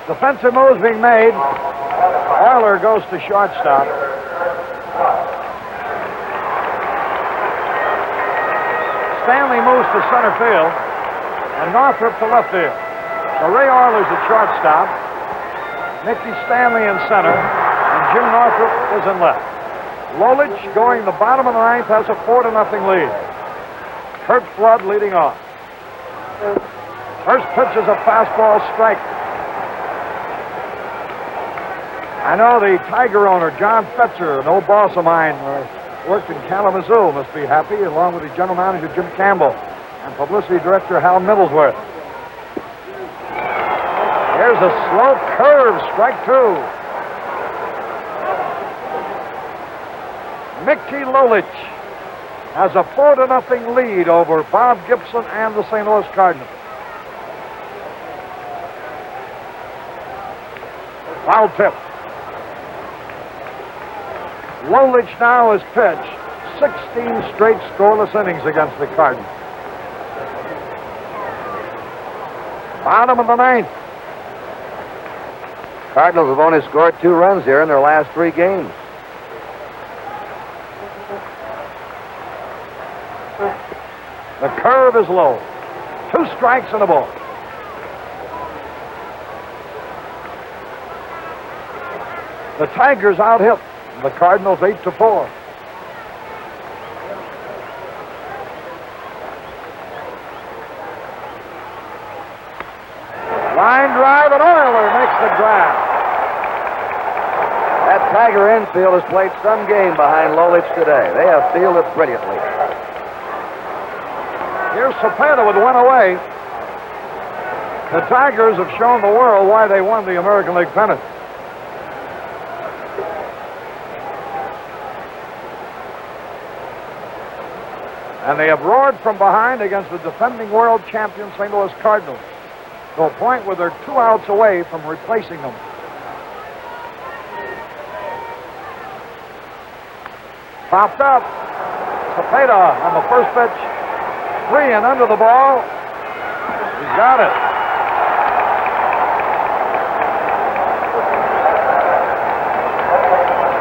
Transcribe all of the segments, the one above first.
Defensive moves being made. Euler goes to shortstop. Stanley moves to center field. And Northrup to left field. So Ray Euler's at shortstop. Mickey Stanley in center. And Jim Northrup is in left. Lolich, going the bottom of the ninth, has a 4-0 lead. Kurt Flood leading off. First pitch is a fastball strike. I know the Tiger owner, John Fetzer, an old boss of mine, worked in Kalamazoo, must be happy, along with the general manager, Jim Campbell, and publicity director, Hal Middlesworth. Here's a slow curve, strike two. Mickey Lolich has a 4-0 lead over Bob Gibson and the St. Louis Cardinals. Foul tip. Lolich now has pitched 16 straight scoreless innings against the Cardinals. Bottom of the ninth. Cardinals have only scored 2 runs here in their last 3 games. The curve is low. 2 strikes and a ball. The Tigers out-hit the Cardinals 8-4. Line drive, and Euler makes the grab. That Tiger infield has played some game behind Lolich today. They have fielded brilliantly. Here's Cepeda with one away. The Tigers have shown the world why they won the American League pennant. And they have roared from behind against the defending world champion St. Louis Cardinals to a point where they're 2 outs away from replacing them. Popped up. Cepeda on the first pitch. 3 and under the ball. He's got it.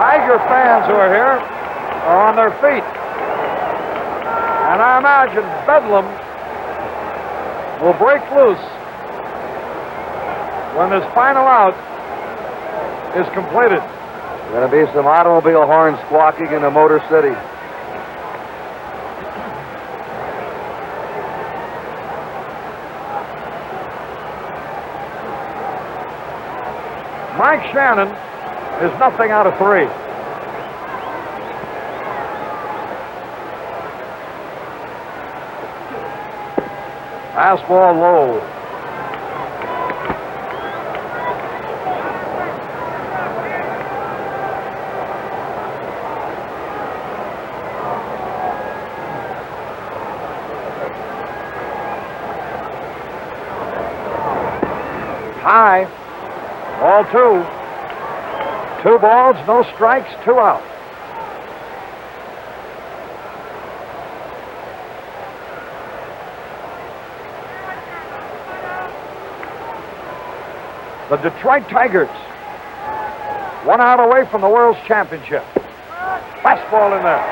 Tiger fans who are here are on their feet. And I imagine Bedlam will break loose when this final out is completed. Going to be some automobile horns squawking in the Motor City. Mike Shannon is nothing out of 3. Fastball low. High. Ball 2. 2 balls, no strikes, 2 outs. The Detroit Tigers, 1 out away from the World's Championship. Fastball in there.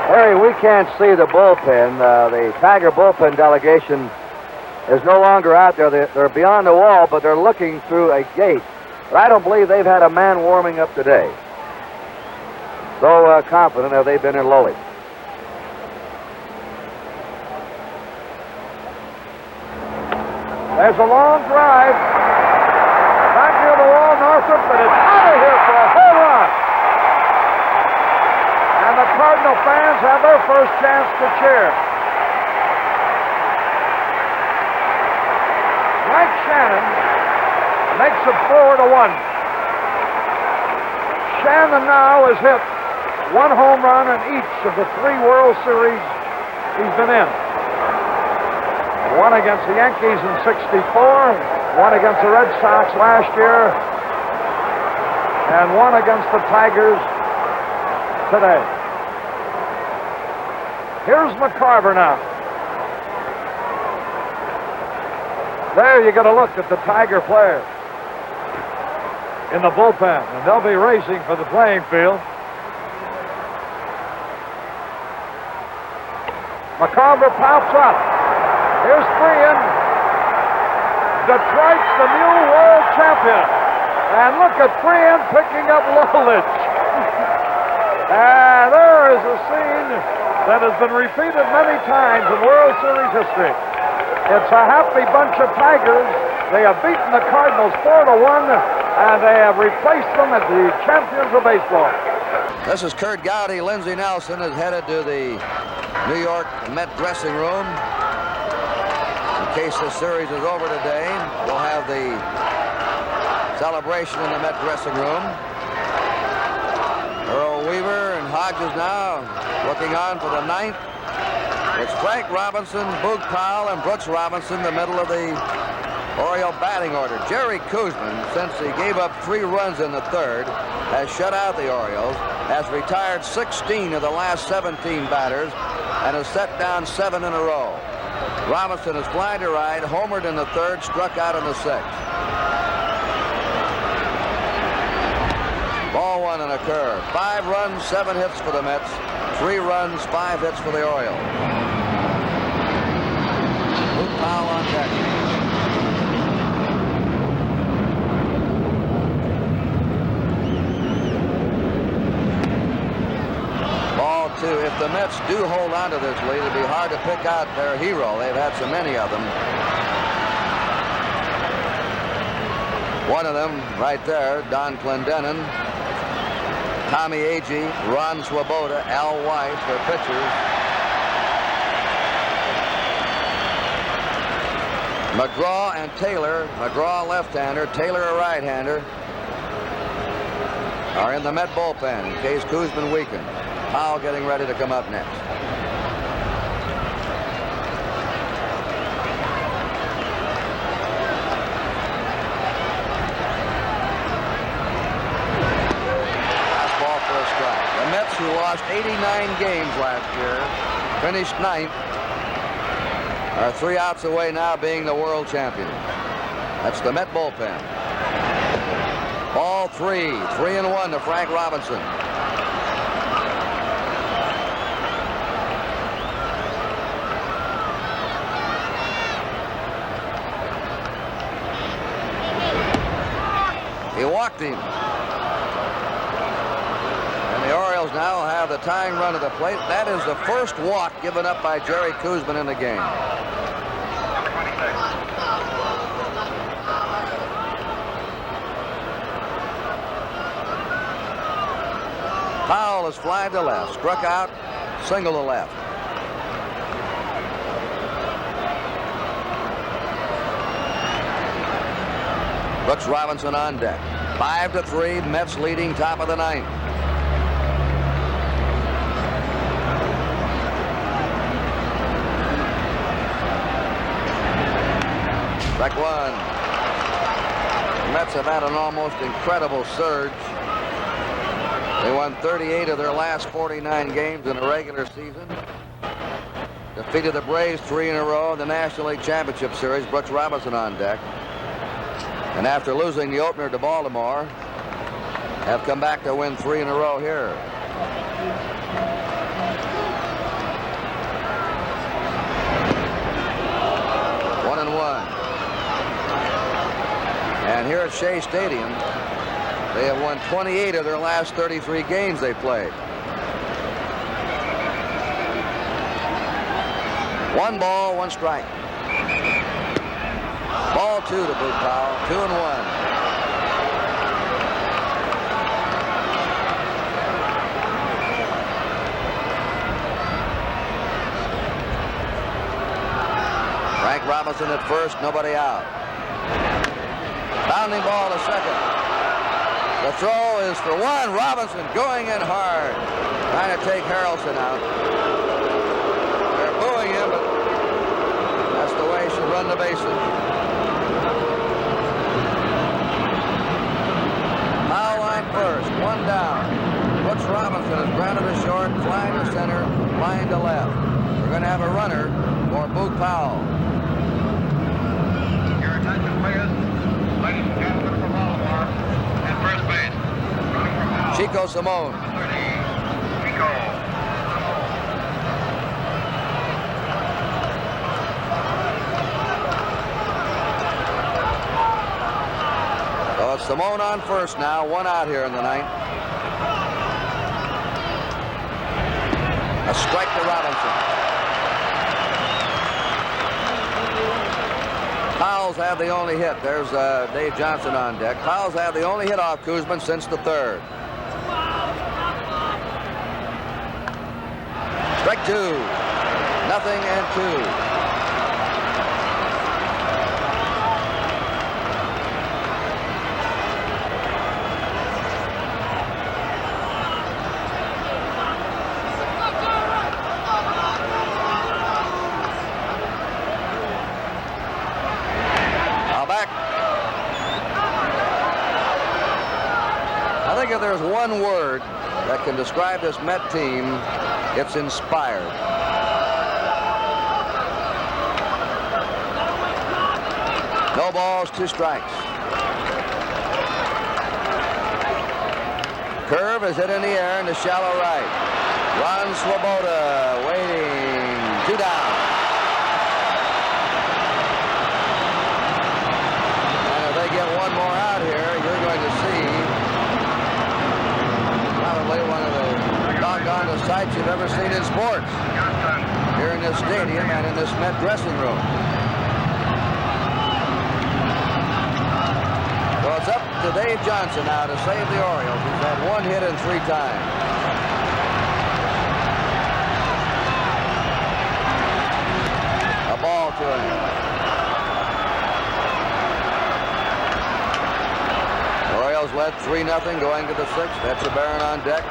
Harry, we can't see the bullpen. The Tiger bullpen delegation is no longer out there. They're beyond the wall, but they're looking through a gate. But I don't believe they've had a man warming up today. So confident have they been in Lolich. There's a long drive. Back near the wall, Northrup, but it's out of here for a home run. And the Cardinal fans have their first chance to cheer. Mike Shannon makes it 4-1. Shannon now has hit 1 home run in each of the 3 World Series he's been in. 1 against the Yankees in '64, 1 against the Red Sox last year, and 1 against the Tigers today. Here's McCarver now. There you get a look at the Tiger player. in the bullpen, and they'll be racing for the playing field. McCarver pops up. Here's Freehan. Detroit's the new world champion. And look at Freehan picking up Lolich. And there is a scene that has been repeated many times in World Series history. It's a happy bunch of Tigers. They have beaten the Cardinals 4-1, and they have replaced them as the champions of baseball. This is Curt Gowdy. Lindsey Nelson is headed to the New York Met dressing room. In case this series is over today, we'll have the celebration in the Met dressing room. Earl Weaver and Hodges now looking on for the ninth. It's Frank Robinson, Boog Powell, and Brooks Robinson, the middle of the Oriole batting order. Jerry Koosman, since he gave up 3 runs in the third, has shut out the Orioles, has retired 16 of the last 17 batters, and has set down 7 in a row. Robinson is flying to right, homered in the third, struck out in the sixth. Ball 1 and a curve. 5 runs, 7 hits for the Mets. 3 runs, 5 hits for the Orioles. Boog Powell on deck. Ball 2. If the Mets do hold on to this lead, it'd be hard to pick out their hero. They've had so many of them. One of them right there, Don Clendenin, Tommy Agee, Ron Swoboda, Al White, their pitchers. McGraw and Taylor, McGraw left-hander, Taylor a right-hander, are in the Met bullpen in case Koosman weakens. Powell getting ready to come up next. The Mets, who lost 89 games last year, finished 9th, are 3 outs away now being the world champion. That's the Met bullpen. Ball 3, 3-1 to Frank Robinson. He walked him. The Orioles now have the tying run of the plate. That is the first walk given up by Jerry Koosman in the game. Powell is flied to left, struck out, single to left. Brooks Robinson on deck. 5-3, Mets leading top of the 9th. Strike 1. The Mets have had an almost incredible surge. They won 38 of their last 49 games in the regular season. Defeated the Braves 3 in a row in the National League Championship Series. Brooks Robinson on deck. And after losing the opener to Baltimore, have come back to win 3 in a row here. And here at Shea Stadium, they have won 28 of their last 33 games they played. 1 ball, 1 strike. Ball 2 to Boog Powell, 2-1. Frank Robinson at first, nobody out. Bounding ball to second. The throw is for 1. Robinson going in hard, trying to take Harrelson out. They're booing him, but that's the way he should run the bases. Foul line first, 1 down. Brooks Robinson is grounded to short, flying to center, flying to left. We're going to have a runner for Boog Powell. Your attention, please. Ladies and gentlemen from Baltimore, and Chico Simone. So it's Simone on first now, 1 out here in the ninth. A strike to Robinson. Fowles have the only hit. There's Dave Johnson on deck. Fowles have the only hit off Koosman since the third. Strike 2. 0-2. I think if there's one word that can describe this Met team, it's inspired. No balls, 2 strikes. Curve is hit in the air into shallow right. Ron Swoboda waiting. 2 down. And if they get one more out here, you're going to see probably one of the doggone sights you've ever seen in sports here in this stadium and in this Met dressing room. So it's up to Dave Johnson now to save the Orioles. He's had 1 hit in 3 times. A ball to him. Orioles led 3-0 going to the 6th. Etchebarren on deck.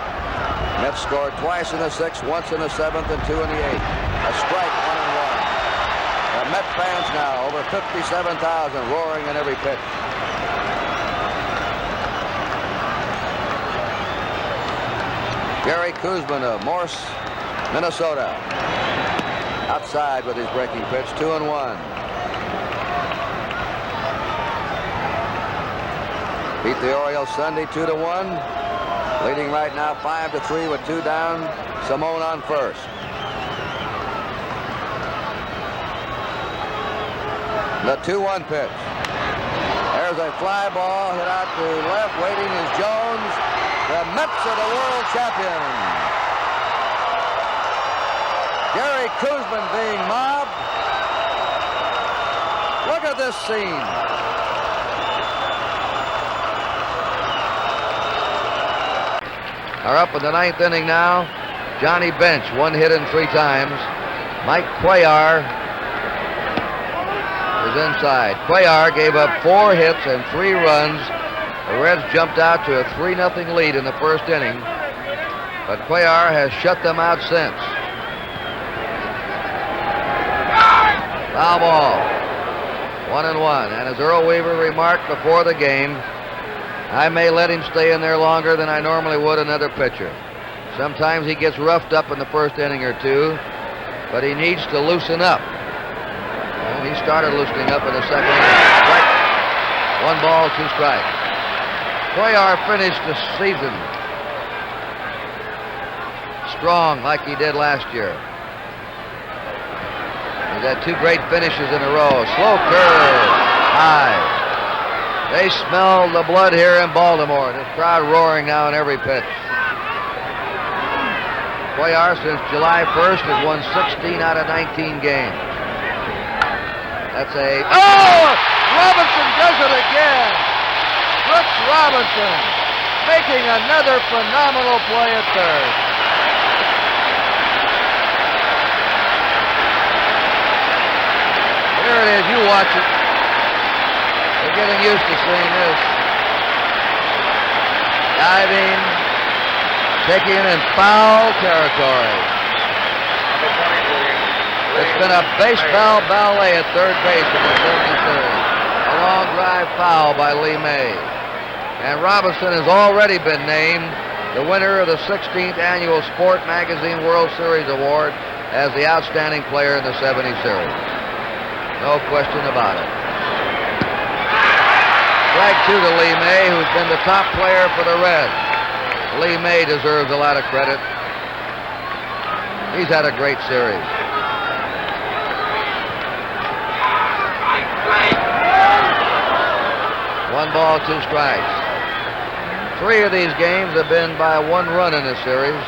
Mets scored twice in the 6th, once in the 7th, and 2 in the 8th. A strike, 1-1. The Met fans now, over 57,000, roaring in every pitch. Gary Koosman of Morse, Minnesota. Outside with his breaking pitch, 2-1. Beat the Orioles Sunday 2-1. Leading right now 5-3 with 2 down. Simone on first. The 2-1 pitch. There's a fly ball hit out to left. Waiting is Jones. The Mets are the world champions. Gary Koosman being mobbed. Look at this scene. Are up in the 9th inning now. Johnny Bench, 1 hit in 3 times. Mike Cuellar is inside. Cuellar gave up 4 hits and 3 runs. The Reds jumped out to a 3-0 lead in the first inning, but Cuellar has shut them out since. Foul ball. 1-1. And as Earl Weaver remarked before the game, I may let him stay in there longer than I normally would another pitcher. Sometimes he gets roughed up in the first inning or 2, but he needs to loosen up. And he started loosening up in the second inning. Strike. 1 ball, 2 strikes. Cuellar finished the season strong like he did last year. He's had 2 great finishes in a row. Slow curve, high. They smell the blood here in Baltimore. This crowd roaring now in every pitch. Cuellar, since July 1st, has won 16 out of 19 games. That's a... Oh! Robinson does it again! Brooks Robinson making another phenomenal play at third. Here it is. You watch it. We're getting used to seeing this. Diving, taking it in foul territory. It's been a baseball ballet at third base in the 73rd. A long drive foul by Lee May. And Robinson has already been named the winner of the 16th Annual Sport Magazine World Series Award as the outstanding player in the 70 series. No question about it. Strike 2 to Lee May, who's been the top player for the Reds. Lee May deserves a lot of credit. He's had a great series. One ball, two strikes. 3 of these games have been by 1 run in this series.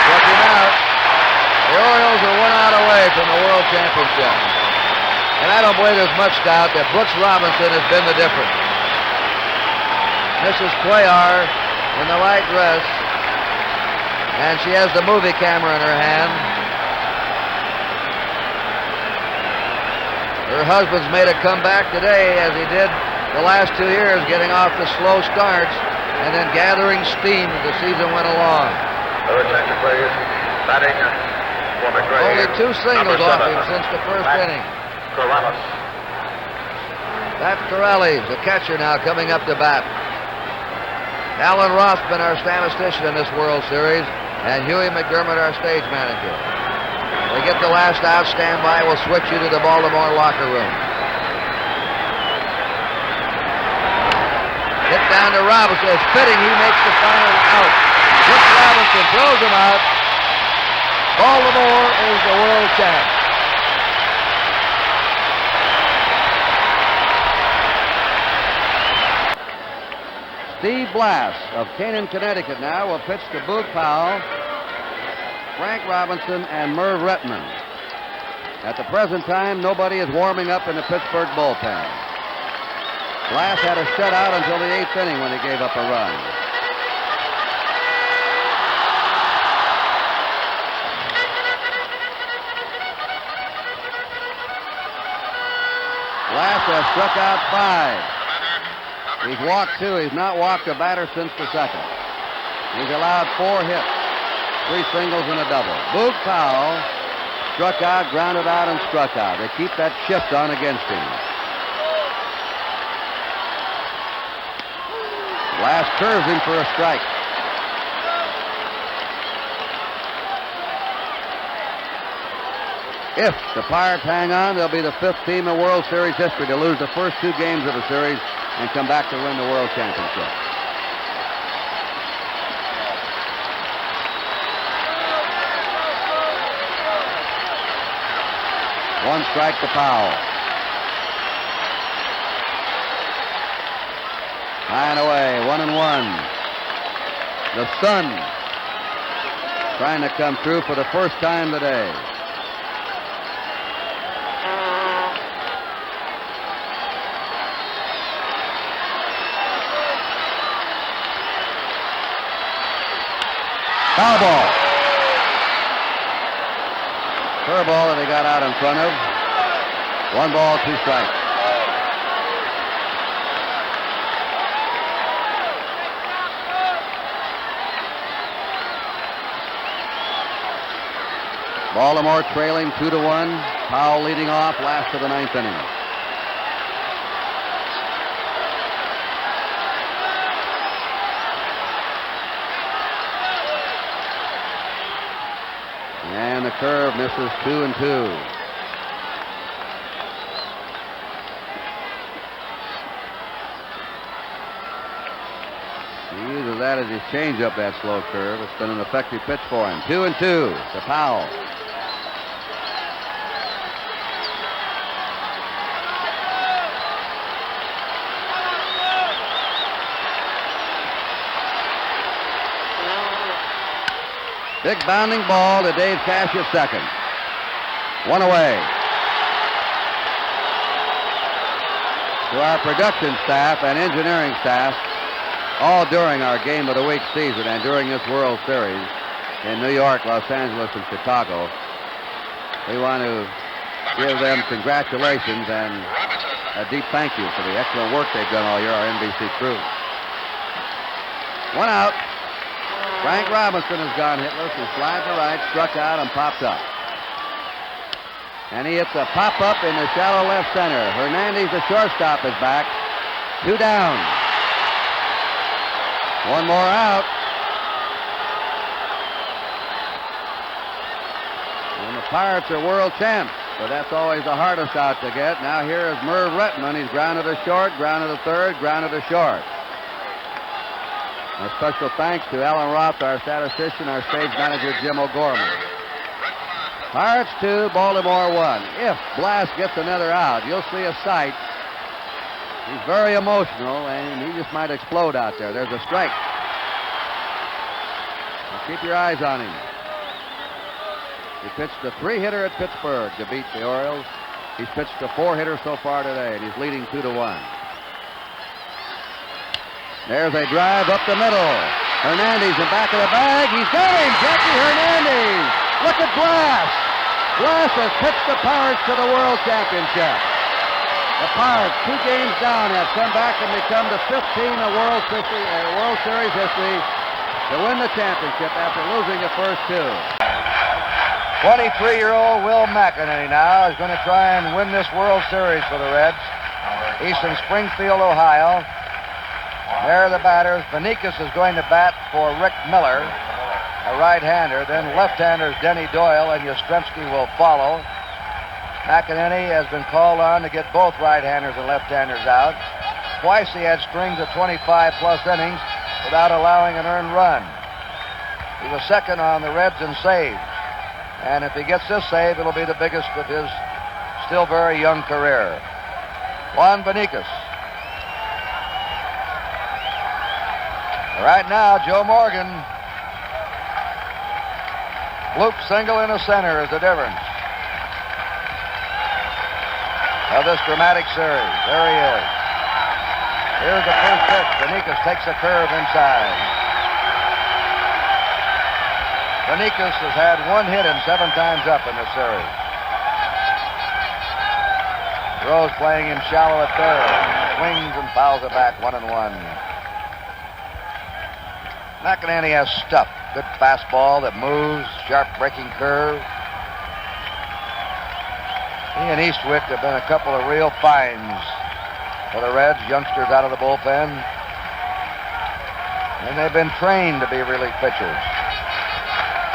Struck him out. The Orioles are 1 out away from the World Championship. And I don't believe there's much doubt that Brooks Robinson has been the difference. Mrs. Cuellar in the white dress, and she has the movie camera in her hand. Her husband's made a comeback today, as he did the last 2 years, getting off the slow starts and then gathering steam as the season went along. Attention, please. Batting for McRae. Only 2 singles off him since the first inning. Corrales. That's Corrales, the catcher now coming up to bat. Alan Rothman, our statistician in this World Series, and Huey McDermott, our stage manager. We get the last out, stand by. We'll switch you to the Baltimore locker room. Hit down to Robinson. It's fitting he makes the final out. Brooks Robinson throws him out. Baltimore is the world champ. Steve Blass of Canaan, Connecticut now will pitch to Boog Powell, Frank Robinson, and Merv Retman. At the present time, nobody is warming up in the Pittsburgh bullpen. Blass had a shutout until the 8th inning when he gave up a run. Blass has struck out 5. He's walked 2. He's not walked a batter since the 2nd. He's allowed 4 hits, 3 singles and a double. Boog Powell struck out, grounded out, and struck out. They keep that shift on against him. Blass curves him for a strike. If the Pirates hang on, they'll be the 5th team in World Series history to lose the first 2 games of the series and come back to win the World Championship. One strike to Powell. High and away, 1-1. The sun trying to come through for the first time today. Foul ball. Curveball that he got out in front of. 1 ball, 2 strikes. Baltimore trailing 2-1. Powell leading off, last of the 9th inning. And the curve misses 2-2. He uses that as his changeup, that slow curve. It's been an effective pitch for him. 2-2 to Powell. Big bounding ball to Dave Cash at second. 1 away. To our production staff and engineering staff, all during our Game of the Week season and during this World Series in New York, Los Angeles, and Chicago, we want to give them congratulations and a deep thank you for the excellent work they've done all year, our NBC crew. 1 out. Frank Robinson has gone hitless. He slides to right, struck out, and popped up. And he hits a pop-up in the shallow left center. Hernandez, the shortstop, is back. 2 down. 1 more out. And the Pirates are world champs. but that's always the hardest out to get. Now here is Merv Retman. He's grounded to short, grounded to third, grounded to short. A special thanks to Alan Roth, our statistician, our stage manager, Jim O'Gorman. Pirates 2, Baltimore 1. If Blass gets another out, you'll see a sight. He's very emotional, and he just might explode out there. There's a strike. So keep your eyes on him. He pitched a 3-hitter at Pittsburgh to beat the Orioles. He's pitched a 4-hitter so far today, and he's leading 2-1. There's a drive up the middle. Hernandez in back of the bag. He's got him, Jackie Hernandez. Look at Blass. Blass has pitched the Pirates to the World Championship. The Pirates, 2 games down, have come back and become the 15 of World Series history to win the championship after losing the first 2. 23-year-old Will McEnany now is going to try and win this World Series for the Reds. He's from Springfield, Ohio. There are the batters. Benikas is going to bat for Rick Miller, a right-hander. Then left-handers Denny Doyle and Yastrzemski will follow. McEnany has been called on to get both right-handers and left-handers out. Twice he had strings of 25-plus innings without allowing an earned run. He was second on the Reds in saves. And if he gets this save, it'll be the biggest of his still very young career. Juan Benikas. Right now, Joe Morgan. Fluke single in the center is the difference of this dramatic series. There he is. Here's the first pitch. Benikas takes a curve inside. Benikas has had 1 hit and 7 times up in this series. Rose playing him shallow at third. Swings and fouls it back 1-1. McEnany has stuff. Good fastball that moves, sharp breaking curve. He and Eastwick have been a couple of real finds for the Reds, youngsters out of the bullpen. And they've been trained to be relief pitchers.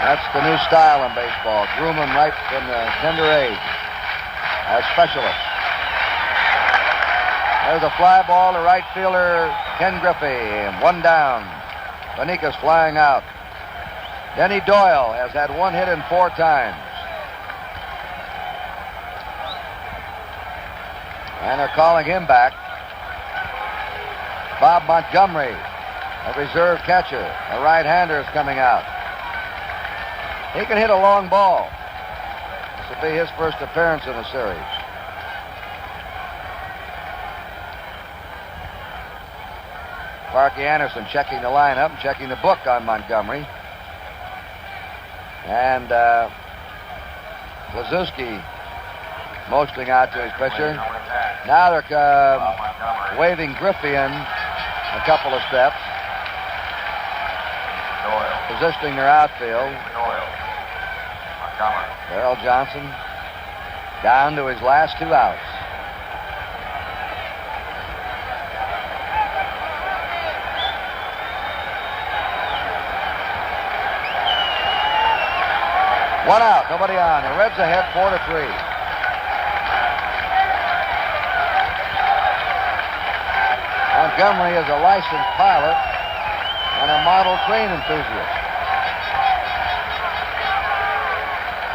That's the new style in baseball. Groom them right from the tender age as specialists. There's a fly ball to right fielder Ken Griffey, and 1 down. Benikas flying out. Denny Doyle has had 1 hit in 4 times. And they're calling him back. Bob Montgomery, a reserve catcher. A right-hander is coming out. He can hit a long ball. This will be his first appearance in the series. Sparky Anderson checking the lineup, checking the book on Montgomery. And Lazuski motioning out to his pitcher. Now they're waving Griffey in a couple of steps. Positioning their outfield. Darrell Johnson down to his last 2 outs. One out, nobody on. The Reds ahead 4-3. Montgomery is a licensed pilot and a model train enthusiast.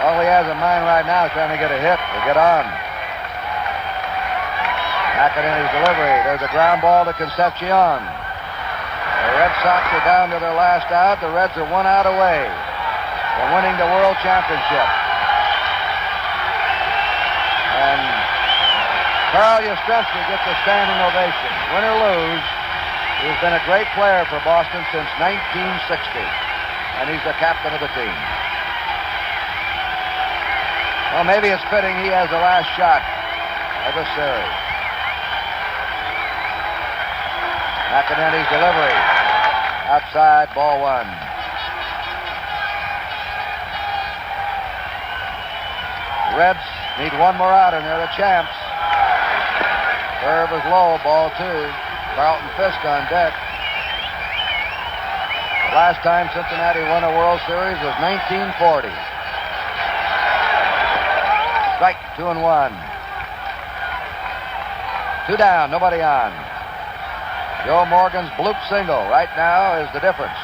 All he has in mind right now is trying to get a hit or get on. McEnany's delivery. There's a ground ball to Concepcion. The Red Sox are down to their last out. The Reds are 1 out away from winning the World Championship. And Carl Yastrzemski gets a standing ovation. Win or lose, he's been a great player for Boston since 1960. And he's the captain of the team. Well, maybe it's fitting he has the last shot of the series. McEnany's delivery. Outside, ball 1. Reds need 1 more out, and they're the champs. Curve is low, ball 2. Carlton Fisk on deck. The last time Cincinnati won a World Series was 1940. Strike, 2-1. 2 down, nobody on. Joe Morgan's bloop single right now is the difference.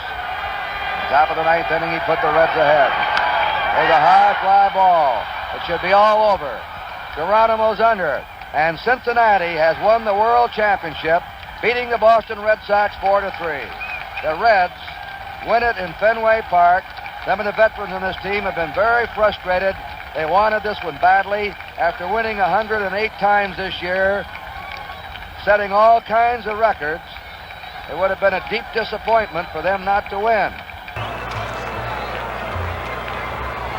Top of the 9th inning, he put the Reds ahead. There's a high fly ball. It should be all over. Geronimo's under it. And Cincinnati has won the World Championship, beating the Boston Red Sox 4-3. The Reds win it in Fenway Park. Some of the veterans on this team have been very frustrated. They wanted this one badly. After winning 108 times this year, setting all kinds of records, it would have been a deep disappointment for them not to win.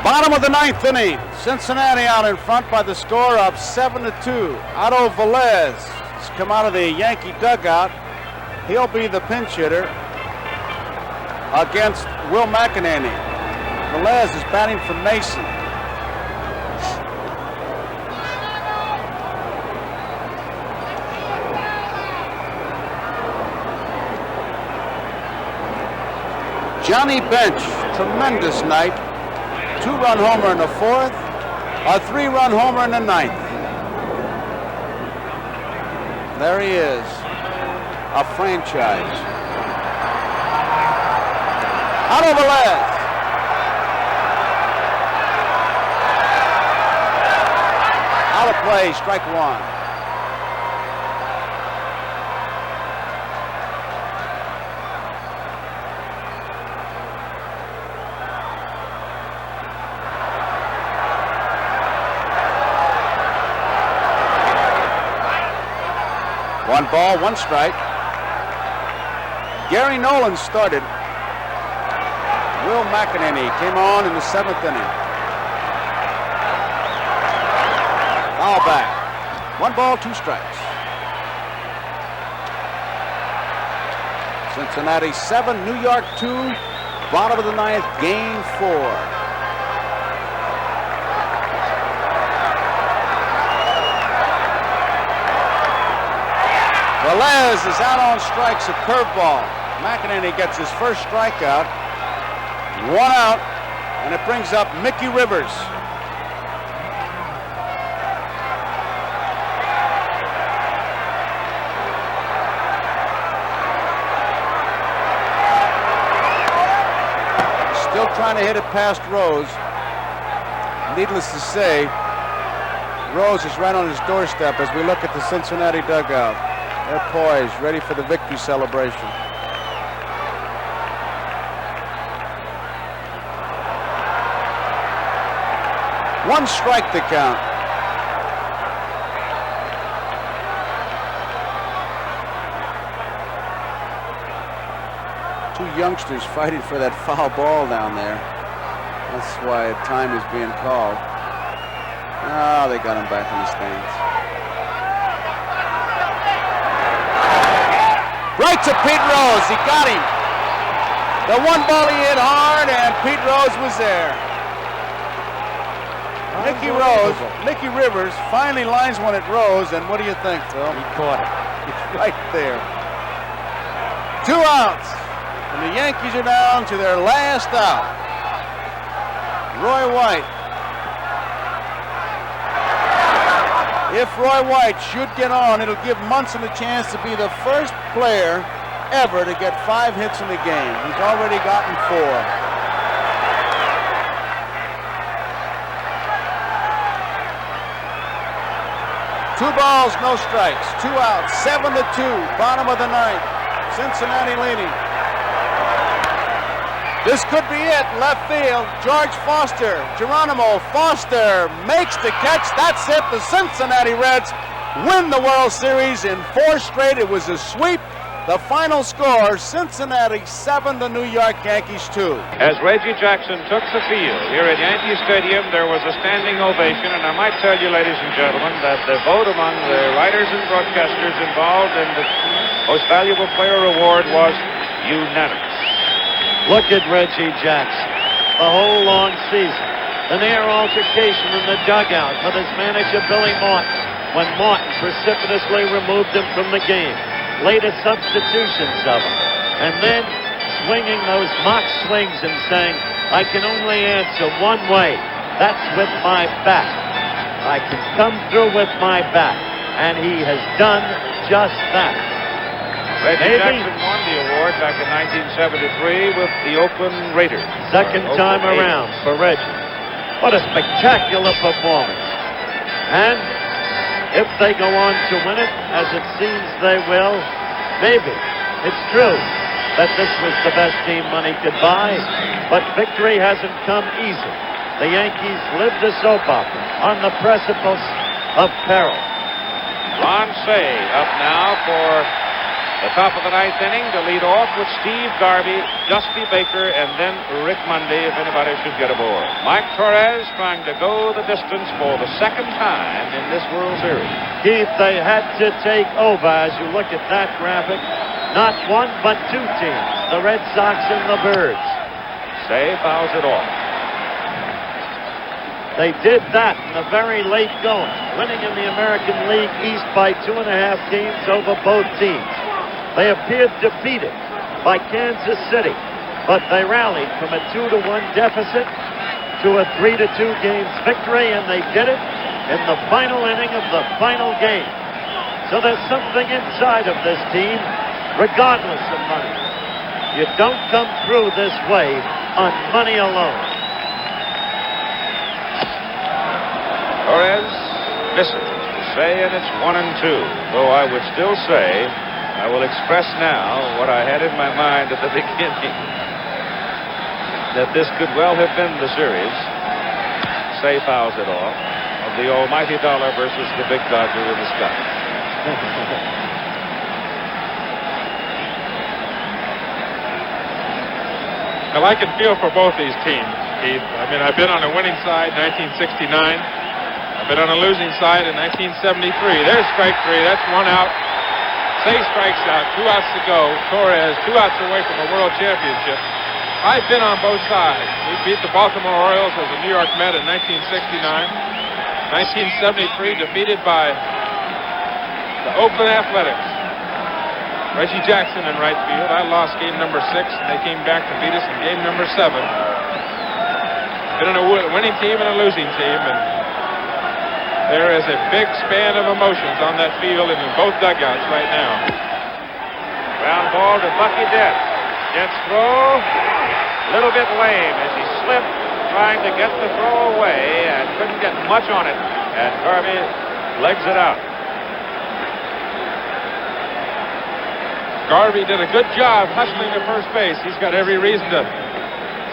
Bottom of the 9th inning. Cincinnati out in front by the score of 7-2. Otto Velez has come out of the Yankee dugout. He'll be the pinch hitter against Will McEnany. Velez is batting for Mason. Johnny Bench, tremendous night. 2-run homer in the 4th, a 3-run homer in the 9th. There he is, a franchise. Otto Velez. Out of play, strike 1. One ball, 1 strike. Gary Nolan started. Will McEnany came on in the 7th inning. Foul back. 1 ball, 2 strikes. Cincinnati 7, New York 2. Bottom of the 9th, game 4. Velez is out on strikes, a curveball. McEnany gets his first strikeout. 1 out, and it brings up Mickey Rivers. Still trying to hit it past Rose. Needless to say, Rose is right on his doorstep as we look at the Cincinnati dugout. They're poised, ready for the victory celebration. One strike to count. Two youngsters fighting for that foul ball down there. That's why time is being called. Ah, they got him back in the stands. Right to Pete Rose. He got him. The 1 ball he hit hard, and Pete Rose was there. Mickey Rivers finally lines one at Rose, and what do you think, Phil? He caught it. It's right there. 2 outs, and the Yankees are down to their last out. Roy White. If Roy White should get on, it'll give Munson a chance to be the first player ever to get 5 hits in the game. He's already gotten 4. Two balls, no strikes. 2 outs, 7-2, bottom of the 9th. Cincinnati leading. This could be it, left field. George Foster, Geronimo Foster makes the catch. That's it. The Cincinnati Reds win the World Series in 4 straight. It was a sweep. The final score, Cincinnati 7, the New York Yankees 2. As Reggie Jackson took the field here at Yankee Stadium, there was a standing ovation, and I might tell you, ladies and gentlemen, that the vote among the writers and broadcasters involved in the Most Valuable Player Award was unanimous. Look at Reggie Jackson, the whole long season. The near altercation in the dugout with his manager Billy Martin when Martin precipitously removed him from the game. Later substitutions of him. And then swinging those mock swings and saying, I can only answer one way. That's with my bat. I can come through with my bat. And he has done just that. Reggie Maybe. Jackson won the award back in 1973 with the Oakland Raiders. Second time Oakland around A's. for Reggie. What a spectacular performance. And if they go on to win it, as it seems they will, maybe it's true that this was the best team money could buy, but victory hasn't come easy. The Yankees lived a soap opera on the precipice of peril. Ron Cey up now for the top of the ninth inning to lead off with Steve Garvey, Dusty Baker, and then Rick Monday, if anybody should get aboard. Mike Torres trying to go the distance for the second time in this World Series. Keith, they had to take over, as you look at that graphic, not one but two teams, the Red Sox and the Birds. Cey fouls it off. They did that in the very late going, winning in the American League East by 2.5 games over both teams. They appeared defeated by Kansas City, but they rallied from a 2-1 deficit to a 3-2 games victory, and they did it in the final inning of the final game. So there's something inside of this team, regardless of money. You don't come through this way on money alone. Torres misses to Cey, and it's 1-2. Though I would still say, I will express now what I had in my mind at the beginning, that this could well have been the series. Cey fouls it off, of the almighty dollar versus the big Dodger in the sky. Well, I can feel for both these teams, Keith. I mean, I've been on the winning side, 1969. I've been on the losing side in 1973. There's strike three. That's one out. Cey strikes out. 2 outs to go. Torres 2 outs away from a world championship. I've been on both sides. We beat the Baltimore Orioles as a New York Met in 1969. 1973 defeated by the Oakland Athletics. Reggie Jackson in right field. I lost game number 6, and they came back to beat us in game number 7. Been on a winning team and a losing team, and there is a big span of emotions on that field and in both dugouts right now. Ground ball to Bucky Dent. Dent's throw, a little bit lame as he slipped, trying to get the throw away and couldn't get much on it. And Garvey legs it out. Garvey did a good job hustling to first base. He's got every reason to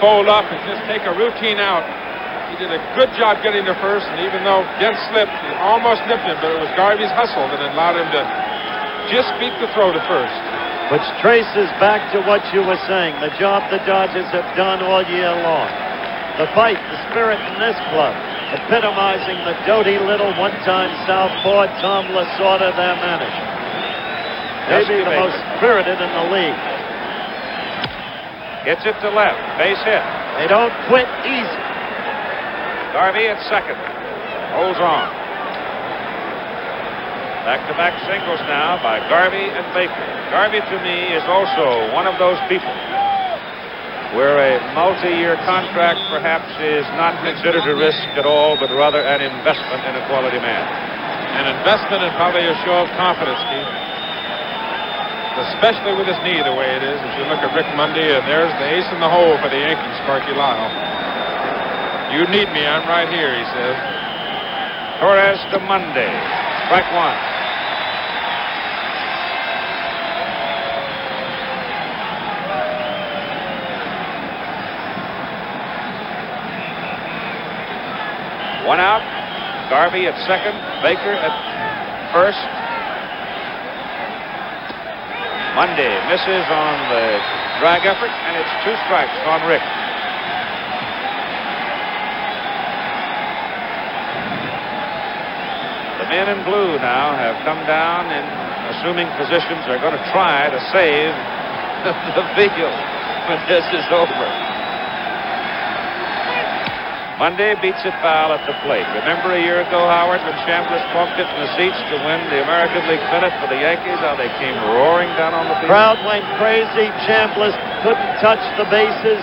fold up and just take a routine out. He did a good job getting to first, and even though Dent slipped, he almost nipped him, but it was Garvey's hustle that allowed him to just beat the throw to first. Which traces back to what you were saying, the job the Dodgers have done all year long. The fight, the spirit in this club, epitomizing the doty little one-time southpaw Tom Lasorda, their manager. Maybe the most spirited in the league. Hits it to left, base hit. They don't quit easy. Garvey at second. Holds on. Back-to-back singles now by Garvey and Baker. Garvey, to me, is also one of those people where a multi-year contract perhaps is not considered a risk at all, but rather an investment in a quality man. An investment and probably a show of confidence, Keith. Especially with his knee the way it is. As you look at Rick Monday, and there's the ace in the hole for the Yankees, Sparky Lyle. You need me, I'm right here, he says. Torres to Monday. Strike one. One out. Garvey at second. Baker at first. Monday misses on the drag effort, and it's 2 strikes on Rick. The men in blue now have come down in assuming positions. They're going to try to save the field when this is over. Monday beats it foul at the plate. Remember a year ago, Howard, when Chambliss bumped it in the seats to win the American League pennant for the Yankees, how they came roaring down on the field? Crowd went crazy. Chambliss couldn't touch the bases.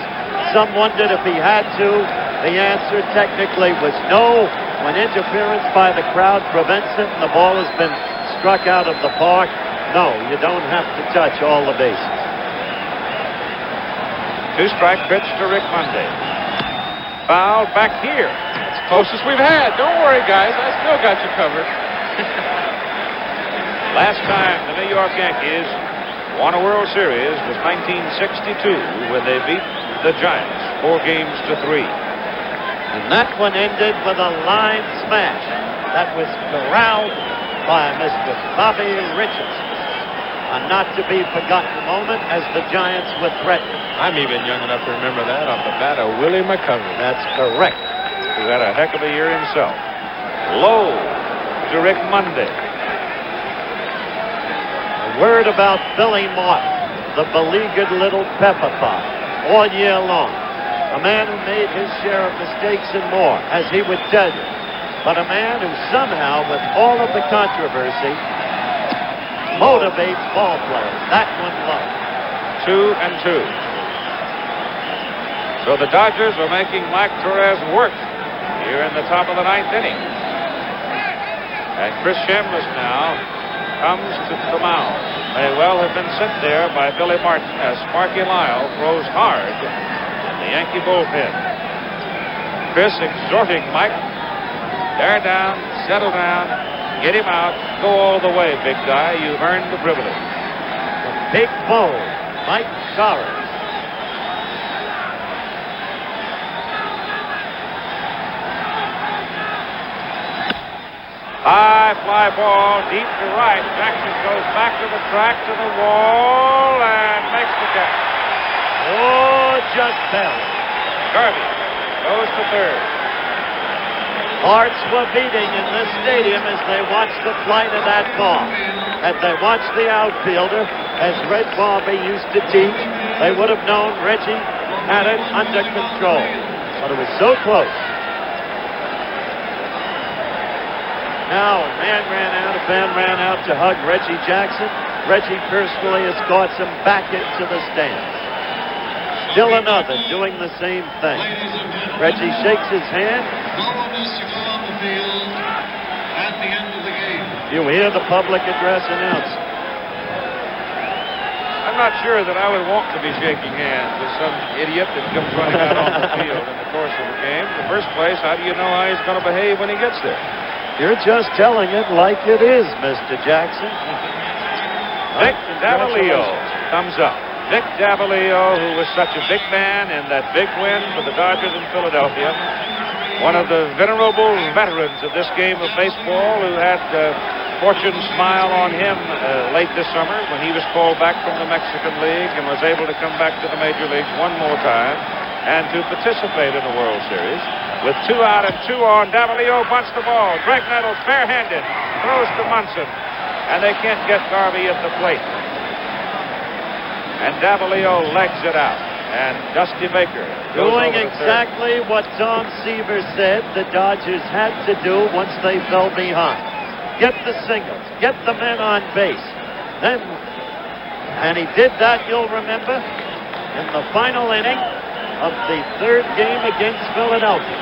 Some wondered if he had to. The answer technically was no. when interference by the crowd prevents it and the ball has been struck out of the park, no, you don't have to touch all the bases. 2-strike pitch to Rick Monday. Foul back here. It's the closest we've had. Don't worry, guys. I still got you covered. Last time the New York Yankees won a World Series was 1962 when they beat the Giants 4-3. And that one ended with a line smash that was corralled by Mr. Bobby Richardson. A not-to-be-forgotten moment as the Giants were threatened. I'm even young enough to remember that off the bat of Willie McCovey. That's correct. Who had a heck of a year himself. Low to Rick Monday. A word about Billy Martin, the beleaguered little pepper pot, all year long. A man who made his share of mistakes and more, as he would tell you. But a man who somehow, with all of the controversy, motivates ball players. That one low. 2-2. So the Dodgers are making Mike Torres work here in the top of the 9th inning. And Chris Chambliss now comes to the mound. May well have been sent there by Billy Martin as Sparky Lyle throws hard in the Yankee bullpen. Chris exhorting Mike, bear down, settle down, get him out, go all the way, big guy. You've earned the privilege. The big bull, Mike Torres. High fly ball, deep to right. Jackson goes back to the track, to the wall, and makes the catch. Oh, just barely. Garvey goes to third. Hearts were beating in this stadium as they watched the flight of that ball. As they watched the outfielder, as Red Barbie used to teach, they would have known Reggie had it under control. But it was so close. Now, a fan ran out to hug Reggie Jackson. Reggie personally escorts him back into the stands. Still another doing the same thing. Reggie shakes his hand. You hear the public address announced. I'm not sure that I would want to be shaking hands with some idiot that comes running out on the field in the course of the game. In the first place, how do you know how he's going to behave when he gets there? You're just telling it like it is, Mr. Jackson. Vic Davalillo comes up. Vic Davalillo, who was such a big man in that big win for the Dodgers in Philadelphia. One of the venerable veterans of this game of baseball who had fortune smile on him late this summer when he was called back from the Mexican League and was able to come back to the major leagues one more time and to participate in the World Series. With 2 out and 2 on, Davalillo bunts the ball. Greg Nettles barehanded, throws to Munson, and they can't get Garvey at the plate. And Davalillo legs it out. And Dusty Baker doing exactly what Tom Seaver said the Dodgers had to do once they fell behind. Get the singles, get the men on base. And he did that, you'll remember, in the final inning of the 3rd game against Philadelphia.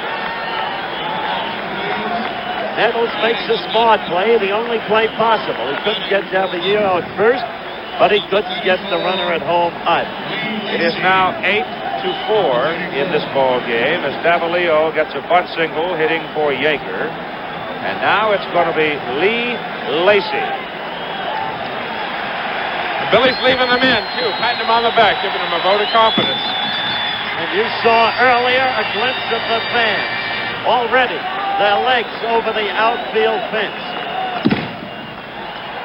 Nettles makes a smart play, the only play possible. He couldn't get Davalillo at first, but he couldn't get the runner at home either. It is now 8-4 in this ball game as Davalillo gets a bunt single hitting for Yeager. And now it's going to be Lee Lacy. Billy's leaving them in, too, patting him on the back, giving him a vote of confidence. And you saw earlier a glimpse of the fans. Already, their legs over the outfield fence.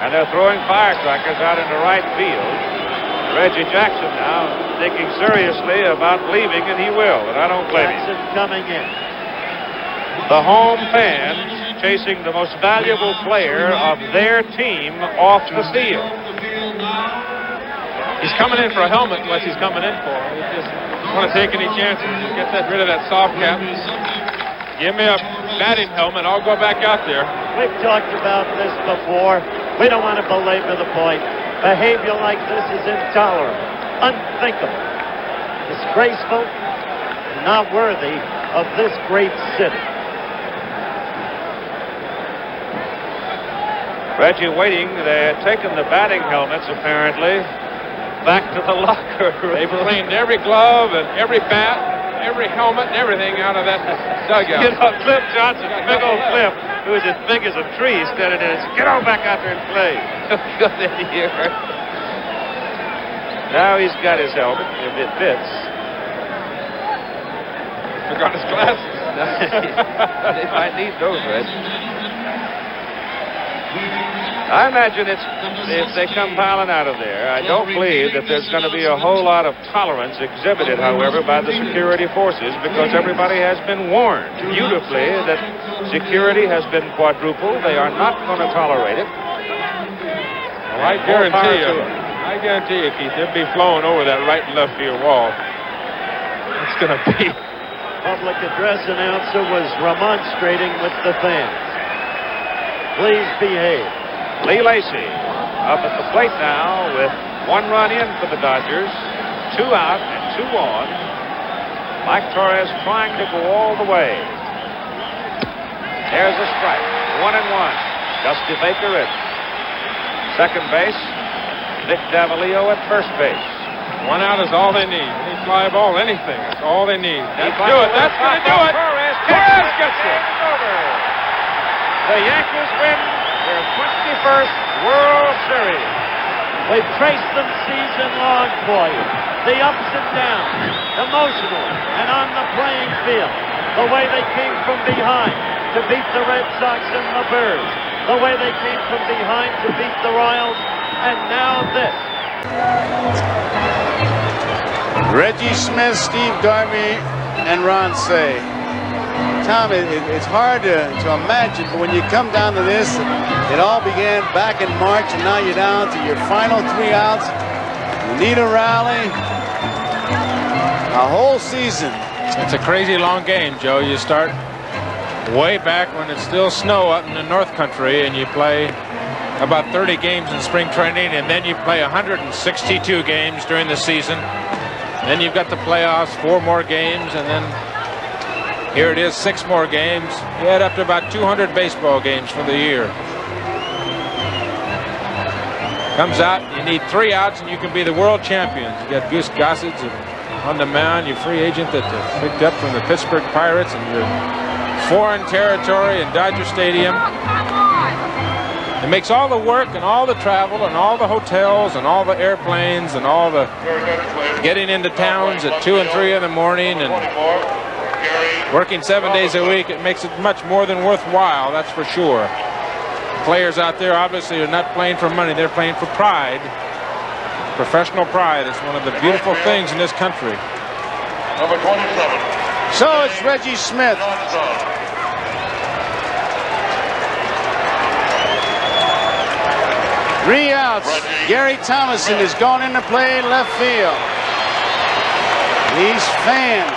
And they're throwing firecrackers out into right field. Reggie Jackson now thinking seriously about leaving, and he will, and I don't blame him. Jackson coming in. The home fans chasing the most valuable player of their team off the field. He's coming in for a helmet, unless he's coming in for it. He just want to take any chances. Just get rid of that soft cap. Give me a batting helmet. I'll go back out there. We've talked about this before. We don't want to belabor the point. Behavior like this is intolerable, unthinkable, disgraceful, and not worthy of this great city. Reggie waiting. They had taken the batting helmets, apparently, back to the locker room. They've cleaned every glove and every bat, every helmet, and everything out of that dugout. You know, Cliff Johnson, big old Cliff, who was as big as a tree standing there, said, get on back out there and play. Good in here. Now he's got his helmet, if it fits. Forgot his glasses. They might need those, Reg. I imagine if they come piling out of there, I don't believe that there's going to be a whole lot of tolerance exhibited, however, by the security forces, because everybody has been warned beautifully that security has been quadrupled. They are not going to tolerate it. Well, I guarantee you, Keith, they'll be flowing over that right and left field wall. It's going to be. Public address announcer was remonstrating with the fans. Please behave. Lee Lacy up at the plate now with 1 run in for the Dodgers, 2 out and 2 on. Mike Torres trying to go all the way. There's a strike. 1-1. Dusty Baker at second base. Nick Davalillo at first base. 1 out is all they need. Any fly ball, anything. That's all they need. That's do it. That's going to do it. Torres gets it. The Yankees win their 21st World Series. We've traced them season long for you. The ups and downs, emotionally and on the playing field. The way they came from behind to beat the Red Sox and the Birds. The way they came from behind to beat the Royals. And now this. Reggie Smith, Steve Garvey, and Ron Cey. Tom, it's hard to imagine, but when you come down to this, it all began back in March, and now you're down to your final 3 outs. You need a rally. A whole season. It's a crazy long game, Joe. You start way back when it's still snow up in the North Country, and you play about 30 games in spring training, and then you play 162 games during the season. Then you've got the playoffs, 4 more games, and then here it is, 6 more games. You add up to about 200 baseball games for the year. Comes out, you need 3 outs, and you can be the world champions. You got Goose Gossage on the mound, your free agent that they picked up from the Pittsburgh Pirates, and your foreign territory in Dodger Stadium. It makes all the work and all the travel and all the hotels and all the airplanes and all the getting into towns at 2 and 3 in the morning and working 7 days a week. It makes it much more than worthwhile, that's for sure. Players out there obviously are not playing for money. They're playing for pride. Professional pride is one of the beautiful things in this country. Number 27. So it's Reggie Smith. 3 outs. Gary Thomason has gone into play left field. He's fanned.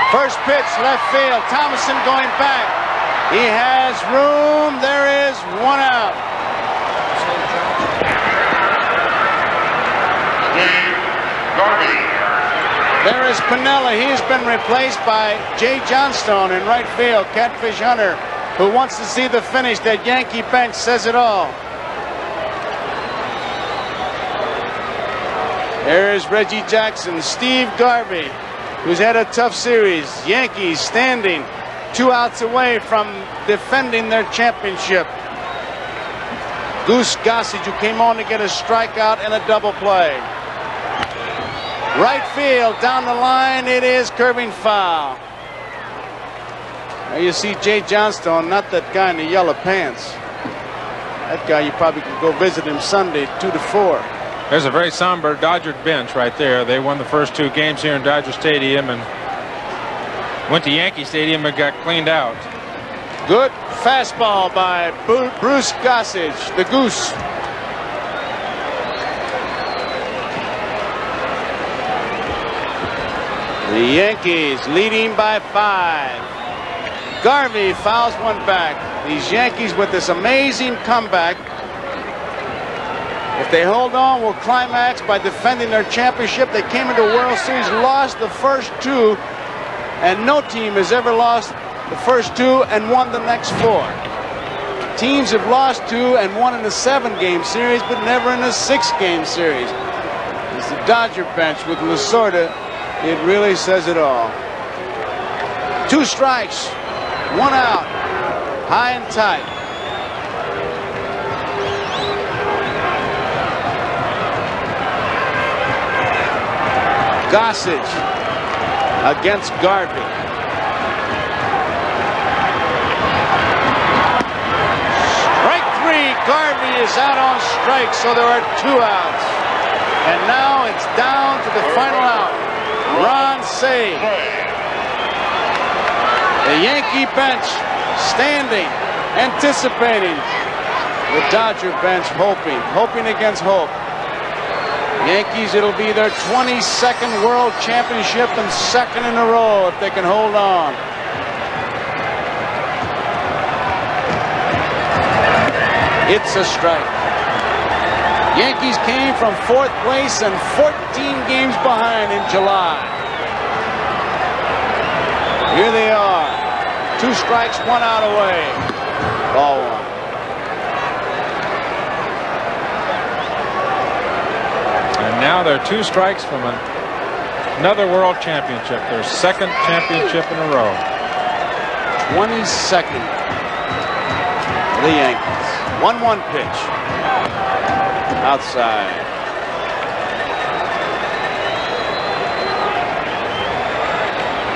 First pitch, left field. Thomason going back. He has room. There is 1 out. Garvey. There is Piniella. He's been replaced by Jay Johnstone in right field. Catfish Hunter, who wants to see the finish. That Yankee bench says it all. There is Reggie Jackson. Steve Garvey, who's had a tough series. Yankees standing 2 outs away from defending their championship. Goose Gossage, who came on to get a strikeout and a double play. Right field, down the line, it is curving foul. Now you see Jay Johnstone, not that guy in the yellow pants. That guy, you probably could go visit him Sunday, 2 to 4. There's a very somber Dodger bench right there. They won the first 2 games here in Dodger Stadium and went to Yankee Stadium and got cleaned out. Good fastball by Bruce Gossage, the Goose. The Yankees leading by 5. Garvey fouls one back. These Yankees with this amazing comeback, if they hold on, will climax by defending their championship. They came into World Series, lost the first 2, and no team has ever lost the first 2 and won the next 4. Teams have lost 2 and won in a 7-game series, but never in a 6-game series. It's the Dodger bench with Lasorda. It really says it all. 2 strikes, 1 out, high and tight. Gossage against Garvey. Strike 3. Garvey is out on strike, so there are 2 outs. And now it's down to the final out. Ron Cey. The Yankee bench standing, anticipating. The Dodger bench hoping against hope. Yankees, it'll be their 22nd World Championship and 2nd in a row if they can hold on. It's a strike. Yankees came from 4th place and 14 games behind in July. Here they are. 2 strikes, 1 out away. Ball 1. And now they're 2 strikes from another world championship. Their 2nd championship in a row. 22nd for the Yankees. 1-1 pitch. Outside.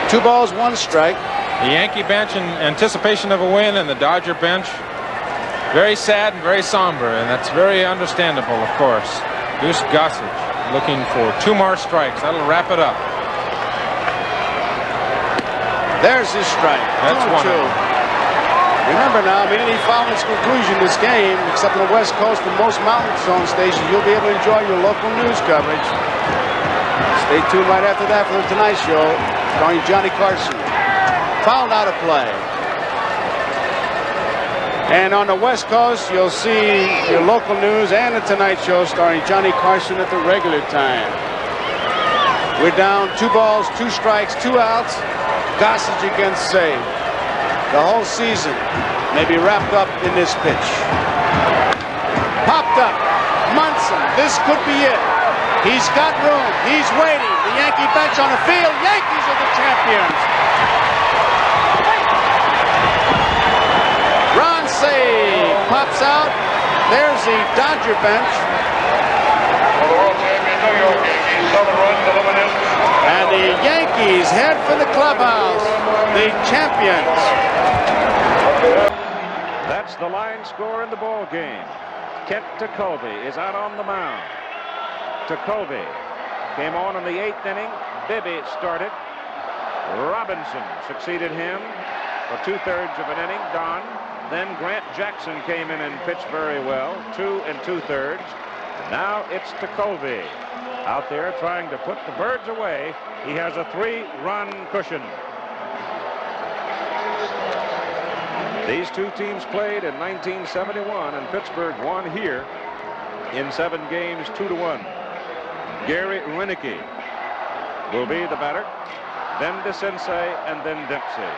Two balls, 1 strike. The Yankee bench in anticipation of a win, and the Dodger bench very sad and very somber, and that's very understandable, of course. Goose Gossage looking for 2 more strikes. That'll wrap it up. There's his strike. That's 2-2. Remember now, immediately following its conclusion, this game, except on the West Coast and most Mountain Zone stations, you'll be able to enjoy your local news coverage. Stay tuned right after that for the Tonight Show, starring Johnny Carson. Fouled out of play. And on the West Coast, you'll see your local news and the Tonight Show starring Johnny Carson at the regular time. We're down 2 balls, 2 strikes, 2 outs. Gossage against Cey. The whole season may be wrapped up in this pitch. Popped up. Munson. This could be it. He's got room. He's waiting. The Yankee bench on the field. Yankees are the champions. Ron Cey pops out. There's the Dodger bench. For the world champion New York Yankees, 7 runs, 11 hits. And the Yankees head for the clubhouse. The champions. That's the line score in the ball game. Kent Tekulve is out on the mound. Tekulve came on in the 8th inning. Bibby started. Robinson succeeded him for 2/3 of an inning. Don. Then Grant Jackson came in and pitched very well. 2 2/3. Now it's Tekulve out there trying to put the Birds away. He has a 3-run cushion. These 2 teams played in 1971, and Pittsburgh won here in 7 games, 2-1. Gary Roenicke will be the batter, then DeCinces, and then Dempsey.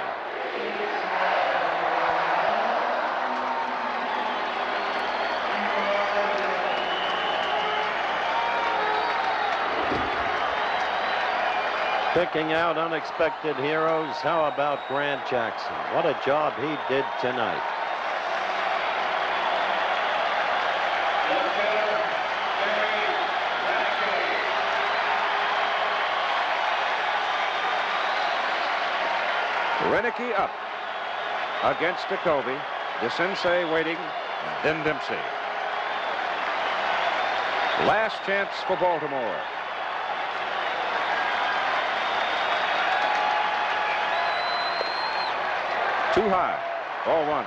Picking out unexpected heroes. How about Grant Jackson? What a job he did tonight. Roenicke up against Tekulve. DeCinces waiting, and then Dempsey. Last chance for Baltimore. Too high. Ball 1.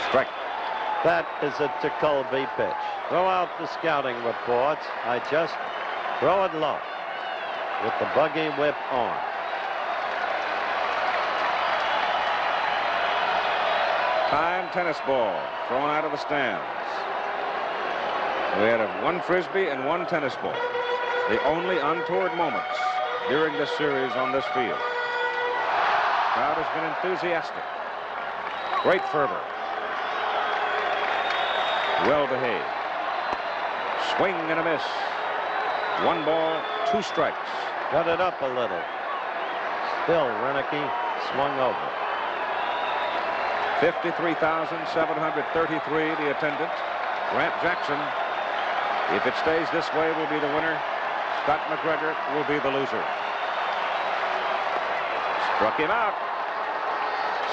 Strike. That is a Tekulve pitch. Throw out the scouting reports. I just throw it low with the buggy whip on. time tennis ball thrown out of the stands. We had one frisbee and one tennis ball. The only untoward moments during this series on this field. Crowd has been enthusiastic. Great fervor. Well behaved. Swing and a miss. 1 ball, 2 strikes. Cut it up a little. Still, Renicky swung over. 53,733, the attendance. Grant Jackson, if it stays this way, will be the winner. Scott McGregor will be the loser. Struck him out.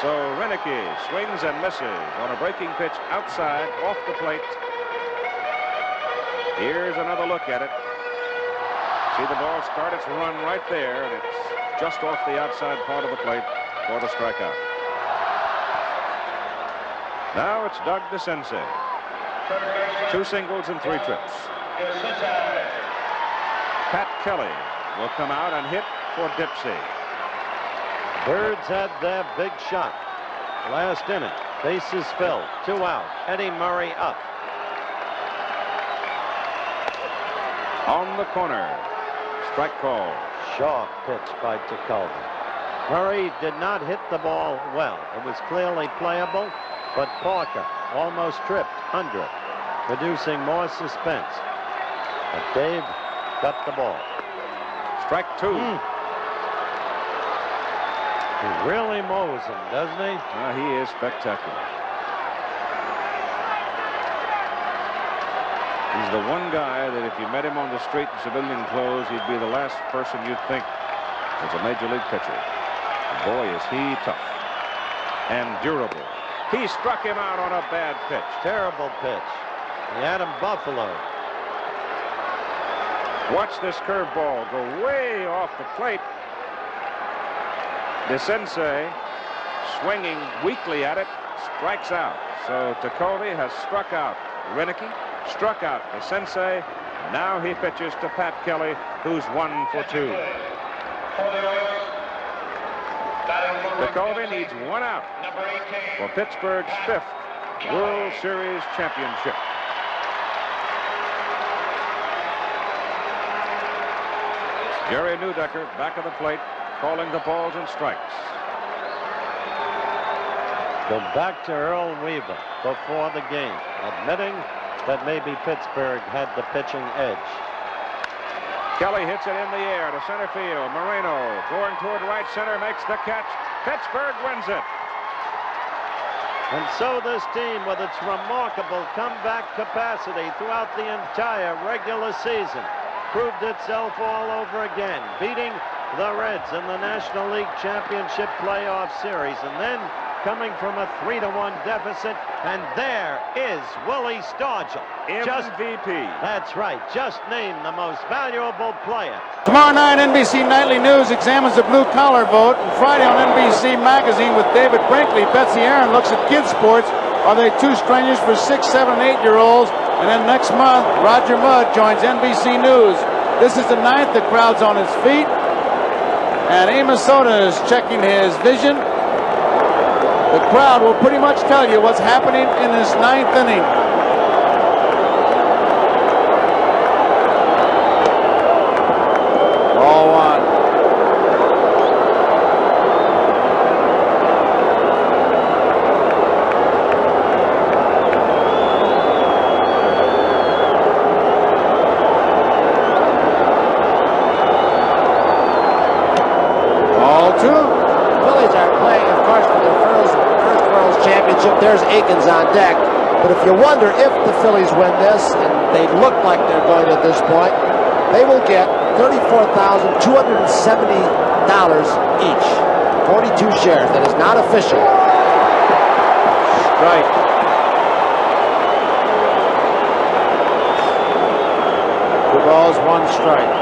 So Renicky swings and misses on a breaking pitch outside, off the plate. Here's another look at it. See the ball start its run right there, and it's just off the outside part of the plate for the strikeout. Now it's Doug DeCinces. 2 singles and 3 trips. Pat Kelly will come out and hit for Dipsy. Birds had their big shot. Last inning, bases filled, 2 out. Eddie Murray up. On the corner, strike call. Sharp pitch by Tekulve. Murray did not hit the ball well. It was clearly playable, but Parker almost tripped Hundred, producing more suspense. But Dave got the ball. Strike 2. He really mows him, doesn't he? He is spectacular. He's the one guy that if you met him on the street in civilian clothes, he'd be the last person you'd think was a major league pitcher. Boy, is he tough and durable. He struck him out on a bad pitch. Terrible pitch. He had him buffaloed. Watch this curveball go way off the plate. DeCinces, swinging weakly at it, strikes out. So Tekulve has struck out Renicky, struck out DeCinces. Now he pitches to Pat Kelly, who's 1 for 2. Tekulve needs 1 out for Pittsburgh's 5th World Series championship. Jerry Neudecker back of the plate, calling the balls and strikes. Go back to Earl Weaver before the game, admitting that maybe Pittsburgh had the pitching edge. Kelly hits it in the air to center field. Moreno going toward right center, makes the catch. Pittsburgh wins it. And so this team, with its remarkable comeback capacity throughout the entire regular season, proved itself all over again, beating the Reds in the National League Championship Playoff Series, and then coming from a 3-1 deficit, and there is Willie Stargell. MVP. That's right, just named the most valuable player. Tomorrow night, NBC Nightly News examines the blue-collar vote, and Friday on NBC Magazine with David Brinkley, Betsy Aaron looks at kids' sports. Are they too strenuous for 6, 7, and 8-year-olds? And then next month, Roger Mudd joins NBC News. This is the 9th. The crowd's on its feet. And Amos Soda is checking his vision. The crowd will pretty much tell you what's happening in this 9th inning. Ball 1. There's Aikens on deck. But if you wonder if the Phillies win this, and they look like they're going at this point, they will get $34,270 each. 42 shares. That is not official. Strike. Two balls, 1 strike.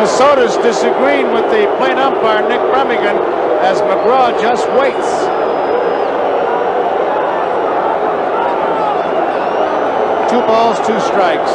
Minnesota's disagreeing with the plate umpire, Nick Bremigan, as McGraw just waits. Two balls, two strikes.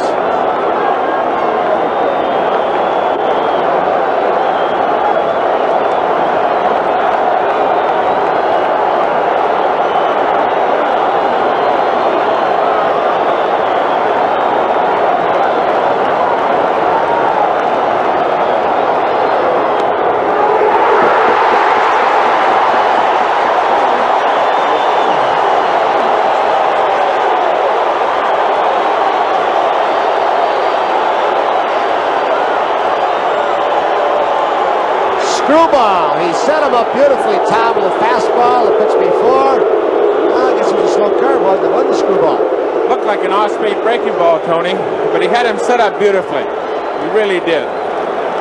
Screwball. He set him up beautifully, Tom, with a fastball the pitch before. I guess it was a slow curve, wasn't it? Wasn't a screwball. Looked like an off-speed breaking ball, Tony, but he had him set up beautifully. He really did.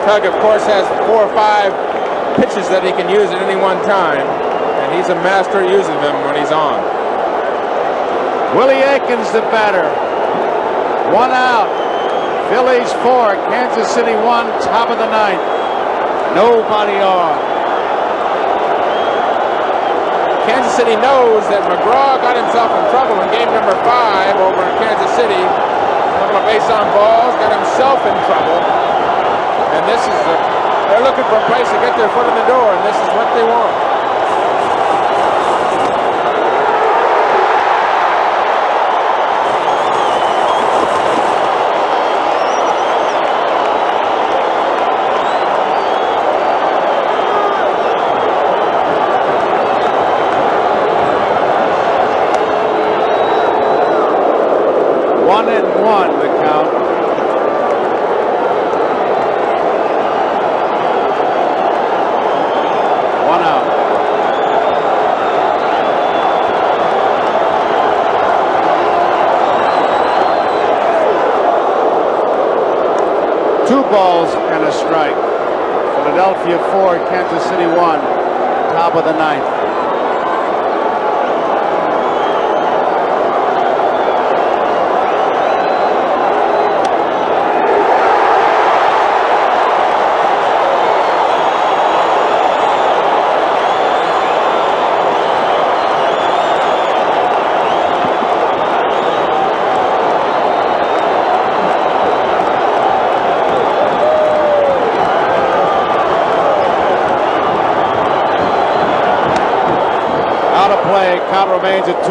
Tug, of course, has 4 or 5 pitches that he can use at any one time, and he's a master at using them when he's on. Willie Aikens, the batter. 1 out. Phillies 4, Kansas City 1, top of the 9th. Nobody on. Kansas City knows that McGraw got himself in trouble in game number 5 over in Kansas City. A couple of base on balls, got himself in trouble. And this is they're looking for a place to get their foot in the door, and this is what they want. Balls and a strike. Philadelphia 4, Kansas City 1, top of the 9th. Count remains at 2-2.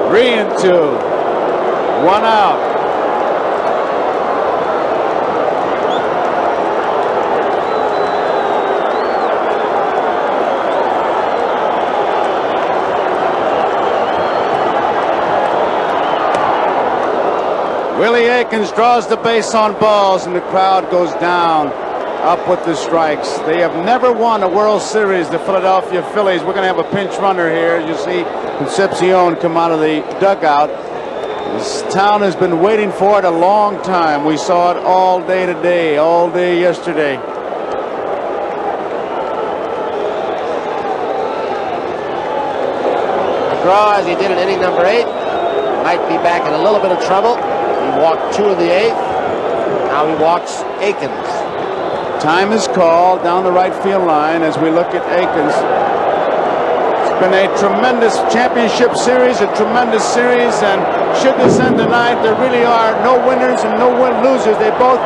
Three and 2. 1 out. Willie Aikens draws the base on balls, and the crowd goes down, up with the strikes. They have never won a World Series, the Philadelphia Phillies. We're going to have a pinch runner here. You see Concepcion come out of the dugout. This town has been waiting for it a long time. We saw it all day today, all day yesterday. McGraw, as he did in inning number 8, might be back in a little bit of trouble. He walked 2 in the 8th. Now he walks Aikens. Time is called down the right field line as we look at Aikens. It's been a tremendous championship series, a tremendous series, and should this end tonight, there really are no winners and no losers. They both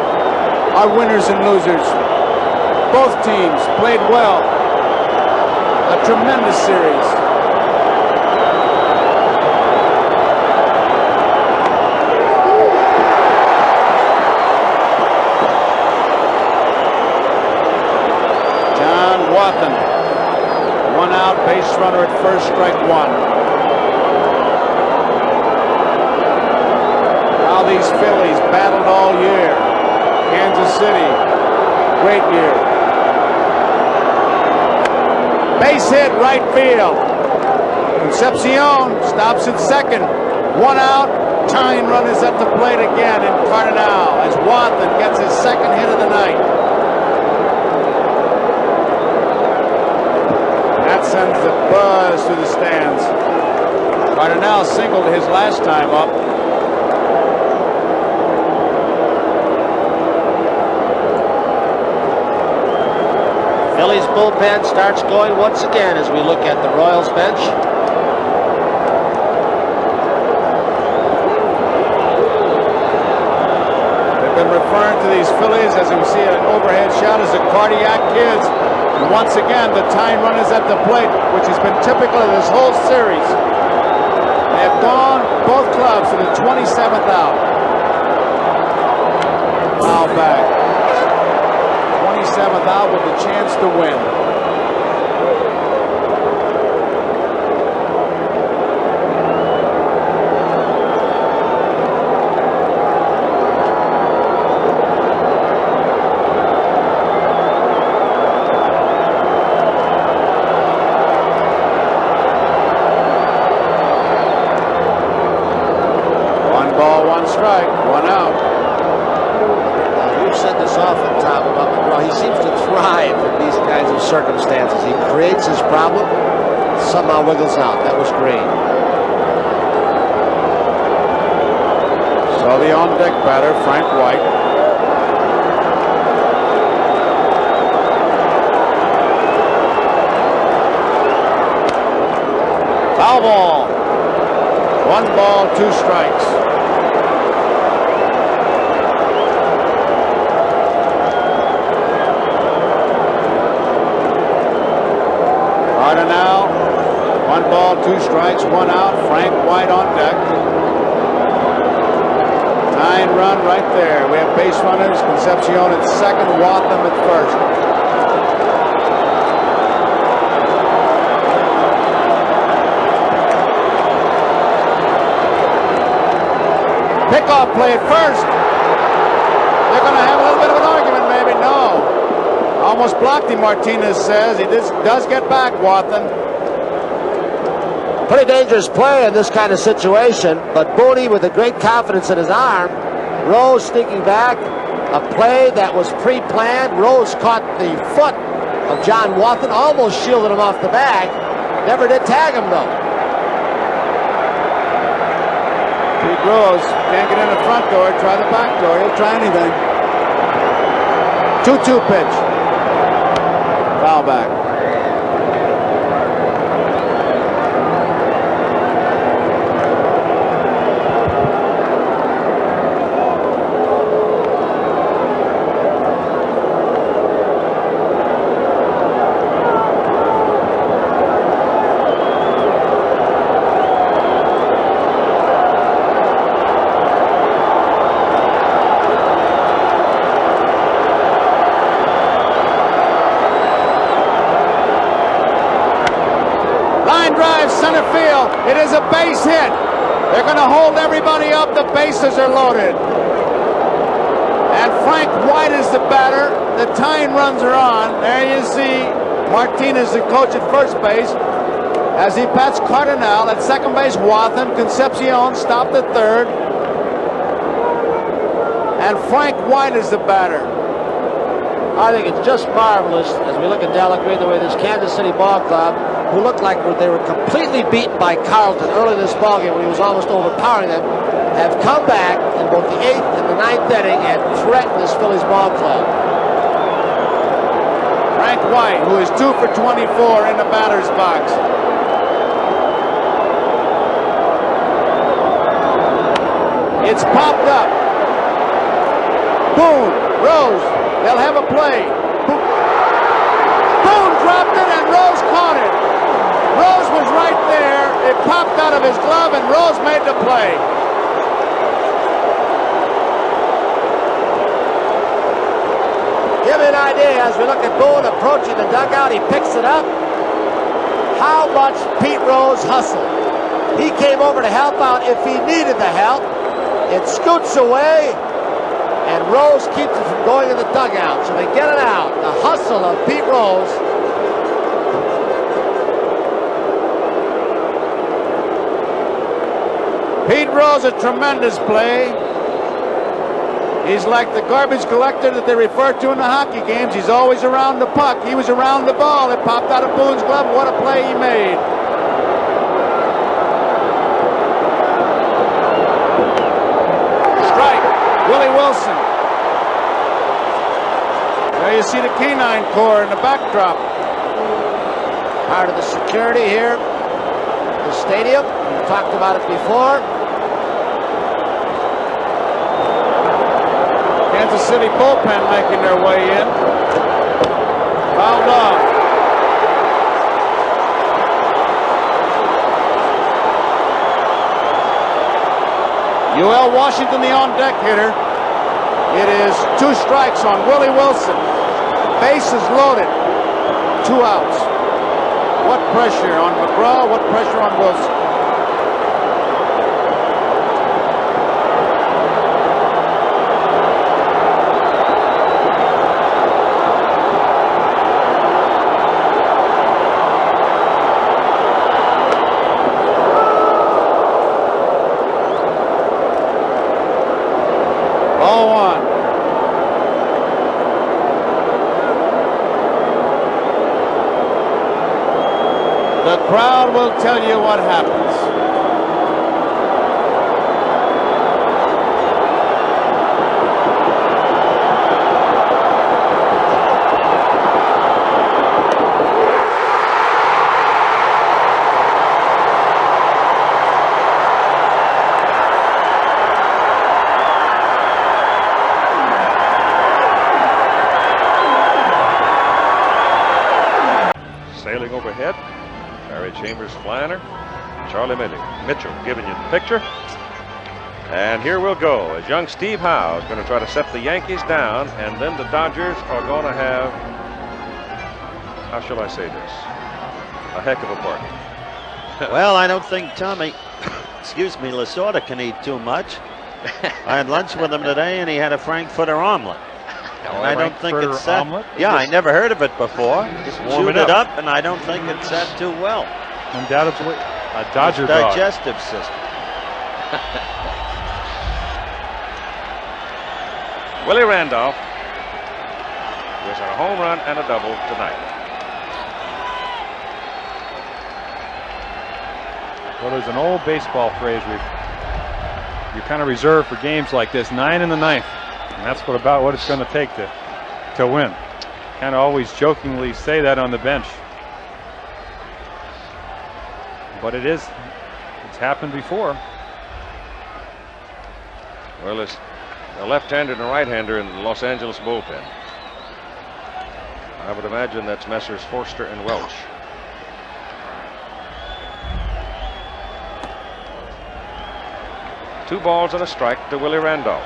are winners and losers. Both teams played well. A tremendous series. Wathan, 1 out, base runner at first, strike 1. How these Phillies battled all year. Kansas City, great year. Base hit, right field. Concepcion stops at second. One out. Tying run is at the plate again in Cardinal as Wathan gets his second hit of the night. That sends the buzz through the stands. Cardinal singled his last time up. Phillies bullpen starts going once again as we look at the Royals bench. They've been referring to these Phillies, as we see an overhead shot, as the cardiac kids. And once again, the tying run is at the plate, which has been typical of this whole series. They have gone, both clubs, to the 27th out. Foul back. 27th out with the chance to win. One ball, one strike, one out. We've said this often, Tom, about McGraw. He seems to thrive in these kinds of circumstances. He creates his problem, somehow wiggles out. That was great. So the on-deck batter, Frank White. Foul ball. One ball, two strikes. Cardinal, one ball, two strikes, one out. Frank White on deck. Tying run right there. We have base runners. Concepcion at second, Wathan at first. Pickoff play at first. They're going to have a little bit of an argument, maybe. No. Almost blocked him, Martinez says. He does get back, Wathan. Pretty dangerous play in this kind of situation, but Booney with a great confidence in his arm. Rose sneaking back. A play that was pre-planned. Rose caught the foot of John Wathan, almost shielded him off the bag. Never did tag him, though. Pete Rose can't get in the front door. Try the back door. He'll try anything. 2-2 pitch. Foul back. Center field. It is a base hit. They're going to hold everybody up. The bases are loaded. And Frank White is the batter. The tying runs are on. There you see Martinez, the coach at first base, as he pats Cardinal. At second base, Wathan. Concepcion stopped at third. And Frank White is the batter. I think it's just marvelous as we look at Della Green, the way this Kansas City ball club, who looked like they were completely beaten by Carlton early in this ballgame when he was almost overpowering them, have come back in both the 8th and the 9th inning and threatened this Phillies ball club. Frank White, who is 2 for 24 in the batter's box. It's popped up. Boone, Rose, they'll have a play. Boone dropped it and Rose caught it. Rose was right there. It popped out of his glove and Rose made the play. Give me an idea as we look at Boone approaching the dugout. He picks it up. How much Pete Rose hustled. He came over to help out if he needed the help. It scoots away, and Rose keeps it from going in the dugout. So they get it out. The hustle of Pete Rose. Pete Rose, a tremendous play. He's like the garbage collector that they refer to in the hockey games. He's always around the puck. He was around the ball. It popped out of Boone's glove. What a play he made. Strike. Willie Wilson. There you see the Canine Corps in the backdrop. Part of the security here at the stadium. We talked about it before. Kansas City bullpen making their way in. Fouled off. UL Washington, the on-deck hitter. It is 2 strikes on Willie Wilson. Bases loaded. 2 outs. What pressure on McGraw, what pressure on Wilson. The crowd will tell you what happens. Sailing overhead, Barry Chambers, Flanner, Charlie Mitchell giving you the picture. And here we'll go as young Steve Howe is going to try to set the Yankees down, and then the Dodgers are going to have, how shall I say this, a heck of a party. Well, I don't think Tommy, Lasorda can eat too much. I had lunch with him today, and he had a Frankfurter omelet. And I don't think it's set. Yeah, I never heard of it before. Just chewed it up, and I don't think it's set too well. Undoubtedly, a Dodger digestive system. Willie Randolph was a home run and a double tonight. Well, there's an old baseball phrase you kind of reserve for games like this, 9 in the 9th. And that's what it's going to take to win. Kind of always jokingly say that on the bench. But it's happened before. Well, it's a left-hander and a right-hander in the Los Angeles bullpen. I would imagine that's Messrs. Forster and Welch. Two balls and a strike to Willie Randolph.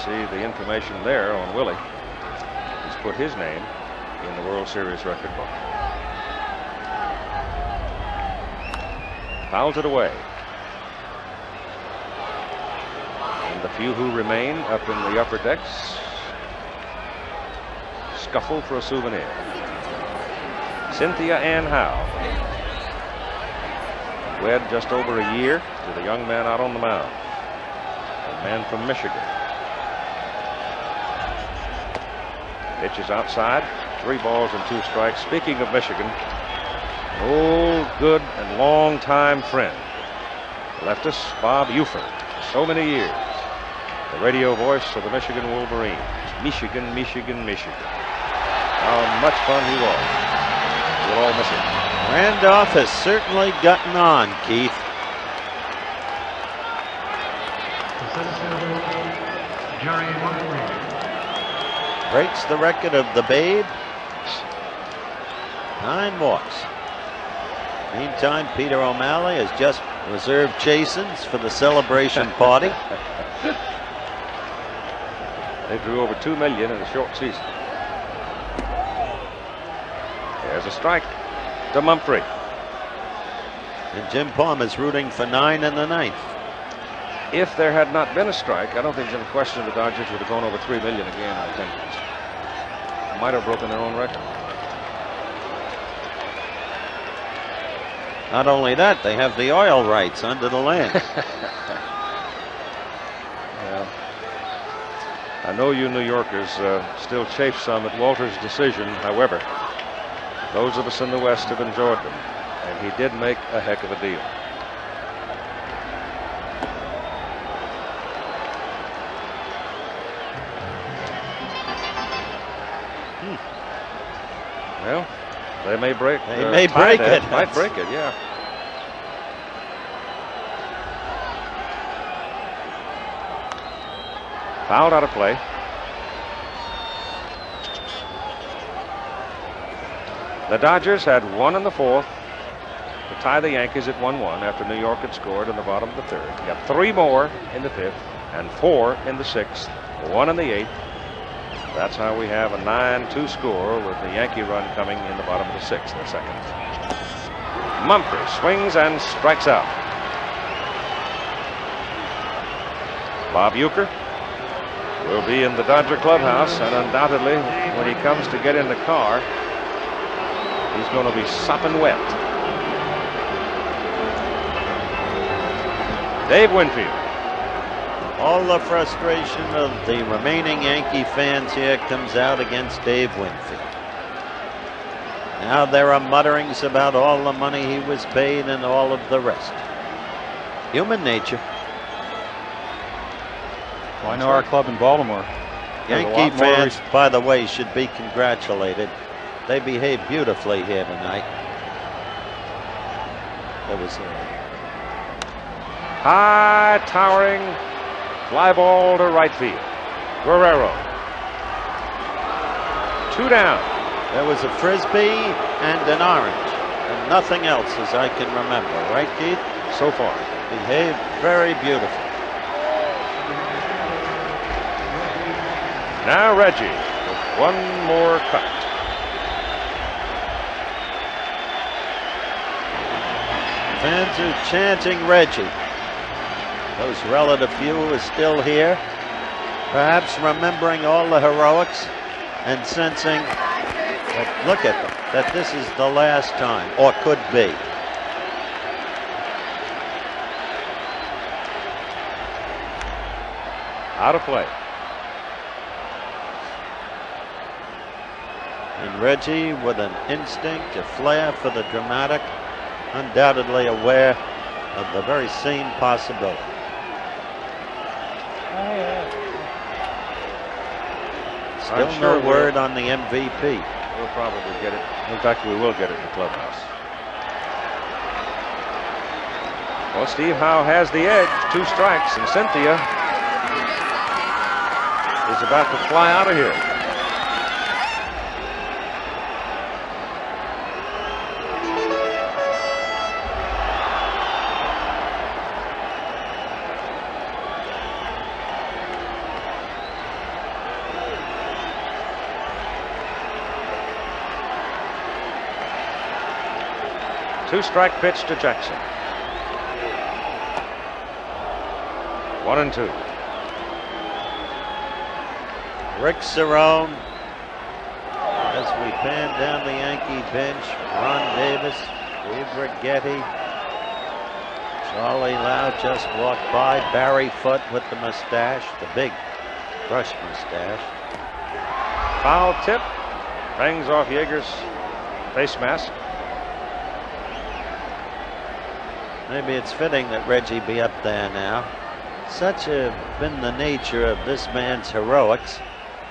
See the information there on Willie. He's put his name in the World Series record book. Fouls it away. And the few who remain up in the upper decks scuffle for a souvenir. Cynthia Ann Howe, wed just over a year to the young man out on the mound, a man from Michigan. Pitches outside, 3 balls and 2 strikes. Speaking of Michigan, an old, good, and long-time friend left us, Bob Ufer, for so many years. The radio voice of the Michigan Wolverines. Michigan, Michigan, Michigan. How much fun he was. We'll all miss him. Randolph has certainly gotten on, Keith. Breaks the record of the Babe. 9 walks. Meantime, Peter O'Malley has just reserved Chasen's for the celebration party. They drew over $2 million in a short season. There's a strike to Mumphrey. And Jim Palmer's rooting for 9 in the 9th. If there had not been a strike, I don't think there's any question the Dodgers would have gone over $3 million again in attendance. Might have broken their own record. Not only that, they have the oil rights under the land. Well, I know you New Yorkers still chafe some at Walter's decision. However, those of us in the West have enjoyed them, and he did make a heck of a deal. Well, they may break. They may break it. Might break it, yeah. Fouled out of play. The Dodgers had one in the fourth to tie the Yankees at 1-1 after New York had scored in the bottom of the third. You got 3 more in the fifth and 4 in the sixth, 1 in the eighth. That's how we have a 9-2 score with the Yankee run coming in the bottom of the sixth in the second. Mumphrey swings and strikes out. Bob Uecker will be in the Dodger clubhouse, and undoubtedly when he comes to get in the car, he's going to be sopping wet. Dave Winfield. All the frustration of the remaining Yankee fans here comes out against Dave Winfield. Now there are mutterings about all the money he was paid and all of the rest. Human nature. Well, I know our club in Baltimore. Yankee fans, by the way, should be congratulated. They behaved beautifully here tonight. There was high, towering fly ball to right field. Guerrero. 2 down. There was a frisbee and an orange, and nothing else as I can remember. Right, Keith? So far. Behaved very beautiful. Now Reggie with one more cut. Fans are chanting Reggie. Those relative few are still here, perhaps remembering all the heroics and sensing that, look at them, that this is the last time, or could be. Out of play. And Reggie with an instinct, a flair for the dramatic, undoubtedly aware of the very same possibility. Still no word on the MVP. We'll probably get it. In fact, we will get it in the clubhouse. Well, Steve Howe has the edge. 2 strikes, and Cynthia is about to fly out of here. Two-strike pitch to Jackson. 1-2. Rick Cerone, as we pan down the Yankee bench, Ron Davis, Dave Righetti, Charlie Lau just walked by, Barry Foote with the mustache, the big brush mustache. Foul tip, hangs off Yeager's face mask. Maybe it's fitting that Reggie be up there now. Such have been the nature of this man's heroics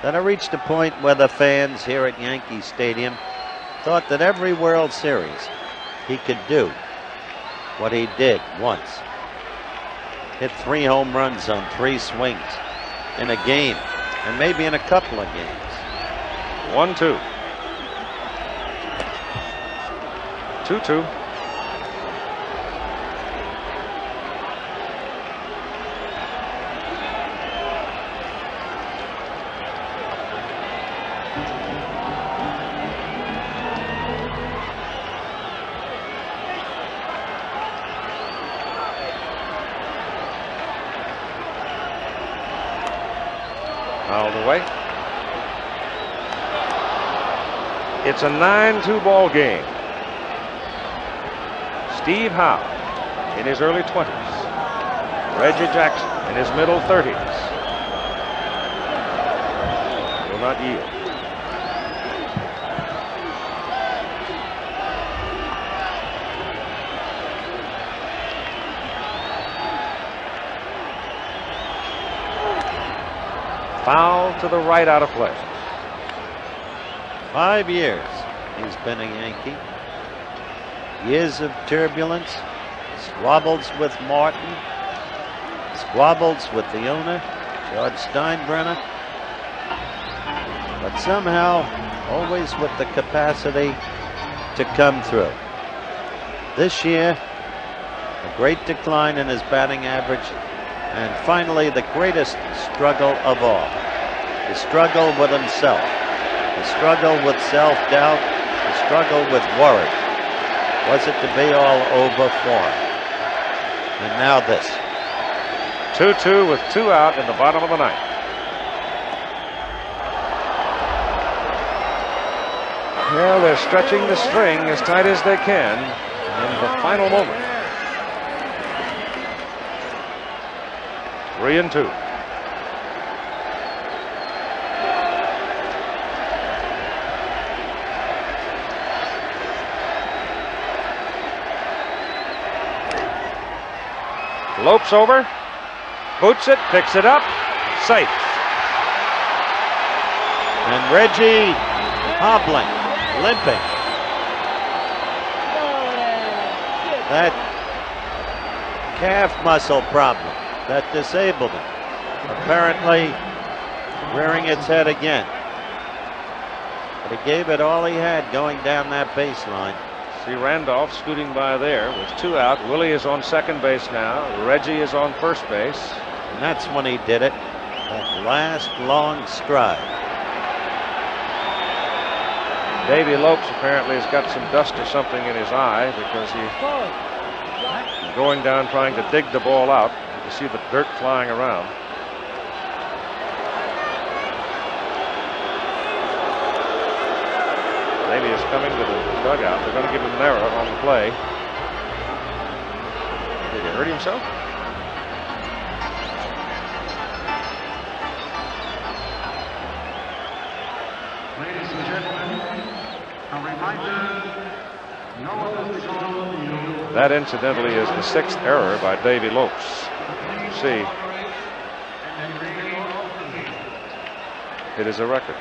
that I reached a point where the fans here at Yankee Stadium thought that every World Series he could do what he did once. Hit 3 home runs on 3 swings in a game, and maybe in a couple of games. 1-2. 2-2. Fouled away. It's a 9-2 ball game. Steve Howe in his early 20s. Reggie Jackson in his middle 30s. Will not yield. Foul to the right, out of play. 5 years he's been a Yankee. Years of turbulence, squabbles with Martin, squabbles with the owner, George Steinbrenner, but somehow always with the capacity to come through. This year, a great decline in his batting average, and finally the greatest struggle of all, the struggle with himself, the struggle with self-doubt, the struggle with worry. Was it to be all over for him? And now this. 2-2 with 2 out in the bottom of the ninth. Well, they're stretching the string as tight as they can in the final moment. 3-2. Lopes over, boots it, picks it up, safe. And Reggie hobbling, limping. That calf muscle problem that disabled him, apparently rearing its head again. But he gave it all he had going down that baseline. See Randolph scooting by there with 2 out. Willie is on second base now. Reggie is on first base. And that's when he did it. That last long stride. Davy Lopes apparently has got some dust or something in his eye because he's going down trying to dig the ball out. You see the dirt flying around. Davy is coming to the dugout. They're going to give him an error on the play. Did he hurt himself? Ladies and gentlemen, a reminder, no one is on the field. That incidentally is the 6th error by Davy Lopes. You see, it is a record.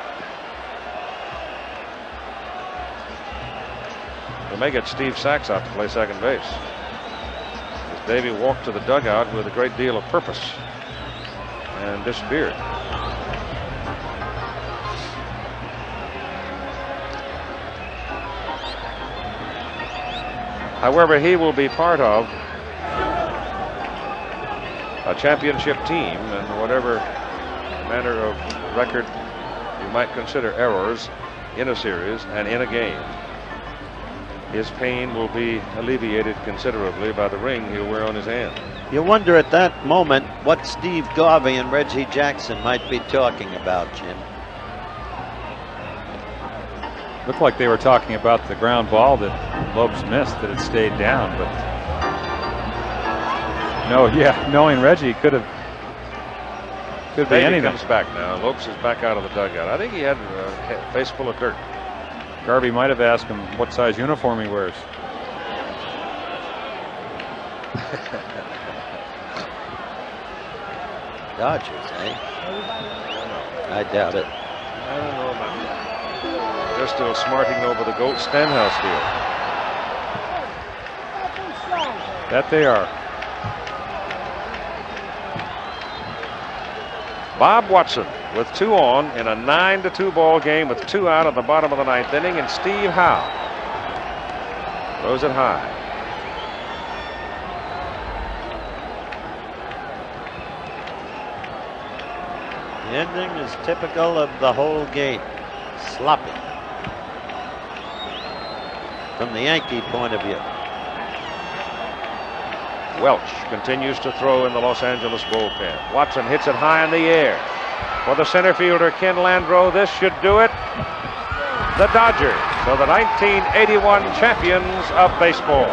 They may get Steve Sachs out to play second base. As Davy walked to the dugout with a great deal of purpose and disappeared. However, he will be part of a championship team, and whatever manner of record you might consider errors in a series and in a game, his pain will be alleviated considerably by the ring he'll wear on his hand. You wonder at that moment what Steve Garvey and Reggie Jackson might be talking about, Jim. Looked like they were talking about the ground ball that Lopes missed, that it stayed down, but no, yeah, knowing Reggie could be anything. Comes back now. Lopes is back out of the dugout. I think he had a face full of dirt. Garvey might have asked him what size uniform he wears. Dodgers, eh? I doubt it. I don't know about that. They're still smarting over the Goat Stenhouse deal. That they are. Bob Watson with 2 on in a 9-2 ball game with 2 out at the bottom of the 9th inning, and Steve Howe throws it high. The ending is typical of the whole game. Sloppy. From the Yankee point of view. Welch continues to throw in the Los Angeles bullpen. Watson hits it high in the air. For the center fielder, Ken Landreau, this should do it. The Dodgers are the 1981 champions of baseball.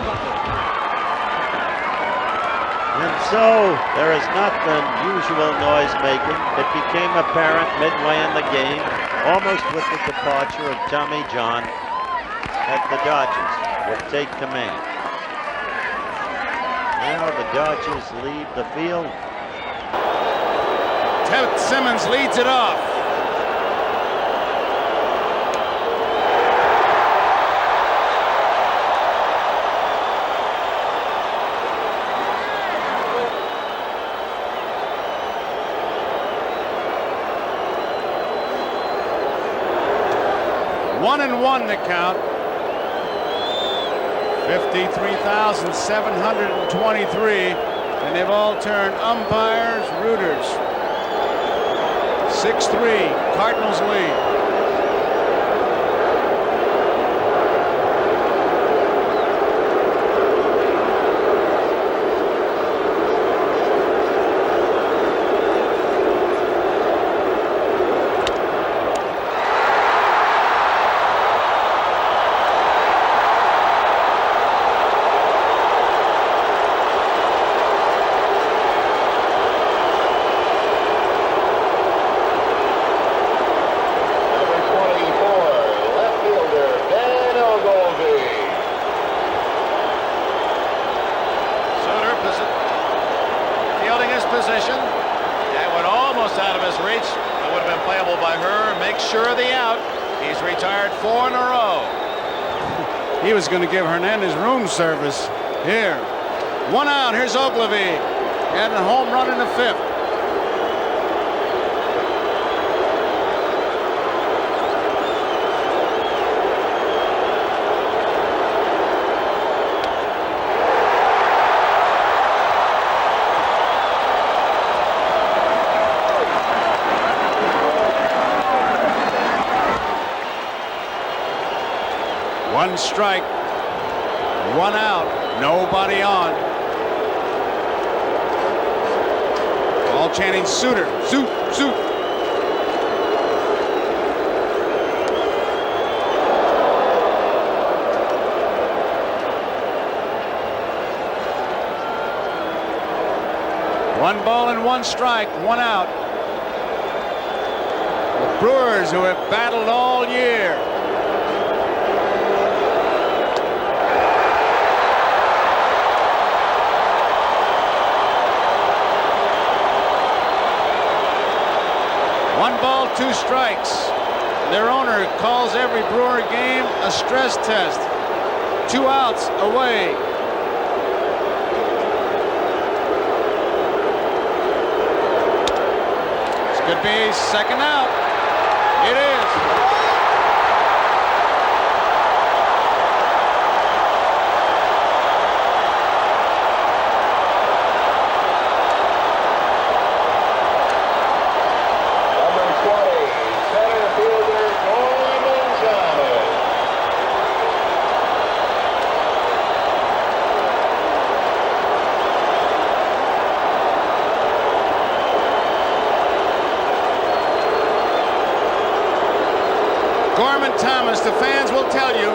And so there is not the usual noise making. It became apparent midway in the game, almost with the departure of Tommy John, that the Dodgers would take command. Now the Dodgers leave the field. Ted Simmons leads it off. One and one to count. 53,723, and they've all turned umpires, rooters. 6-3, Cardinals lead. Position. That went almost out of his reach. It would have been playable by her. Makes sure of the out. He's retired 4 in a row. He was going to give Hernandez room service here. 1 out. Here's Ogilvie. And a home run in the 5th. One strike, 1 out, nobody on. All chanting Suter, Suit, Suit. One ball and 1 strike, 1 out. The Brewers, who have battled all year. One ball, 2 strikes. Their owner calls every Brewer game a stress test. 2 outs away. This could be 2nd out. It is. Gorman Thomas, the fans will tell you.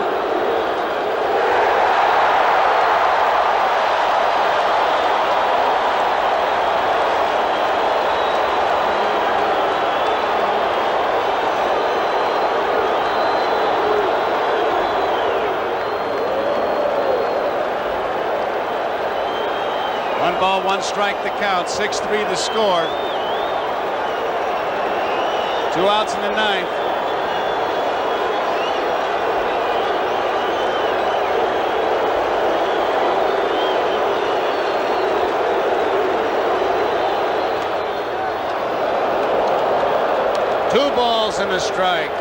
One ball, 1 strike the count, 6-3 the score. 2 outs in the 9th. Two balls and a strike.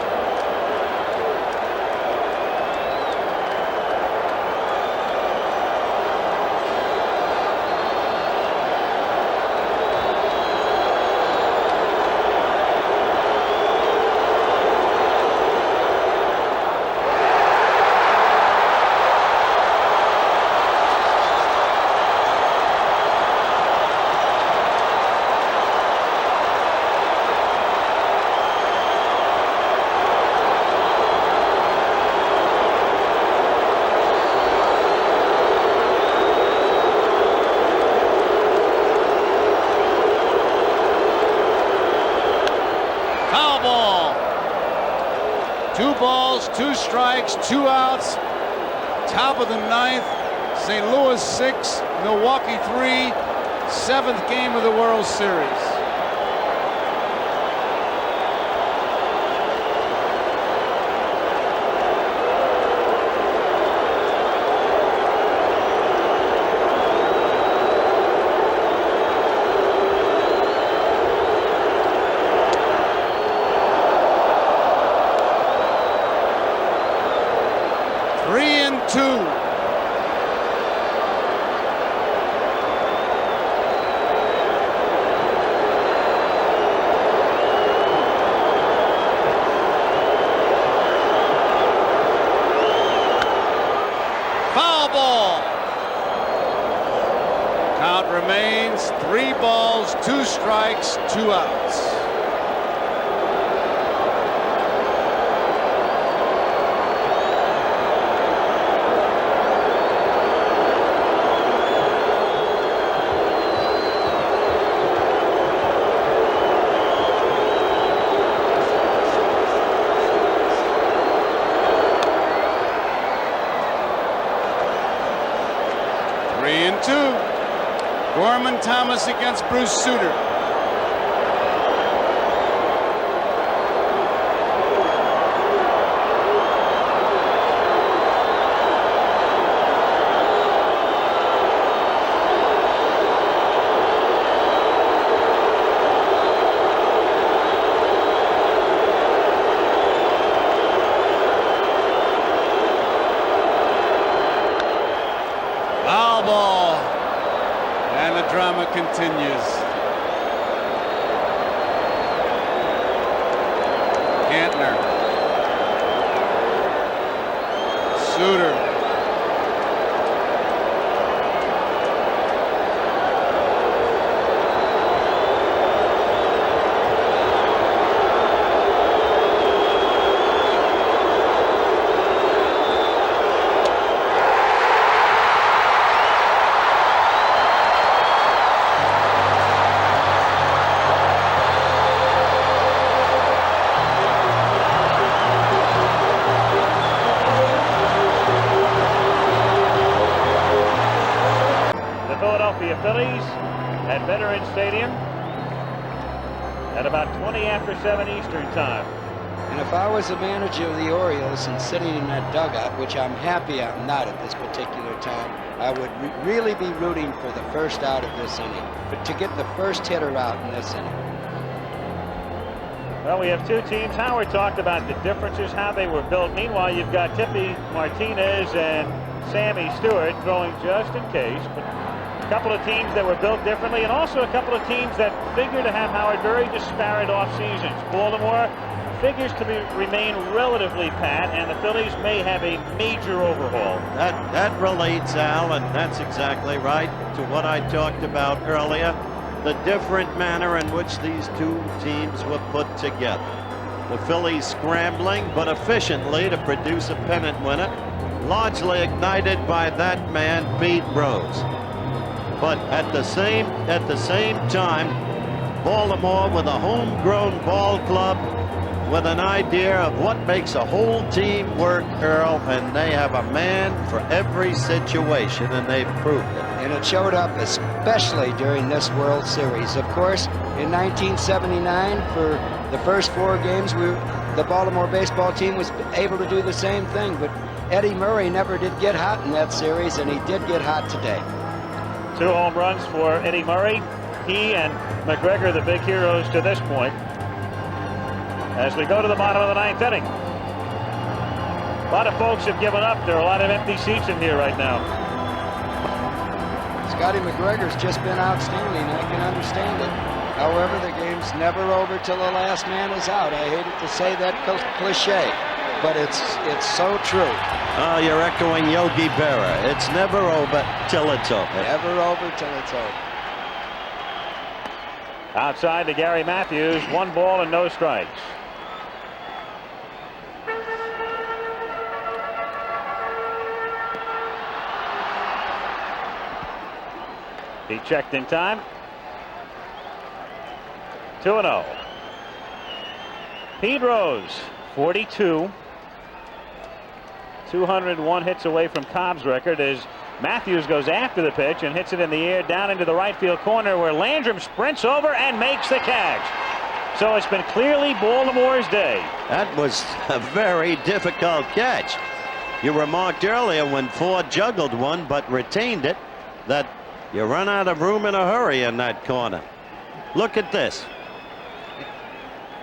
2 balls, 2 strikes, 2 outs. Top of the 9th. St. Louis 6, Milwaukee 3. 7th game of the World Series. Foul ball. Count remains 3 balls, 2 strikes, 2 outs. Gorman Thomas against Bruce Sutter. Foul ball. And the drama continues. Kantner. Sutter. Philadelphia Phillies at Veterans Stadium at about 20 after 7 Eastern time. And if I was the manager of the Orioles and sitting in that dugout, which I'm happy I'm not at this particular time, I would really be rooting for the first out of this inning, to get the first hitter out in this inning. Well, we have 2 teams. Howard talked about the differences, how they were built. Meanwhile, you've got Tippy Martinez and Sammy Stewart throwing just in case. But a couple of teams that were built differently, and also a couple of teams that figure to have, Howard, very disparate off seasons. Baltimore figures to remain relatively pat, and the Phillies may have a major overhaul. That relates, Al, and that's exactly right, to what I talked about earlier, the different manner in which these 2 teams were put together. The Phillies scrambling, but efficiently to produce a pennant winner, largely ignited by that man, Pete Rose. But at the same time, Baltimore with a homegrown ball club with an idea of what makes a whole team work, Earl, and they have a man for every situation, and they've proved it. And it showed up especially during this World Series. Of course, in 1979, for the first 4 games, the Baltimore baseball team was able to do the same thing, but Eddie Murray never did get hot in that series, and he did get hot today. 2 home runs for Eddie Murray. He and McGregor, the big heroes to this point. As we go to the bottom of the 9th inning. A lot of folks have given up. There are a lot of empty seats in here right now. Scotty McGregor's just been outstanding. I can understand it. However, the game's never over till the last man is out. I hated to say that cliche, but it's so true. Oh, you're echoing Yogi Berra. It's never over till it's over. Never over till it's over. Outside to Gary Matthews, 1 ball and no strikes. He checked in time. 2-0. Pete Rose, 42, 201 hits away from Cobb's record as Matthews goes after the pitch and hits it in the air down into the right field corner where Landrum sprints over and makes the catch. So it's been clearly Baltimore's day. That was a very difficult catch. You remarked earlier when Ford juggled one but retained it that you run out of room in a hurry in that corner. Look at this.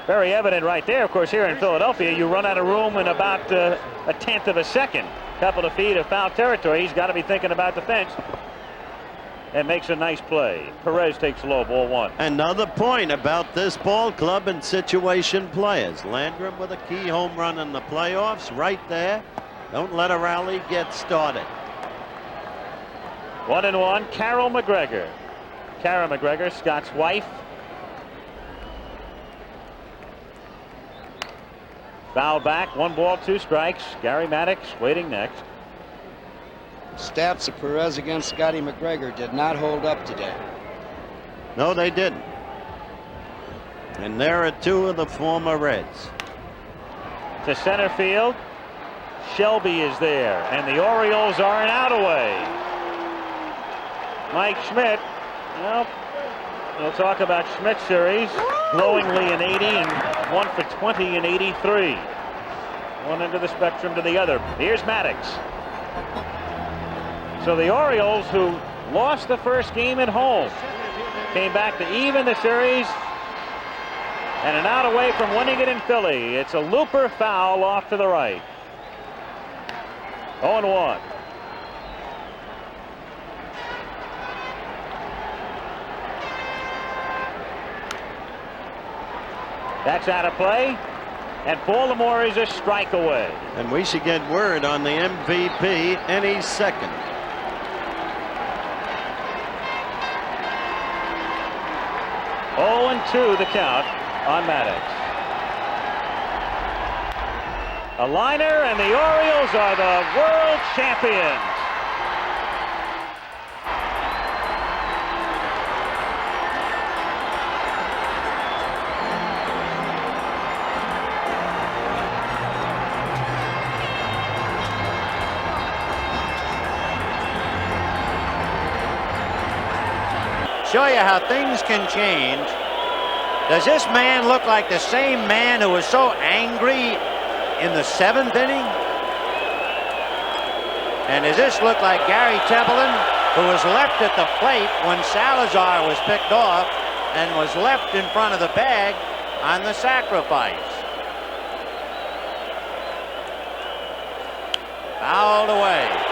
Very evident right there. Of course, here in Philadelphia, you run out of room in about a tenth of a second. Couple of feet of foul territory. He's got to be thinking about the fence. And makes a nice play. Perez takes low, ball one. Another point about this ball club and situation players. Landrum with a key home run in the playoffs right there. Don't let a rally get started. 1-1, Carol McGregor. Kara McGregor, Scott's wife. Foul back, 1 ball, 2 strikes. Gary Maddox waiting next. Stats of Perez against Scotty McGregor did not hold up today. No, they didn't. And there are 2 of the former Reds. To center field. Shelby is there, and the Orioles are an out away. Mike Schmidt, well, we'll talk about Schmidt's series. Glowingly in 80 and 1 for 20 in 83. One end of the spectrum to the other. Here's Maddox. So the Orioles, who lost the first game at home, came back to even the series and an out away from winning it in Philly. It's a looper foul off to the right. 0-1. That's out of play, and Baltimore is a strike away. And we should get word on the MVP any second. Oh, and 2 the count on Maddox. A liner, and the Orioles are the world champions. Show you how things can change. Does this man look like the same man who was so angry in the 7th inning? And does this look like Gary Templeton, who was left at the plate when Salazar was picked off and was left in front of the bag on the sacrifice? Fouled away.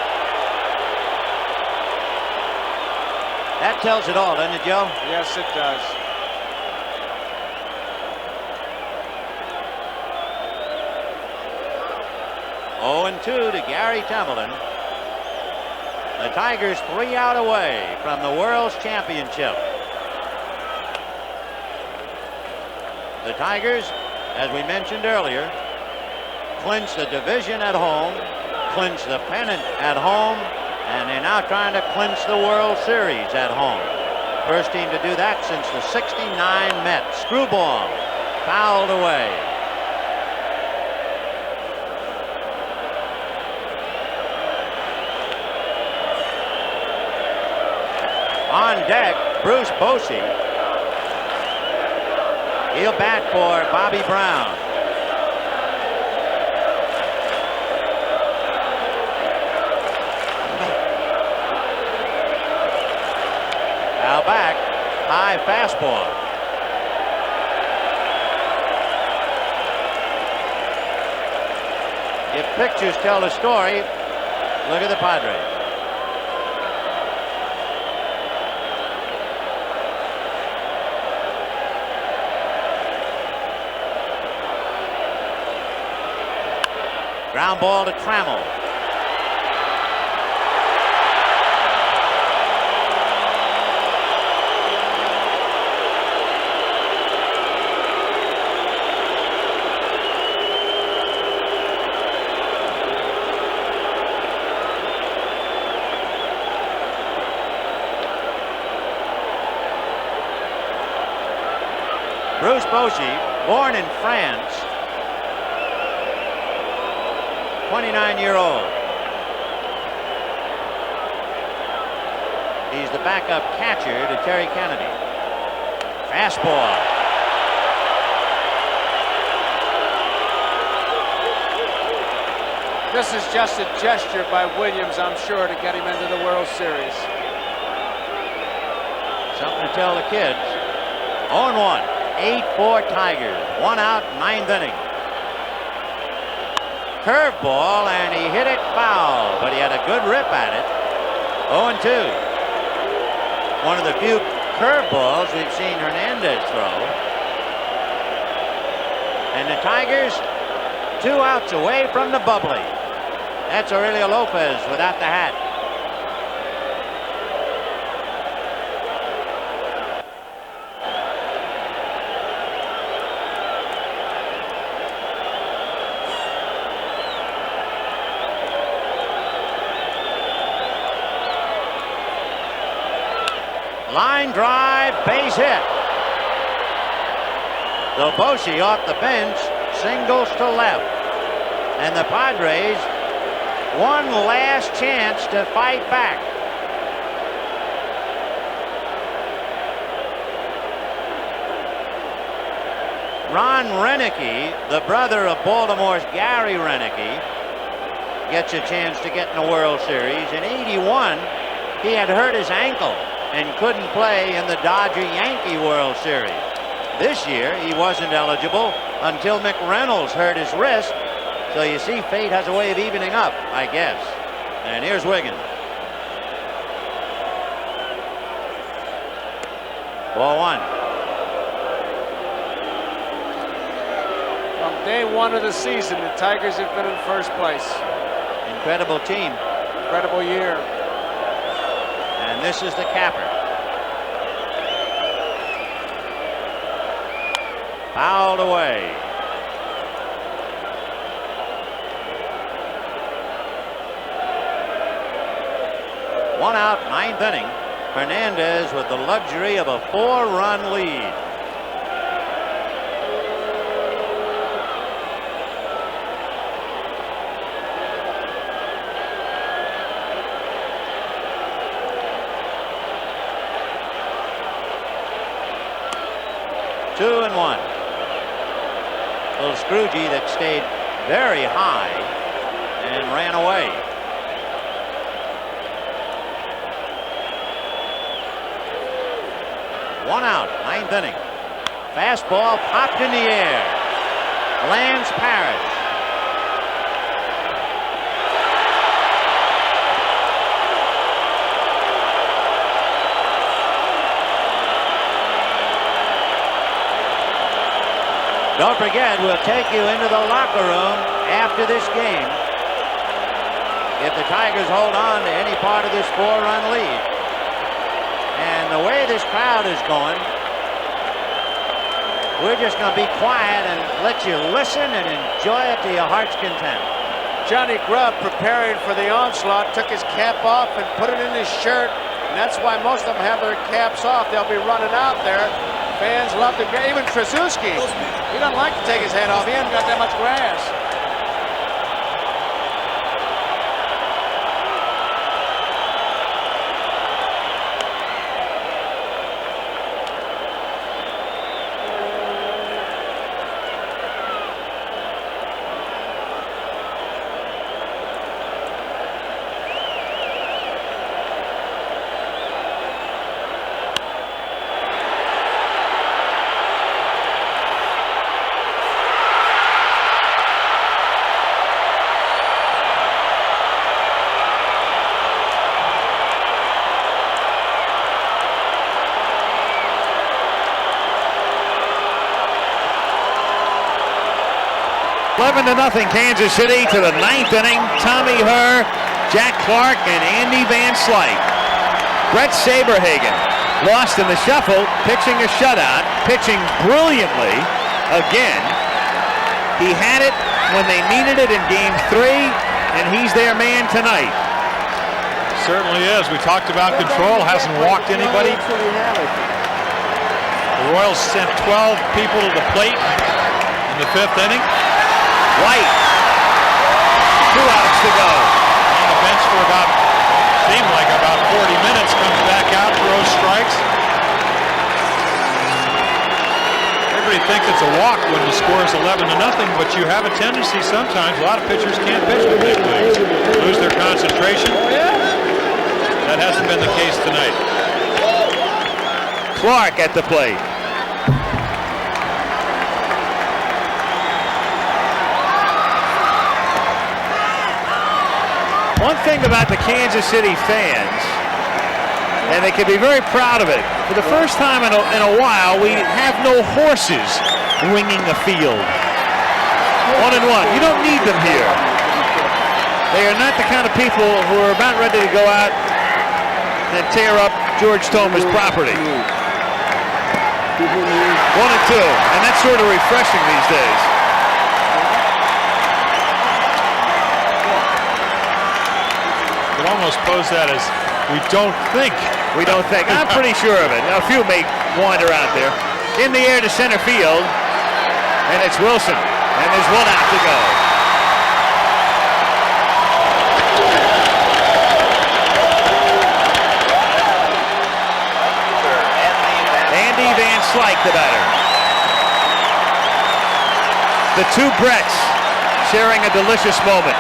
That tells it all, doesn't it, Joe? Yes, it does. Oh, and 2 to Gary Templeton. The Tigers 3 out away from the World's Championship. The Tigers, as we mentioned earlier, clinched the division at home, clinched the pennant at home, and they're now trying to clinch the World Series at home. First team to do that since the '69 Mets. Screwball fouled away. On deck, Bruce Bochy. He'll bat for Bobby Brown. Now back, high fastball. If pictures tell the story, look at the Padres. Ground ball to Trammell. Bruce Bochy, born in France, 29-year-old. He's the backup catcher to Terry Kennedy. Fastball. This is just a gesture by Williams, I'm sure, to get him into the World Series. Something to tell the kids. 0-1. 8-4 Tigers. 1 out, 9th inning. Curveball, and he hit it foul, but he had a good rip at it. 0-2. One of the few curveballs we've seen Hernandez throw. And the Tigers 2 outs away from the bubbly. That's Aurelio Lopez without the hat. Line drive, base hit. Lebosi off the bench, singles to left. And the Padres, one last chance to fight back. Ron Roenicke, the brother of Baltimore's Gary Roenicke, gets a chance to get in the World Series. In '81, he had hurt his ankle and couldn't play in the Dodger-Yankee World Series. This year, he wasn't eligible until Mick Reynolds hurt his wrist. So you see, fate has a way of evening up, I guess. And here's Wiggins. Ball 1. From day 1 of the season, the Tigers have been in first place. Incredible team. Incredible year. And this is the capper. Fouled away. One out, 9th inning. Hernandez with the luxury of a 4-run lead. Two and 1. Little Scroogey that stayed very high and ran away. One out, 9th inning. Fastball popped in the air. Lance Parrish. Don't forget, we'll take you into the locker room after this game if the Tigers hold on to any part of this 4-run lead. And the way this crowd is going, we're just going to be quiet and let you listen and enjoy it to your heart's content. Johnny Grubb, preparing for the onslaught, took his cap off and put it in his shirt. And that's why most of them have their caps off. They'll be running out there. Fans love to, even Tracewski. He doesn't like to take his hat off. He hasn't got that much grass. Nothing Kansas City to the 9th inning. Tommy Herr, Jack Clark, and Andy Van Slyke. Brett Saberhagen lost in the shuffle, pitching a shutout, pitching brilliantly again. He had it when they needed it in Game 3, and he's their man tonight. Certainly is. We talked about control. Hasn't walked anybody. The Royals sent 12 people to the plate in the 5th inning. White, 2 to go. On the bench for seemed like about 40 minutes, comes back out, throws strikes. Everybody thinks it's a walk when the score is 11-0, but you have a tendency sometimes, a lot of pitchers can't pitch in the big leagues, lose their concentration. That hasn't been the case tonight. Clark at the plate. One thing about the Kansas City fans, and they can be very proud of it, for the first time in a while, we have no horses winging the field. 1-1. You don't need them here. They are not the kind of people who are about ready to go out and tear up George Thomas' property. 1-2, and that's sort of refreshing these days. Could almost pose that as we don't think. We don't think. I'm pretty sure of it. Now, a few may wander out there. In the air to center field, and it's Wilson, and there's one out to go. Andy Van Slyke, the batter. The two Bretts sharing a delicious moment.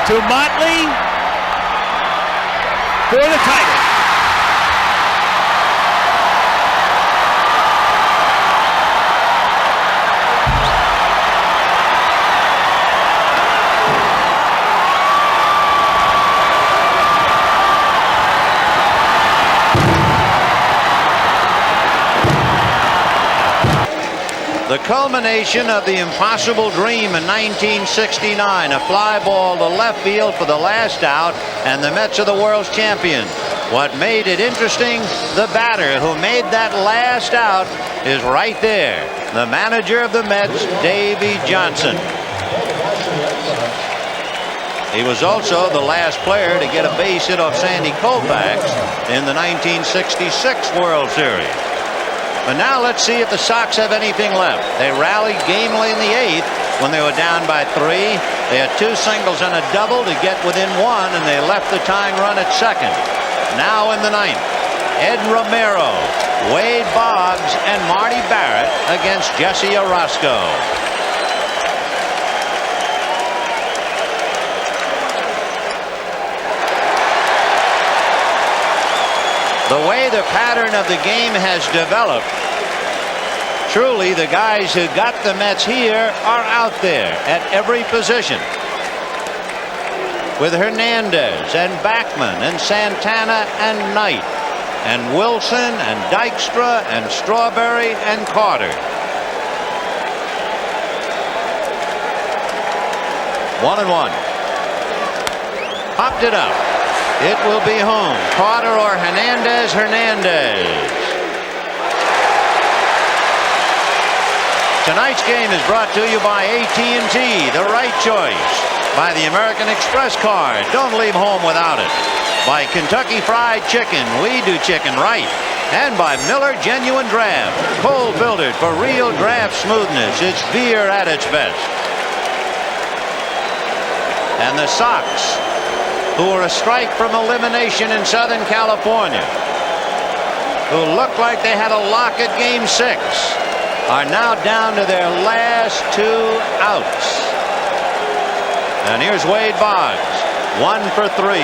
To Motley for the title. The culmination of the impossible dream in 1969, a fly ball to left field for the last out, and the Mets are the world's champions. What made it interesting, the batter who made that last out is right there, the manager of the Mets, Davey Johnson. He was also the last player to get a base hit off Sandy Koufax in the 1966 World Series. But now let's see if the Sox have anything left. They rallied gamely in the 8th when they were down by 3. They had 2 singles and a double to get within 1, and they left the tying run at second. Now in the 9th, Ed Romero, Wade Boggs, and Marty Barrett against Jesse Orosco. The way the pattern of the game has developed, truly the guys who got the Mets here are out there at every position. With Hernandez and Backman and Santana and Knight and Wilson and Dykstra and Strawberry and Carter. 1-1. Popped it up. It will be home. Carter or Hernandez. Hernandez. Tonight's game is brought to you by AT&T, the right choice. By the American Express card. Don't leave home without it. By Kentucky Fried Chicken. We do chicken right. And by Miller Genuine Draft. Cold filtered for real draft smoothness. It's beer at its best. And the Sox, who were a strike from elimination in Southern California, who looked like they had a lock at Game 6, are now down to their last 2 outs. And here's Wade Boggs, 1 for 3.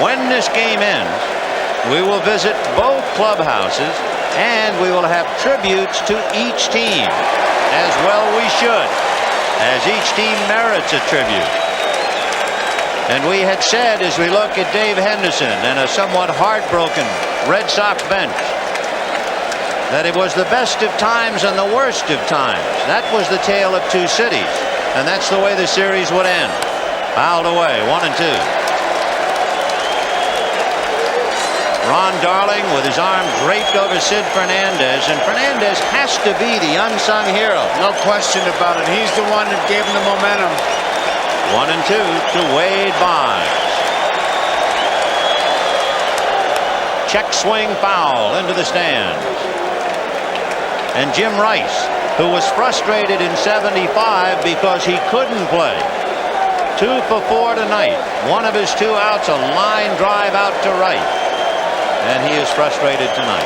When this game ends, we will visit both clubhouses, and we will have tributes to each team. As well we should, as each team merits a tribute. And we had said, as we look at Dave Henderson and a somewhat heartbroken Red Sox bench, that it was the best of times and the worst of times. That was the tale of 2 cities. and that's the way the series would end. Fouled away, 1-2. Ron Darling with his arm draped over Sid Fernandez, and Fernandez has to be the unsung hero. No question about it. He's the one that gave him the momentum. 1-2 to Wade Boggs. Check swing foul into the stands. And Jim Rice, who was frustrated in '75 because he couldn't play. 2 for 4 tonight. One of his 2 outs, a line drive out to right. And he is frustrated tonight.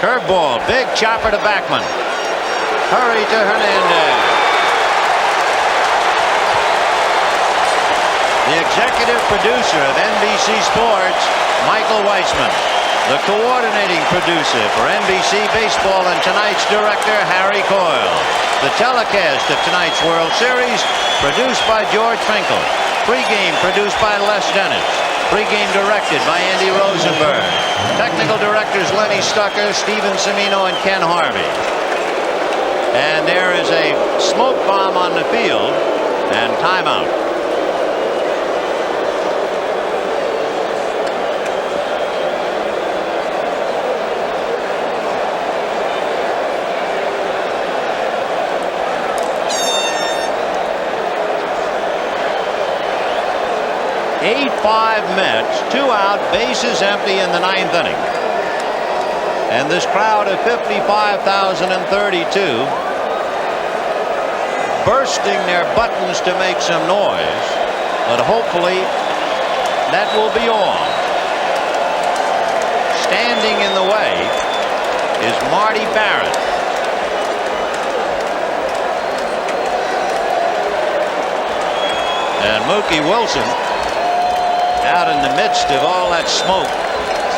Curveball, big chopper to Backman. Hurry to Hernandez. The executive producer of NBC Sports, Michael Weissman. The coordinating producer for NBC Baseball and tonight's director, Harry Coyle. The telecast of tonight's World Series, produced by George Finkel. Pre-game produced by Les Dennis. Pre-game directed by Andy Rosenberg. Technical directors Lenny Stucker, Steven Cimino, and Ken Harvey. And there is a smoke bomb on the field and timeout. Mets, 2 out, bases empty in the 9th inning. And this crowd of 55,032 bursting their buttons to make some noise, but hopefully that will be all. Standing in the way is Marty Barrett. And Mookie Wilson out in the midst of all that smoke.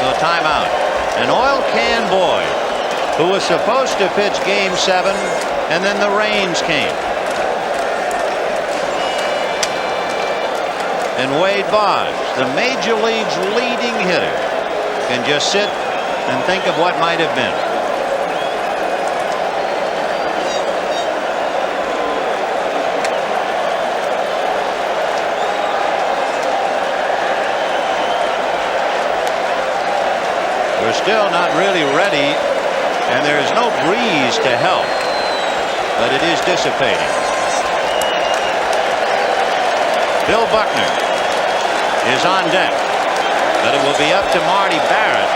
So timeout. An oil can boy who was supposed to pitch Game 7, and then the rains came. And Wade Boggs, the Major League's leading hitter, can just sit and think of what might have been. We're still not really ready, and there is no breeze to help, but it is dissipating. Bill Buckner is on deck, but it will be up to Marty Barrett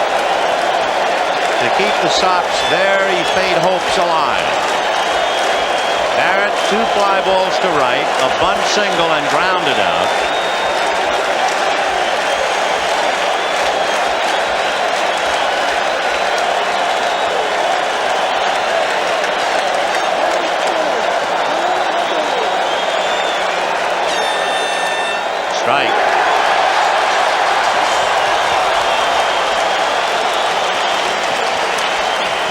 to keep the Sox very faint hopes alive. Barrett, 2 fly balls to right, a bunt single and grounded out. Strike.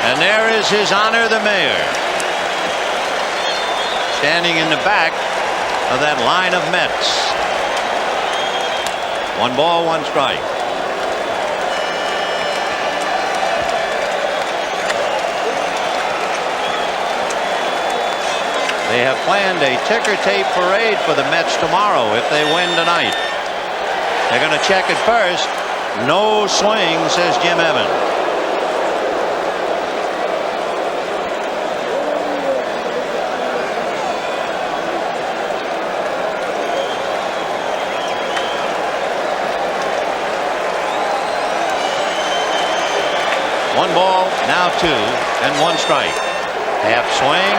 And there is His Honor the Mayor, standing in the back of that line of Mets. 1 ball, 1 strike. They have planned a ticker tape parade for the Mets tomorrow if they win tonight. They're going to check it first. No swing, says Jim Evans. One ball, now 2, and 1 strike. Half swing.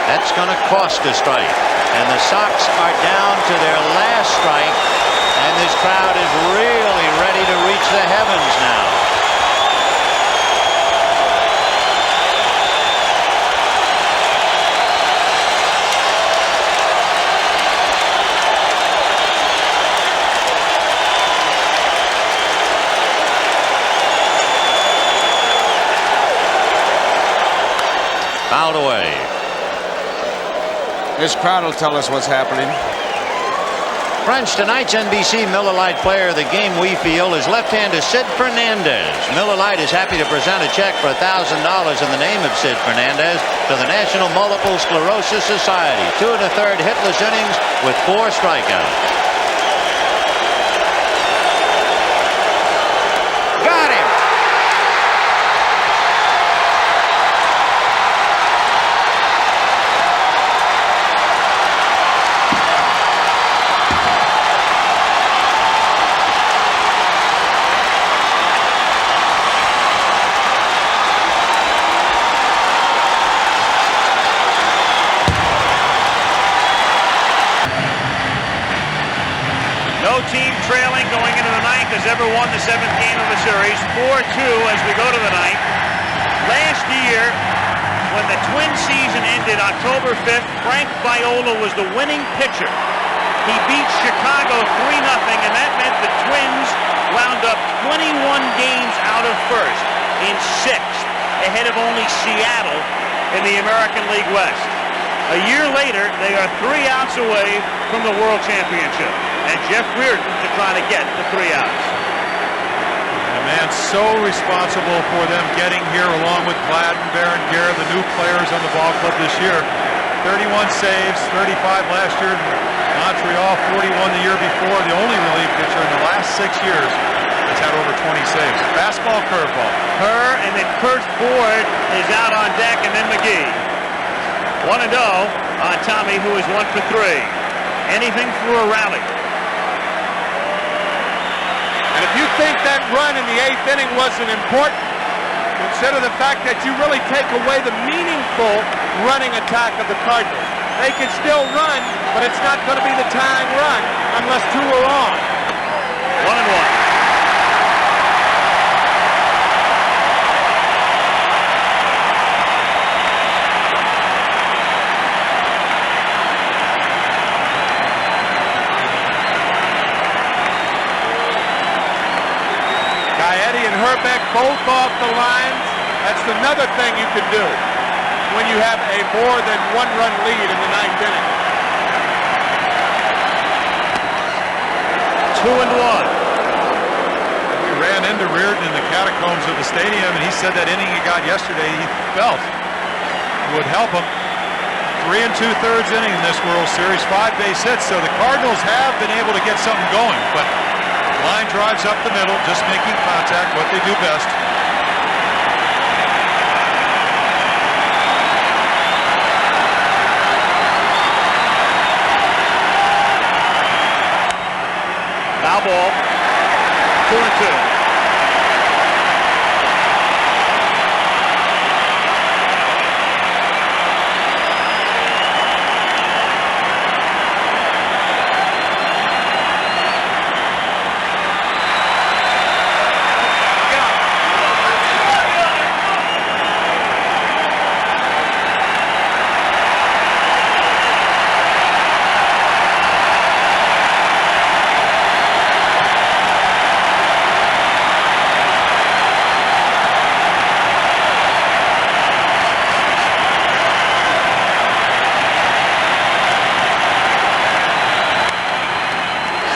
That's going to cost a strike. And the Sox are down to their last strike. And this crowd is really ready to reach the heavens now. Fouled away. This crowd will tell us what's happening. French, tonight's NBC Miller Lite Player of the Game, we feel, is left-hander Sid Fernandez. Miller Lite is happy to present a check for $1,000 in the name of Sid Fernandez to the National Multiple Sclerosis Society. 2 1/3 hitless innings with 4 strikeouts. Got him! No team trailing going into the ninth has ever won the 7th game of the series. 4-2 as we go to the ninth. Last year, when the Twins season ended October 5th, Frank Viola was the winning pitcher. He beat Chicago 3-0, and that meant the Twins wound up 21 games out of first in 6th, ahead of only Seattle in the American League West. A year later, they are 3 outs away from the World Championship, and Jeff Reardon to try to get the 3 outs. The man so responsible for them getting here, along with Gladden, Berenguer, the new players on the ball club this year. 31 saves, 35 last year in Montreal, 41 the year before. The only relief pitcher in the last 6 years that's had over 20 saves. Fastball, curveball. Her, and then Kurt Ford is out on deck, and then McGee. 1-0 on Tommy, who is 1 for 3. Anything for a rally. And if you think that run in the 8th inning wasn't important, consider the fact that you really take away the meaningful running attack of the Cardinals. They can still run, but it's not going to be the tying run unless 2 are on. 1-1. Herbeck both off the lines. That's another thing you can do when you have a more than 1-run lead in the 9th inning. 2-1. We ran into Reardon in the catacombs of the stadium, and he said that inning he got yesterday he felt would help him. 3 2/3 inning in this World Series, 5 base hits, so the Cardinals have been able to get something going, but line drives up the middle, just making contact, what they do best. Foul ball. 2-2.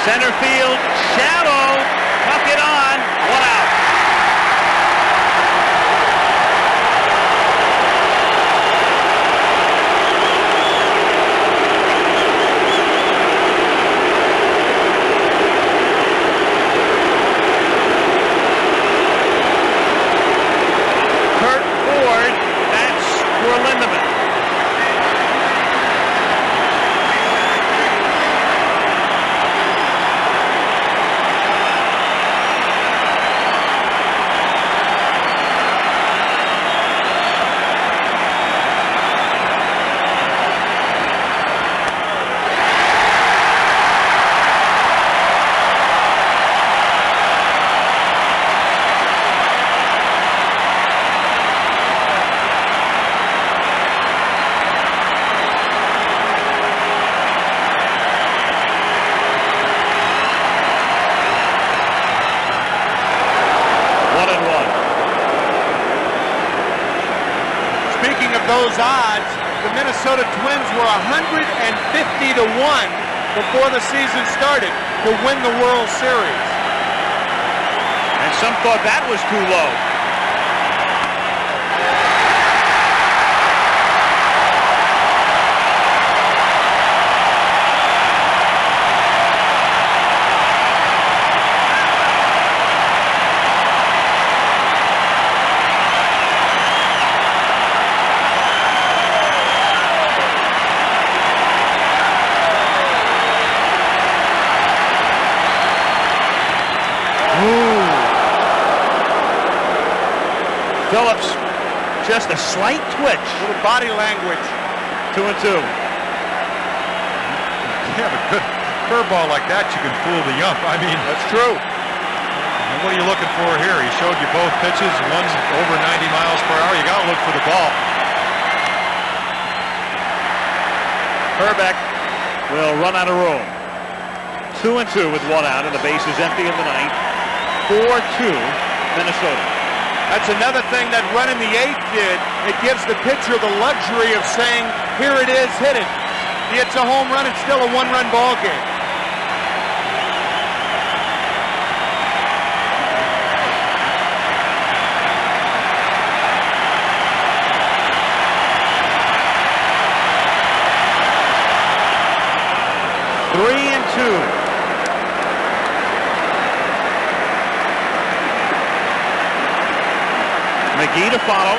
Center field, shallow, tuck it on, 1 out. Kurt Ford, that's for Lindemann. Those odds, the Minnesota Twins were 150 to 1 before the season started to win the World Series. And some thought that was too low. Phillips, just a slight twitch. Little body language. 2-2. Yeah, but good curveball like that, you can fool the ump. I mean, that's true. And what are you looking for here? He showed you both pitches. One's over 90 miles per hour. You got to look for the ball. Herbeck will run out of room. 2-2 with one out, and the base is empty in the ninth. 4-2, Minnesota. That's another thing that running the eighth did. It gives the pitcher the luxury of saying, here it is, hit it. He hits a home run, it's still a one-run ball game. Three and two. McGee to follow.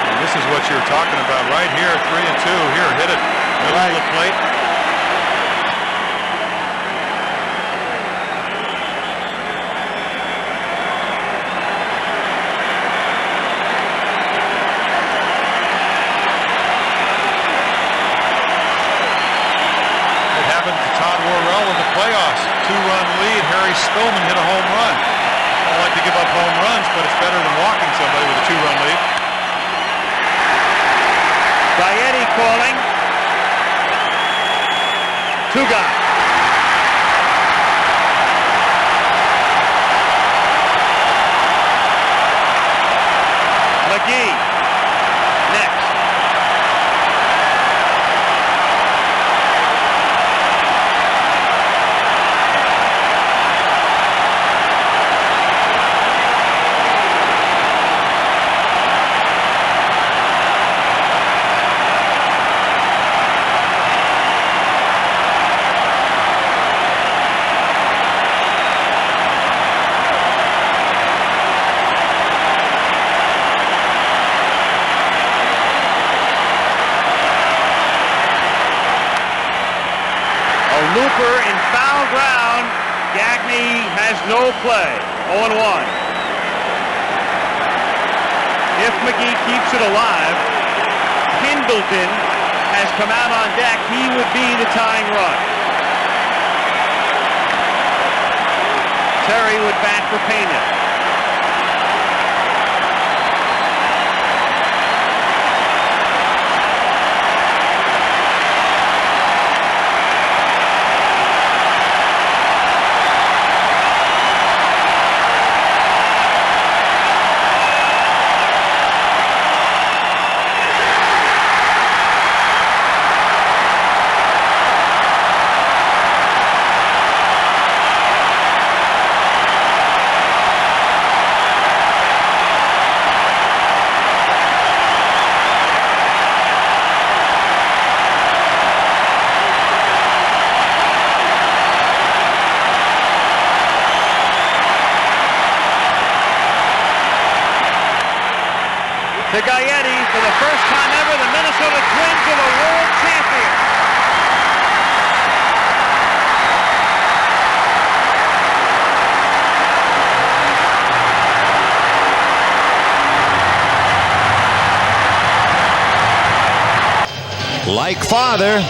And this is what you're talking about right here, 3-2. Here, hit it. Middle of the plate. It happened to Todd Worrell in the playoffs. 2-run lead. Harry Spillman hit a home run. I don't like to give up home runs, but it's better than walking somebody with a 2-run lead. Gaetti calling. Two guys. McGee next. Looper in foul ground. Gagne has no play. 0-1. If McGee keeps it alive, Pendleton has come out on deck. He would be the tying run. Terry would bat for Pena. To Gaetti, for the first time ever, the Minnesota Twins are the world champions. Like father,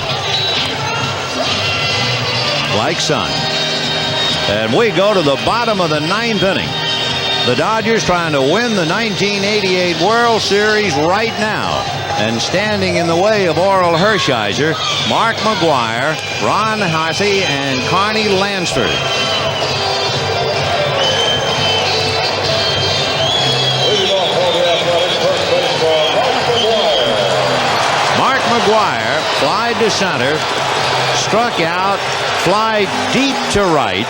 like son. And we go to the bottom of the ninth inning. The Dodgers trying to win the 1988 World Series right now. And standing in the way of Oral Hershiser, Mark McGwire, Ron Hasse, and Carney Lansford. Mark McGwire fly to center, struck out, fly deep to right.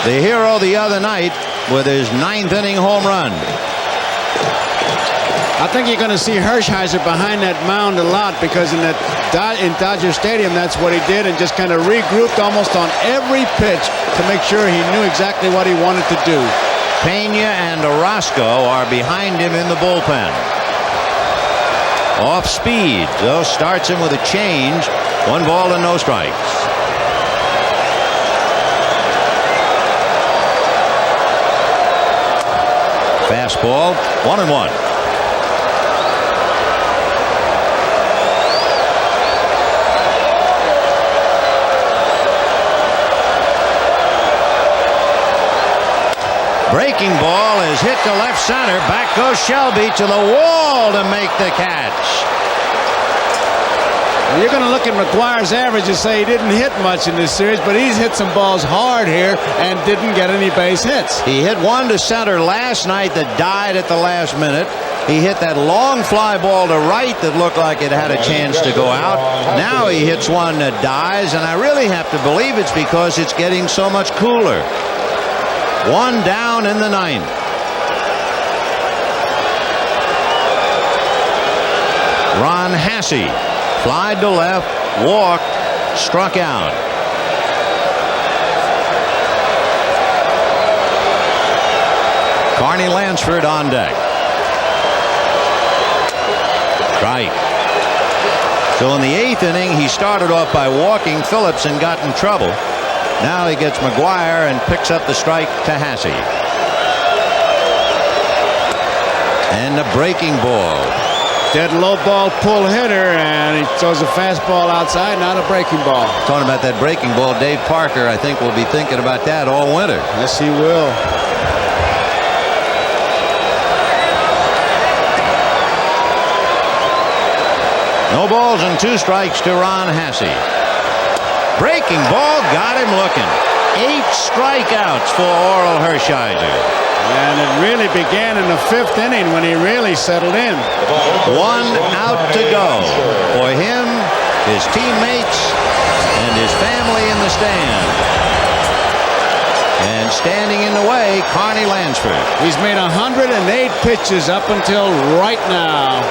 The hero the other night with his 9th inning home run. I think you're going to see Hershiser behind that mound a lot, because in Dodger Stadium, that's what he did, and just kind of regrouped almost on every pitch to make sure he knew exactly what he wanted to do. Pena and Orozco are behind him in the bullpen. Off speed, though, starts him with a change. 1 ball and no strikes. Fastball, 1-1. Breaking ball is hit to left center. Back goes Shelby to the wall to make the catch. You're going to look at McGuire's average and say he didn't hit much in this series, but he's hit some balls hard here and didn't get any base hits. He hit one to center last night that died at the last minute. He hit that long fly ball to right that looked like it had a chance to go out. Now he hits one that dies, and I really have to believe it's because it's getting so much cooler. 1 down in the 9th. Ron Hassey flied to left, walked, struck out. Carney Lansford on deck. Strike. So in the 8th inning, he started off by walking Phillips and got in trouble. Now he gets McGuire and picks up the strike to Hassey. And the breaking ball. Dead low ball pull hitter, and he throws a fastball outside, not a breaking ball. Talking about that breaking ball, Dave Parker, I think, will be thinking about that all winter. Yes, he will. No balls and 2 strikes to Ron Hassey. Breaking ball got him looking. 8 strikeouts for Orel Hershiser. And it really began in the 5th inning when he really settled in. 1 out to go for him, his teammates, and his family in the stand. And standing in the way, Carney Lansford. He's made 108 pitches up until right now.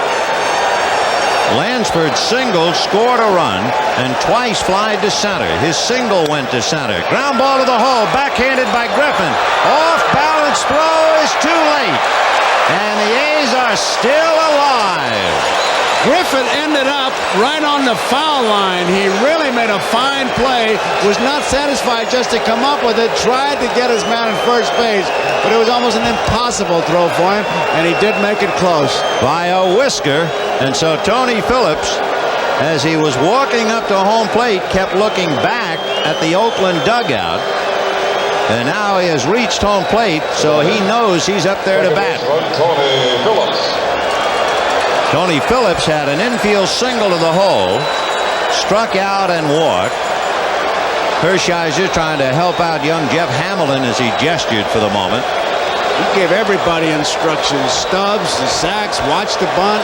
Lansford singled, scored a run, and twice flied to center. His single went to center. Ground ball to the hole, backhanded by Griffin. Off balance throw is too late. And the A's are still alive. Griffin ended up right on the foul line. He really made a fine play. Was not satisfied just to come up with it. Tried to get his man at first base, but it was almost an impossible throw for him, and he did make it close. By a whisker. And so Tony Phillips, as he was walking up to home plate, kept looking back at the Oakland dugout. And now he has reached home plate, so he knows he's up there to bat. Tony Phillips had an infield single to the hole, struck out and walked. Hershiser trying to help out young Jeff Hamilton as he gestured for the moment. He gave everybody instructions. Stubbs, the sacks, watch the bunt.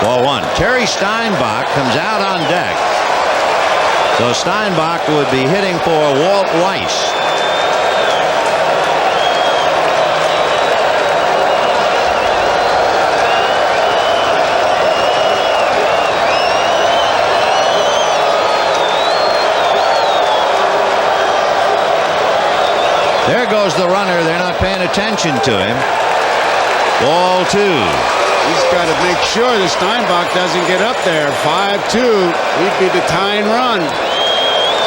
Ball 1. Terry Steinbach comes out on deck. So Steinbach would be hitting for Walt Weiss. There goes the runner. They're not paying attention to him. Ball 2. He's got to make sure that Steinbach doesn't get up there. 5-2. He'd be the tying run.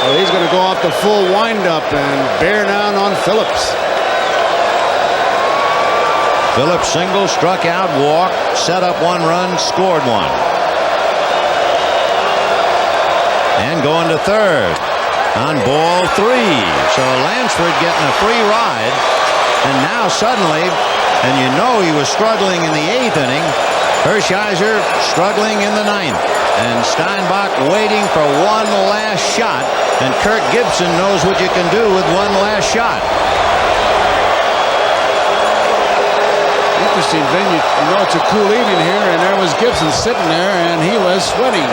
So he's going to go off the full windup and bear down on Phillips. Phillips single, struck out, walked, set up 1 run, scored 1. And going to third on ball 3. So Lansford getting a free ride. And now suddenly, and you know he was struggling in the 8th inning, Hershiser struggling in the 9th. And Steinbach waiting for one last shot. And Kirk Gibson knows what you can do with one last shot. You know it's a cool evening here, and there was Gibson sitting there, and he was sweating.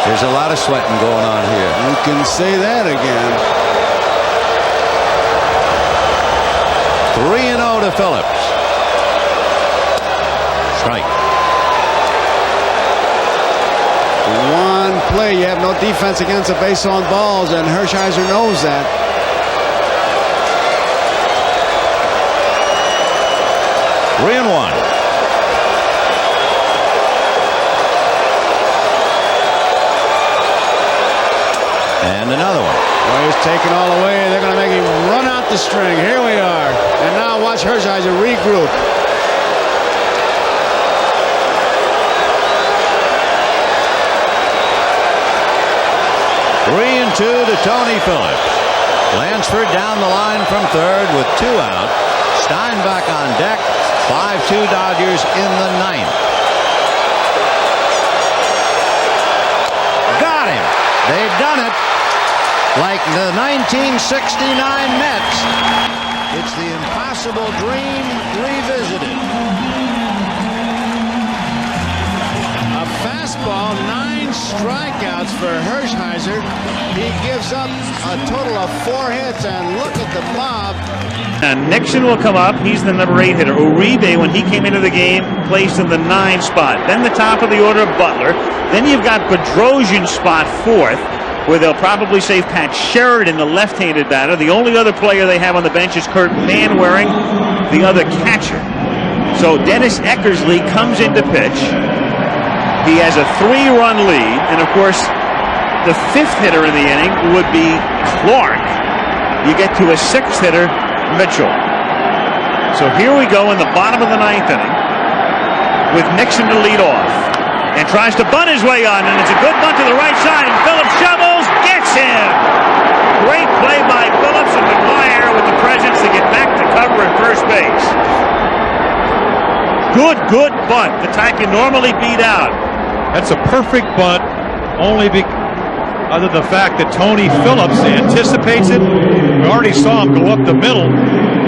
There's a lot of sweating going on here. You can say that again. 3-0 to Phillips. Strike. One play, you have no defense against the base on balls, and Hershiser knows that. Three and one. And another one. Well, he's taken all the way. They're going to make him run out the string. Here we are. And now watch Hershiser regroup. Three and two to Tony Phillips. Lansford down the line from third with 2 out. Steinbach on deck. 5-2 Dodgers in the ninth. Got him. They've done it. Like the 1969 Mets. It's the impossible dream revisited. A fastball, 9 strikeouts for Hershiser. He gives up a total of 4 hits, and look at the mob. And Nixon will come up. He's the number 8 hitter. Uribe, when he came into the game, placed in the 9 spot. Then the top of the order, Butler. Then you've got Bedrosian spot 4th, where they'll probably save Pat Sheridan, the left-handed batter. The only other player they have on the bench is Kurt Manwaring, the other catcher. So Dennis Eckersley comes in to pitch. He has a 3-run lead, and of course, the 5th hitter in the inning would be Clark. You get to a 6th hitter, Mitchell. So here we go in the bottom of the 9th inning with Nixon to lead off, and tries to bunt his way on, and it's a good bunt to the right side, and Phillips shovels, gets him. Great play by Phillips, and McGuire with the presence to get back to cover at first base. Good bunt. The type you normally beat out. That's a perfect bunt, only other than the fact that Tony Phillips anticipates it. We already saw him go up the middle.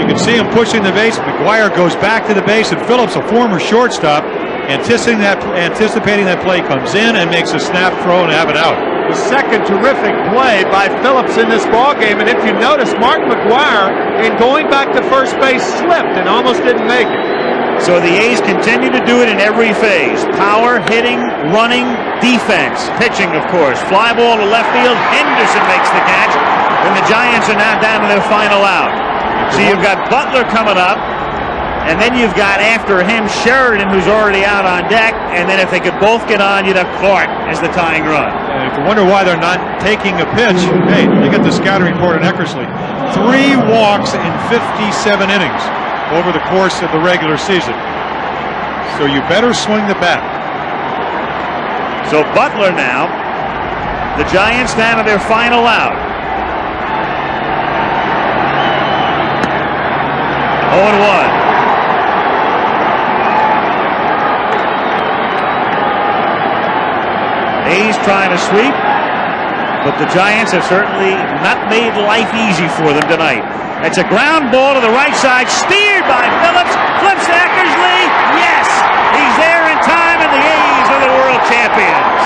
You can see him pushing the base. McGuire goes back to the base, and Phillips, a former shortstop, anticipating that play, comes in and makes a snap throw and have it out. The second terrific play by Phillips in this ballgame, and if you notice, Mark McGuire, in going back to first base, slipped and almost didn't make it. So the A's continue to do it in every phase. Power, hitting, running, defense. Pitching, of course. Fly ball to left field. Henderson makes the catch. And the Giants are now down to their final out. So you've got Butler coming up. And then you've got, after him, Sheridan, who's already out on deck. And then if they could both get on, you'd have Clark as the tying run. And if you wonder why they're not taking a pitch, hey, you get the scouting report on Eckersley. 3 walks in 57 innings over the course of the regular season. So you better swing the bat. So Butler now, the Giants down to their final out. 0-1. A's trying to sweep, but the Giants have certainly not made life easy for them tonight. It's a ground ball to the right side, steered by Phillips, flips to Eckersley. Yes, he's there in time, and the A's are the world champions.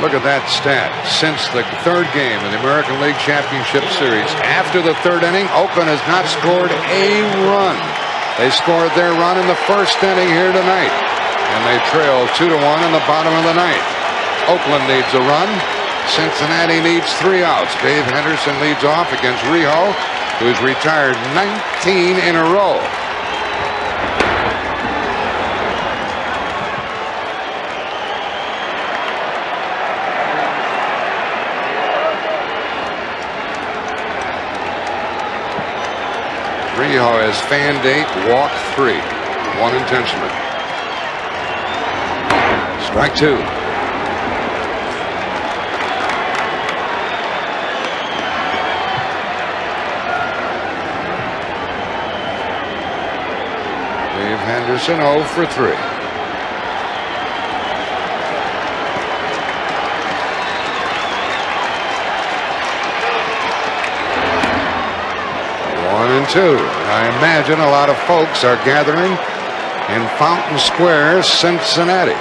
Look at that stat. Since the 3rd game of the American League Championship Series, after the 3rd inning, Oakland has not scored a run. They scored their run in the 1st inning here tonight, and they trail 2-1 in the bottom of the 9th. Oakland needs a run. Cincinnati needs 3 outs. Dave Henderson leads off against Rijo, who's retired 19 in a row. Rijo has fanned 8, walked 3, 1 intentional. Strike 2. Anderson 0 for 3. One and two. I imagine a lot of folks are gathering in Fountain Square, Cincinnati.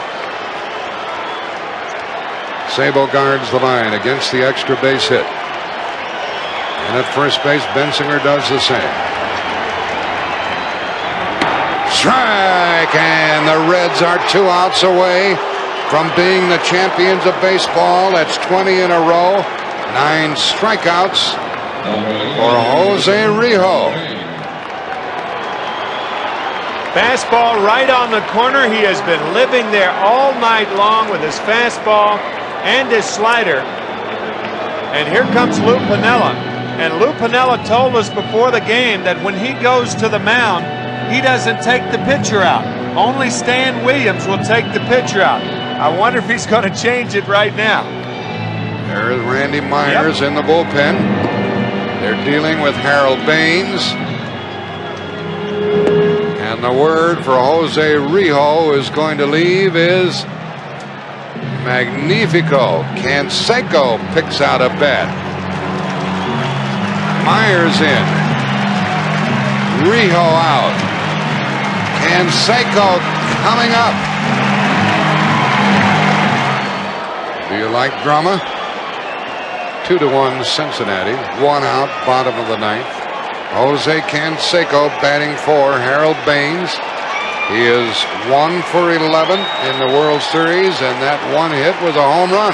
Sabo guards the line against the extra base hit. And at first base, Bensinger does the same. Strike, and the Reds are 2 outs away from being the champions of baseball. That's 20 in a row. 9 strikeouts for Jose Rijo. Fastball right on the corner. He has been living there all night long with his fastball and his slider. And here comes Lou Piniella. And Lou Piniella told us before the game that when he goes to the mound, he doesn't take the pitcher out. Only Stan Williams will take the pitcher out. I wonder if he's going to change it right now. There's Randy Myers in the bullpen. They're dealing with Harold Baines. And the word for Jose Rijo is going to leave is Magnifico. Canseco picks out a bat. Myers in. Rijo out. Canseco coming up. Do you like drama? 2-1 Cincinnati. 1 out, bottom of the 9th. Jose Canseco batting for Harold Baines. He is 1 for 11 in the World Series, and that one hit was a home run.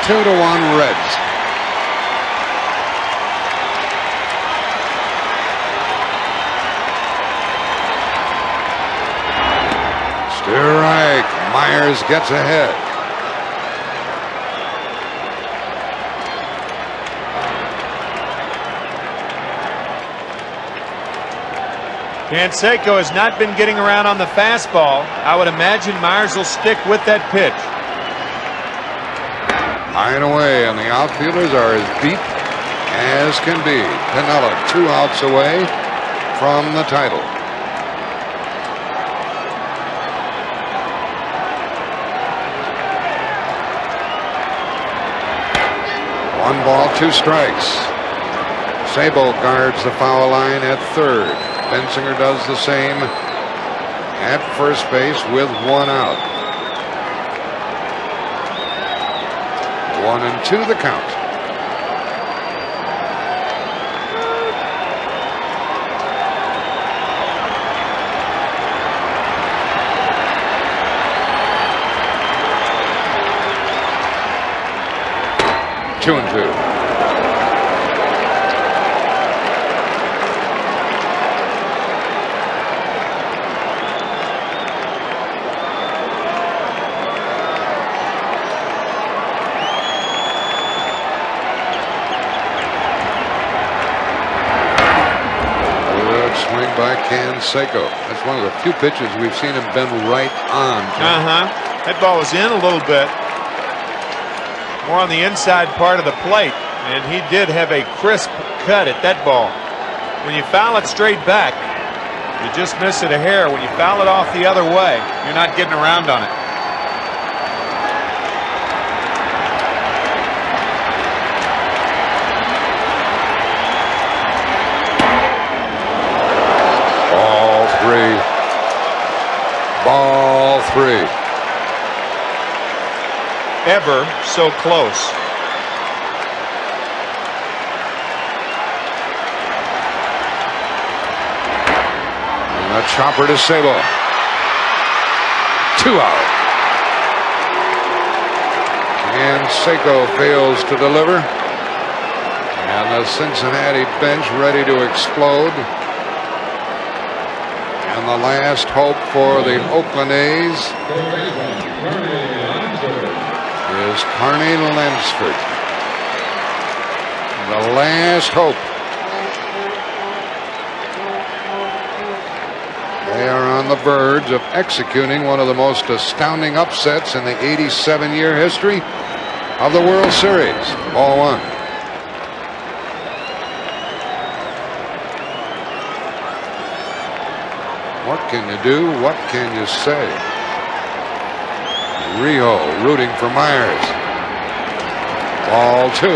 2-1 Reds. Strike. Myers gets ahead. Canseco has not been getting around on the fastball. I would imagine Myers will stick with that pitch. High and away, and the outfielders are as deep as can be. Piniella 2 outs away from the title. One ball, 2 strikes. Sabo guards the foul line at third. Bensinger does the same at first base with 1 out. 1-2 the count. Two and two. By Canseco. That's one of the few pitches we've seen him bend right on. That ball was in a little bit. More on the inside part of the plate. And he did have a crisp cut at that ball. When you foul it straight back, you just miss it a hair. When you foul it off the other way, you're not getting around on it. Ball 3. Ever so close. And a chopper to Sabo. 2 out. Canseco fails to deliver. And the Cincinnati bench ready to explode. And the last hope for the Oakland A's is Carney Lansford. The last hope. They are on the verge of executing one of the most astounding upsets in the 87-year history of the World Series. Ball 1. What can you do? What can you say? Rio rooting for Myers. Ball 2.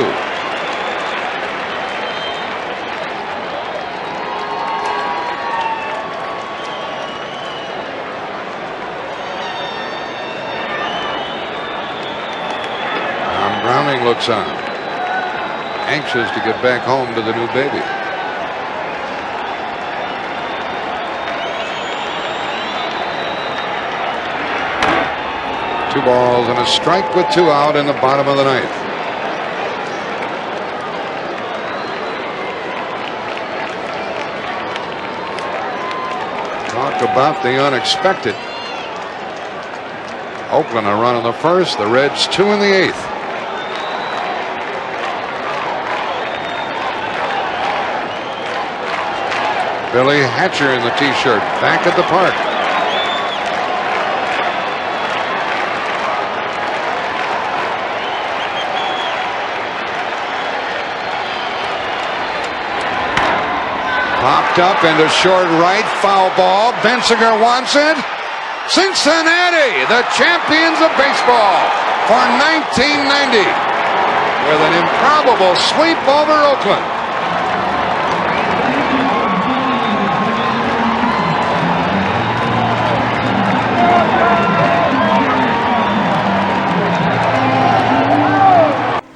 Tom Browning looks on, anxious to get back home to the new baby. Two balls and a strike with 2 out in the bottom of the 9th. Talk about the unexpected. Oakland a run in the first, the Reds 2 in the 8th. Billy Hatcher in the T-shirt back at the park. Popped up into short right, foul ball. Bensinger wants it. Cincinnati, the champions of baseball for 1990, with an improbable sweep over Oakland.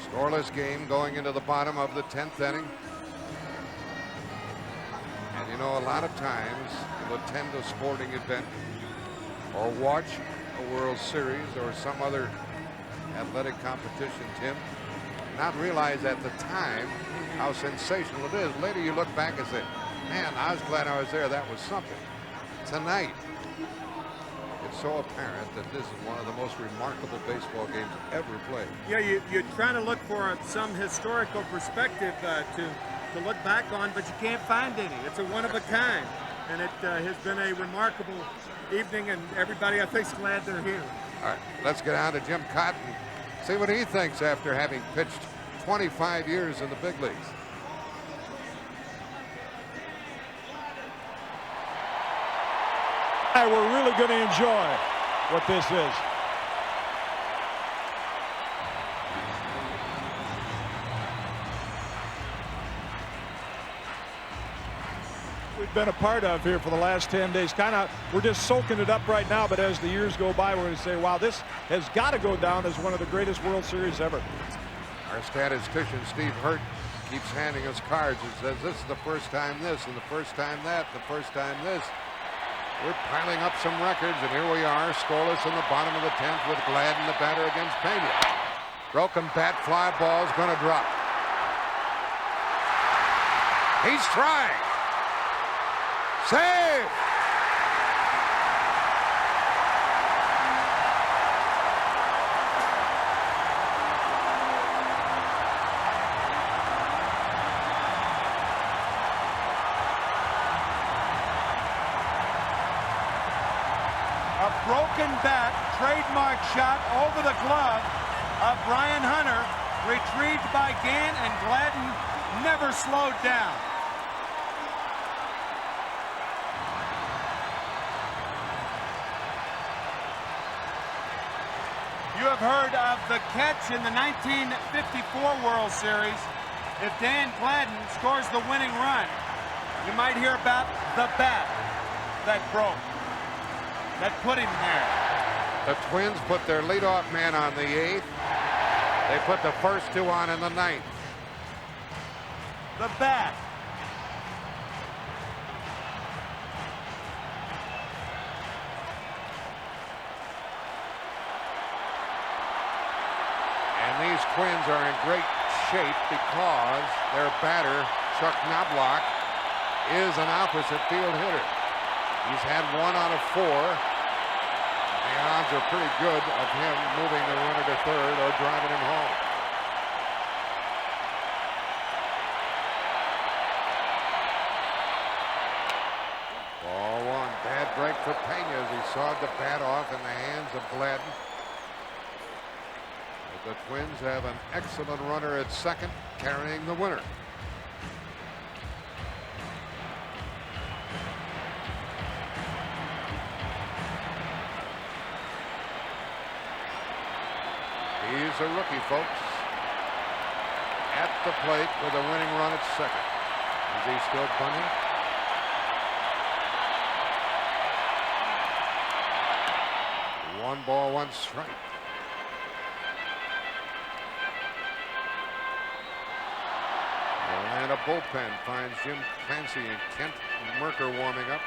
Scoreless game going into the bottom of the 10th inning. You know, a lot of times you'll attend a sporting event or watch a World Series or some other athletic competition, Tim, not realize at the time how sensational it is. Later you look back and say, man, I was glad I was there. That was something. Tonight, it's so apparent that this is one of the most remarkable baseball games ever played. Yeah, you're trying to look for some historical perspective to look back on, but you can't find any. It's a one of a kind, and it has been a remarkable evening, and everybody, I think, is glad they're here. All right, let's get on to Jim Cotton, see what he thinks after having pitched 25 years in the big leagues. We're really going to enjoy what this is. We've been a part of here for the last 10 days. We're just soaking it up right now, but as the years go by, we're going to say, wow, this has got to go down as one of the greatest World Series ever. Our statistician, Steve Hurt, keeps handing us cards and says, this is the first time this, and the first time that, the first time this. We're piling up some records, and here we are, scoreless in the bottom of the 10th with Gladden, the batter, against Pena. Broken bat, fly ball's going to drop. He's trying. Save! A broken bat, trademark shot over the glove of Brian Hunter, retrieved by Gant, and Gladden never slowed down. You have heard of the catch in the 1954 World Series. If Dan Gladden scores the winning run, you might hear about the bat that broke, that put him there. The Twins put their leadoff man on the 8th. They put the first 2 on in the 9th. The bat. And these Twins are in great shape because their batter, Chuck Knobloch, is an opposite field hitter. He's had 1 out of 4. The odds are pretty good of him moving the runner to third or driving him home. Ball 1. Bad break for Pena as he sawed the bat off in the hands of Gladden. But the Twins have an excellent runner at second, carrying the winner. He's a rookie, folks. At the plate with a winning run at second. Is he still punting? One ball, one strike. The Atlanta bullpen finds Jim Clancy and Kent Merker warming up.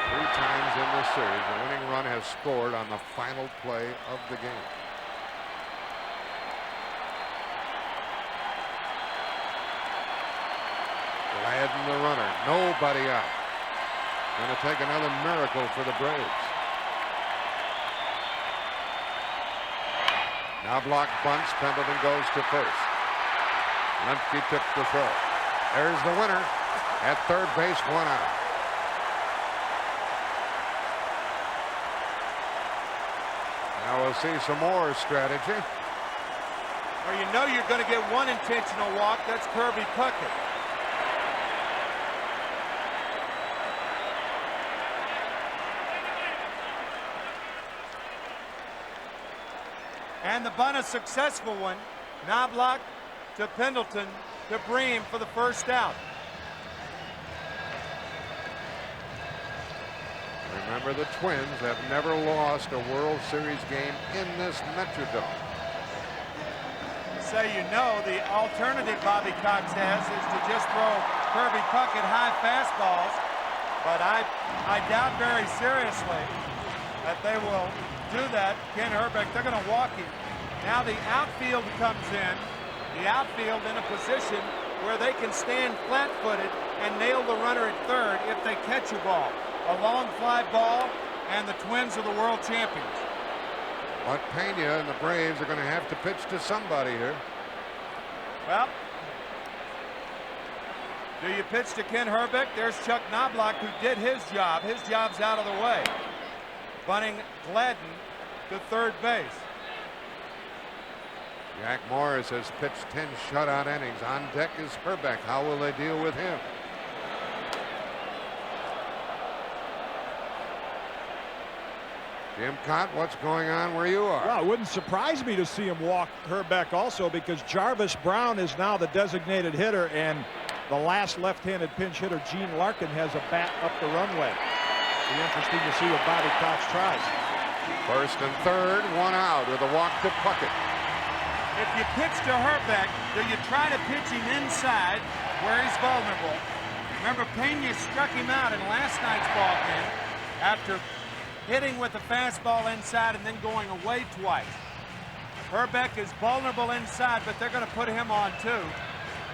Three times in this series, the winning run has scored on the final play of the game. Gladden the runner, nobody out. Going to take another miracle for the Braves. Now block bunts, Pendleton goes to first. Lemke took the throw. There's the winner at third base, one out. Now we'll see some more strategy. Well, you know you're going to get one intentional walk. That's Kirby Puckett. And the bunt, a successful one. Knobloch to Pendleton to Bream for the first out. Remember, the Twins have never lost a World Series game in this Metrodome. So you know the alternative Bobby Cox has is to just throw Kirby Puckett high fastballs, but I doubt very seriously that they will do that. Ken Hrbek, they're going to walk him. Now the outfield comes in. The outfield in a position where they can stand flat-footed and nail the runner at third if they catch a ball. A long fly ball, and the Twins are the world champions. But Pena and the Braves are going to have to pitch to somebody here. Well, do you pitch to Ken Hrbek? There's Chuck Knobloch, who did his job. His job's out of the way. Bunting Gladden to third base. Jack Morris has pitched 10 shutout innings. On deck is Hrbek. How will they deal with him? Jim Cott, what's going on where you are? Well, it wouldn't surprise me to see him walk Hrbek also, because Jarvis Brown is now the designated hitter, and the last left-handed pinch hitter, Gene Larkin, has a bat up the runway. Be interesting to see what Bobby Cox tries. First and third, one out with a walk to Puckett. If you pitch to Hrbek, do you try to pitch him inside where he's vulnerable? Remember, Pena struck him out in last night's ball game after hitting with a fastball inside and then going away twice. Hrbek is vulnerable inside, but they're going to put him on too.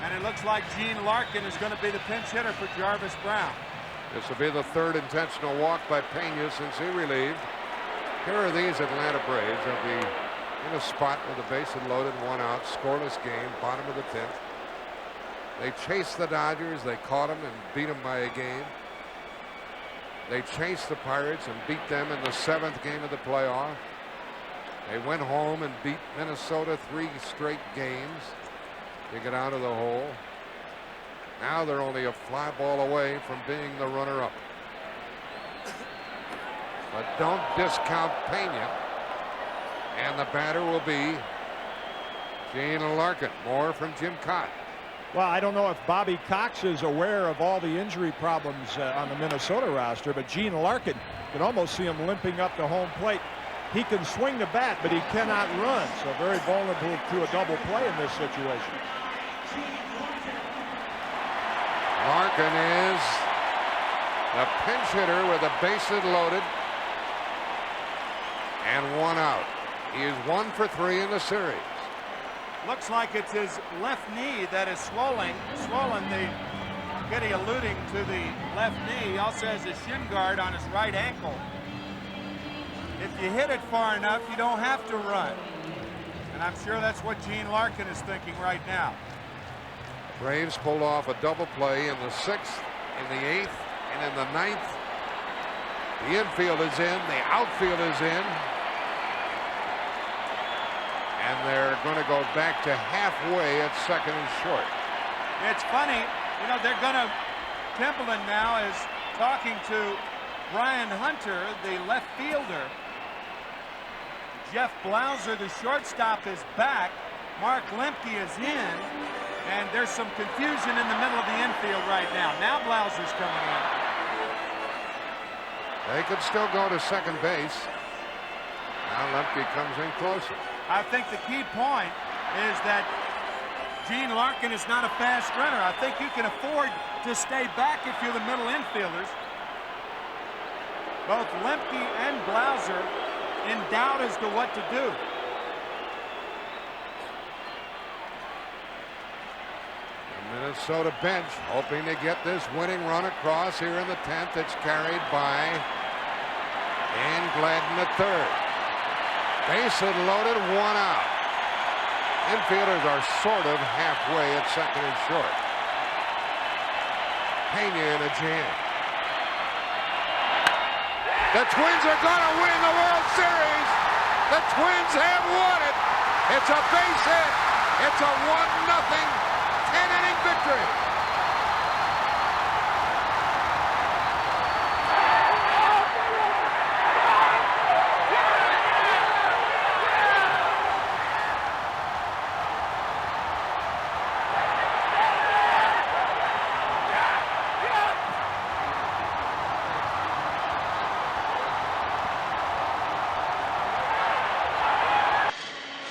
And it looks like Gene Larkin is going to be the pinch hitter for Jarvis Brown. This will be the third intentional walk by Pena since he relieved. Here are these Atlanta Braves. They'll be in a spot with the bases loaded, one out, scoreless game, bottom of the 10th. They chased the Dodgers. They caught them and beat them by a game. They chased the Pirates and beat them in the 7th game of the playoff. They went home and beat Minnesota 3 straight games to get out of the hole. Now they're only a fly ball away from being the runner-up. But don't discount Pena. And the batter will be Gene Larkin. More from Jim Cott. Well, I don't know if Bobby Cox is aware of all the injury problems on the Minnesota roster, but Gene Larkin, can almost see him limping up the home plate. He can swing the bat, but he cannot run, so very vulnerable to a double play in this situation. Larkin is the pinch hitter with the bases loaded and one out. He is 1 for 3 in the series. Looks like it's his left knee that is swollen. The Getty alluding to the left knee. He also has a shin guard on his right ankle. If you hit it far enough, you don't have to run. And I'm sure that's what Gene Larkin is thinking right now. Braves pulled off a double play in the 6th, in the 8th, and in the 9th. The infield is in, the outfield is in. And they're going to go back to halfway at second and short. It's funny, you know, they're going to, Templeton now is talking to Brian Hunter, the left fielder. Jeff Blauser, the shortstop, is back. Mark Lemke is in. And there's some confusion in the middle of the infield right now. Now Blauser's coming in. They could still go to second base. Now Lemke comes in closer. I think the key point is that Gene Larkin is not a fast runner. I think you can afford to stay back if you're the middle infielders. Both Lemke and Blauser in doubt as to what to do. Minnesota bench hoping to get this winning run across here in the 10th. It's carried by Dan Gladden at third. Bases loaded, one out. Infielders are sort of halfway at second and short. Pena in a jam. The Twins are going to win the World Series. The Twins have won it. It's a base hit. It's a 1-0 10-inning victory.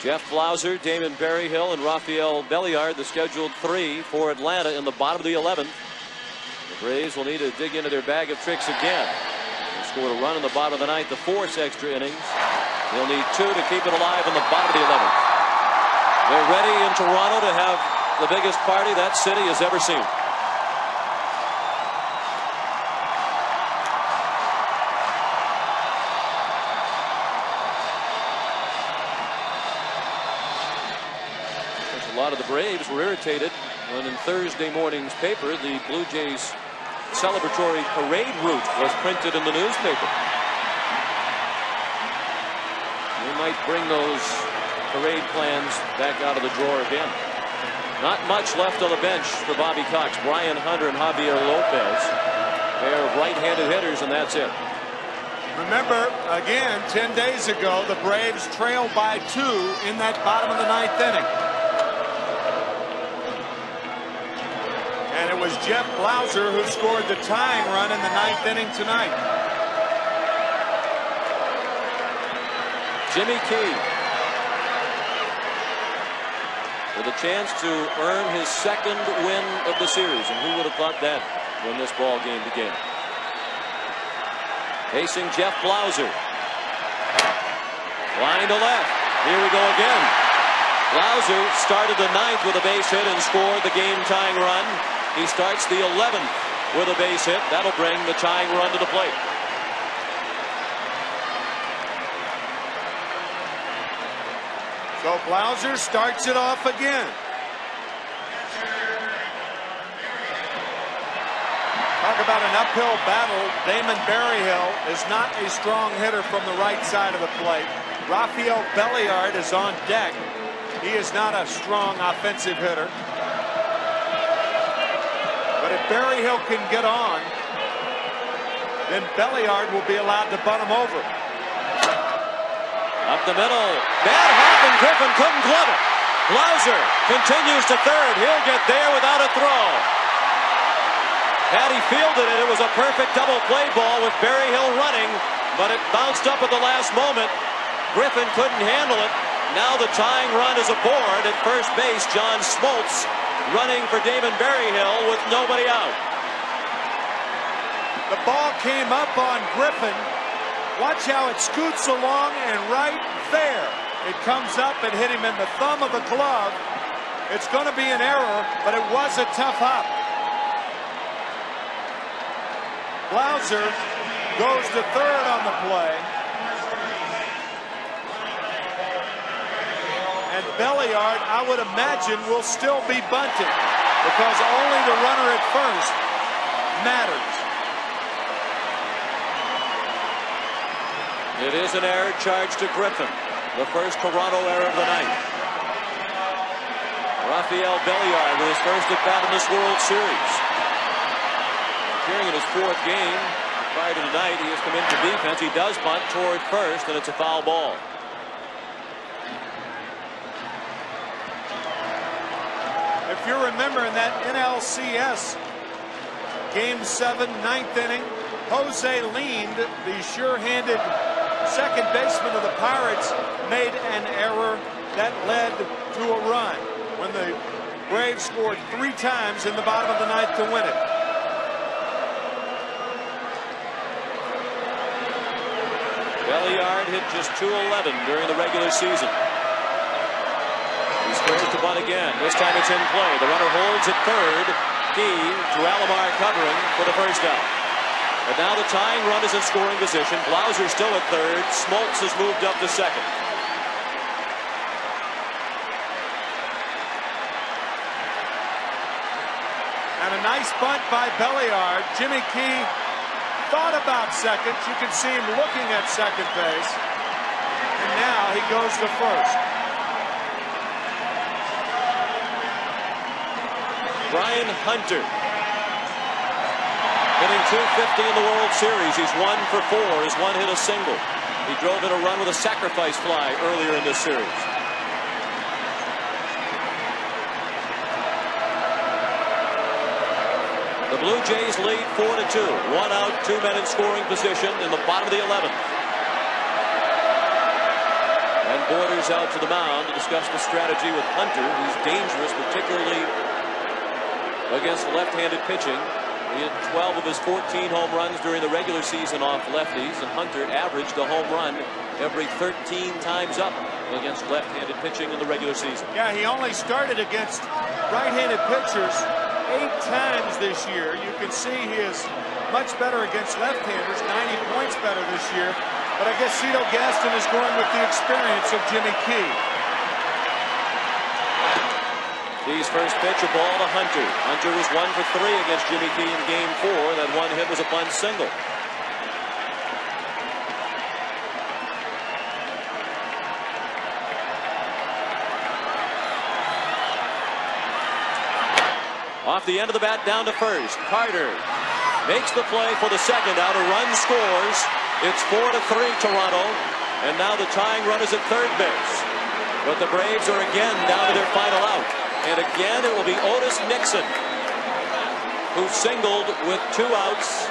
Jeff Blauser, Damon Berryhill, and Rafael Belliard, the scheduled 3 for Atlanta in the bottom of the 11th. The Braves will need to dig into their bag of tricks again. They scored a run in the bottom of the 9th to force extra innings. They'll need 2 to keep it alive in the bottom of the 11th. They're ready in Toronto to have the biggest party that city has ever seen. A lot of the Braves were irritated when in Thursday morning's paper the Blue Jays celebratory parade route was printed in the newspaper. We might bring those parade plans back out of the drawer again. Not much left on the bench for Bobby Cox. Brian Hunter and Javier Lopez. Pair of right-handed hitters, and that's it. Remember, again, 10 days ago, the Braves trailed by 2 in that bottom of the 9th inning. And it was Jeff Blauser who scored the tying run in the 9th inning tonight. Jimmy Key with a chance to earn his 2nd win of the series. And who would have thought that when this ball game began? Facing Jeff Blauser. Line to left. Here we go again. Blauser started the 9th with a base hit and scored the game-tying run. He starts the 11th with a base hit. That'll bring the tying run to the plate. So Blauser starts it off again. Talk about an uphill battle. Damon Berryhill is not a strong hitter from the right side of the plate. Rafael Belliard is on deck. He is not a strong offensive hitter. But if Berryhill can get on, then Belliard will be allowed to bunt him over. Up the middle. Bad hop, and Griffin couldn't glove it. Blauser continues to third. He'll get there without a throw. Had he fielded it, it was a perfect double play ball with Berryhill running, but it bounced up at the last moment. Griffin couldn't handle it. Now the tying run is aboard at first base. John Smoltz running for Damon Berryhill with nobody out. The ball came up on Griffin. Watch how it scoots along, and right there it comes up and hit him in the thumb of the glove. It's going to be an error, but it was a tough hop. Blauser goes to third on the play. And Belliard, I would imagine, will still be bunting because only the runner at first matters. It is an error charged to Griffin, the first Toronto error of the night. Rafael Belliard with his first at bat in this World Series. Appearing in his 4th game, prior to tonight, he has come in for defense. He does bunt toward first, and it's a foul ball. If you remember in that NLCS Game 7, 9th inning, Jose Lind, the sure-handed second baseman of the Pirates, made an error that led to a run when the Braves scored 3 times in the bottom of the 9th to win it. Belliard hit just .211 during the regular season. He squares to bunt again. This time it's in play. The runner holds at third. Key to Alomar covering for the first out. But now the tying run is in scoring position. Blauser still at third. Smoltz has moved up to second. And a nice bunt by Belliard. Jimmy Key thought about second. You can see him looking at second base. And now he goes to first. Brian Hunter, hitting .250 in the World Series. He's 1 for 4. His one hit a single. He drove in a run with a sacrifice fly earlier in this series. The Blue Jays lead 4-2. 1 out, 2 men in scoring position in the bottom of the 11th. And Borders out to the mound to discuss the strategy with Hunter, who's dangerous, particularly against left-handed pitching. He had 12 of his 14 home runs during the regular season off lefties, and Hunter averaged a home run every 13 times up against left-handed pitching in the regular season. Yeah, he only started against right-handed pitchers 8 times this year. You can see he is much better against left-handers, 90 points better this year. But I guess Cito Gaston is going with the experience of Jimmy Key. Key's first pitch, a ball to Hunter. Hunter was 1 for 3 against Jimmy Key in Game 4. That one hit was a bunt single. Off the end of the bat, down to first. Carter makes the play for the second out. A run scores. It's 4-3 Toronto. And now the tying run is at third base. But the Braves are again down to their final out. And again, it will be Otis Nixon, who singled with 2 outs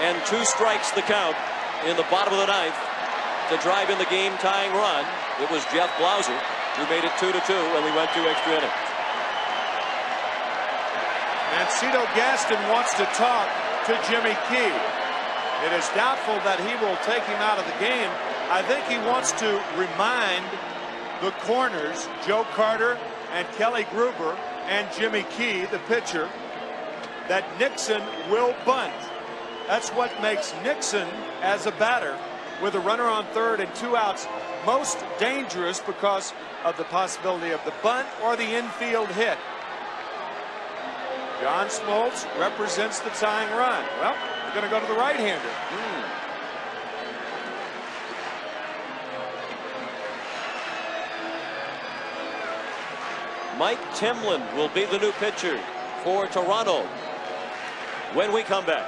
and 2 strikes the count in the bottom of the 9th to drive in the game-tying run. It was Jeff Blauser who made it 2-2, and we went 2 extra innings. And Cito Gaston wants to talk to Jimmy Key. It is doubtful that he will take him out of the game. I think he wants to remind the corners, Joe Carter and Kelly Gruber and Jimmy Key, the pitcher, that Nixon will bunt. That's what makes Nixon, as a batter, with a runner on third and 2 outs, most dangerous because of the possibility of the bunt or the infield hit. John Smoltz represents the tying run. Well, we're going to go to the right-hander. Mike Timlin will be the new pitcher for Toronto when we come back.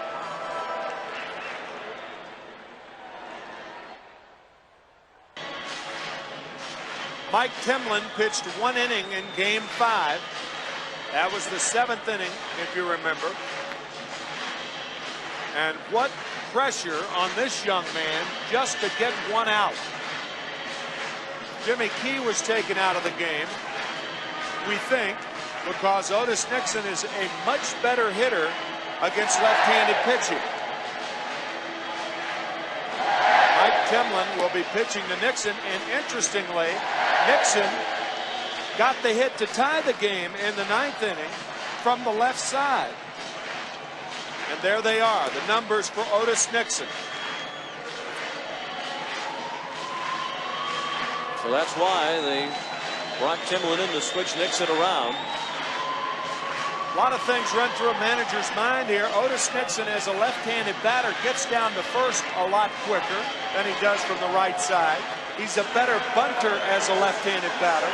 Mike Timlin pitched 1 inning in Game 5. That was the 7th inning, if you remember. And what pressure on this young man just to get 1 out. Jimmy Key was taken out of the game, we think, because Otis Nixon is a much better hitter against left-handed pitching. Mike Timlin will be pitching to Nixon, and interestingly, Nixon got the hit to tie the game in the 9th inning from the left side. And there they are, the numbers for Otis Nixon. So that's why they brought Timlin in to switch Nixon around. A lot of things run through a manager's mind here. Otis Nixon, as a left-handed batter, gets down to first a lot quicker than he does from the right side. He's a better bunter as a left-handed batter.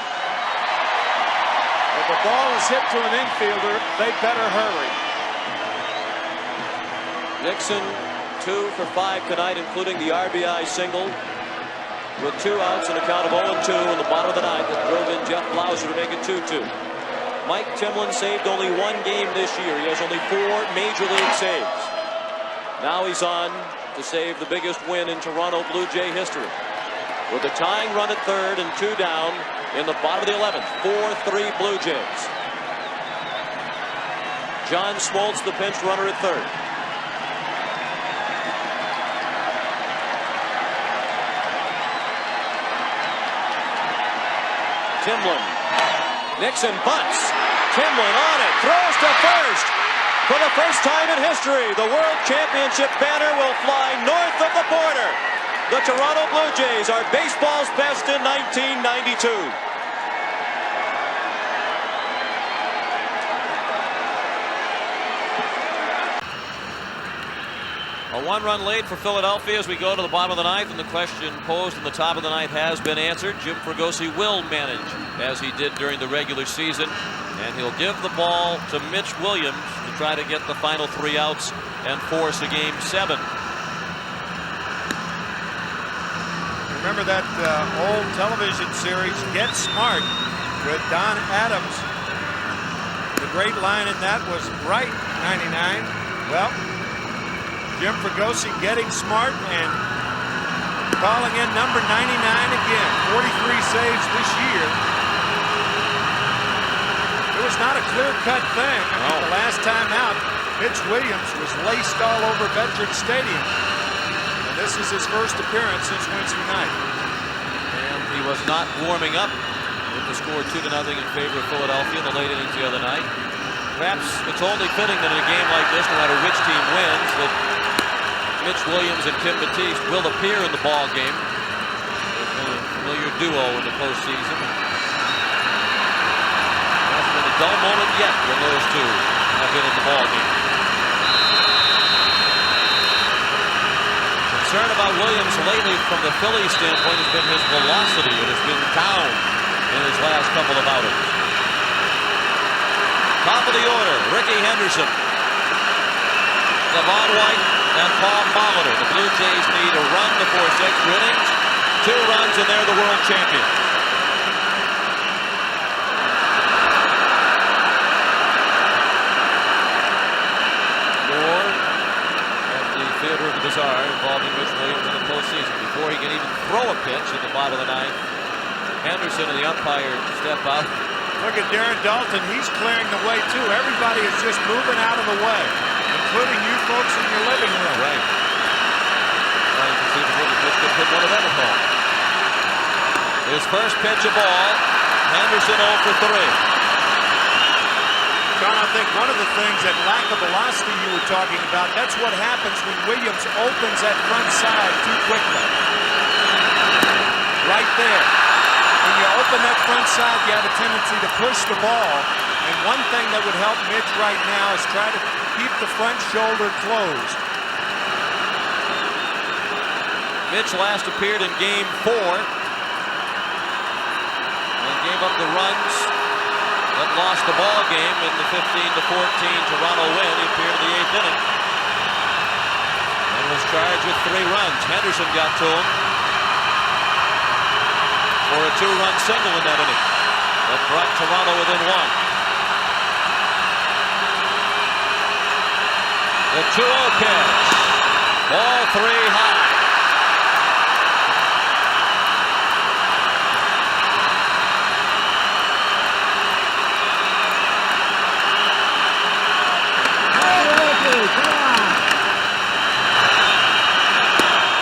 If the ball is hit to an infielder, they better hurry. Nixon 2 for 5 tonight, including the RBI single, with 2 outs and a count of 0-2 in the bottom of the 9th that drove in Jeff Blauser to make it 2-2. Mike Timlin saved only 1 game this year. He has only 4 major league saves. Now he's on to save the biggest win in Toronto Blue Jay history. With a tying run at third and 2 down in the bottom of the 11th. 4-3 Blue Jays. John Smoltz, the pinch runner at third. Timlin. Nixon bunts. Timlin on it. Throws to first. For the first time in history, the World Championship banner will fly north of the border. The Toronto Blue Jays are baseball's best in 1992. A 1-run lead for Philadelphia as we go to the bottom of the 9th, and the question posed in the top of the 9th has been answered. Jim Fregosi will manage as he did during the regular season, and he'll give the ball to Mitch Williams to try to get the final 3 outs and force a Game 7. Remember that old television series, Get Smart, with Don Adams. The great line in that was right 99. Well, Jim Fregosi getting smart and calling in number 99 again. 43 saves this year. It was not a clear-cut thing. I mean, the last time out, Mitch Williams was laced all over Veterans Stadium. And this is his first appearance since Wednesday night. And he was not warming up with the score 2-0 in favor of Philadelphia in the late innings the other night. Perhaps it's only fitting that in a game like this, no matter which team wins, that Mitch Williams and Tim Batiste will appear in the ball game. They've been a familiar duo in the postseason. Hasn't been a dull moment yet when those two have been in the ball game. Concern about Williams lately from the Phillies standpoint has been his velocity. It has been down in his last couple of outings. Top of the order, Rickey Henderson, Devon White, and Paul Molitor. The Blue Jays need a run before 6 innings. 2 runs and they're the world champions. War at the Theater of the Bizarre involving Mitch Williams in the postseason. Before he can even throw a pitch at the bottom of the 9th, Henderson and the umpire step out. Look at Darren Dalton. He's clearing the way, too. Everybody is just moving out of the way, including you folks in your living room. Right. Well, you can see the pitch could hit one of them at home. His first pitch of ball, Henderson 0 for 3. John, I think one of the things, that lack of velocity you were talking about, that's what happens when Williams opens that front side too quickly. Right there. When you open that front side, you have a tendency to push the ball. And one thing that would help Mitch right now is try to keep the front shoulder closed. Mitch last appeared in Game 4 and gave up the runs that lost the ball game in the 15-14 Toronto win. He appeared in the 8th inning and was charged with 3 runs. Henderson got to him for a 2-run single in that inning that brought Toronto within 1. The 2-0 pitch. Ball 3 high.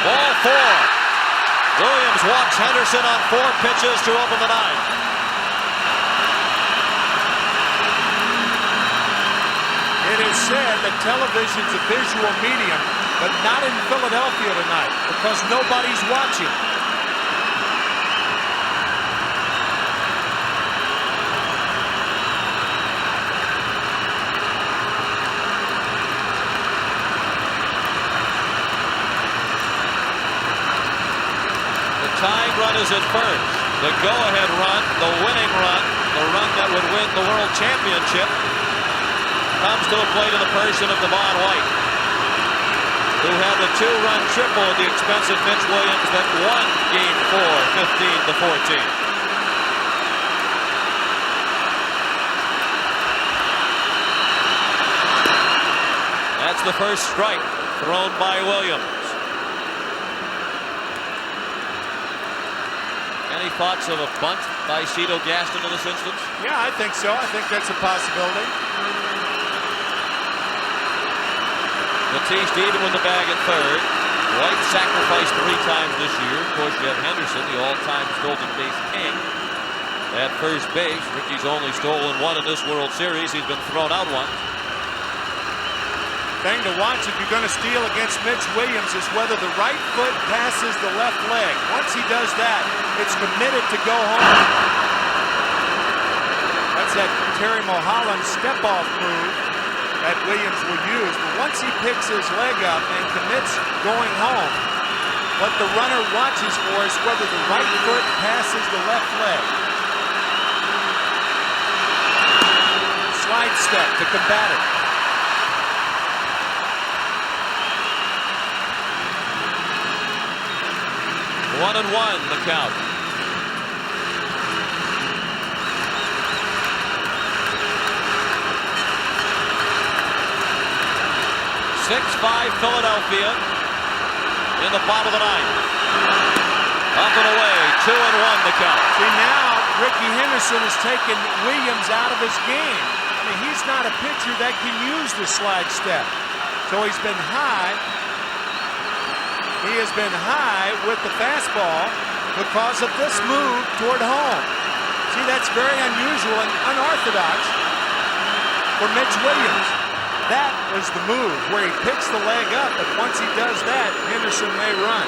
Ball 4. Williams walks Henderson on 4 pitches to open the 9th. It is said that television's a visual medium, but not in Philadelphia tonight because nobody's watching. The tying run is at first. The go-ahead run, the winning run, the run that would win the World Championship, comes to the plate in the person of Devon White. who had the 2-run triple at the expense of Mitch Williams that won Game 4, 15-14. That's the first strike thrown by Williams. Any thoughts of a bunt by Cito Gaston in this instance? Yeah, I think so. I think that's a possibility. Batiste even with the bag at third. White sacrificed 3 times this year. Of course, you have Henderson, the all-time stolen base king. At first base, Ricky's only stolen 1 in this World Series. He's been thrown out once. Thing to watch if you're going to steal against Mitch Williams is whether the right foot passes the left leg. Once he does that, it's committed to go home. That's that Terry Mulholland step-off move that Williams will use. But once he picks his leg up and commits going home, what the runner watches for is whether the right foot passes the left leg. Slide step to combat it. One and one, the count. 6-5 Philadelphia in the bottom of the 9th. Up and away, 2 and 1 the count. See, now Ricky Henderson has taken Williams out of his game. I mean, he's not a pitcher that can use the slide step. So he's been high. He has been high with the fastball because of this move toward home. See, that's very unusual and unorthodox for Mitch Williams. That was the move where he picks the leg up, but once he does that, Henderson may run.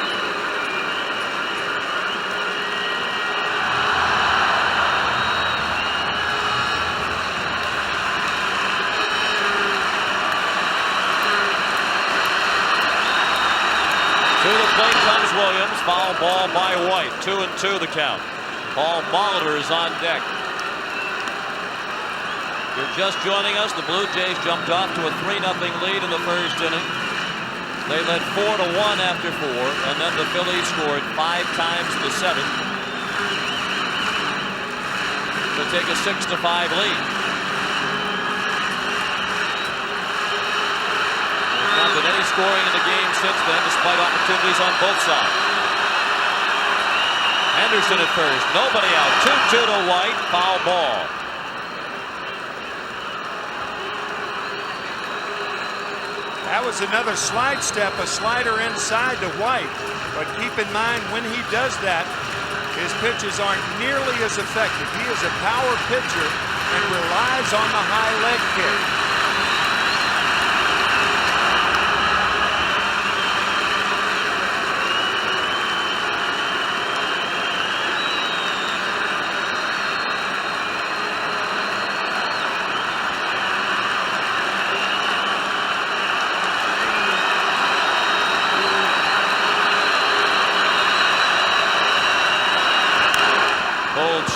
To the plate comes Williams. Foul ball by White. 2 and 2 the count. Paul Molitor is on deck. You're just joining us. The Blue Jays jumped off to a 3-0 lead in the first inning. They led 4-1 after 4, and then the Phillies scored 5 times in the 7th to take a 6-5 lead. There's not been any scoring in the game since then, despite opportunities on both sides. Henderson at first, nobody out. 2-2 to White, foul ball. That was another slide step, a slider inside to White. But keep in mind, when he does that, his pitches aren't nearly as effective. He is a power pitcher and relies on the high leg kick.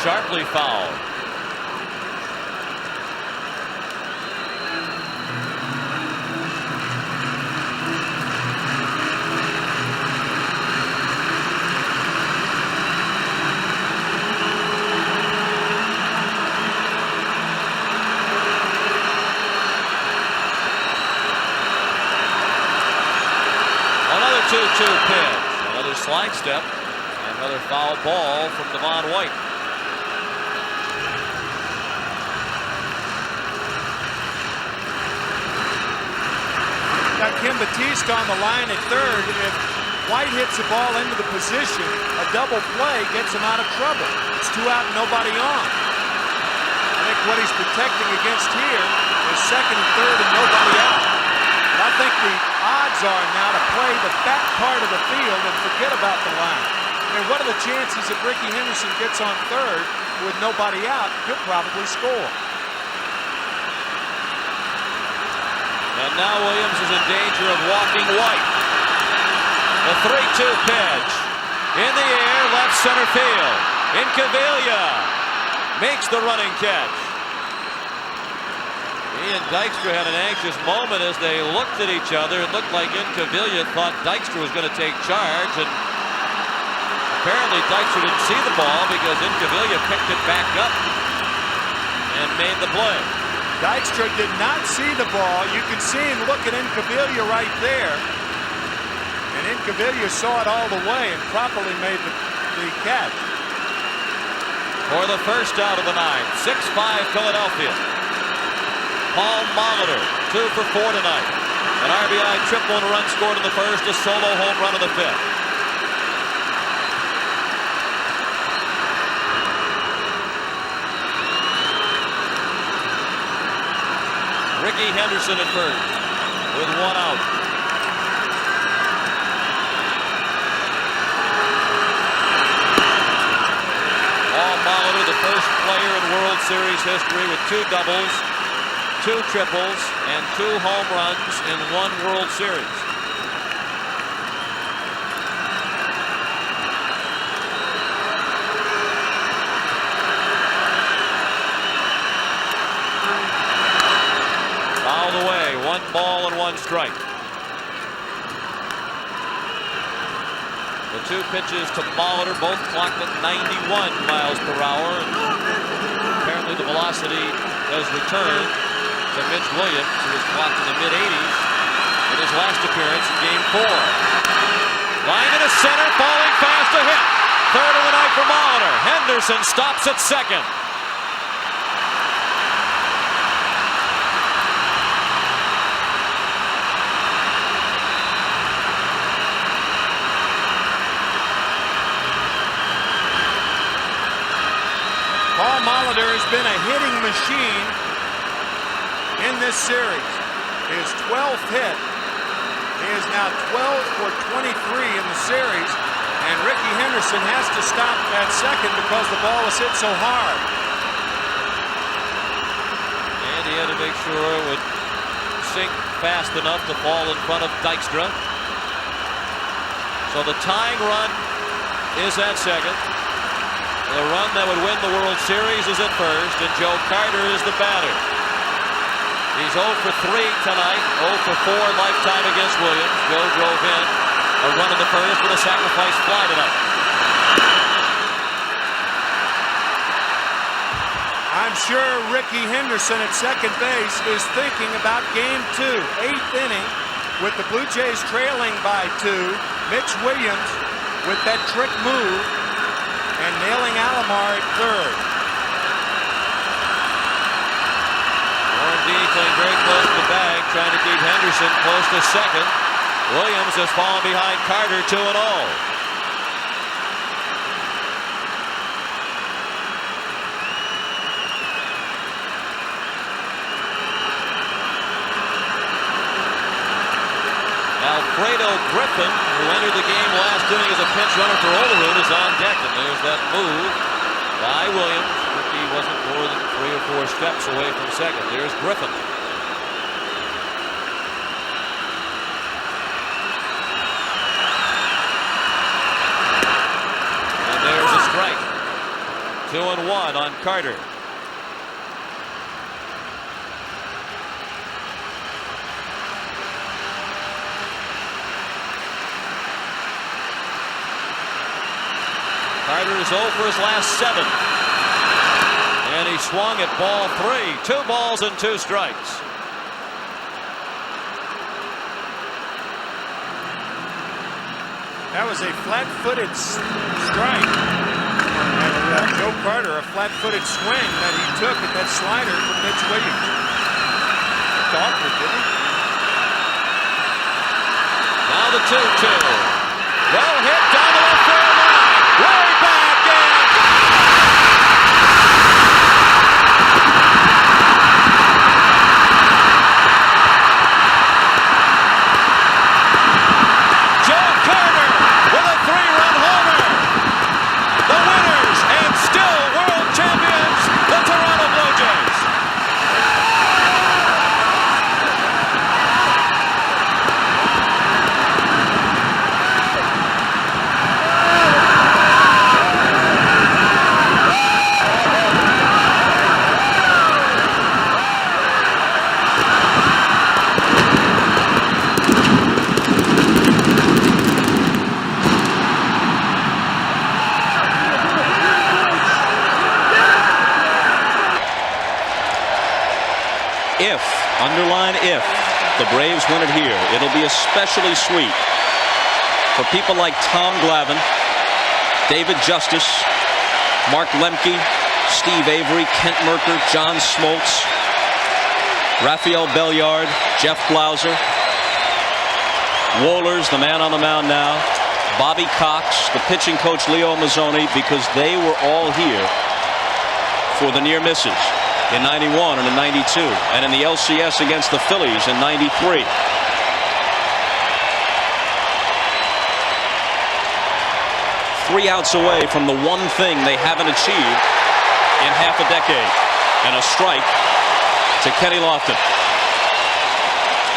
Sharply fouled. Another 2-2 pitch. Another slide step. Another foul ball from Devon White. Got Kim Batiste on the line at third. If White hits the ball into the position, a double play gets him out of trouble. It's 2 out and nobody on. I think what he's protecting against here is second and third and nobody out. And I think the odds are now to play the back part of the field and forget about the line. I mean, what are the chances if Ricky Henderson gets on third with nobody out? He'll probably score. And now Williams is in danger of walking White. The 3-2 pitch. In the air, left center field. Incaviglia makes the running catch. He and Dykstra had an anxious moment as they looked at each other. It looked like Incaviglia thought Dykstra was going to take charge, and apparently Dykstra didn't see the ball because Incaviglia picked it back up and made the play. Dykstra did not see the ball. You can see him look at Incaviglia right there. And Incaviglia saw it all the way and properly made the catch. For the first out of the ninth, 6-5 Philadelphia. Paul Molitor, 2 for 4 tonight. An RBI triple and a run scored in the first, a solo home run in the fifth. Rickey Henderson at first with 1 out. Paul Molitor, the first player in World Series history with 2 doubles, 2 triples, and 2 home runs in 1 World Series. Fouled away, 1 ball and 1 strike. The 2 pitches to Molitor, both clocked at 91 miles per hour. And apparently the velocity has returned to Mitch Williams, who was clocked in the mid-80s in his last appearance in Game 4. Line into center, falling fast, a hit. Third of the night for Molitor. Henderson stops at second. Paul Molitor has been a hitting machine in this series. His 12th hit. He is now 12 for 23 in the series, and Rickey Henderson has to stop at second because the ball was hit so hard. And he had to make sure it would sink fast enough to fall in front of Dykstra. So the tying run is at second. The run that would win the World Series is at first, and Joe Carter is the batter. He's 0 for 3 tonight, 0 for 4 lifetime against Williams. Joe drove in a run in the first with a sacrifice fly tonight. I'm sure Rickey Henderson at second base is thinking about Game 2, 8th inning, with the Blue Jays trailing by 2. Mitch Williams with that trick move and nailing Alomar at third. Warren Dean playing very close to the bag, trying to keep Henderson close to second. Williams has fallen behind Carter 2-0. Alfredo Griffin, who entered the game last inning as a pinch runner for Olerud, is on deck, and there's that move by Williams. He wasn't more than 3 or 4 steps away from second. There's Griffin. And there's a strike. 2-1 on Carter. Carter is 0 for his last 7. And he swung at ball 3. 2 balls and 2 strikes. That was a flat-footed strike. And Joe Carter, a flat-footed swing that he took at that slider from Mitch Williams. Looked awkward, didn't he? Now the 2-2. Well hit down the left field line. Way back in. Joe Carter with a 3-run homer. The winners and still world champions, the Toronto Blue Jays. line if the Braves win it here. It'll be especially sweet for people like Tom Glavine, David Justice, Mark Lemke, Steve Avery, Kent Merker, John Smoltz, Rafael Belliard, Jeff Blauser, Wohlers, the man on the mound now, Bobby Cox, the pitching coach Leo Mazzoni, because they were all here for the near misses in 91 and in 92, and in the LCS against the Phillies in 93. Three outs away from the one thing they haven't achieved in half a decade, and a strike to Kenny Lofton.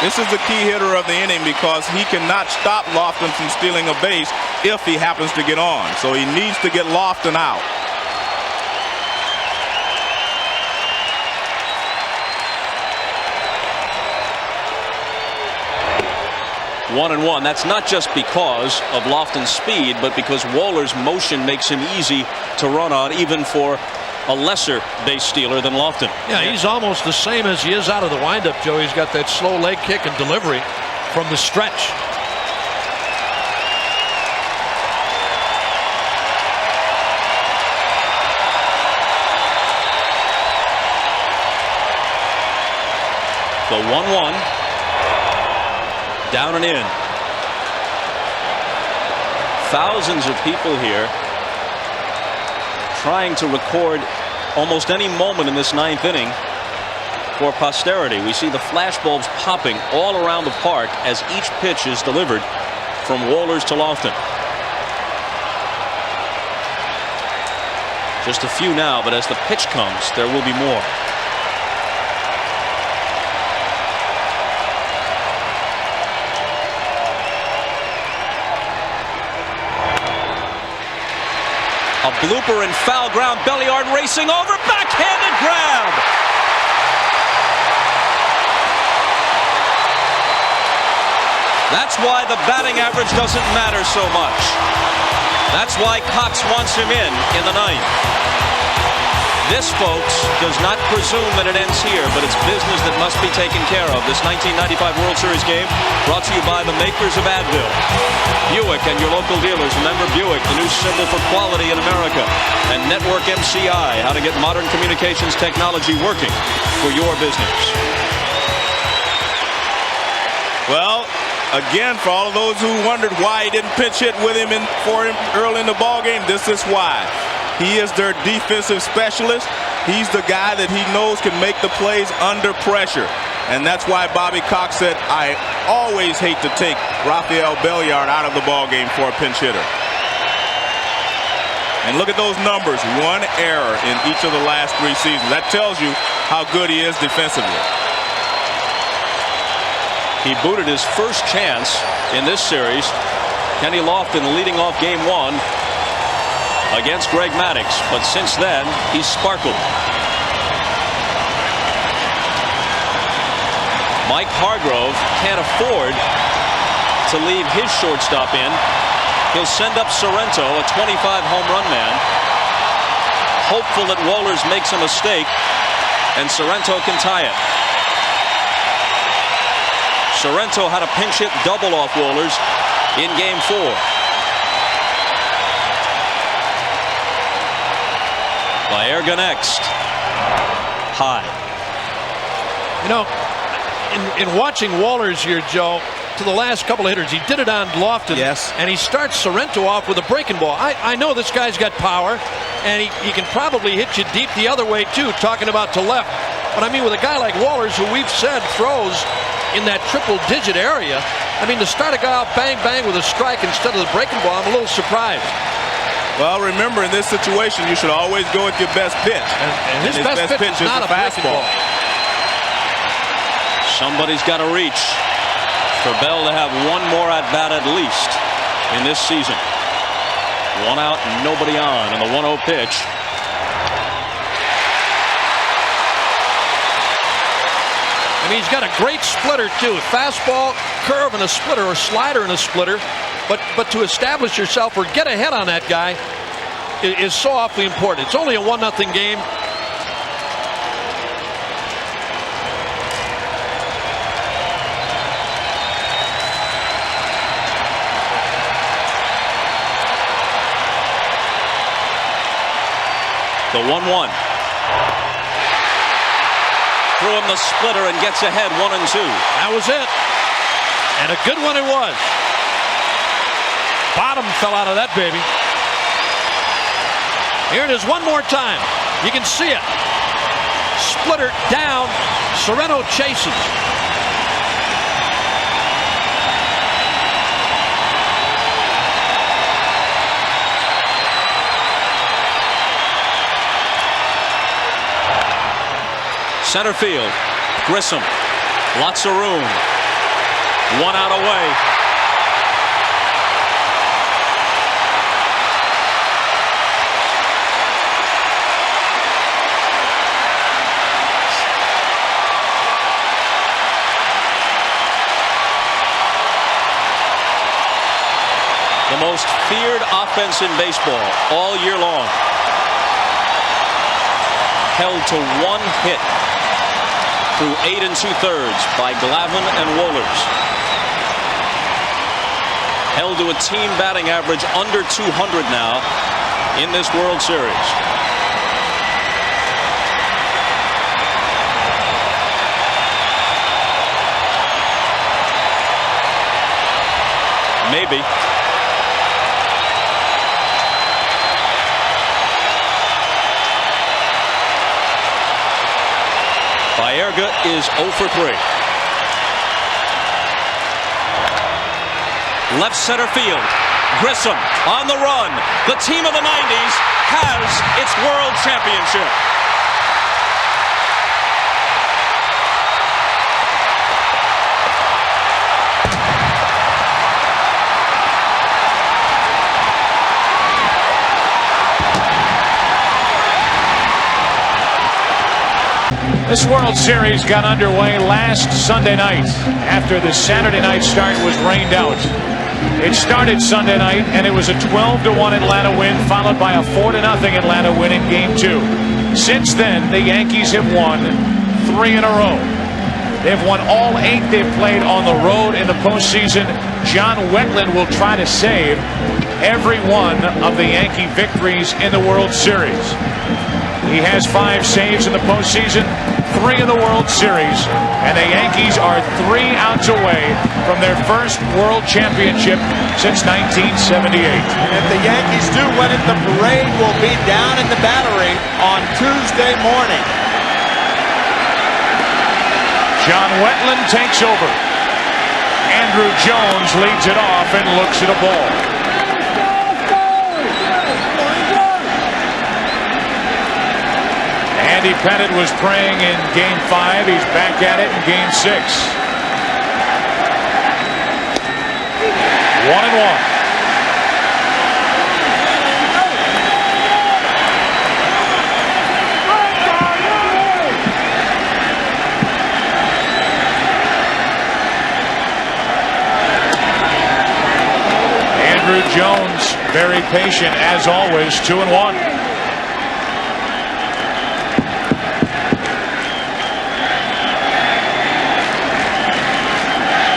This is the key hitter of the inning because he cannot stop Lofton from stealing a base if he happens to get on. So he needs to get Lofton out. One and one. That's not just because of Lofton's speed, but because Wohlers' motion makes him easy to run on, even for a lesser base stealer than Lofton. Yeah, he's almost the same as he is out of the windup, Joe. He's got that slow leg kick and delivery from the stretch. The 1-1. Down and in. Thousands of people here trying to record almost any moment in this ninth inning for posterity. We see the flashbulbs popping all around the park as each pitch is delivered from Wohlers to Lofton. Just a few now, but as the pitch comes, there will be more. A blooper and foul ground. Belliard racing over. Backhanded grab. That's why the batting average doesn't matter so much. That's why Cox wants him in the ninth. This, folks, does not presume that it ends here, but it's business that must be taken care of. This 1995 World Series game brought to you by the makers of Advil. Buick and your local dealers. Remember Buick, the new symbol for quality in America. And Network MCI, how to get modern communications technology working for your business. Well, again, for all of those who wondered why he didn't pinch hit with him for him early in the ball game, this is why. He is their defensive specialist. He's the guy that he knows can make the plays under pressure. And that's why Bobby Cox said, I always hate to take Rafael Belliard out of the ball game for a pinch hitter. And look at those numbers. One error in each of the last three seasons. That tells you how good he is defensively. He booted his first chance in this series. Kenny Lofton leading off game one against Greg Maddux, but since then he's sparkled. Mike Hargrove can't afford to leave his shortstop in. He'll send up Sorrento, a 25 home run man, hopeful that Wohlers makes a mistake and Sorrento can tie it. Sorrento had a pinch hit double off Wohlers in game 4. Baerga next. High. You know, in watching Wohlers here, Joe, to the last couple of hitters, he did it on Lofton. Yes. And he starts Sorrento off with a breaking ball. I know this guy's got power, and he can probably hit you deep the other way, too, talking about to left. But I mean, with a guy like Wohlers, who we've said throws in that triple-digit area, I mean, to start a guy out bang-bang with a strike instead of the breaking ball, I'm a little surprised. Well, remember, in this situation, you should always go with your best pitch. And his best pitch is not a fastball. Somebody's got to reach for Bell to have one more at-bat at least in this season. One out, nobody on, and the 1-0 pitch. I mean, he's got a great splitter, too. Fastball, curve, and a splitter, or slider and a splitter. But to establish yourself or get ahead on that guy is so awfully important. It's only a 1-0 game. The 1-1. Threw him the splitter and gets ahead 1-2. That was it. And a good one it was. Bottom fell out of that baby. Here it is one more time. You can see it. Splitter down. Sereno chases. Center field. Grissom. Lots of room. One out away. The most feared offense in baseball all year long. Held to one hit through 8 2/3 by Glavine and Wohlers. Held to a team batting average under 200 now in this World Series. Maybe. Baerga is 0 for 3. Left center field. Grissom on the run. The team of the 90s has its world championship. This World Series got underway last Sunday night after the Saturday night start was rained out. It started Sunday night and it was a 12-1 Atlanta win, followed by a 4-0 Atlanta win in Game 2. Since then, the Yankees have won 3 in a row. They've won all 8 they've played on the road in the postseason. John Wetteland will try to save every one of the Yankee victories in the World Series. He has 5 saves in the postseason, 3 in the World Series, and the Yankees are 3 outs away from their first World Championship since 1978. And if the Yankees do win it, the parade will be down in the Battery on Tuesday morning. John Wetteland takes over. Andrew Jones leads it off and looks at a ball. Andy Pettitte was praying in Game 5. He's back at it in Game 6. 1-1. Andrew Jones, very patient as always, 2-1.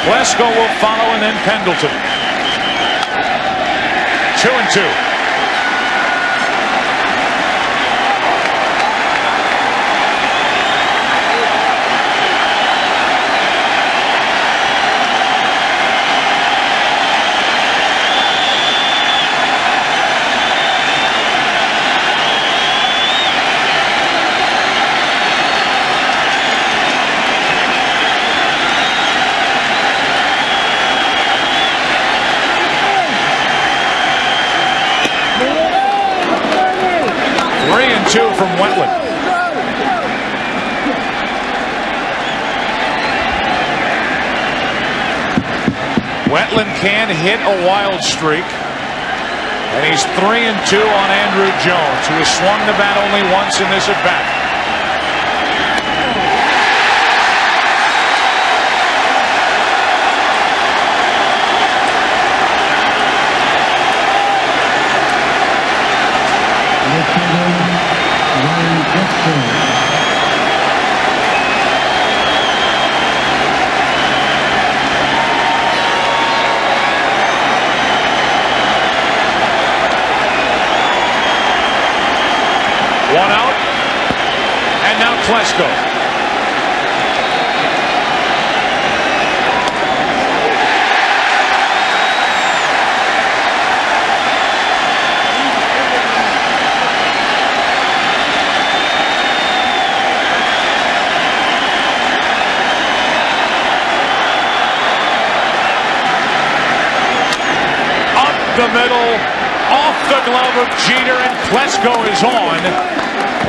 Glasgow will follow, and then Pendleton. 2-2. From Wetteland. Wetteland can hit a wild streak, and he's 3-2 on Andrew Jones, who has swung the bat only once in this at-bat. Klesko. The middle, off the glove of Jeter, and Klesko is on.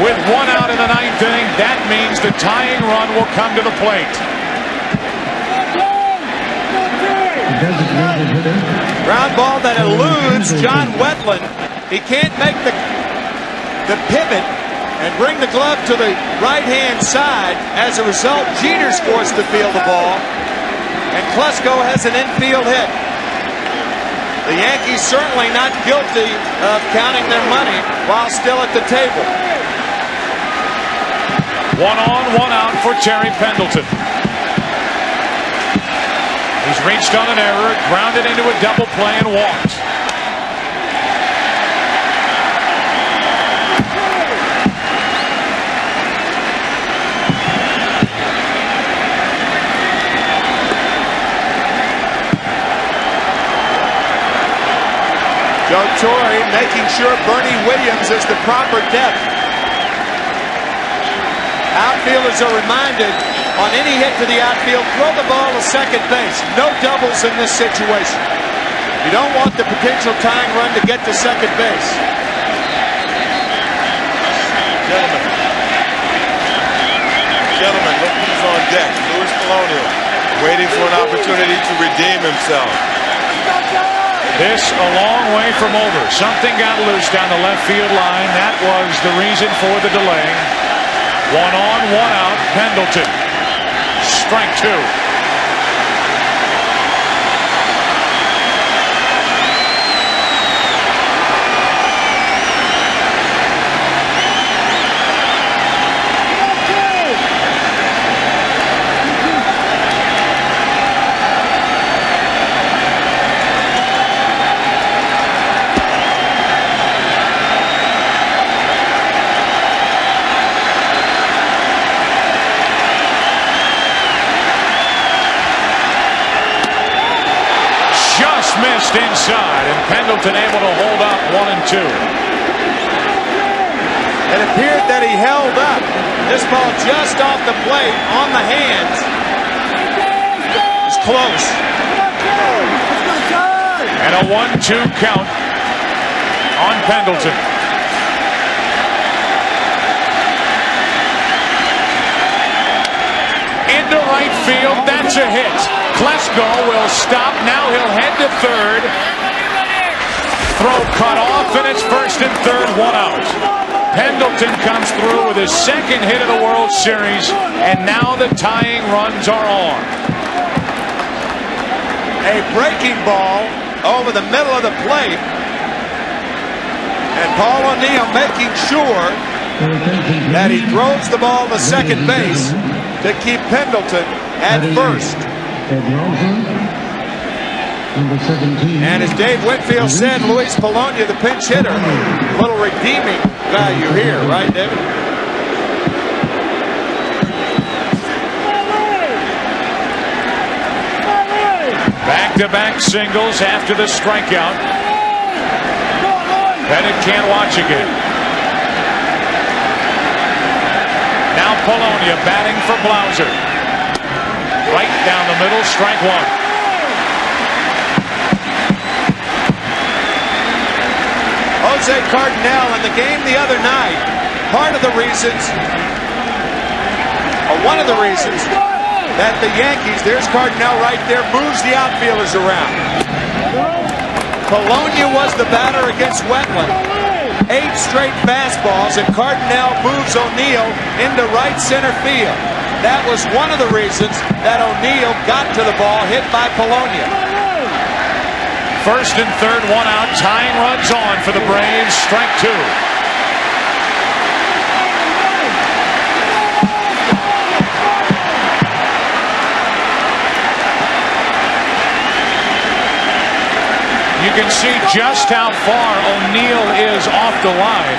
With 1 out in the 9th inning, that means the tying run will come to the plate. Ground ball that eludes John Wetland. He can't make the pivot and bring the glove to the right-hand side. As a result, Jeter's forced to field the ball, and Klesko has an infield hit. The Yankees certainly not guilty of counting their money while still at the table. 1 on, 1 out for Terry Pendleton. He's reached on an error, grounded into a double play and walked. Joe Torre making sure Bernie Williams is the proper depth. Outfielders are reminded on any hit to the outfield, throw the ball to second base. No doubles in this situation. You don't want the potential tying run to get to second base. Gentlemen, look who's on deck. Luis Polonia, waiting for an opportunity to redeem himself. This a long way from over. Something got loose down the left field line. That was the reason for the delay. 1 on, 1 out. Pendleton. Strike 2. Missed inside, and Pendleton able to hold up 1 and 2. It appeared that he held up. This ball just off the plate on the hands. It's close. And a 1-2 count on Pendleton. Into right field, that's a hit. Klesko will stop. Now he'll head to third. Throw cut off, and it's first and third, 1 out. Pendleton comes through with his second hit of the World Series, and now the tying runs are on. A breaking ball over the middle of the plate. And Paul O'Neill making sure that he throws the ball to second base to keep Pendleton at first. And as Dave Whitfield said, Luis Polonia, the pinch hitter, a little redeeming value here, right, David? Back-to-back singles after the strikeout. Pettit can't watch again. Now Polonia batting for Blauser. Right down the middle, strike 1. Jose Cardinal in the game the other night, part of the reasons, or one of the reasons, that the Yankees, there's Cardinal right there, moves the outfielders around. Polonia was the batter against Wetland. 8 straight fastballs, and Cardinal moves O'Neill into right center field. That was one of the reasons that O'Neill got to the ball hit by Polonia. First and third, 1 out. Tying runs on for the Braves. Strike 2. You can see just how far O'Neill is off the line.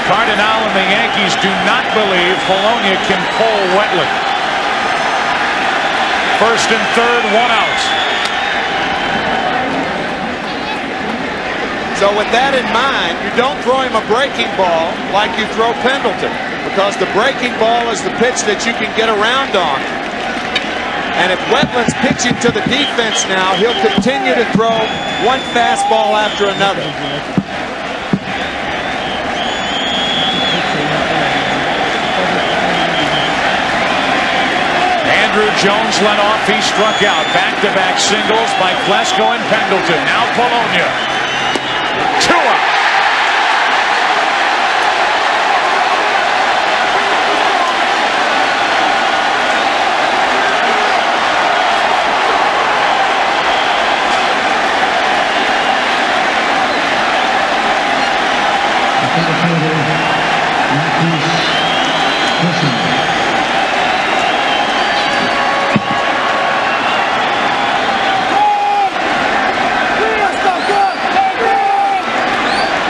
Cardinal and the Yankees do not believe Polonia can pull Wetland. First and third, 1 out. So with that in mind, you don't throw him a breaking ball like you throw Pendleton, because the breaking ball is the pitch that you can get around on. And if Wetland's pitching to the defense now, he'll continue to throw one fastball after another. Andrew Jones led off. He struck out. Back-to-back singles by Klesko and Pendleton. Now Polonia. 2 out.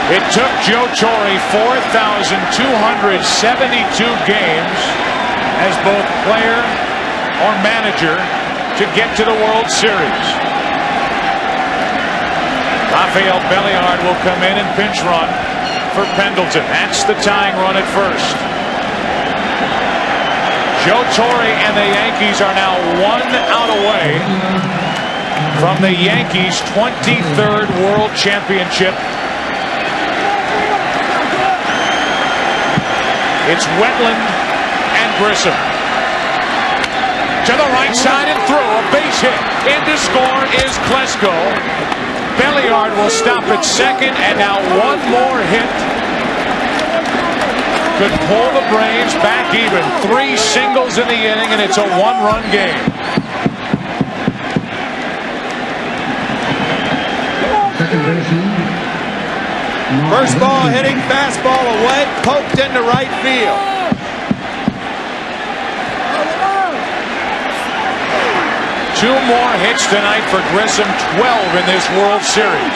It took Joe Torre 4,272 games as both player or manager to get to the World Series. Rafael Belliard will come in and pinch run for Pendleton. That's the tying run at first. Joe Torre and the Yankees are now 1 out away from the Yankees' 23rd World Championship. It's Wetland and Grissom. To the right side and through. A base hit. In to score is Klesko. Belliard will stop at second, and now one more hit could pull the Braves back even. 3 singles in the inning, and it's a 1-run game. First ball hitting, fastball away, poked into right field. Two more hits tonight for Grissom, 12 in this World Series.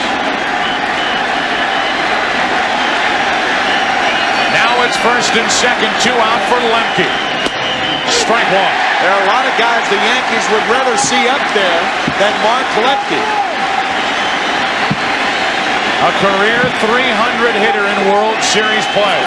Now it's first and second, 2 out for Lemke. Strike 1. There are a lot of guys the Yankees would rather see up there than Mark Lemke. A career 300 hitter in World Series play.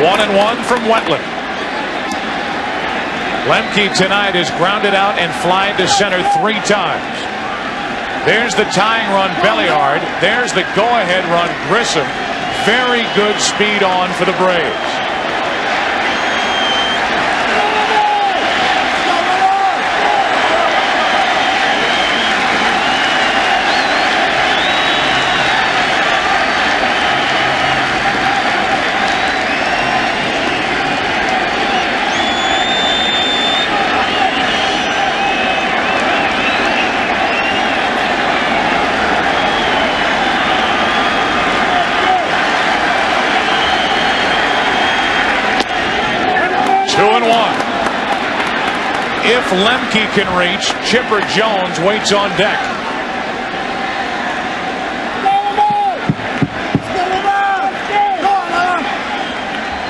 One and one from Wetland. Lemke tonight is grounded out and flied to center 3 times. There's the tying run, Belliard. There's the go-ahead run, Grissom. Very good speed on for the Braves. If Lemke can reach, Chipper Jones waits on deck.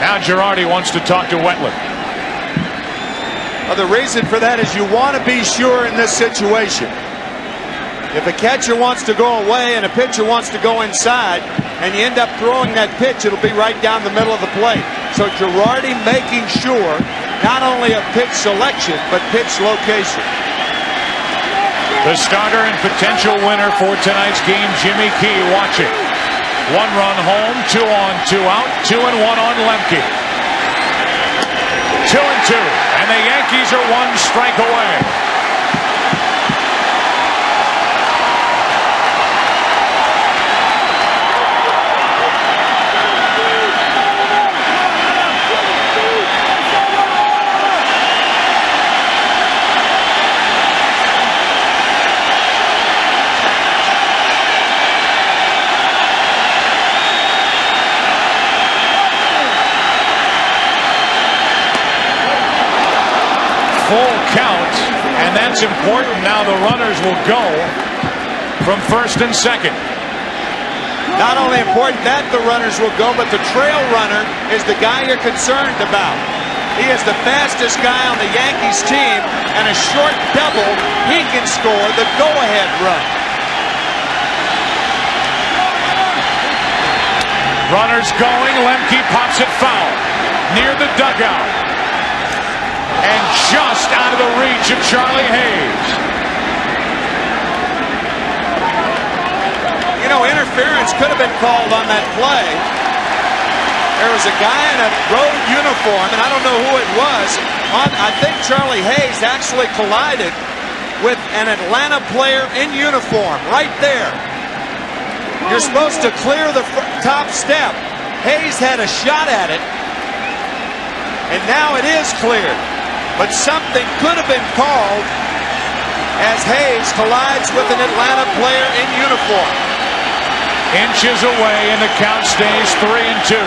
Now Girardi wants to talk to Wetland. Well, the reason for that is you want to be sure in this situation. If a catcher wants to go away and a pitcher wants to go inside, and you end up throwing that pitch, it'll be right down the middle of the plate. So Girardi making sure not only of pitch selection, but pitch location. The starter and potential winner for tonight's game, Jimmy Key, watching. 1 run home, 2 on, 2 out, 2 and 1 on Lemke. 2 and 2, and the Yankees are 1 strike away. count, and that's important. Now the runners will go from first and second. Not only important that the runners will go, but the trail runner is the guy you're concerned about. He is the fastest guy on the Yankees team, and a short double, he can score the go-ahead run. Runners going. Lemke pops it foul near the dugout. And just out of the reach of Charlie Hayes. You know, interference could have been called on that play. There was a guy in a road uniform, and I don't know who it was. I think Charlie Hayes actually collided with an Atlanta player in uniform right there. You're supposed to clear the top step. Hayes had a shot at it, and now it is cleared. But something could have been called as Hayes collides with an Atlanta player in uniform. Inches away, and the count stays 3-2.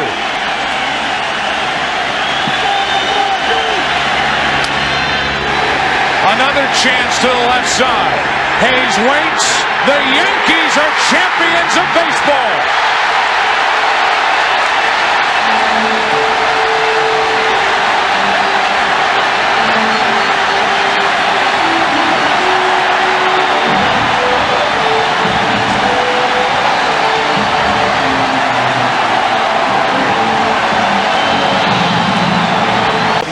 Another chance to the left side. Hayes waits. The Yankees are champions of baseball.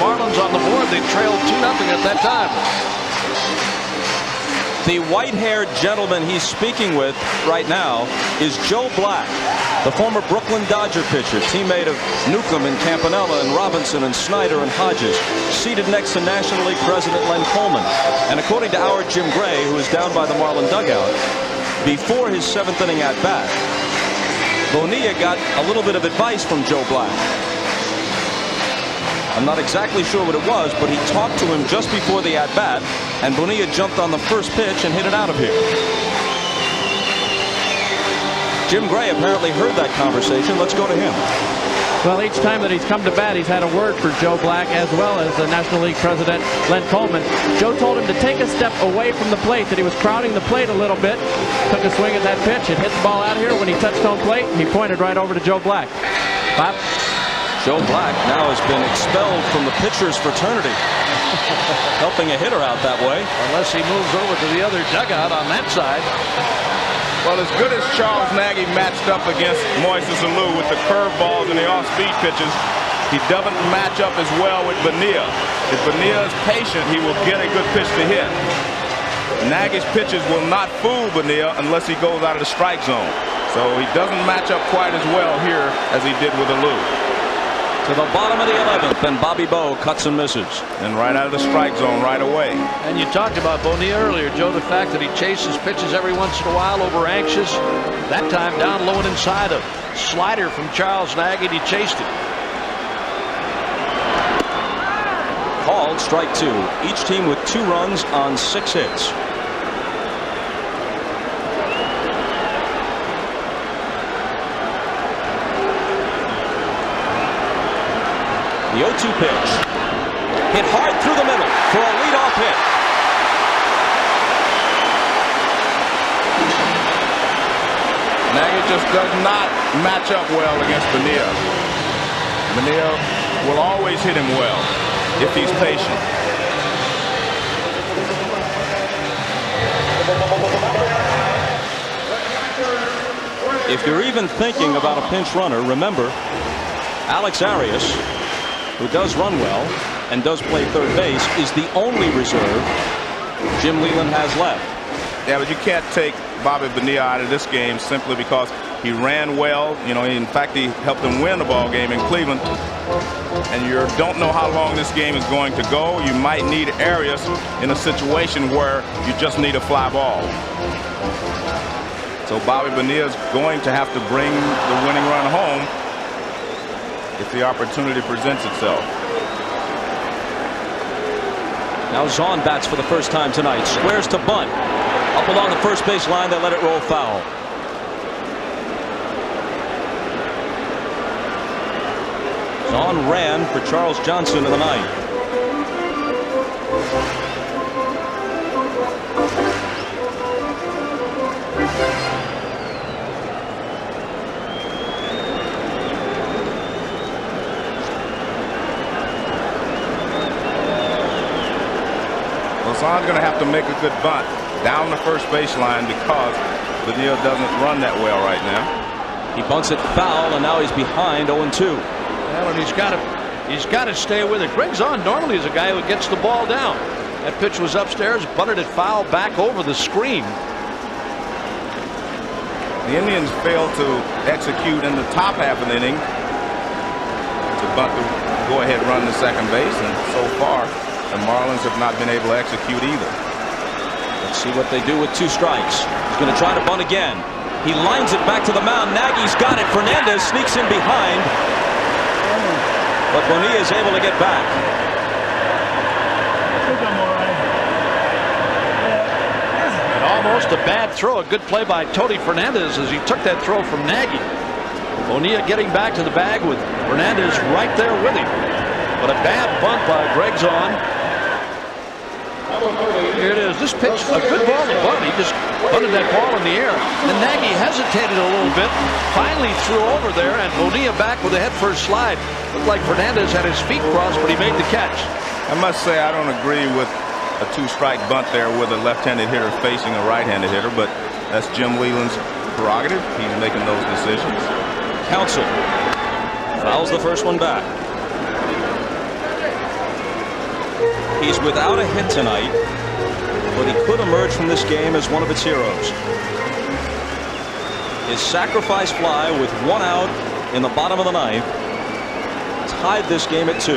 Marlins on the board. They trailed 2-0 at that time. The white-haired gentleman he's speaking with right now is Joe Black, the former Brooklyn Dodger pitcher, teammate of Newcomb and Campanella and Robinson and Snyder and Hodges, seated next to National League President Len Coleman. And according to our Jim Gray, who is down by the Marlin dugout, before his 7th inning at-bat, Bonilla got a little bit of advice from Joe Black. I'm not exactly sure what it was, but he talked to him just before the at-bat, and Bonilla jumped on the first pitch and hit it out of here. Jim Gray apparently heard that conversation. Let's go to him. Well, each time that he's come to bat, he's had a word for Joe Black as well as the National League president, Len Coleman. Joe told him to take a step away from the plate, that he was crowding the plate a little bit. Took a swing at that pitch. It hit the ball out of here. When he touched home plate, he pointed right over to Joe Black. Bob? Joe Black now has been expelled from the pitcher's fraternity. Helping a hitter out that way. Unless he moves over to the other dugout on that side. Well, as good as Charles Nagy matched up against Moises Alou with the curveballs and the off-speed pitches, he doesn't match up as well with Bonilla. If Bonilla is patient, he will get a good pitch to hit. Nagy's pitches will not fool Bonilla unless he goes out of the strike zone. So he doesn't match up quite as well here as he did with Alou. To the bottom of the 11th, and Bobby Bowe cuts and misses. And right out of the strike zone right away. And you talked about Bonilla earlier, Joe, the fact that he chases pitches every once in a while over anxious. That time down low and inside, a slider from Charles Nagy, and he chased it. Called strike 2. Each team with 2 runs on 6 hits. The 0-2 pitch. Hit hard through the middle for a leadoff hit. Nagy just does not match up well against Bonilla. Bonilla will always hit him well if he's patient. If you're even thinking about a pinch runner, remember Alex Arias, who does run well and does play third base, is the only reserve Jim Leyland has left. Yeah, but you can't take Bobby Bonilla out of this game simply because he ran well. You know, in fact, he helped them win the ball game in Cleveland. And you don't know how long this game is going to go. You might need Arias in a situation where you just need a fly ball. So Bobby Bonilla is going to have to bring the winning run home if the opportunity presents itself. Now Zahn bats for the first time tonight. Squares to bunt. Up along the first base line, they let it roll foul. Zahn ran for Charles Johnson in the ninth. Hassan's going to have to make a good bunt down the first baseline because Bonilla doesn't run that well right now. He bunts it foul, and now he's behind 0-2. Well, and he's got to stay with it. Greg Zahn normally is a guy who gets the ball down. That pitch was upstairs, bunted it foul back over the screen. The Indians failed to execute in the top half of the inning to bunt the go-ahead run to second base, and so far the Marlins have not been able to execute either. Let's see what they do with 2 strikes. He's going to try to bunt again. He lines it back to the mound. Nagy's got it. Fernandez sneaks in behind, but Bonilla is able to get back. Almost a bad throw. A good play by Tony Fernandez as he took that throw from Nagy. Bonilla getting back to the bag with Fernandez right there with him. But a bad bunt by Greg Zahn. Here it is. This pitch, a good ball to bunt. He just bunted that ball in the air. And Nagy hesitated a little bit. Finally threw over there, and Bonilla back with a head-first slide. Looked like Fernandez had his feet crossed, but he made the catch. I must say I don't agree with a 2-strike bunt there with a left-handed hitter facing a right-handed hitter, but that's Jim Leyland's prerogative. He's making those decisions. Counsell fouls the first one back. He's without a hit tonight, but he could emerge from this game as one of its heroes. His sacrifice fly with 1 out in the bottom of the 9th tied this game at 2.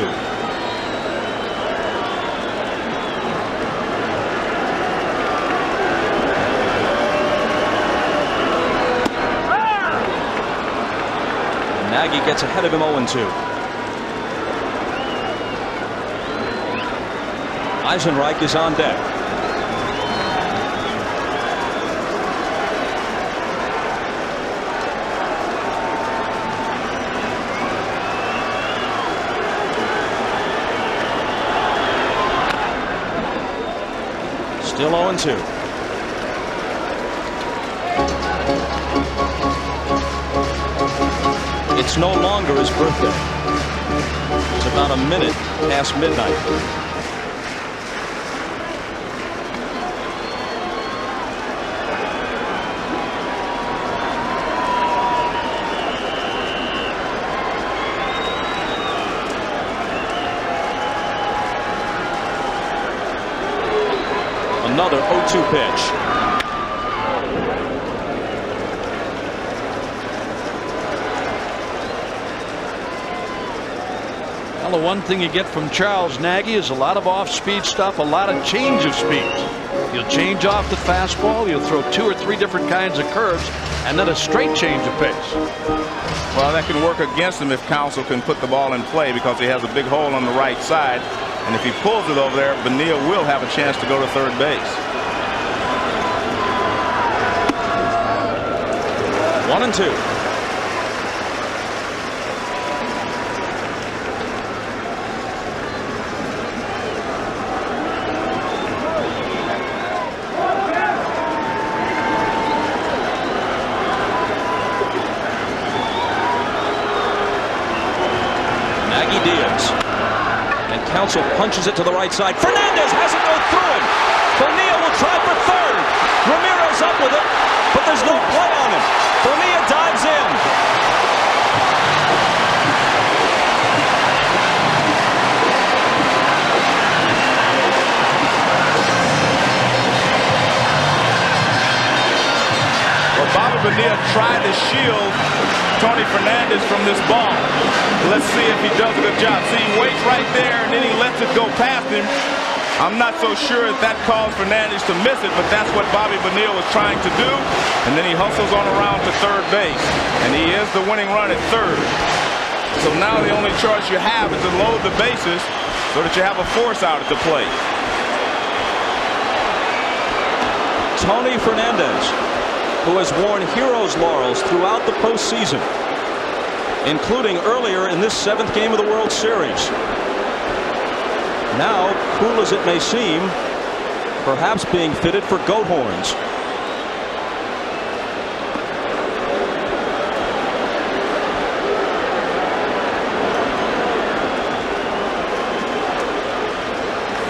Nagy gets ahead of him 0-2. Eisenreich is on deck. Still 0-2. It's no longer his birthday. It's about a minute past midnight. Another 0-2 pitch. Well, the one thing you get from Charles Nagy is a lot of off-speed stuff, a lot of change of speeds. You'll change off the fastball, you'll throw 2 or 3 different kinds of curves, and then a straight change of pace. Well, that can work against him if Counsell can put the ball in play because he has a big hole on the right side. And if he pulls it over there, Bonilla will have a chance to go to third base. 1-2. Counsell punches it to the right side. Fernandez has it go through him. Bonilla will try for third. Ramirez up with it, but there's no play on him. Bonilla dives in. Well, Bobby Bonilla tried to shield Tony Fernandez from this ball. Let's see if he does a good job. See, he waits right there and then he lets it go past him. I'm not so sure if that caused Fernandez to miss it, but that's what Bobby Bonilla was trying to do. And then he hustles on around to third base. And he is the winning run at third. So now the only choice you have is to load the bases so that you have a force out at the plate. Tony Fernandez, who has worn hero's laurels throughout the postseason, including earlier in this 7th game of the World Series. Now, cool as it may seem, perhaps being fitted for goat horns.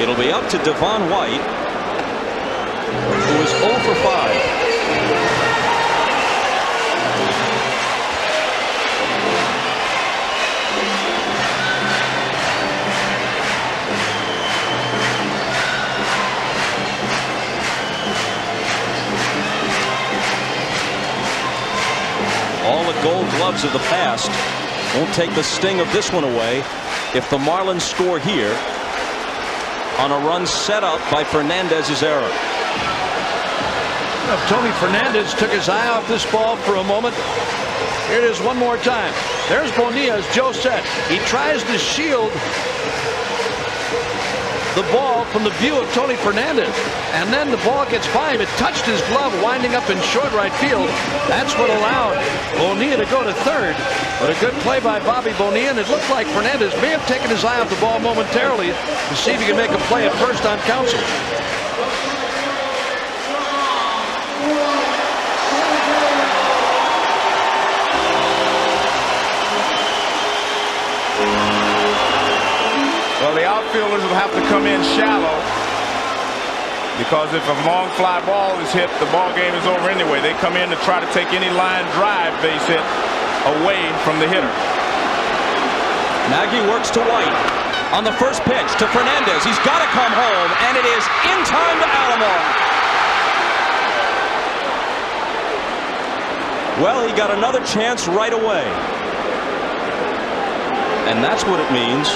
It'll be up to Devon White for 5. All the Gold Gloves of the past won't take the sting of this one away if the Marlins score here on a run set up by Fernandez's error. Tony Fernandez took his eye off this ball for a moment. Here it is one more time. There's Bonilla, as Joe said. He tries to shield the ball from the view of Tony Fernandez, and then the ball gets by him. It touched his glove, winding up in short right field. That's what allowed Bonilla to go to third. But a good play by Bobby Bonilla, and it looked like Fernandez may have taken his eye off the ball momentarily to see if he can make a play at first on Counsell. Well, the outfielders will have to come in shallow, because if a long fly ball is hit, the ball game is over anyway. They come in to try to take any line drive base hit away from the hitter. Nagy works to White on the first pitch to Fernandez. He's got to come home, and it is in time to Alomar. Well, he got another chance right away, and that's what it means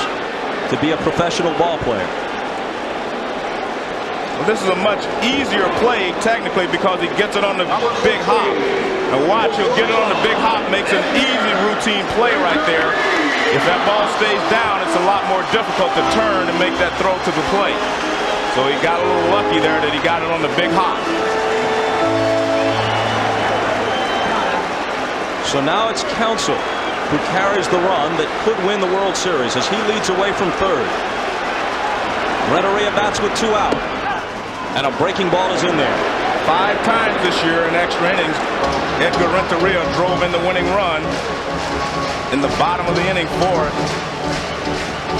to be a professional ball player. Well, this is a much easier play technically because he gets it on the big hop. Now watch, he'll get it on the big hop, makes an easy routine play right there. If that ball stays down, it's a lot more difficult to turn and make that throw to the plate. So he got a little lucky there that he got it on the big hop. So now it's Counsell who carries the run that could win the World Series as he leads away from third. Renteria bats with 2 out, and a breaking ball is in there. 5 times this year in extra innings, Edgar Renteria drove in the winning run in the bottom of the inning for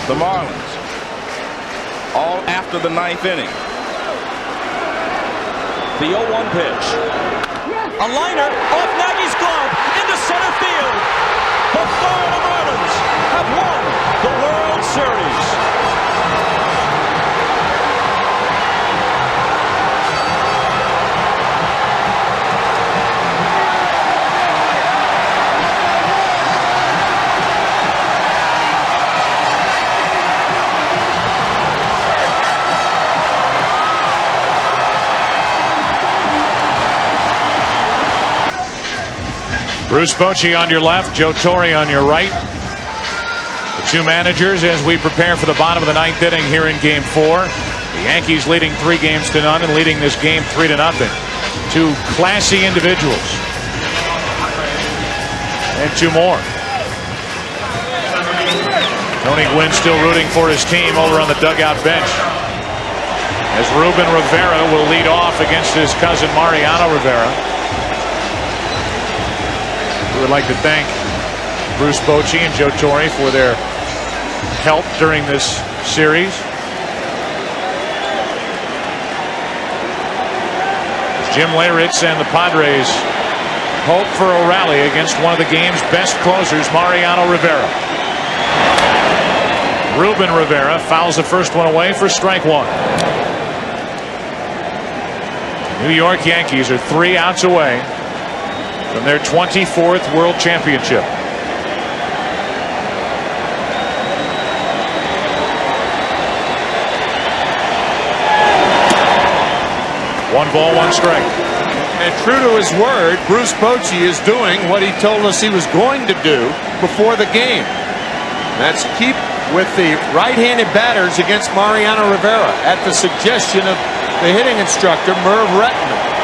the Marlins, all after the 9th inning. The 0-1 pitch. A liner off Nagy's glove into center field. The Florida Marlins have won the World Series. Bruce Bochy on your left, Joe Torre on your right. The two managers as we prepare for the bottom of the 9th inning here in Game 4. The Yankees leading 3-0 and leading this game 3-0. Two classy individuals. And 2 more. Tony Gwynn still rooting for his team over on the dugout bench, as Ruben Rivera will lead off against his cousin Mariano Rivera. We would like to thank Bruce Bochy and Joe Torre for their help during this series. Jim Leyritz and the Padres hope for a rally against one of the game's best closers, Mariano Rivera. Ruben Rivera fouls the first one away for strike 1. New York Yankees are 3 outs away from their 24th World Championship. One ball, 1 strike. And true to his word, Bruce Bochy is doing what he told us he was going to do before the game. That's keep with the right-handed batters against Mariano Rivera at the suggestion of the hitting instructor, Merv Rettenman.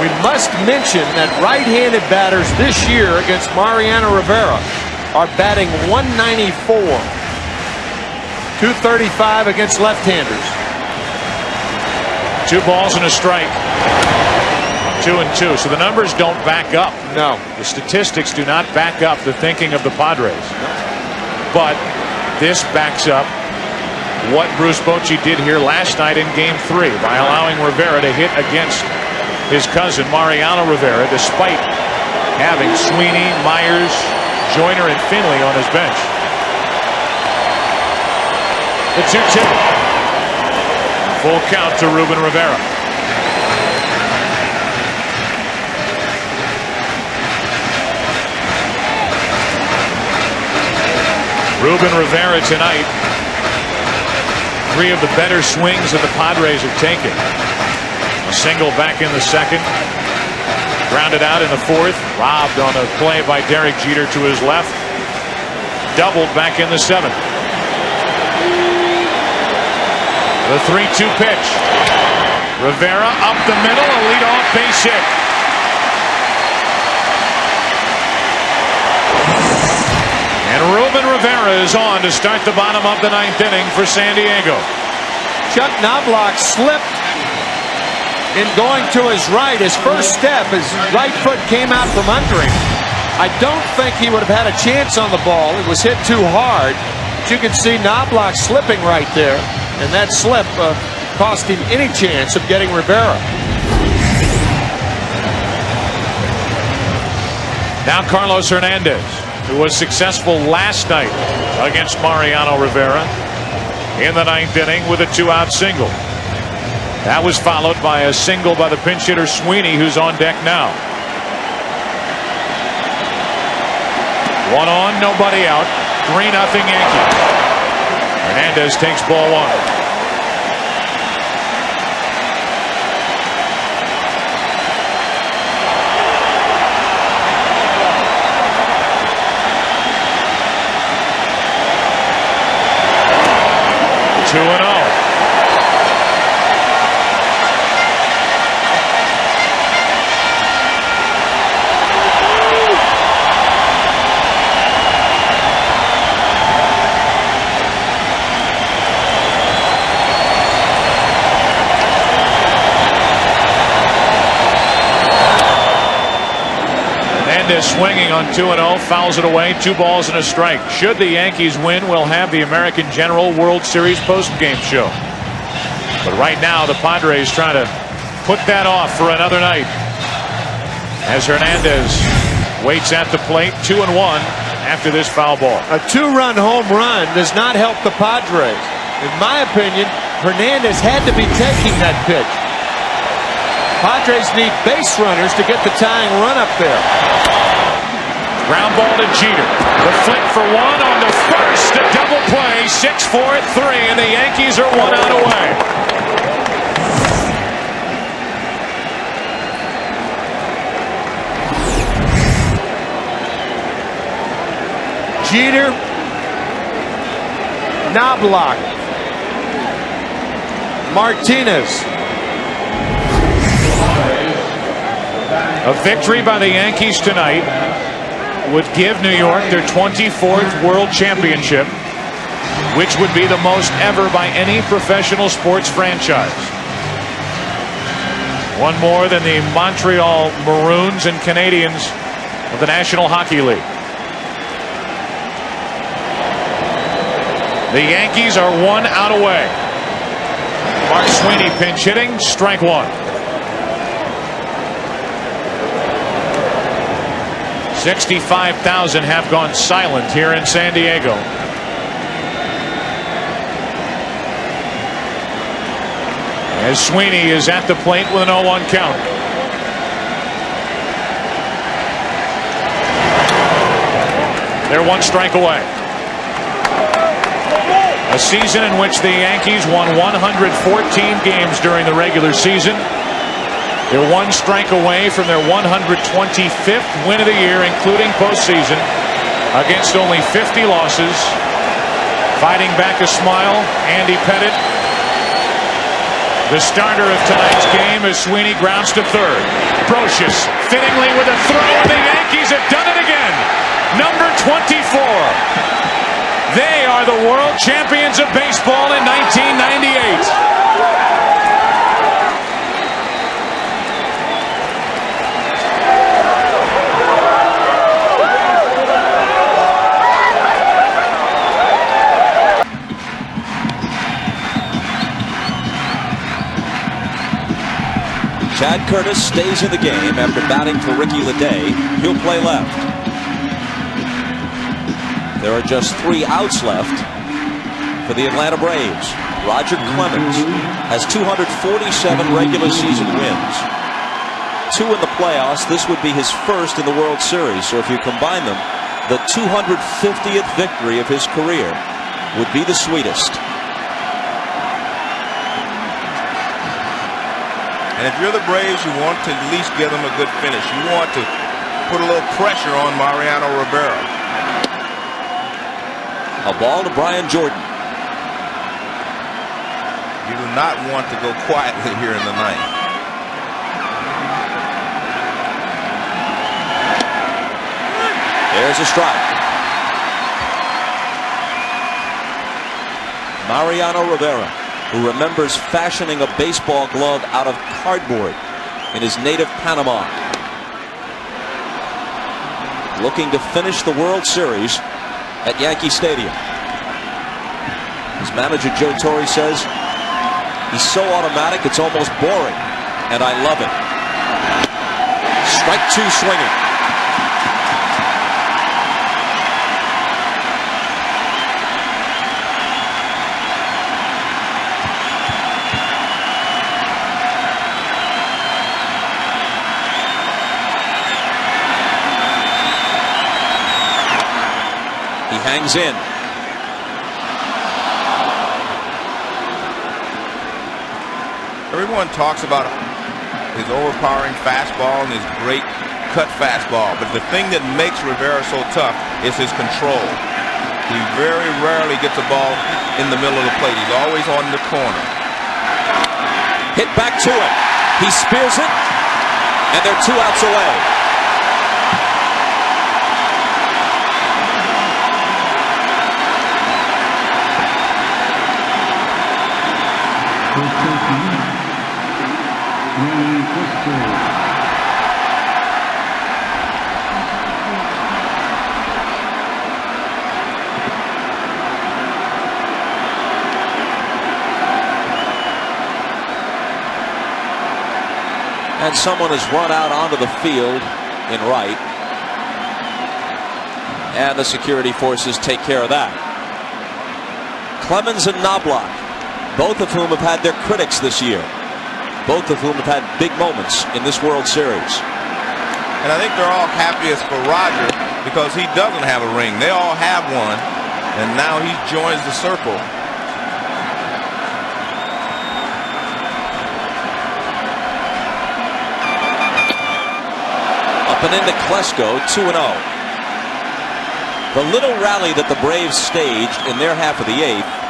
We must mention that right-handed batters this year against Mariano Rivera are batting .194, .235 against left-handers. 2 balls and a strike. 2-2. So the numbers don't back up. No. The statistics do not back up the thinking of the Padres. But this backs up what Bruce Bochy did here last night in Game 3 by allowing Rivera to hit against his cousin Mariano Rivera, despite having Sweeney, Myers, Joyner, and Finley on his bench. The 2-2. Full count to Ruben Rivera. Ruben Rivera tonight. 3 of the better swings that the Padres have taken. A single back in the second. Grounded out in the fourth. Robbed on a play by Derek Jeter to his left. Doubled back in the seventh. The 3-2 pitch. Rivera up the middle. A leadoff base hit. And Ruben Rivera is on to start the bottom of the 9th inning for San Diego. Chuck Knobloch slipped in going to his right. His first step, his right foot came out from under him. I don't think he would have had a chance on the ball. It was hit too hard. But you can see Knobloch slipping right there. And that slip cost him any chance of getting Rivera. Now Carlos Hernandez, who was successful last night against Mariano Rivera in the 9th inning with a 2-out single. That was followed by a single by the pinch hitter Sweeney, who's on deck now. 1 on, nobody out. 3-0 Yankees. Hernandez takes ball 1. Swinging on 2-0, fouls it away, 2 balls and a strike. Should the Yankees win, we'll have the American General World Series post-game show. But right now, the Padres trying to put that off for another night. As Hernandez waits at the plate, 2-1 after this foul ball. A 2-run home run does not help the Padres. In my opinion, Hernandez had to be taking that pitch. Padres need base runners to get the tying run up there. Ground ball to Jeter. The flick for 1 on the first. A double play. 6-4-3, and the Yankees are 1 out away. Jeter, Knobloch, Martinez. A victory by the Yankees tonight would give New York their 24th World Championship, which would be the most ever by any professional sports franchise. One more than the Montreal Maroons and Canadiens of the National Hockey League. The Yankees are 1 out away. Mark Sweeney pinch hitting, strike 1. 65,000 have gone silent here in San Diego. As Sweeney is at the plate with an 0-1 count. They're 1 strike away. A season in which the Yankees won 114 games during the regular season. They're 1 strike away from their 125th win of the year, including postseason, against only 50 losses. Fighting back a smile, Andy Pettitte. The starter of tonight's game as Sweeney grounds to third. Brocious fittingly with a throw, and the Yankees have done it again. Number 24. They are the world champions of baseball in 1998. Chad Curtis stays in the game after batting for Ricky Leday. He'll play left. There are just 3 outs left for the Atlanta Braves. Roger Clemens has 247 regular season wins. 2 in the playoffs. This would be his first in the World Series. So if you combine them, the 250th victory of his career would be the sweetest. And if you're the Braves, you want to at least give them a good finish. You want to put a little pressure on Mariano Rivera. A ball to Brian Jordan. You do not want to go quietly here in the ninth. There's a strike. Mariano Rivera, who remembers fashioning a baseball glove out of cardboard in his native Panama. Looking to finish the World Series at Yankee Stadium. His manager Joe Torre says he's so automatic it's almost boring, and I love it. Strike 2 swinging. Hangs in. Everyone talks about his overpowering fastball and his great cut fastball, but the thing that makes Rivera so tough is his control. He very rarely gets a ball in the middle of the plate. He's always on the corner. Hit back to him. He spears it, and they're 2 outs away. And someone has run out onto the field in right. And the security forces take care of that. Clemens and Knobloch, both of whom have had their critics this year. Both of whom have had big moments in this World Series. And I think they're all happiest for Roger because he doesn't have a ring. They all have one, and now he joins the circle. Up and into Klesko, 2-0. The little rally that the Braves staged in their half of the 8th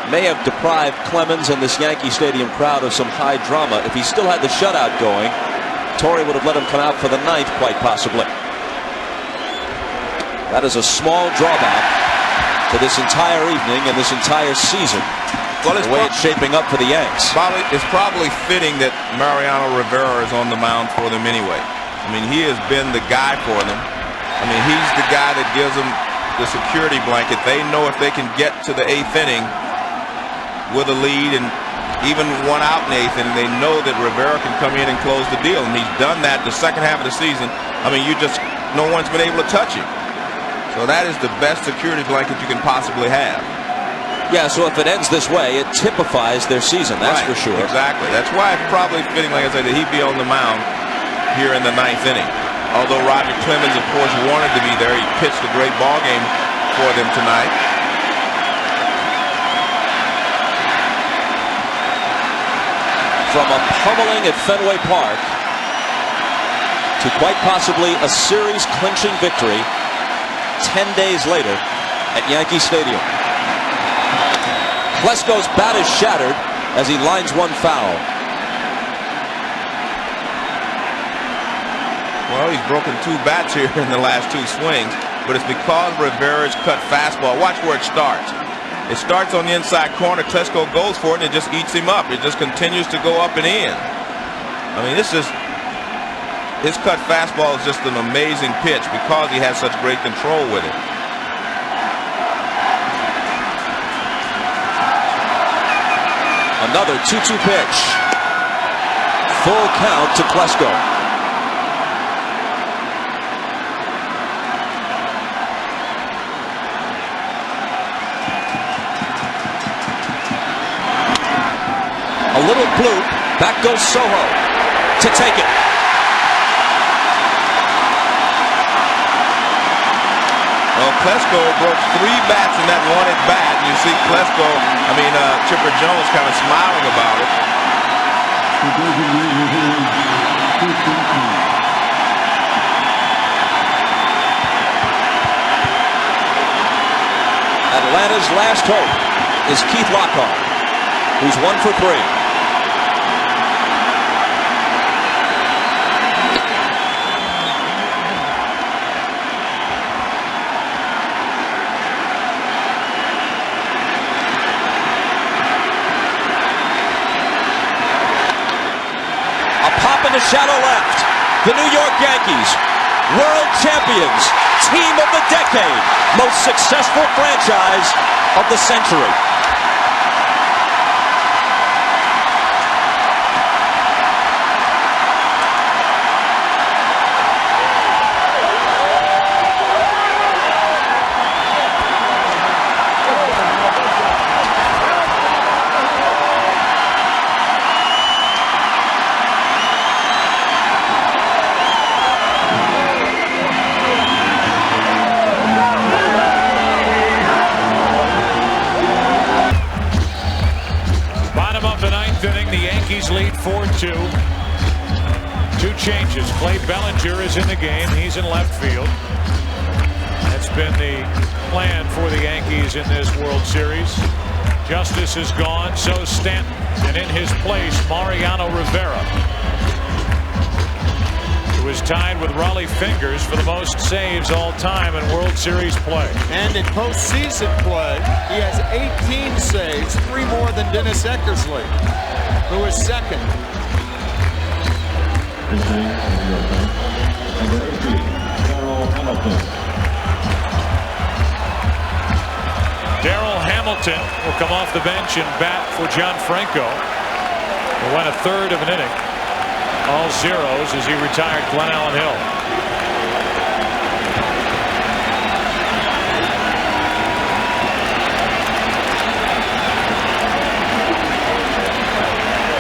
may have deprived Clemens and this Yankee Stadium crowd of some high drama. If he still had the shutout going, Torre would have let him come out for the 9th, quite possibly. That is a small drawback to this entire evening and this entire season. Well, the way it's shaping up for the Yanks. It's probably fitting that Mariano Rivera is on the mound for them anyway. I mean, he has been the guy for them. I mean, he's the guy that gives them the security blanket. They know if they can get to the 8th inning with a lead and even 1 out in the 8th inning, they know that Rivera can come in and close the deal. And he's done that the second half of the season. I mean, no one's been able to touch him. So that is the best security blanket you can possibly have. Yeah, so if it ends this way, it typifies their season, that's right, for sure. Exactly. That's why it's probably fitting, like I said, that he'd be on the mound here in the 9th inning. Although Roger Clemens, of course, wanted to be there. He pitched a great ball game for them tonight. From a pummeling at Fenway Park to quite possibly a series-clinching victory 10 days later at Yankee Stadium. Klesko's bat is shattered as he lines one foul. Well, he's broken 2 bats here in the last 2 swings, but it's because Rivera's cut fastball. Watch where it starts. It starts on the inside corner. Klesko goes for it, and it just eats him up. It just continues to go up and in. I mean, his cut fastball is just an amazing pitch because he has such great control with it. Another 2-2 pitch. full count to Klesko. A little bloop. Back goes Soho to take it. Well, Klesko broke 3 bats in that one at bat. You see Klesko, Chipper Jones kind of smiling about it. Atlanta's last hope is Keith Lockhart, who's 1 for 3. In the shallow left, the New York Yankees, world champions, team of the decade, most successful franchise of the century. Lead 4-2. 2 changes. Clay Bellinger is in the game. He's in left field. That's been the plan for the Yankees in this World Series. Justice is gone, so Stanton. And in his place, Mariano Rivera, who is tied with Raleigh Fingers for the most saves all time in World Series play. And in postseason play, he has 18 saves, 3 more than Dennis Eckersley, who is second. Darrell Hamilton will come off the bench and bat for John Franco, who went a third of an inning. All zeros as he retired Glenn Allen Hill.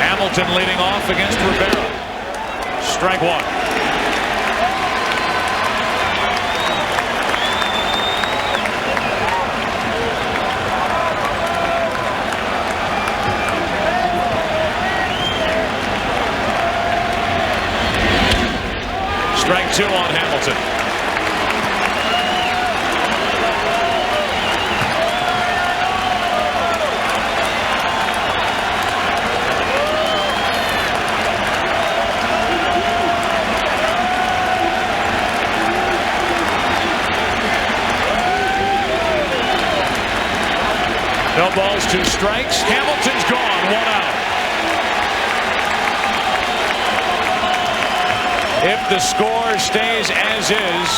Hamilton leading off against Rivera. Strike 1. Strike 2 on Hamilton. No balls, 2 strikes. Hamilton's gone, 1 out. If the score stays as is,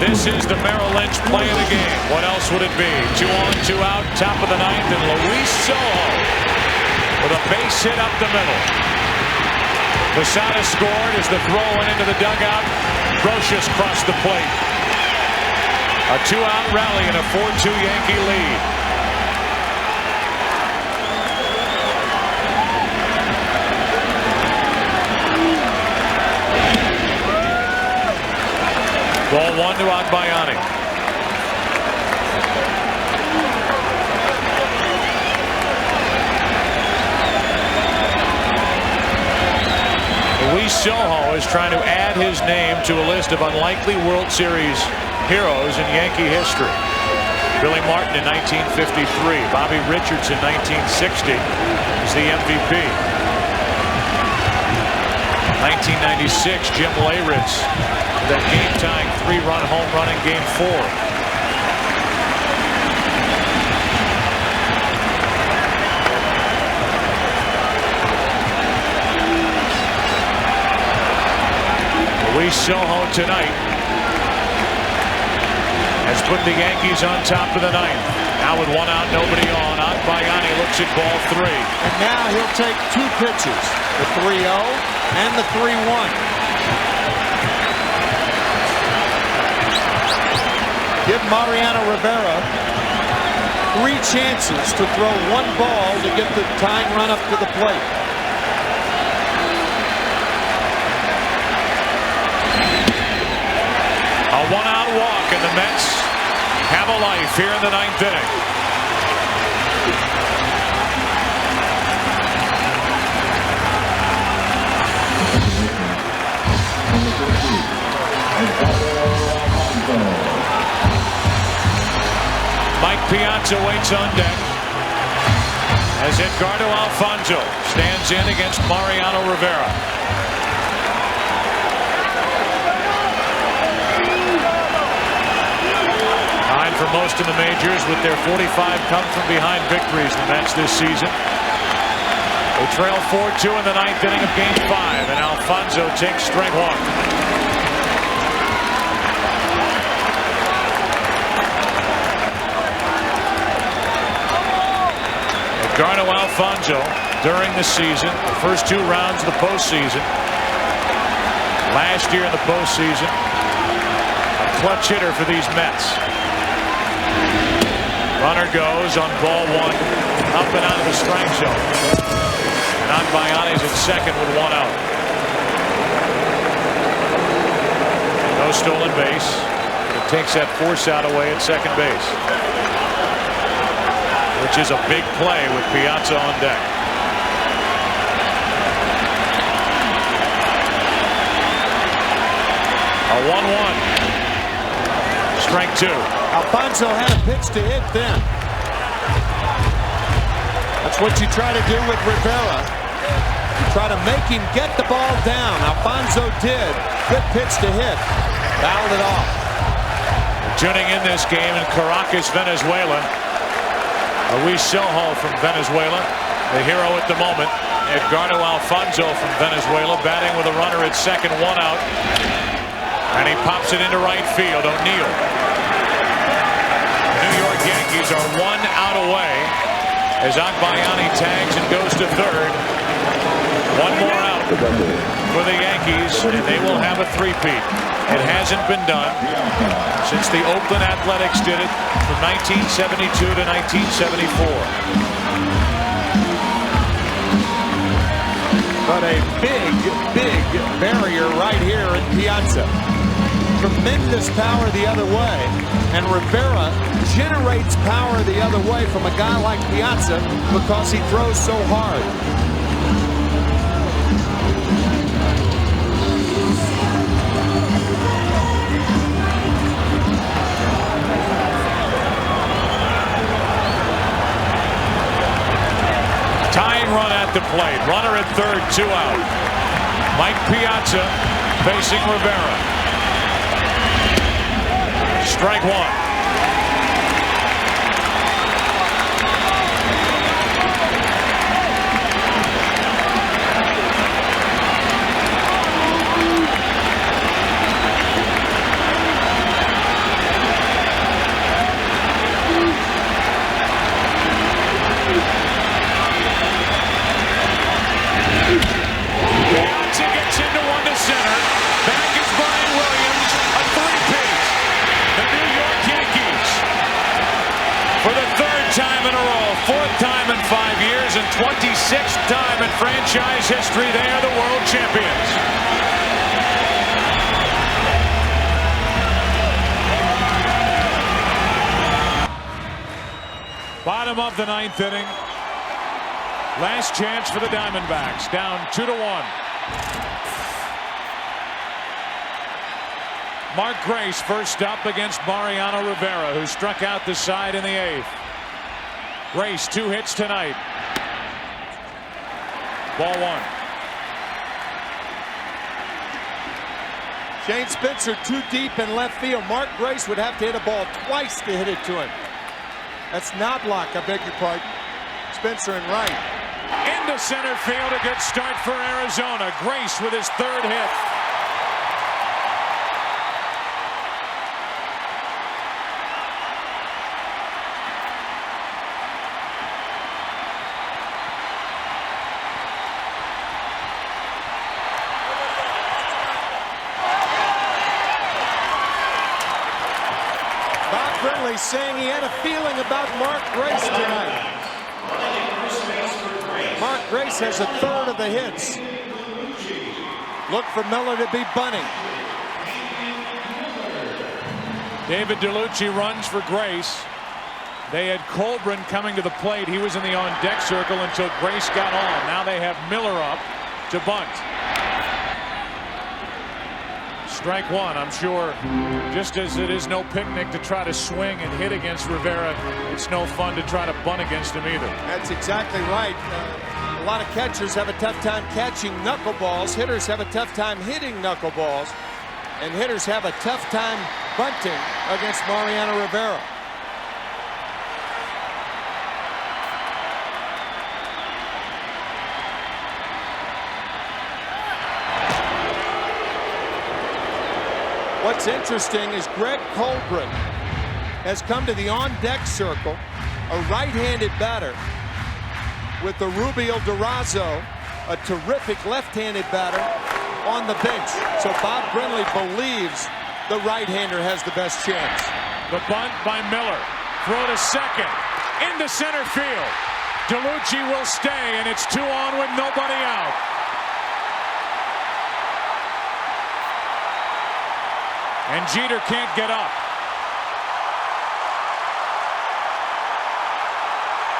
this is the Merrill Lynch play of the game. What else would it be? 2 on, 2 out, top of the 9th, and Luis Sojo with a base hit up the middle. Posada scored as the throw went into the dugout. Brocious crossed the plate. A 2-out rally and a 4-2 Yankee lead. Ball 1 to Agbayani. Luis Sojo is trying to add his name to a list of unlikely World Series heroes in Yankee history. Billy Martin in 1953. Bobby Richards in 1960 is the MVP. 1996, Jim Leyritz, that game-tying 3-run home run in Game 4. Luis Sojo tonight has put the Yankees on top of the 9th. Now with 1 out, nobody on. Agbayani looks at ball 3. And now he'll take 2 pitches, the 3-0 and the 3-1. Give Mariano Rivera 3 chances to throw 1 ball to get the tying run up to the plate. A 1-out walk, and the Mets have a life here in the 9th inning. Mike Piazza waits on deck as Edgardo Alfonzo stands in against Mariano Rivera. Tied for most in the majors with their 45 come from behind victories in the Mets this season. They trail 4-2 in the 9th inning of Game 5, and Alfonzo takes strike 1. Edgardo Alfonzo during the season, the first 2 rounds of the postseason. Last year in the postseason, a clutch hitter for these Mets. Runner goes on ball 1, up and out of the strike zone. And Agbayani's at second with 1 out. No stolen base. It takes that force out away at second base, which is a big play with Piazza on deck. A 1-1. Strike 2. Alfonzo had a pitch to hit then. That's what you try to do with Rivera. You try to make him get the ball down. Alfonzo did. Good pitch to hit. Fouled it off. Tuning in this game in Caracas, Venezuela. Luis Sojo from Venezuela, the hero at the moment. Edgardo Alfonzo from Venezuela batting with a runner at second, 1 out. And he pops it into right field. O'Neill. The New York Yankees are 1 out away as Agbayani tags and goes to third. 1 more out for the Yankees, and they will have a 3-peat. It hasn't been done since the Oakland Athletics did it from 1972 to 1974. But a big barrier right here in Piazza. Tremendous power the other way. And Rivera generates power the other way from a guy like Piazza because he throws so hard. Tying run at the plate. Runner at third, 2 out. Mike Piazza facing Rivera. Strike 1. And 26th time in franchise history, they are the world champions. Bottom of the 9th inning. Last chance for the Diamondbacks. Down 2-1. Mark Grace first up against Mariano Rivera, who struck out the side in the 8th. Grace, 2 hits tonight. Ball 1. Shane Spencer too deep in left field. Mark Grace would have to hit a ball twice to hit it to him. That's Knobloch, I beg your pardon. Spencer in right. Into center field, a good start for Arizona. Grace with his 3rd hit. Brindley saying he had a feeling about Mark Grace tonight. Mark Grace has a third of the hits. Look for Miller to be bunting. David DeLucci runs for Grace. They had Colbrin coming to the plate. He was in the on-deck circle until Grace got on. Now they have Miller up to bunt. Strike one. I'm sure just as it is no picnic to try to swing and hit against Rivera, it's no fun to try to bunt against him either. That's exactly right. A lot of catchers have a tough time catching knuckleballs. Hitters have a tough time hitting knuckleballs. And hitters have a tough time bunting against Mariano Rivera. What's interesting is Greg Colbrin has come to the on-deck circle, a right-handed batter, with the Rubio Durazo, a terrific left-handed batter, on the bench. So Bob Brindley believes the right-hander has the best chance. The bunt by Miller. Throw to second. Into center field. DeLucci will stay, and it's 2 on with nobody out. And Jeter can't get up.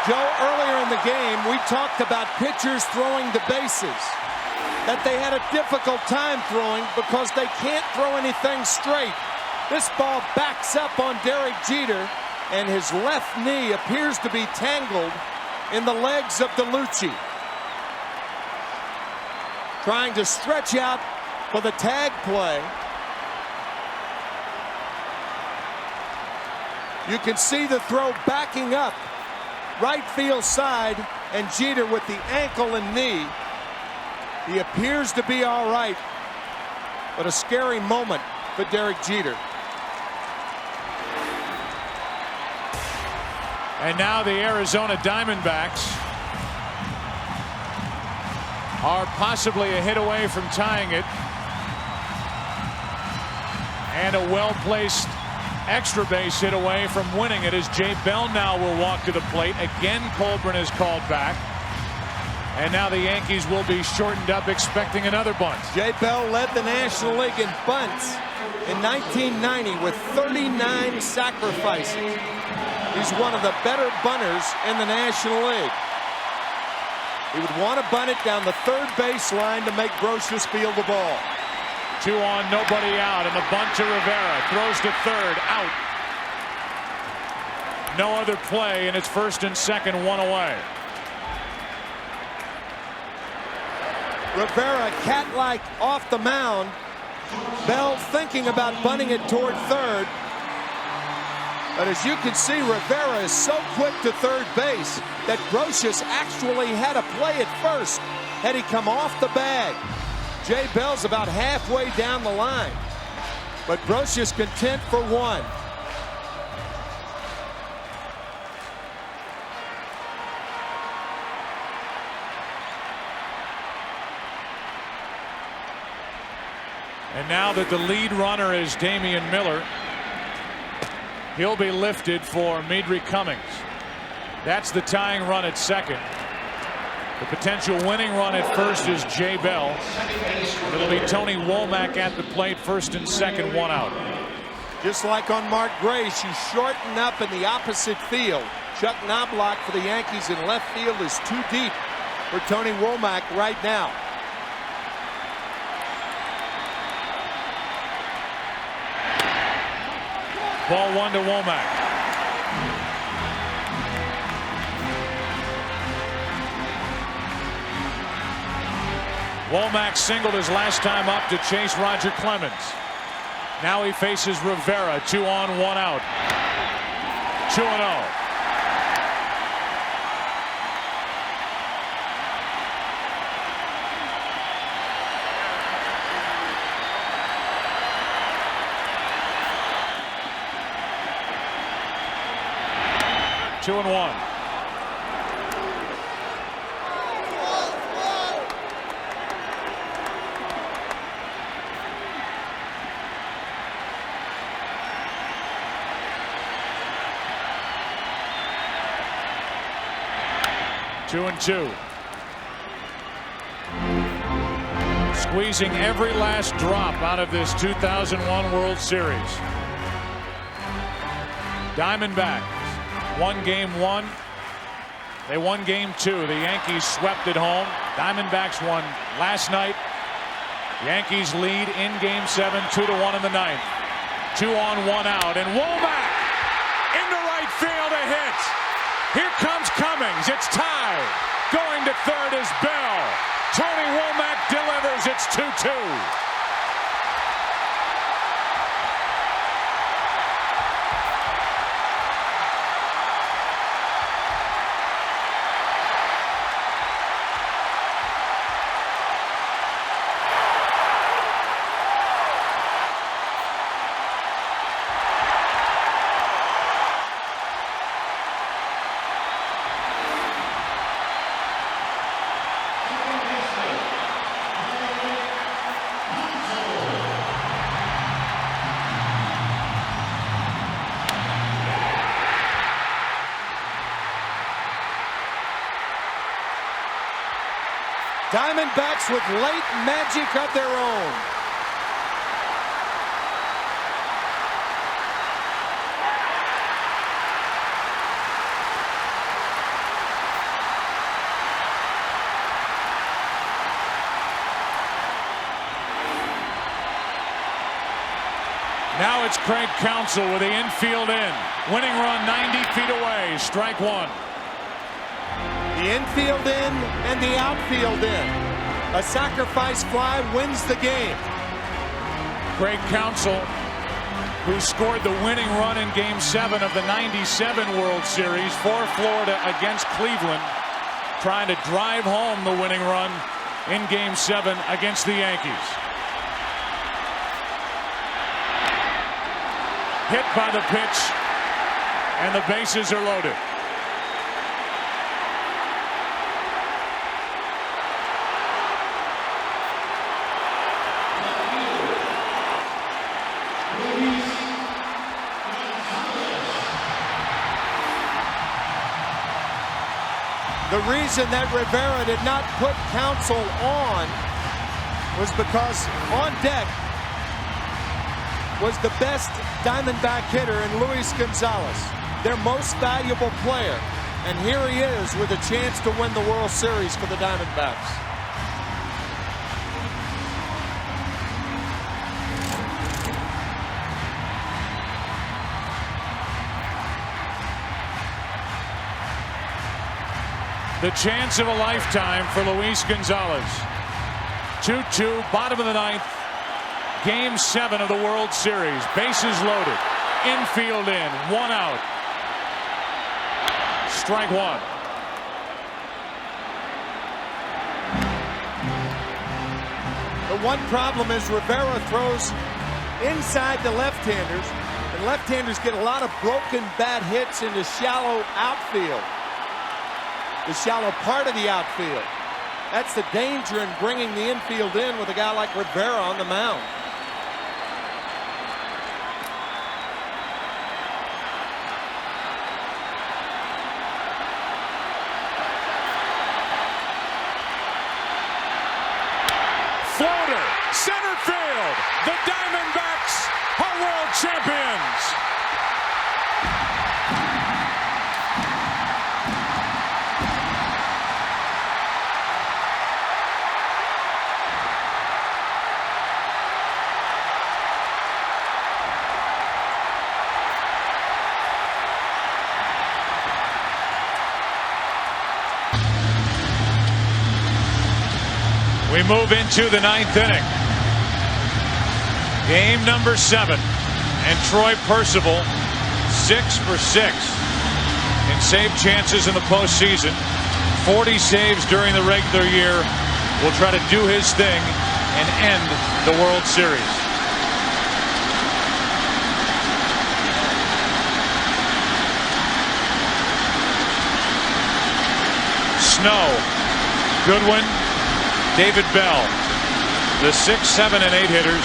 Joe, earlier in the game, we talked about pitchers throwing the bases, that they had a difficult time throwing because they can't throw anything straight. This ball backs up on Derek Jeter, and his left knee appears to be tangled in the legs of DeLucci. Trying to stretch out for the tag play. You can see the throw backing up right field side, and Jeter with the ankle and knee. He appears to be all right, but a scary moment for Derek Jeter. And now the Arizona Diamondbacks are possibly a hit away from tying it. And a well-placed extra base hit away from winning it, as Jay Bell now will walk to the plate. Again, Colbrin is called back. And now the Yankees will be shortened up, expecting another bunt. Jay Bell led the National League in bunts in 1990 with 39 sacrifices. He's one of the better bunters in the National League. He would want to bunt it down the third baseline to make Brosius field the ball. 2 on, nobody out, and the bunt to Rivera. Throws to third, out. No other play, and it's first and second, 1 away. Rivera cat-like off the mound. Bell thinking about bunting it toward third. But as you can see, Rivera is so quick to third base that Brosius actually had to play it first had he come off the bag. Jay Bell's about halfway down the line, but Brosius content for 1. And now that the lead runner is Damian Miller, he'll be lifted for Midri Cummings. That's the tying run at second. The potential winning run at first is Jay Bell. It'll be Tony Womack at the plate, first and second, 1 out. Just like on Mark Grace, you shorten up in the opposite field. Chuck Knobloch for the Yankees in left field is too deep for Tony Womack right now. Ball 1 to Womack. Womack singled his last time up to chase Roger Clemens. Now he faces Rivera. 2 on, 1 out. 2-0. Two and 1. 2-2. Squeezing every last drop out of this 2001 World Series. Diamondbacks won game 1. They won game 2. The Yankees swept at home. Diamondbacks won last night. Yankees lead in game 7, 2-1 in the 9th. 2 on, 1 out, and Womack into right field, a hit. Here comes Cummings. It's tied. Going to third is Bell. Tony Womack delivers. It's 2-2. Diamondbacks with late magic of their own. Now it's Craig Counsell with the infield in. Winning run 90 feet away. Strike 1. The infield in and the outfield in. A sacrifice fly wins the game. Craig Counsell, who scored the winning run in game 7 of the '97 World Series for Florida against Cleveland, trying to drive home the winning run in game 7 against the Yankees. Hit by the pitch, and the bases are loaded. The reason that Rivera did not put Counsell on was because on deck was the best Diamondback hitter in Luis Gonzalez, their most valuable player. And here he is with a chance to win the World Series for the Diamondbacks. The chance of a lifetime for Luis Gonzalez. 2-2, bottom of the 9th. Game 7 of the World Series. Bases loaded. Infield in. 1 out. Strike 1. The one problem is Rivera throws inside the left-handers, and left-handers get a lot of broken bat hits in the shallow outfield. The shallow part of the outfield. That's the danger in bringing the infield in with a guy like Rivera on the mound. Floater, center field. The Diamondbacks are world champions. We move into the 9th inning. Game number 7. And Troy Percival, 6 for 6 in save chances in the postseason. 40 saves during the regular year. Will try to do his thing and end the World Series. Snow, Goodwin, David Bell, the 6, 7, and 8 hitters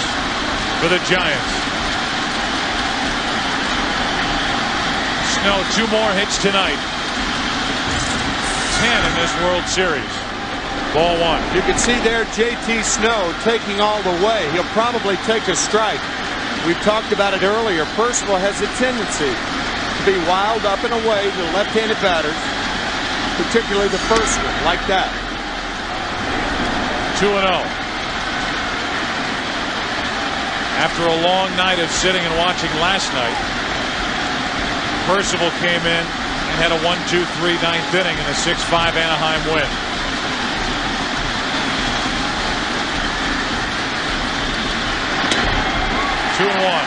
for the Giants. Snow, 2 more hits tonight. in this World Series. Ball one. You can see there J.T. Snow taking all the way. He'll probably take a strike. We've talked about it earlier. Percival has a tendency to be wild up and away to left-handed batters, particularly the first one, like that. 2-0. After a long night of sitting and watching last night, Percival came in and had a 1-2-3 ninth inning in a 6-5 Anaheim win. Two and one.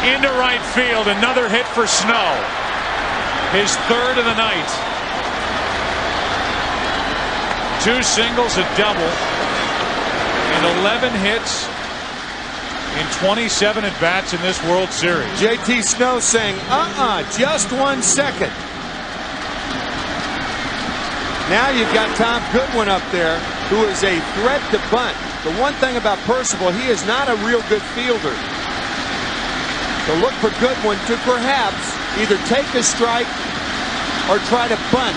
Into right field, another hit for Snow. His third of the night. 2 singles, a double, and 11 hits in 27 at-bats in this World Series. J.T. Snow saying, just 1 second. Now you've got Tom Goodwin up there, who is a threat to bunt. The one thing about Percival, he is not a real good fielder. So look for Goodwin to perhaps either take a strike or try to bunt.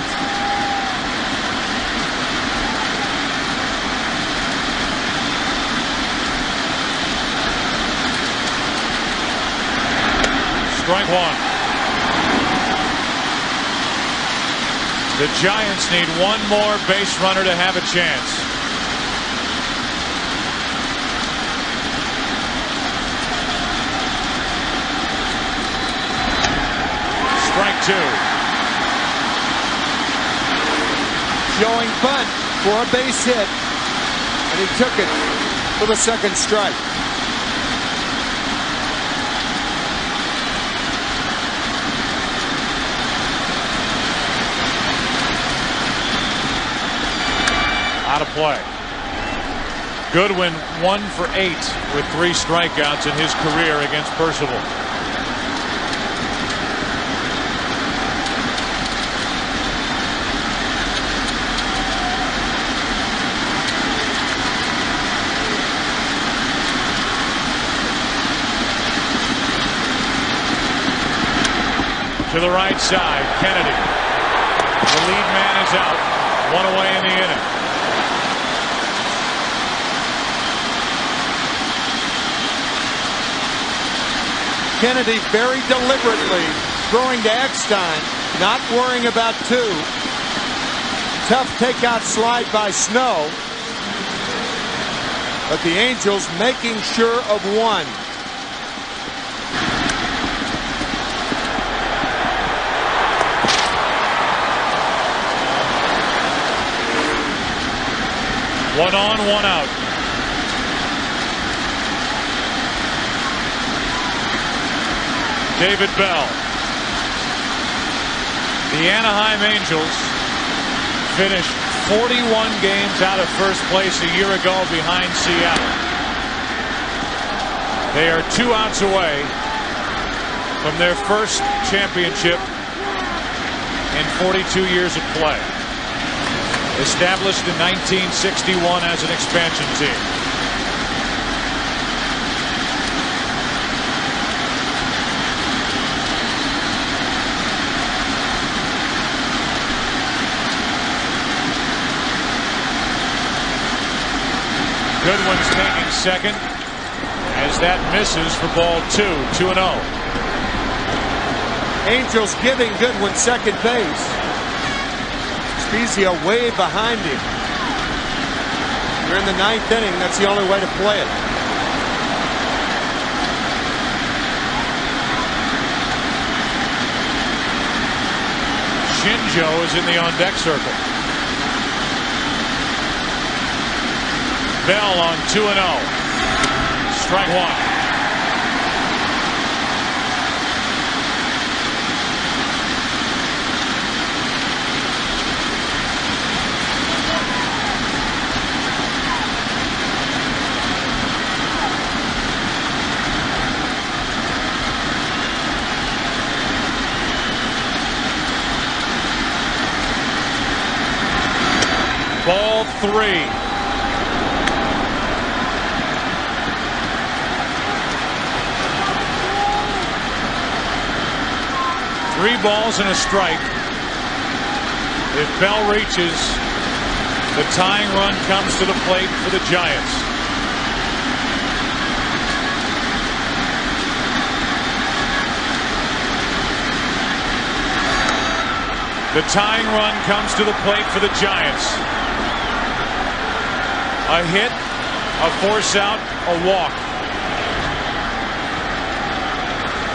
Strike one. The Giants need one more base runner to have a chance. Strike two. Showing bunt for a base hit, and he took it for the second strike. Out of play. Goodwin 1 for 8 with 3 strikeouts in his career against Percival. To the right side, Kennedy. The lead man is out. 1 away in the inning. Kennedy very deliberately throwing to Eckstein, not worrying about 2. Tough takeout slide by Snow. But the Angels making sure of 1. One on, one out. David Bell. The Anaheim Angels finished 41 games out of first place a year ago behind Seattle. They are 2 outs away from their first championship in 42 years of play. Established in 1961 as an expansion team. Goodwin's taking second as that misses for ball 2, 2-0. Angels giving Goodwin second base. Spezia way behind him. You're in the 9th inning. That's the only way to play it. Shinjo is in the on-deck circle. Bell on 2-0. strike one. Ball three. Three balls and a strike. If Bell reaches, the tying run comes to the plate for the Giants. The tying run comes to the plate for the Giants. A hit, a force out, a walk.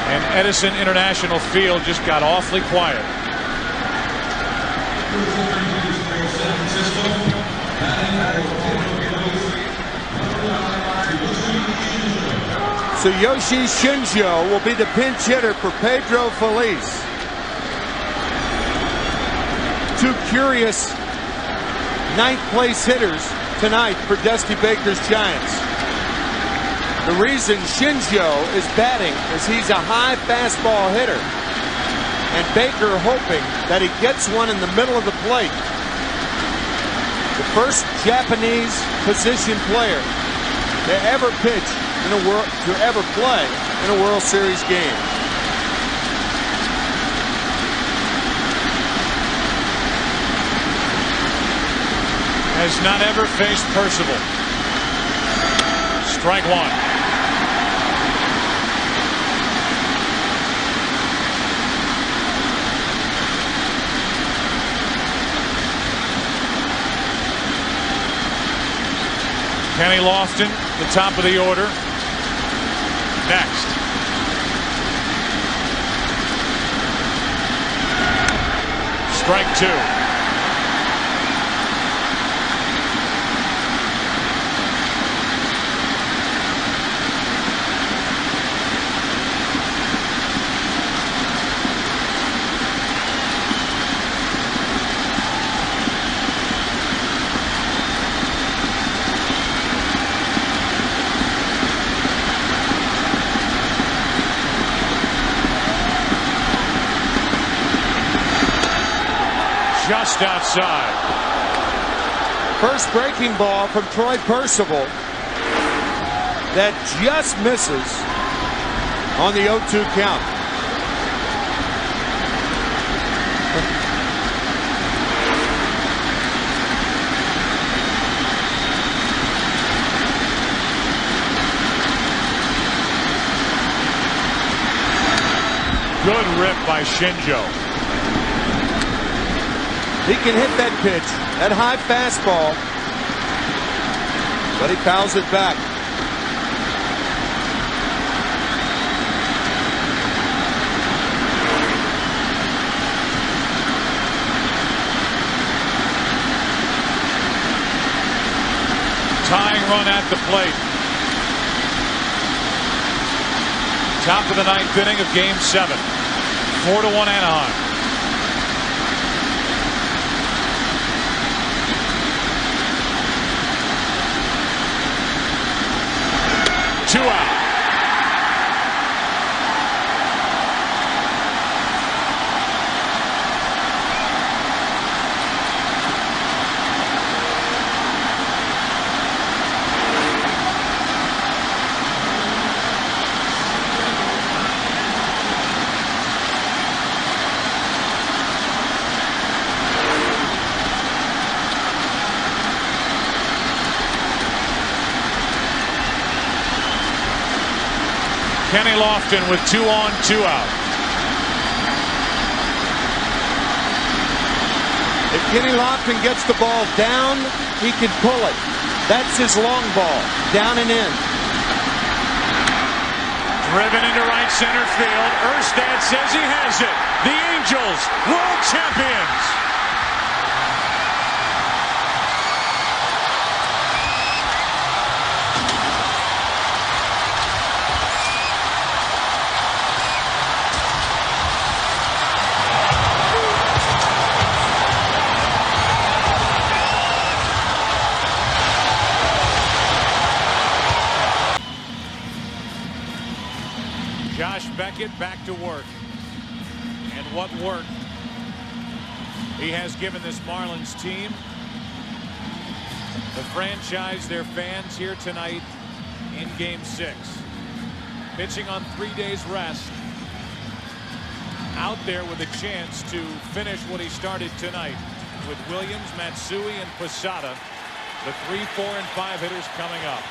And Edison International Field just got awfully quiet. So Yoshi Shinjo will be the pinch hitter for Pedro Feliz. Two curious ninth place hitters tonight for Dusty Baker's Giants. The reason Shinjo is batting is he's a high fastball hitter, and Baker hoping that he gets one in the middle of the plate. The first Japanese position player to ever pitch in a world, to ever play in a World Series game. Has not ever faced Percival. Strike one. Kenny Lofton, the top of the order. Next. Strike two. Just outside. First breaking ball from Troy Percival that just misses on the 0-2 count. Good rip by Shinjo. He can hit that pitch, that high fastball, but he fouls it back. Tying run at the plate. Top of the ninth inning of Game 7. 4-1 Anaheim. Two out. Kenny Lofton with 2 on, 2 out. If Kenny Lofton gets the ball down, he can pull it. That's his long ball, down and in. Driven into right center field. Erstad says he has it. The Angels, world champions. Beckett back to work. And what work he has given this Marlins team. The franchise, their fans here tonight in Game 6. Pitching on 3 days rest. Out there with a chance to finish what he started tonight with Williams, Matsui, and Posada. The 3, 4, and 5 hitters coming up.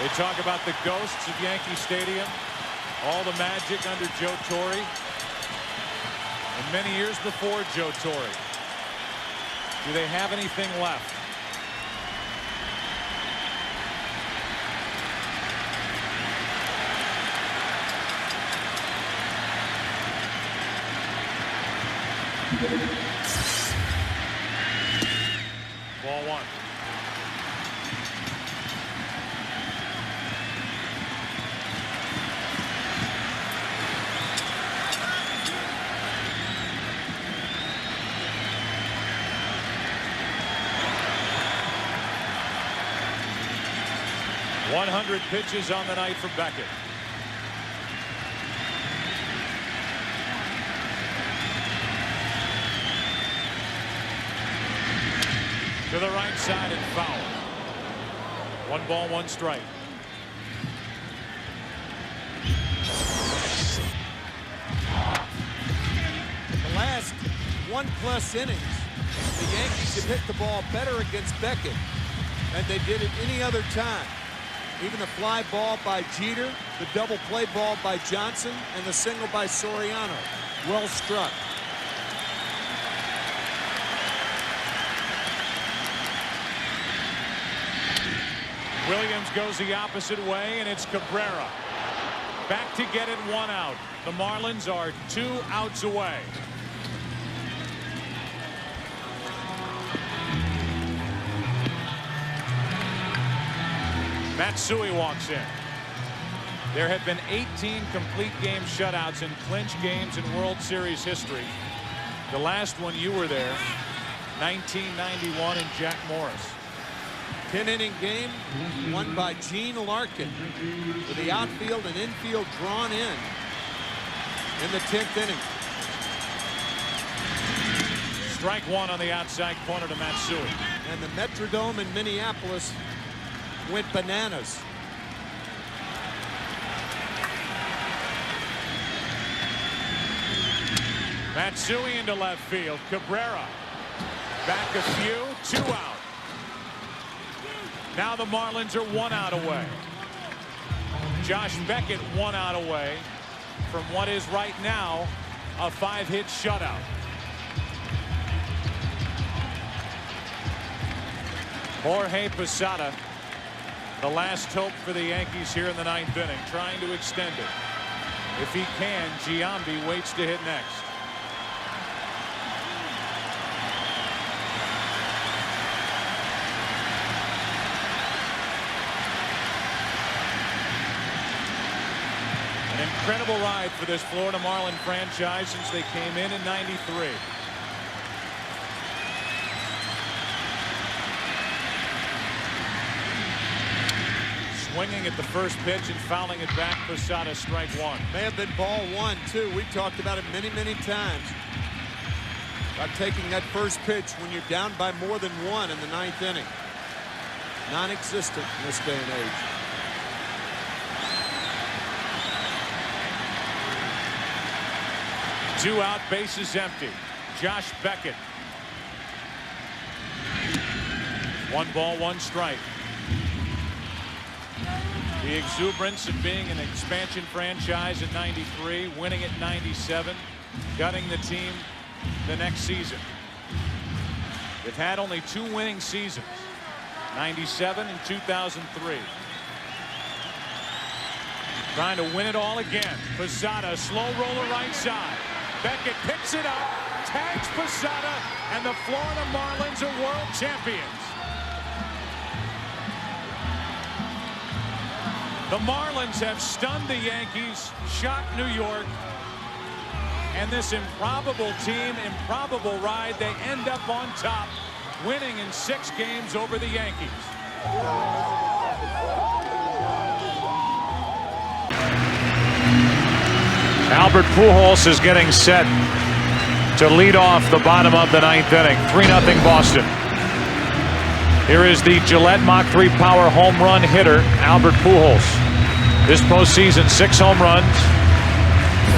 They talk about the ghosts of Yankee Stadium, all the magic under Joe Torre, and many years before Joe Torre. Do they have anything left? Ball 1. .100 pitches on the night for Beckett. To the right side and foul. 1 ball, 1 strike. The last 1+ innings, the Yankees have hit the ball better against Beckett than they did at any other time. Even the fly ball by Jeter, the double play ball by Johnson, and the single by Soriano. Well struck. Williams goes the opposite way, and it's Cabrera. Back to get it 1 out. The Marlins are 2 outs away. Matsui walks in. There have been 18 complete game shutouts in clinch games in World Series history. The last one you were there, 1991, and Jack Morris. 10-inning game won by Gene Larkin with the outfield and infield drawn in the 10th inning. Strike 1 on the outside corner to Matsui. And the Metrodome in Minneapolis went bananas. Matsui into left field. Cabrera back a few, 2 out. Now the Marlins are 1 out away. Josh Beckett 1 out away from what is right now a 5-hit shutout. Jorge Posada, the last hope for the Yankees here in the 9th inning, trying to extend it. If he can, Giambi waits to hit next. An incredible ride for this Florida Marlin franchise since they came in '93. Swinging at the first pitch and fouling it back. Posada, strike 1. May have been ball 1 too. We talked about it many times about taking that first pitch when you're down by more than 1 in the 9th inning. Non-existent in this day and age. Two out, bases empty. Josh Beckett. 1 ball, 1 strike. The exuberance of being an expansion franchise in '93, winning it '97, gutting the team the next season. They've had only 2 winning seasons, '97 and 2003. Trying to win it all again. Posada, slow roller right side. Beckett picks it up, tags Posada, and the Florida Marlins are world champions. The Marlins have stunned the Yankees, shocked New York, and this improbable team, improbable ride, they end up on top, winning in 6 games over the Yankees. Albert Pujols is getting set to lead off the bottom of the 9th inning. 3-0 Boston. Here is the Gillette Mach 3 Power home run hitter, Albert Pujols. This postseason, 6 home runs,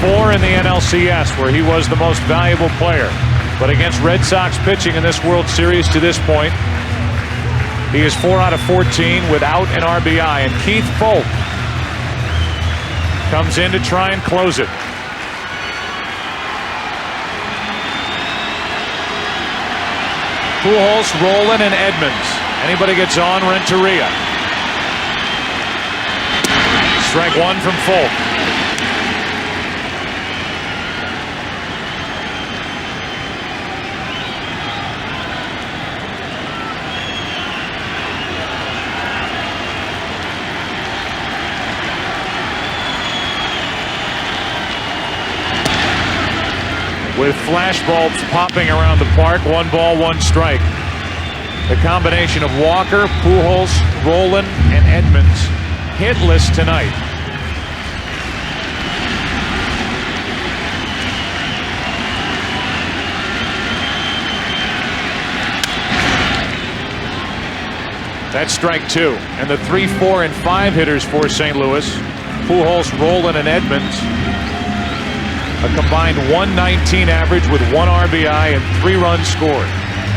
4 in the NLCS, where he was the most valuable player. But against Red Sox pitching in this World Series to this point, he is 4 out of 14 without an RBI. And Keith Foulke comes in to try and close it. Pujols, Rolen, and Edmonds. Anybody gets on, Renteria. Strike 1 from Foulke. With flash bulbs popping around the park, 1 ball, 1 strike. The combination of Walker, Pujols, Rolen, and Edmonds hitless tonight. That's strike 2. And the 3, 4, and 5 hitters for St. Louis, Pujols, Rolen, and Edmonds, a combined 119 average with 1 RBI and 3 runs scored.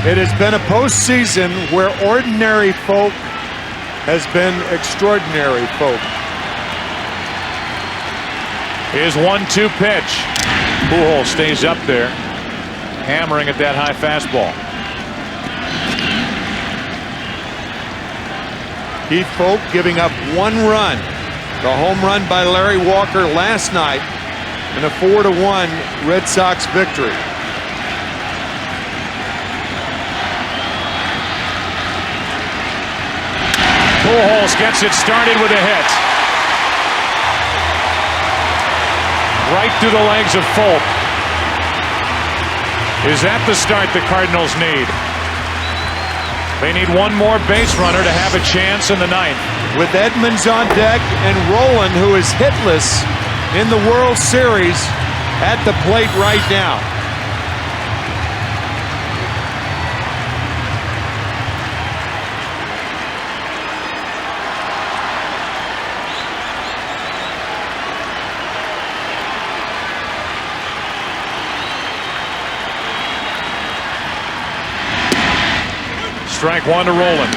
It has been a postseason where ordinary folk has been extraordinary folk. Here's 1-2 pitch. Pujols stays up there, hammering at that high fastball. Keith Foulke giving up 1 run. The home run by Larry Walker last night in a 4-1 Red Sox victory. Pujols gets it started with a hit. Right through the legs of Foulke. Is that the start the Cardinals need? They need 1 more base runner to have a chance in the 9th. With Edmonds on deck and Rolen, who is hitless in the World Series, at the plate right now. Strike 1 to Rolen.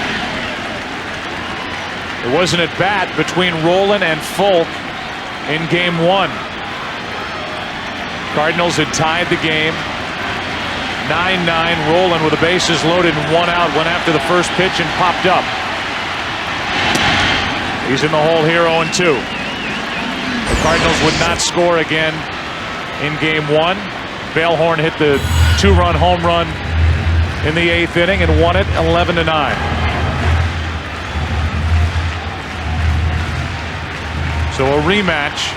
It was an at-bat between Rolen and Foulke in game 1. Cardinals had tied the game 9-9. Rolen, with the bases loaded and 1 out, went after the first pitch and popped up. He's in the hole here, 0-2. The Cardinals would not score again in game 1. Bellhorn hit the 2-run home run in the 8th inning and won it 11-9. So a rematch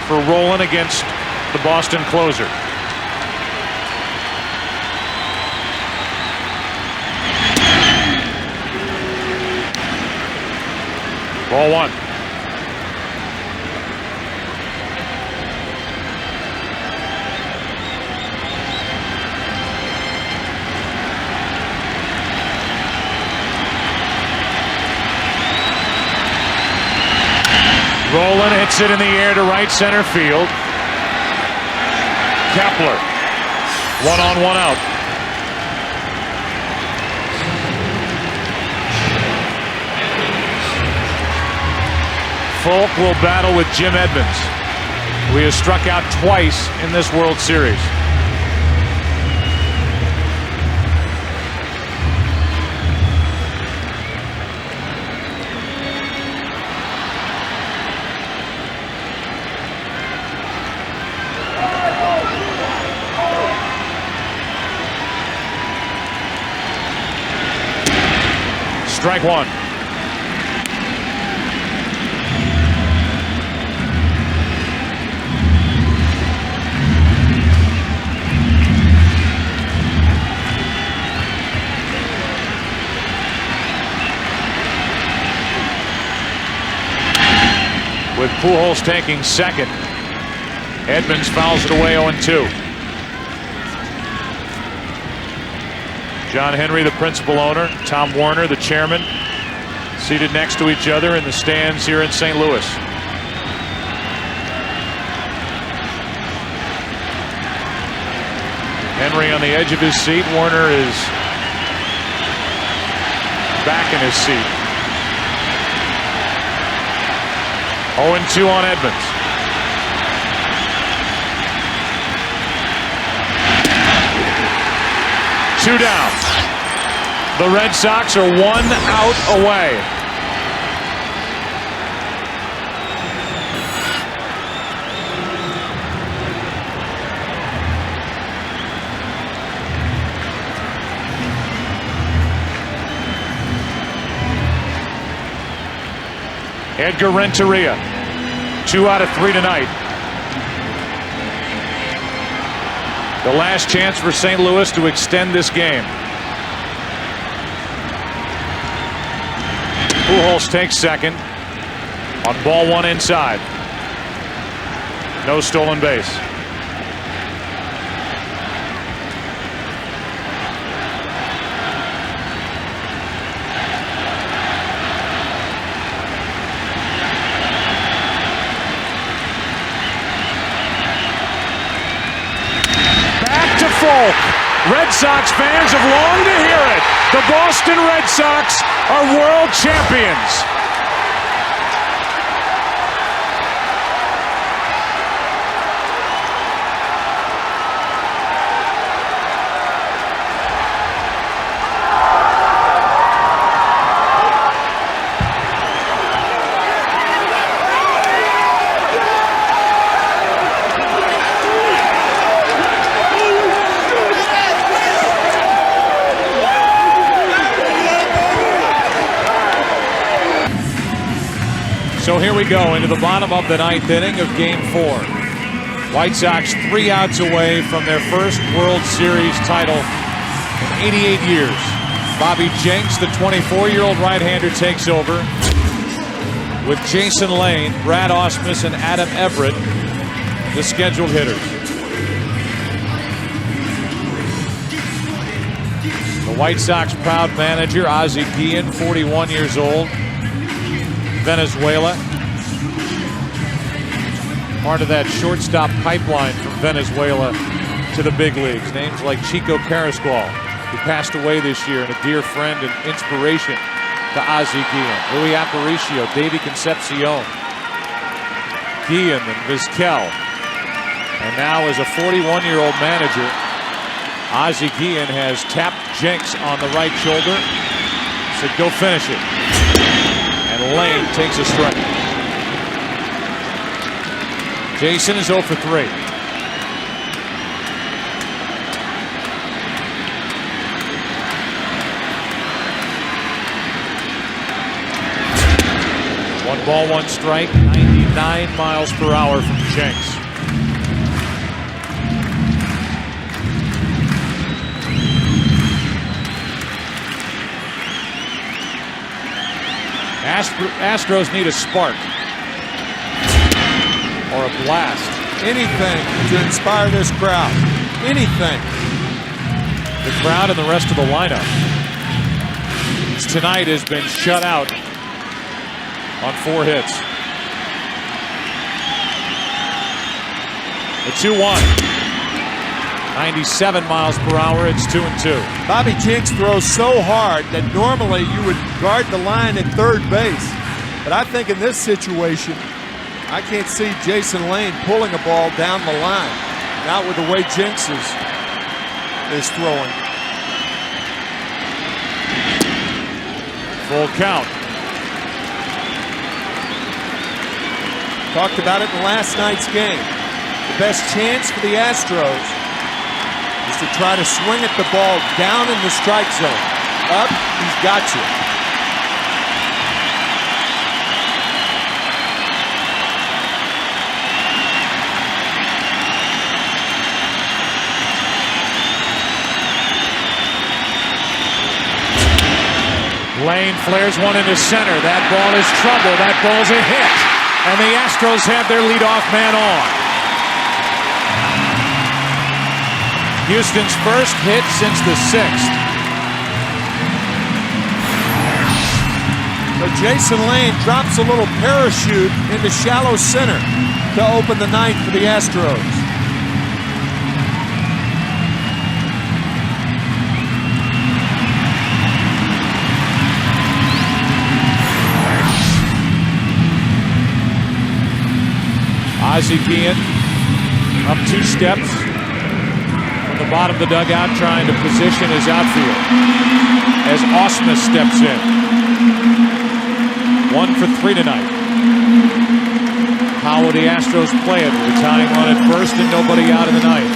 for Rolen against the Boston closer. Ball 1. Rolen hits it in the air to right center field. Kepler, 1 on, 1 out. Foulke will battle with Jim Edmonds, who has struck out twice in this World Series. Strike 1. With Pujols taking second, Edmonds fouls it away 0-2. John Henry, the principal owner, Tom Werner, the chairman, seated next to each other in the stands here in St. Louis. Henry on the edge of his seat. Werner is back in his seat. 0-2 on Edmonds. Two down. The Red Sox are 1 out away. Edgar Renteria, 2 out of 3 tonight. The last chance for St. Louis to extend this game. Pujols takes second on ball 1 inside. No stolen base. Red Sox fans have longed to hear it. The Boston Red Sox are world champions. So here we go into the bottom of the 9th inning of Game 4. White Sox 3 outs away from their first World Series title in 88 years. Bobby Jenks, the 24-year-old right-hander, takes over with Jason Lane, Brad Ausmus, and Adam Everett, the scheduled hitters. The White Sox proud manager, Ozzie Guillen, 41 years old. Venezuela. Part of that shortstop pipeline from Venezuela to the big leagues. Names like Chico Carrasqual, who passed away this year, and a dear friend and inspiration to Ozzie Guillen. Louis Aparicio, Davey Concepcion, Guillen and Vizquel. And now as a 41-year-old manager, Ozzie Guillen has tapped Jenks on the right shoulder, said, "Go finish it." And Lane takes a strike. Jason is 0 for 3. One ball, one strike, 99 miles per hour from Jenks. Astros need a spark or a blast. Anything to inspire this crowd. Anything. The crowd and the rest of the lineup, which tonight has been shut out on 4 hits. The 2-1. 97 miles per hour. It's 2-2. Bobby Jenks throws so hard that normally you would guard the line at third base. But I think in this situation, I can't see Jason Lane pulling a ball down the line. Not with the way Jenks is throwing. Full count. Talked about it in last night's game. The best chance for the Astros is to try to swing at the ball down in the strike zone. Up, he's got you. Lane flares one into center. That ball is trouble. That ball's a hit. And the Astros have their leadoff man on. Houston's first hit since the 6th. So Jason Lane drops a little parachute into shallow center to open the 9th for the Astros. Ozzie Guillen up 2 steps from the bottom of the dugout, trying to position his outfield as Ausmus steps in. 1 for 3 tonight. How will the Astros play it with a tying run at first and nobody out in the 9th?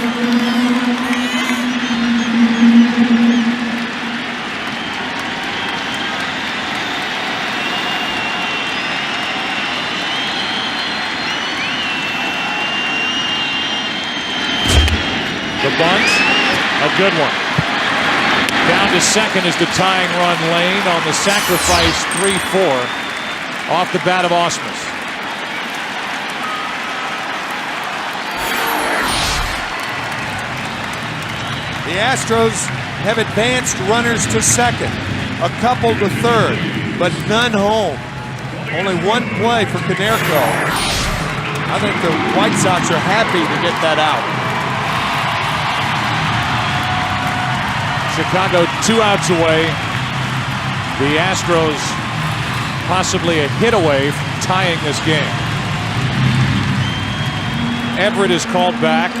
The bunt, a good one. Down to second is the tying run, Lane, on the sacrifice 3-4 off the bat of Ausmus. The Astros have advanced runners to second, a couple to third, but none home. Only 1 play for Konerko. I think the White Sox are happy to get that out. Chicago 2 outs away. The Astros possibly a hit away from tying this game. Everett is called back.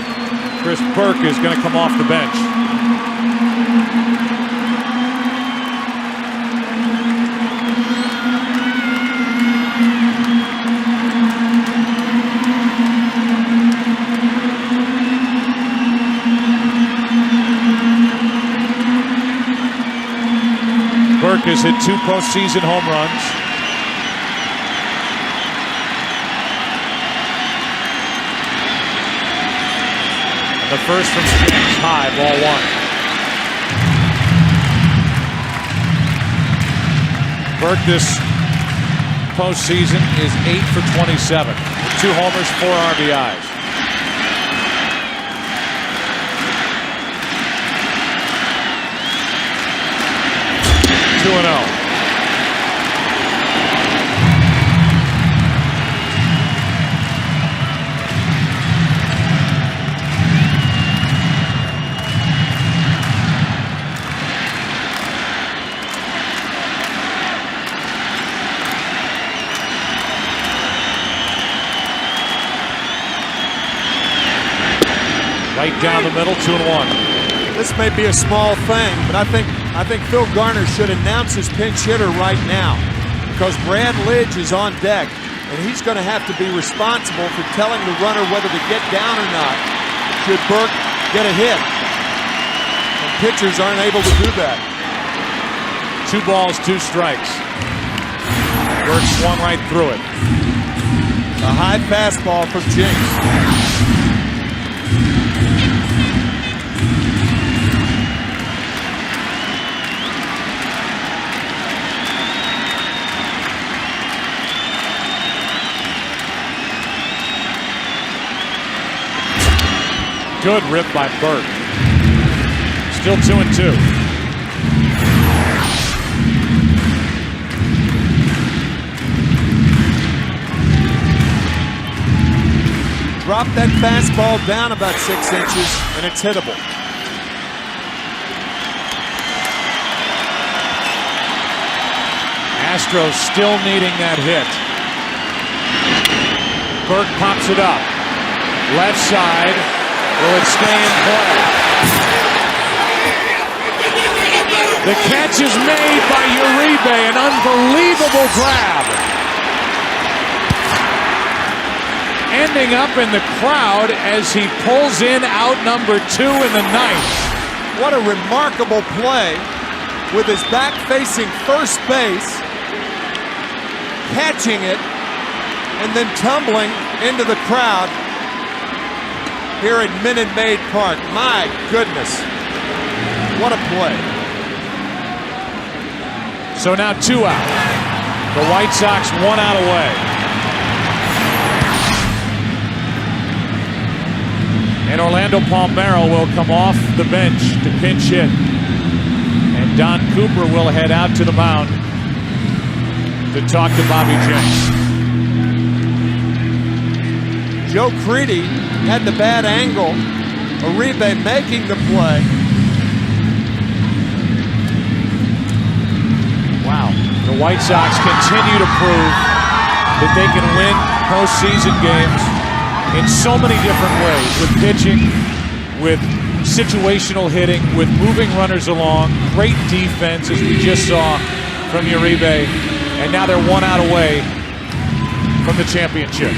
Chris Burke is going to come off the bench. Burke has hit 2 postseason home runs. And the first from James high, ball 1. Burke this postseason is 8 for 27. 2 homers, 4 RBIs. Right down the middle, 2-1. This may be a small thing, but I think Phil Garner should announce his pinch hitter right now, because Brad Lidge is on deck, and he's going to have to be responsible for telling the runner whether to get down or not should Burke get a hit. And pitchers aren't able to do that. 2 balls, 2 strikes. Burke swung right through it. A high fastball from Jinks. Good rip by Burke. Still 2-2. Drop that fastball down about 6 inches, and it's hittable. Astros still needing that hit. Burke pops it up. Left side. Will it stay in play? The catch is made by Uribe, an unbelievable grab. Ending up in the crowd as he pulls in out number 2 in the 9th. What a remarkable play with his back facing first base, catching it, and then tumbling into the crowd here at Minute Maid Park. My goodness, what a play. So now 2 out. The White Sox 1 out away. And Orlando Palmeiro will come off the bench to pinch hit. And Don Cooper will head out to the mound to talk to Bobby Jenks. Joe Crede had the bad angle. Uribe making the play. Wow. The White Sox continue to prove that they can win postseason games in so many different ways, with pitching, with situational hitting, with moving runners along, great defense, as we just saw from Uribe, and now they're 1 out away from the championship.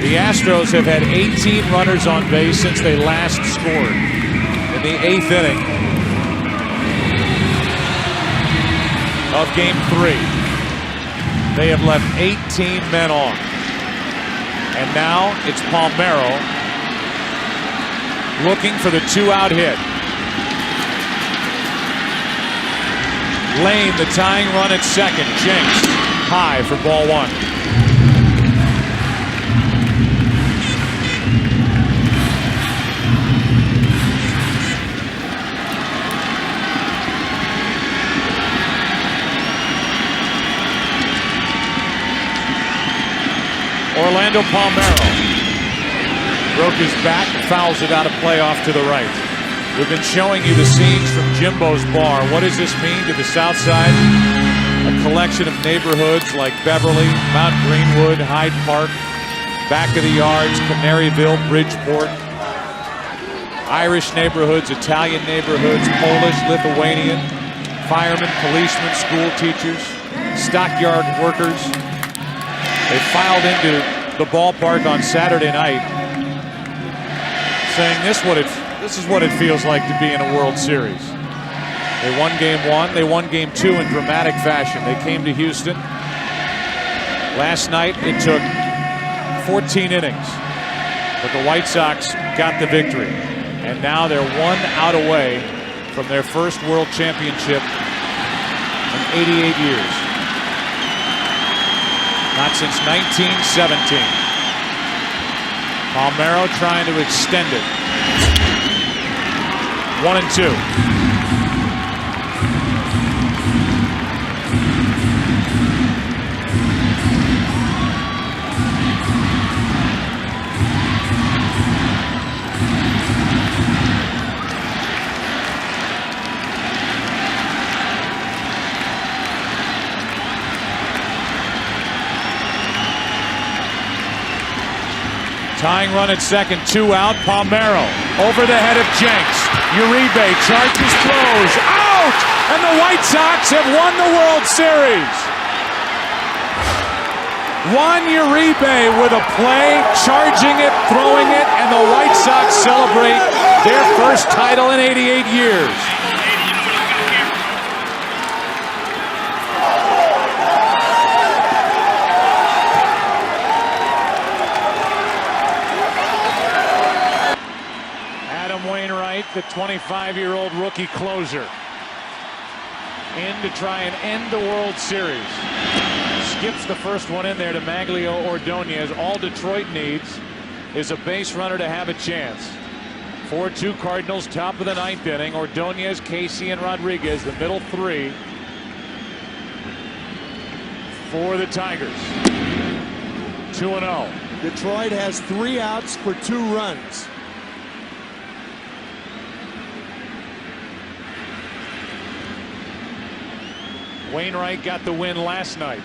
The Astros have had 18 runners on base since they last scored in the 8th inning of Game 3. They have left 18 men on. And now it's Palmeiro looking for the 2-out hit. Lane, the tying run at second. Jenks high for ball 1. Orlando Palmeiro broke his back, fouls it out of play off to the right. We've been showing you the scenes from Jimbo's Bar. What does this mean to the South Side? A collection of neighborhoods like Beverly, Mount Greenwood, Hyde Park, Back of the Yards, Canaryville, Bridgeport. Irish neighborhoods, Italian neighborhoods, Polish, Lithuanian, firemen, policemen, school teachers, stockyard workers. They filed into the ballpark on Saturday night saying this is what it feels like to be in a World Series. They won Game 1, they won Game 2 in dramatic fashion. They came to Houston. Last night it took 14 innings, but the White Sox got the victory. And now they're 1 out away from their first World Championship in 88 years. Not since 1917. Palmeiro trying to extend it. 1-2. Tying run at second, 2 out. Palmeiro over the head of Jenks. Uribe charges, throws, out! And the White Sox have won the World Series. Juan Uribe with a play, charging it, throwing it, and the White Sox celebrate their first title in 88 years. The 25-year-old rookie closer in to try and end the World Series. Skips the first one in there to Maglio Ordonez. All Detroit needs is a base runner to have a chance. 4-2 Cardinals, top of the 9th inning. Ordonez, Casey, and Rodriguez, the middle 3 for the Tigers. 2-0. Detroit has 3 outs for 2 runs. Wainwright got the win last night.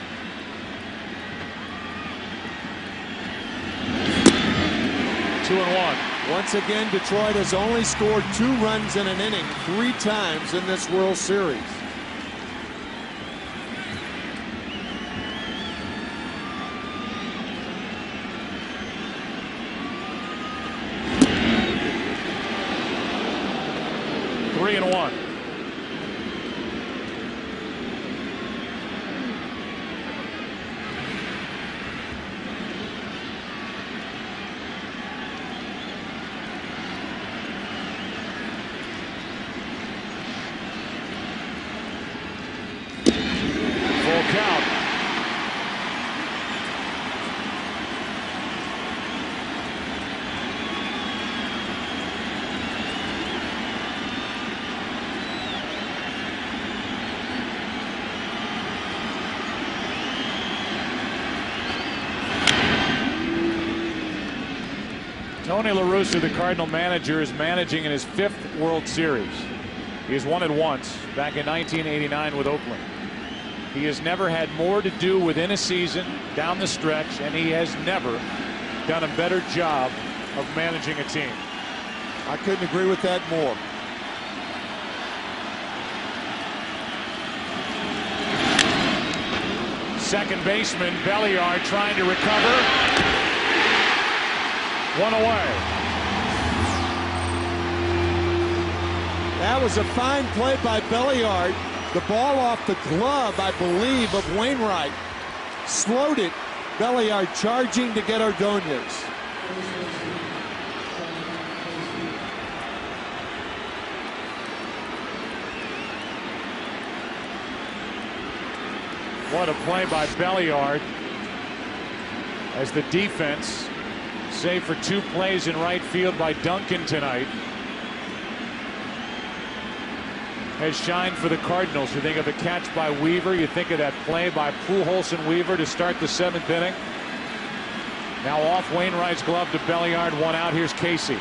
2-1. Once again, Detroit has only scored 2 runs in an inning 3 times in this World Series. Tony La Russa, the Cardinal manager, is managing in his 5th World Series. He has won it once back in 1989 with Oakland. He has never had more to do within a season down the stretch, and he has never done a better job of managing a team. I couldn't agree with that more. Second baseman Belliard trying to recover. One away. That was a fine play by Belliard. The ball off the glove, I believe, of Wainwright. Slowed it. Belliard charging to get Ordonez. What a play by Belliard as the defense, save for 2 plays in right field by Duncan tonight, has shined for the Cardinals. You think of the catch by Weaver, you think of that play by Pujols and Weaver to start the 7th inning. Now off Wainwright's glove to Belliard, 1 out. Here's Casey,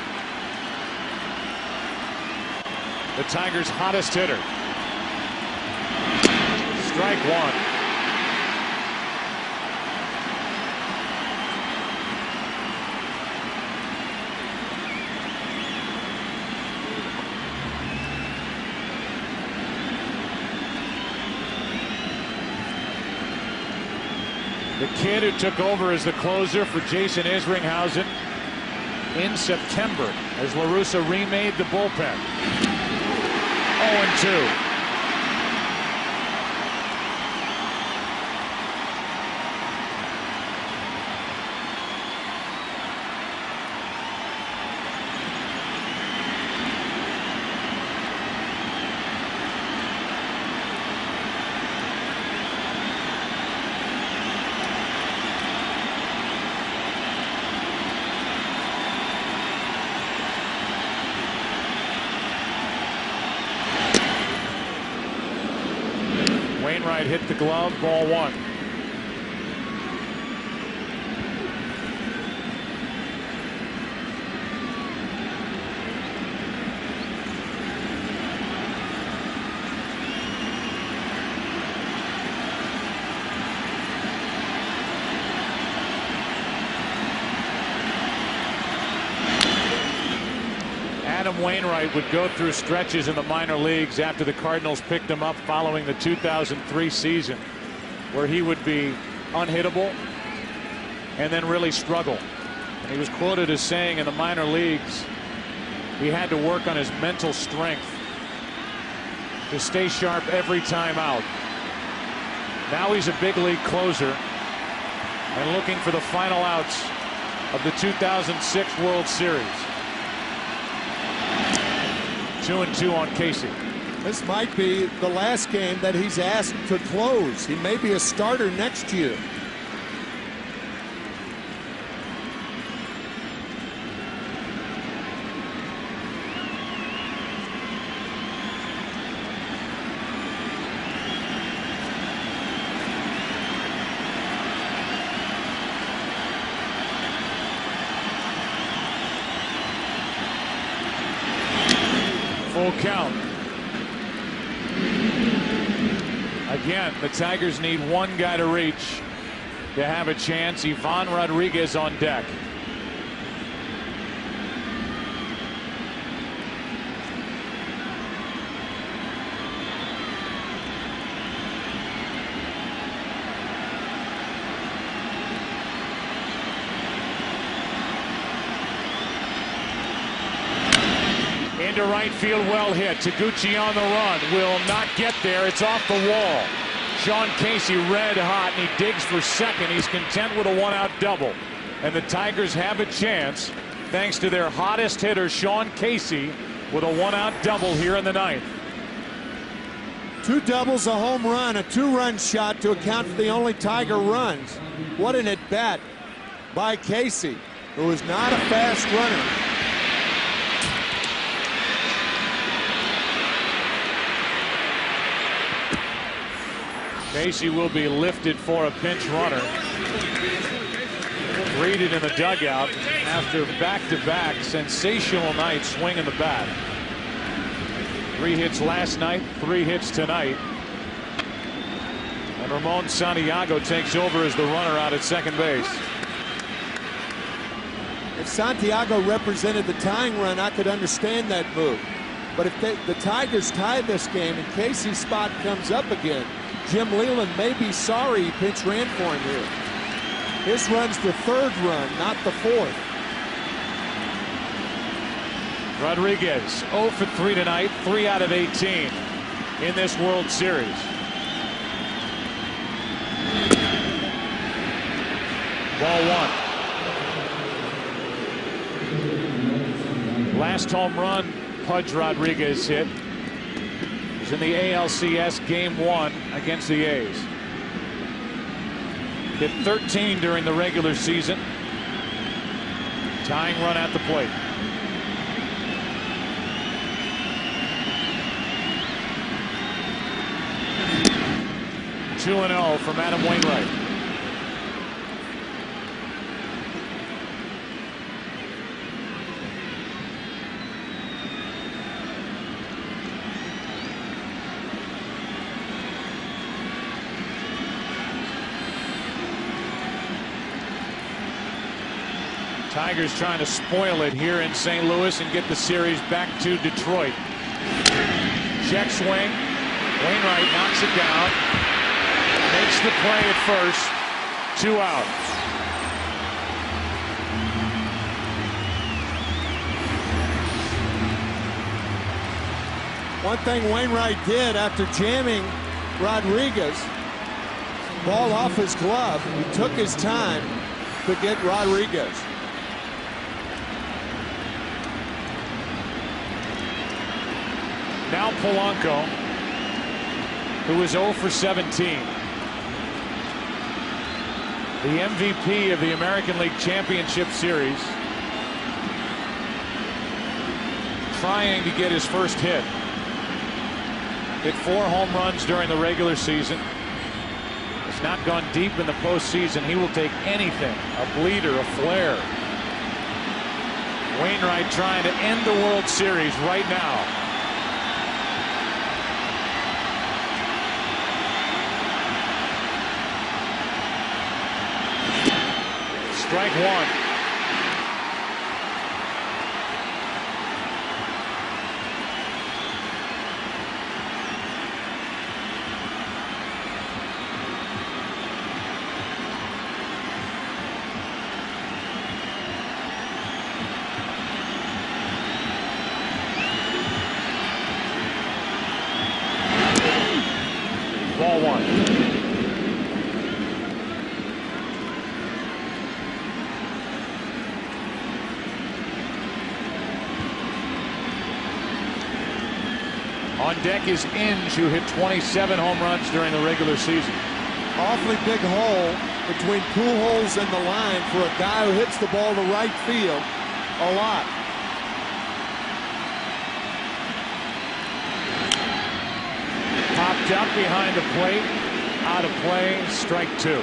the Tigers' hottest hitter. Strike 1. The kid who took over as the closer for Jason Isringhausen in September as La Russa remade the bullpen. 0-2. Wainwright hit the glove, ball 1. Adam Wainwright would go through stretches in the minor leagues after the Cardinals picked him up following the 2003 season where he would be unhittable and then really struggle. And he was quoted as saying in the minor leagues he had to work on his mental strength to stay sharp every time out. Now he's a big league closer and looking for the final outs of the 2006 World Series. 2-2 on Casey. This might be the last game that he's asked to close. He may be a starter next year. Full count. Again, the Tigers need 1 guy to reach to have a chance. Ivan Rodriguez on deck. Into right field, well hit. Taguchi on the run, will not get there. It's off the wall. Sean Casey red hot, and he digs for second. He's content with a 1-out double. And the Tigers have a chance thanks to their hottest hitter, Sean Casey, with a 1-out double here in the 9th. 2 doubles, a home run, a 2-run shot to account for the only Tiger runs. What an at-bat by Casey, who is not a fast runner. Casey will be lifted for a pinch runner. greeted in the dugout after back-to-back sensational nights swinging the bat. 3 hits last night, 3 hits tonight. And Ramon Santiago takes over as the runner out at second base. If Santiago represented the tying run, I could understand that move. But if the Tigers tie this game and Casey's spot comes up again, Jim Leyland may be sorry he pinch ran for him here. His run's the 3rd run, not the 4th. Rodriguez 0 for 3 tonight, 3 out of 18 in this World Series. Ball 1. Last home run Pudge Rodriguez hit was in the ALCS Game 1 against the A's. Hit 13 during the regular season. Tying run at the plate. Two and 0 from Adam Wainwright. Tigers trying to spoil it here in St. Louis and get the series back to Detroit. Check swing. Wainwright knocks it down. Makes the play at first. 2 out. One thing Wainwright did after jamming Rodriguez, ball off his glove, he took his time to get Rodriguez. Now Polanco, who is 0 for 17. The MVP of the American League Championship Series. Trying to get his first hit. Hit 4 home runs during the regular season. Has not gone deep in the postseason. He will take anything. A bleeder, a flare. Wainwright trying to end the World Series right now. Strike 1. Ball 1. On deck is Inge, who hit 27 home runs during the regular season. Awfully big hole between Pujols and the line for a guy who hits the ball to right field a lot. Popped up behind the plate, out of play, strike 2.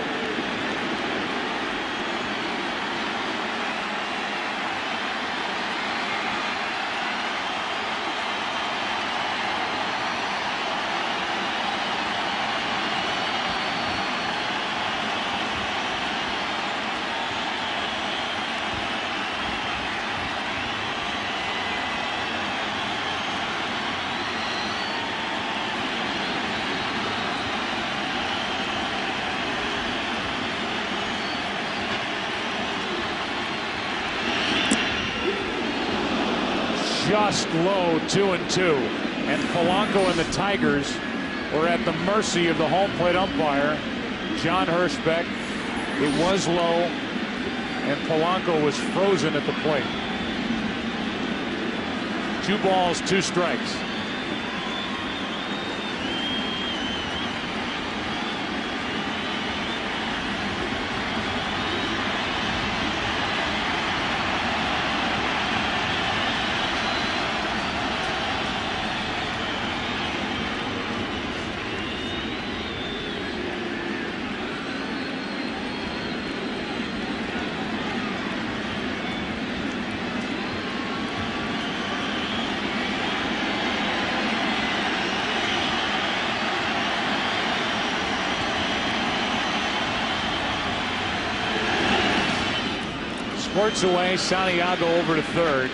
Just low, 2-2. And Polanco and the Tigers were at the mercy of the home plate umpire, John Hirschbeck. It was low, and Polanco was frozen at the plate. 2 balls, 2 strikes. works away. Santiago over to third.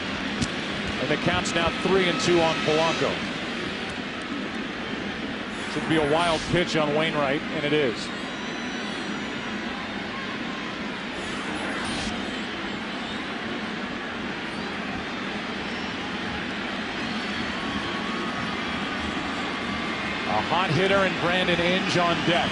And the count's now 3-2 on Polanco. Should be a wild pitch on Wainwright, and it is. A hot hitter and Brandon Inge on deck.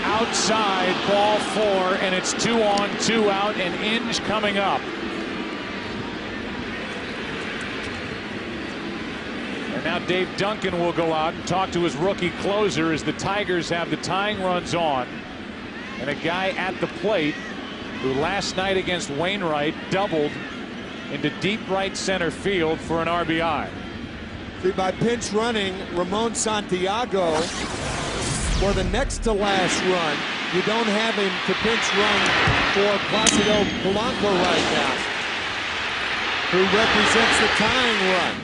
Outside, ball 4, and it's 2 on, 2 out, and Inge coming up. And now Dave Duncan will go out and talk to his rookie closer as the Tigers have the tying runs on. And a guy at the plate who last night against Wainwright doubled into deep right center field for an RBI. See, by pinch running Ramon Santiago for the next to last run, you don't have him to pinch run for Placido Polanco right now, who represents the tying run.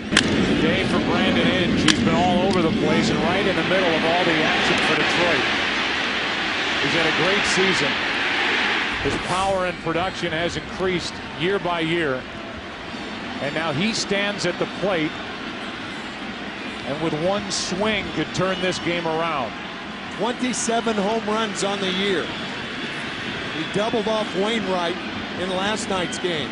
Day for Brandon Inge. He's been all over the place and right in the middle of all the action for Detroit. He's had a great season. His power and production has increased year by year. And now he stands at the plate and with one swing could turn this game around. 27 home runs on the year. He doubled off Wainwright in last night's game.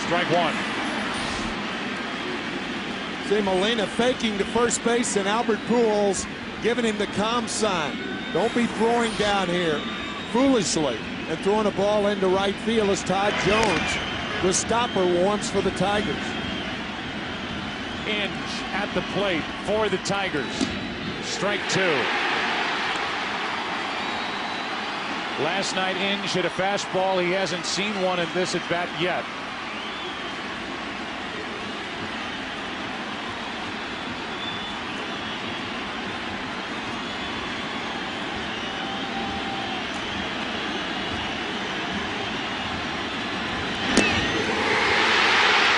Strike 1. See Molina faking to first base and Albert Pujols giving him the calm sign. Don't be throwing down here foolishly and throwing a ball into right field as Todd Jones, the stopper, warms for the Tigers. Inge at the plate for the Tigers. Strike 2. Last night Inge hit a fastball. He hasn't seen one in this at bat yet.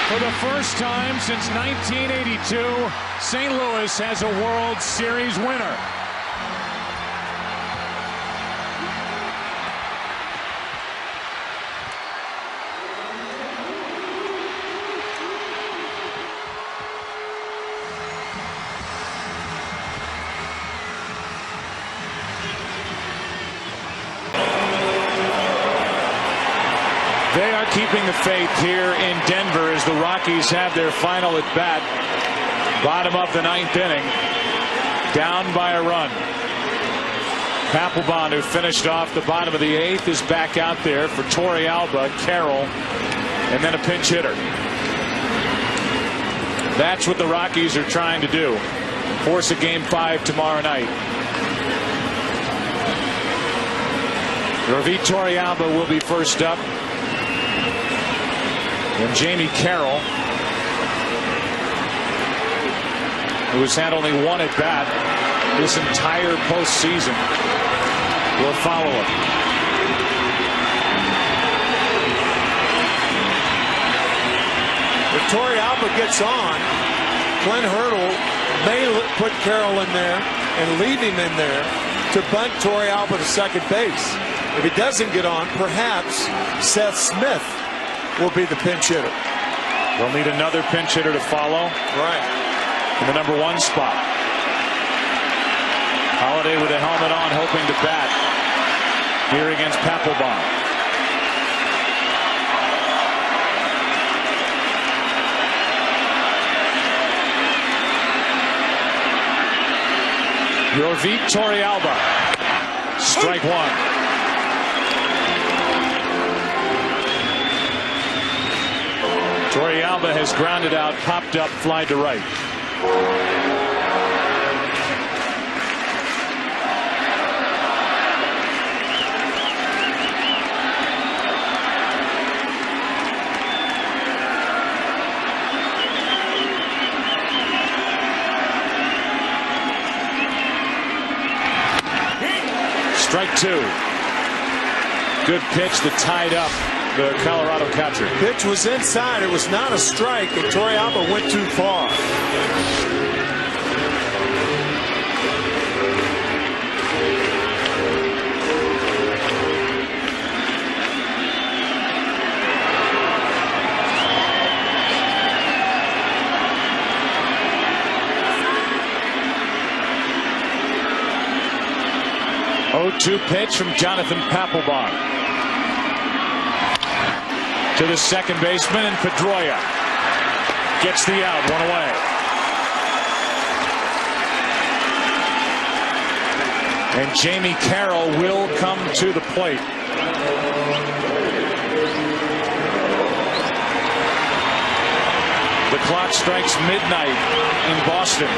For the first time since 1982, St. Louis has a World Series winner. They are keeping the faith here in Denver as the Rockies have their final at bat. Bottom of the 9th inning. Down by a run. Papelbon, who finished off the bottom of the 8th, is back out there for Torrealba, Carroll, and then a pinch hitter. That's what the Rockies are trying to do. Force a Game 5 tomorrow night. Yorvit Torrealba will be first up. And Jamie Carroll, who has had only one at bat this entire postseason, will follow him. If Torrealba gets on, Glenn Hurdle may put Carroll in there and leave him in there to bunt Torrealba to second base. If he doesn't get on, perhaps Seth Smith will be the pinch hitter. They'll need another pinch hitter to follow. Right. In the number 1 spot. Holiday with a helmet on, hoping to bat here against Papelbon. Yorvit Torrealba. Strike 1. Torrealba has grounded out, popped up, fly to right. Strike two. Good pitch that tied up the Colorado catcher. Pitch was inside. It was not a strike, and Toriyama went too far. Oh-2 pitch from Jonathan Papelbon to the second baseman, and Pedroia gets the out, one away. And Jamie Carroll will come to the plate. The clock strikes midnight in Boston.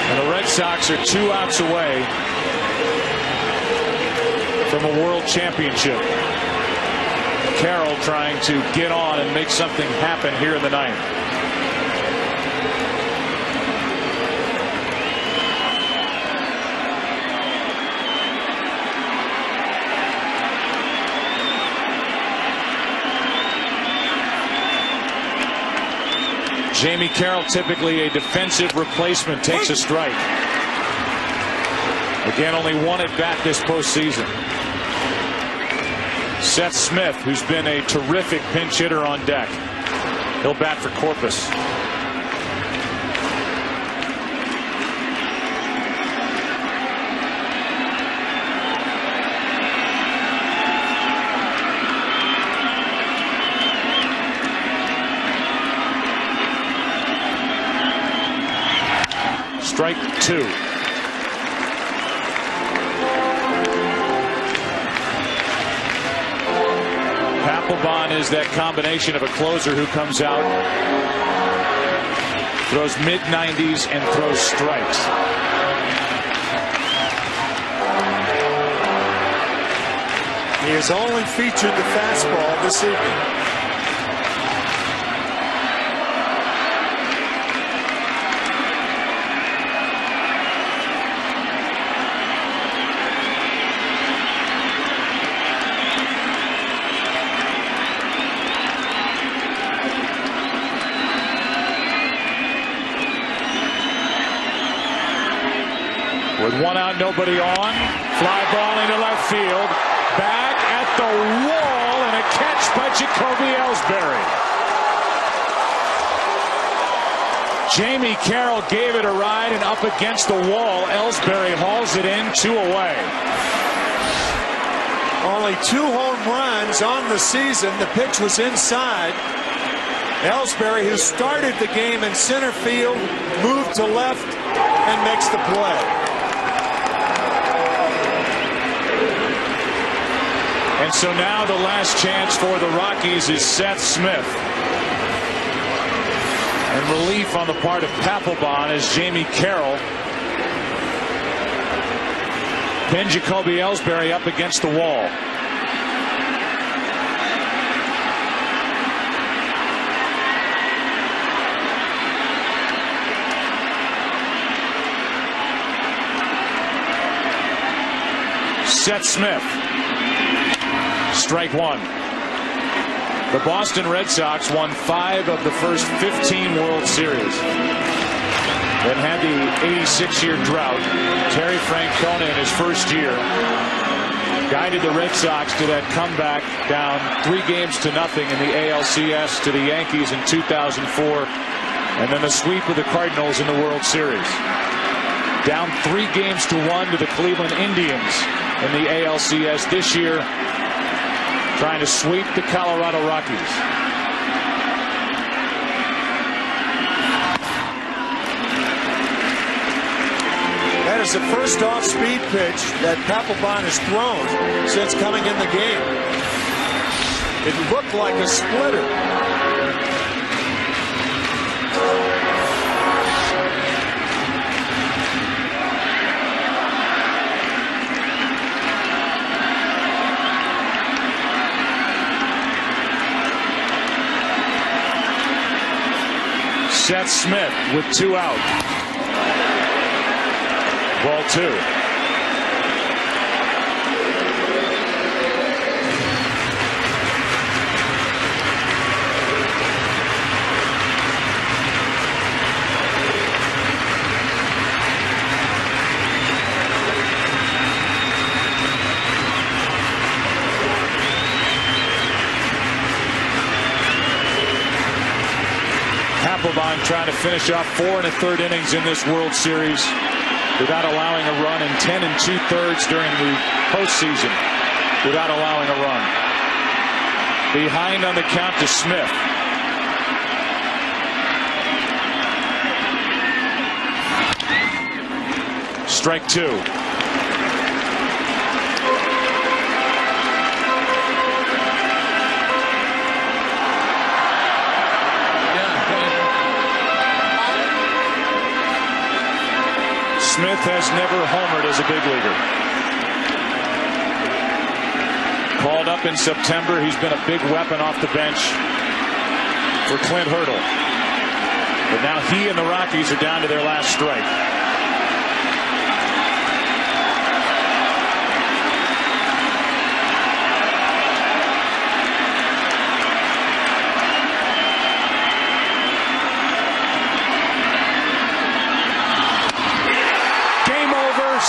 And the Red Sox are 2 outs away from a world championship. Carroll trying to get on and make something happen here in the ninth. Jamie Carroll, typically a defensive replacement, takes a strike. Again, only one at bat this postseason. Seth Smith, who's been a terrific pinch hitter on deck. He'll bat for Corpus. Strike two. Papelbon is that combination of a closer who comes out, throws mid-90s, and throws strikes. He has only featured the fastball this evening. With 1 out, nobody on. Fly ball into left field. Back at the wall, and a catch by Jacoby Ellsbury. Jamie Carroll gave it a ride, and up against the wall, Ellsbury hauls it in, 2 away. Only 2 home runs on the season. The pitch was inside. Ellsbury, who started the game in center field, moved to left and makes the play. And so now the last chance for the Rockies is Seth Smith. And relief on the part of Papelbon as Jamie Carroll pinned Jacoby Ellsbury up against the wall. Seth Smith. Strike one. The Boston Red Sox won 5 of the first 15 World Series. Then had the 86-year drought. Terry Francona in his first year guided the Red Sox to that comeback down 3-0 in the ALCS to the Yankees in 2004, and then the sweep of the Cardinals in the World Series. Down 3-1 to the Cleveland Indians in the ALCS this year, trying to sweep the Colorado Rockies. That is the first off-speed pitch that Papelbon has thrown since coming in the game. It looked like a splitter. Seth Smith with 2 out. Ball 2. Wilpon trying to finish off 4 1/3 innings in this World Series without allowing a run, and 10 2/3 during the postseason without allowing a run. Behind on the count to Smith. Strike 2. Smith has never homered as a big leaguer. Called up in September. He's been a big weapon off the bench for Clint Hurdle. But now he and the Rockies are down to their last strike.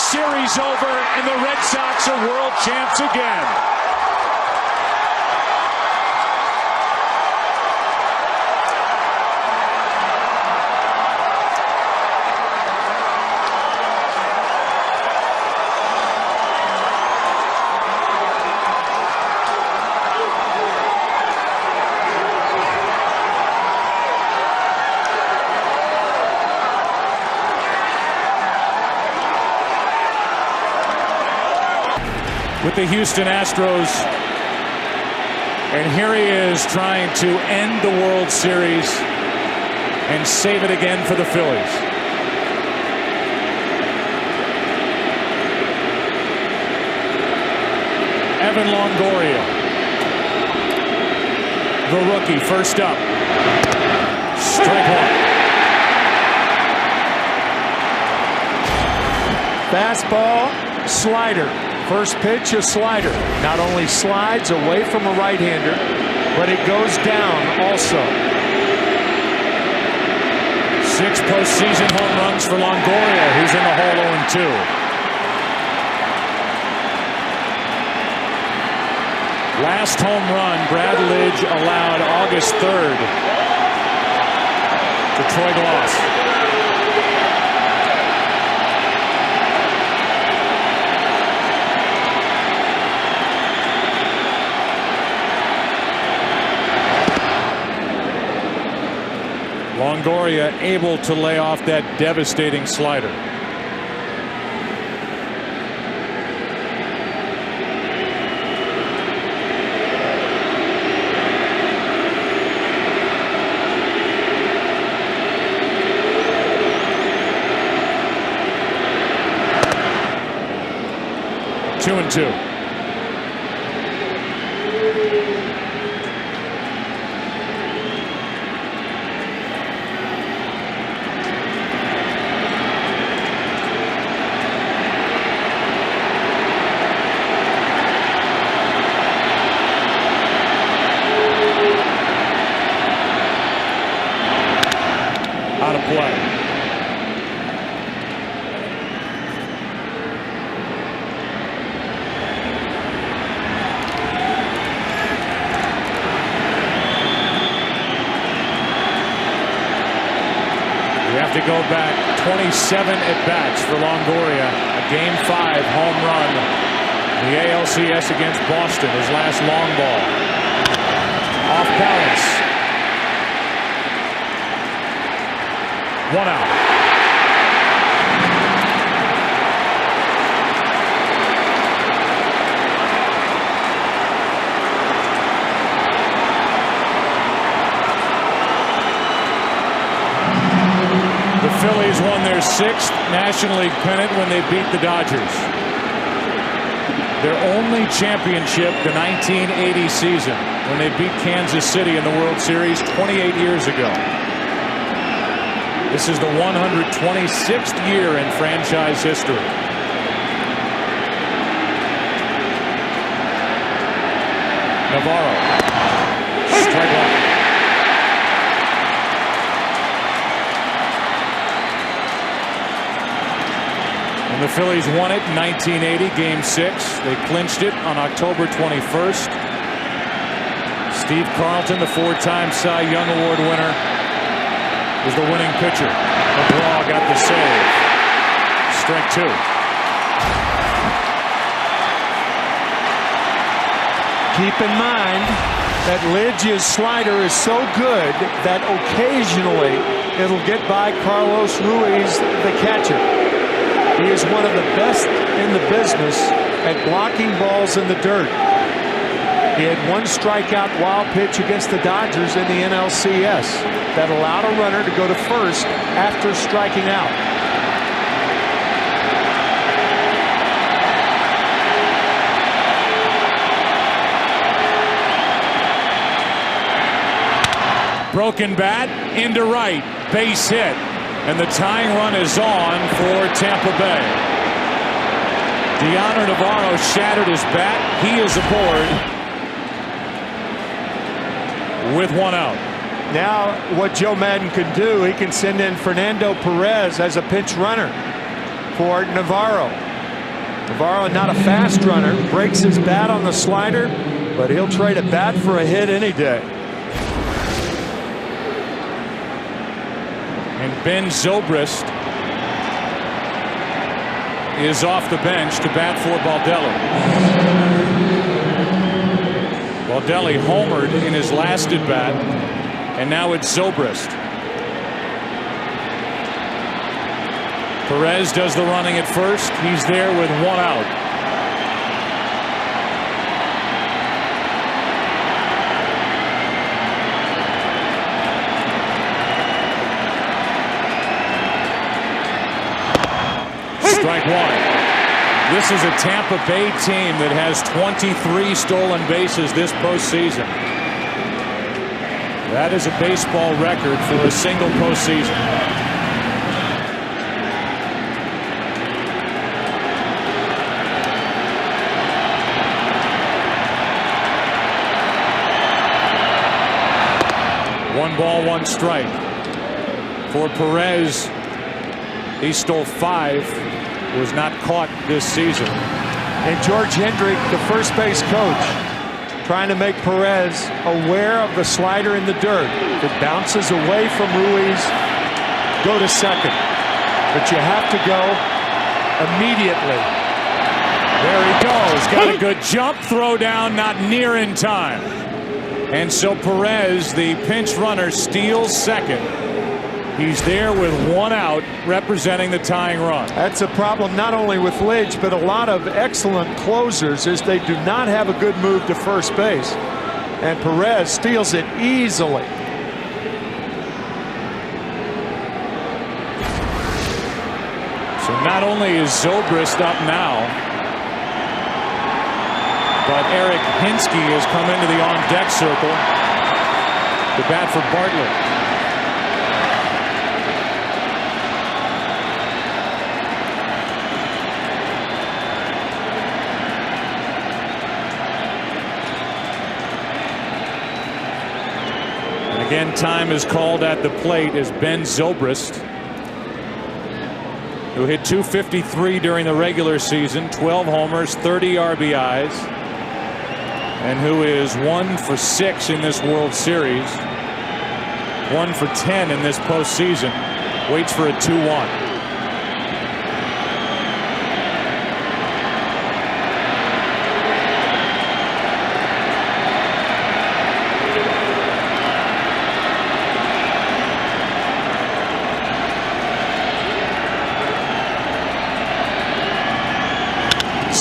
Series over, and the Red Sox are world champs again. With the Houston Astros, and here he is trying to end the World Series and save it again for the Phillies. Evan Longoria, the rookie, first up. Strike 1. Fastball, slider. First pitch, a slider. Not only slides away from a right-hander, but it goes down also. 6 postseason home runs for Longoria, who's in the hole 0-2. Last home run, Brad Lidge allowed August 3rd to Troy Glaus. Longoria able to lay off that devastating slider. Two and two. Out of play. We have to go back 27 at-bats for Longoria. A Game 5 home run. The ALCS against Boston, his last long ball. Off balance. 1 out. The Phillies won their 6th National League pennant when they beat the Dodgers. Their only championship, the 1980 season, when they beat Kansas City in the World Series 28 years ago. This is the 126th year in franchise history. Navarro. Strike 1. And the Phillies won it in 1980, Game 6. They clinched it on October 21st. Steve Carlton, the 4-time Cy Young Award winner, is the winning pitcher. McGraw got the save. Strike two. Keep in mind that Lidge's slider is so good that occasionally it'll get by Carlos Ruiz, the catcher. He is one of the best in the business at blocking balls in the dirt. He had one strikeout wild pitch against the Dodgers in the NLCS that allowed a runner to go to first after striking out. Broken bat into right, base hit, and the tying run is on for Tampa Bay. Dioner Navarro shattered his bat. He is aboard with one out. Now what Joe Madden can do, he can send in Fernando Perez as a pinch runner for Navarro. Navarro, not a fast runner, breaks his bat on the slider, but he'll trade a bat for a hit any day. And Ben Zobrist is off the bench to bat for Baldelli. Baldelli homered in his last at bat, and now it's Zobrist. Perez does the running at first. He's there with one out. Strike one. This is a Tampa Bay team that has 23 stolen bases this postseason. That is a baseball record for a single postseason. One ball, one strike. For Perez, he stole 5. Was not caught this season. And George Hendrick, the first base coach, trying to make Perez aware of the slider in the dirt. If it bounces away from Ruiz, go to second. But you have to go immediately. There he goes. Got a good jump, throw down, not near in time. And so Perez, the pinch runner, steals second. He's there with one out, representing the tying run. That's a problem not only with Lidge, but a lot of excellent closers, is they do not have a good move to first base. And Perez steals it easily. So not only is Zobrist up now, but Eric Hinsky has come into the on-deck circle to bat for Bartlett. Again, time is called at the plate as Ben Zobrist, who hit .253 during the regular season, 12 homers, 30 RBIs, and who is 1 for 6 in this World Series, 1 for 10 in this postseason, waits for a 2-1.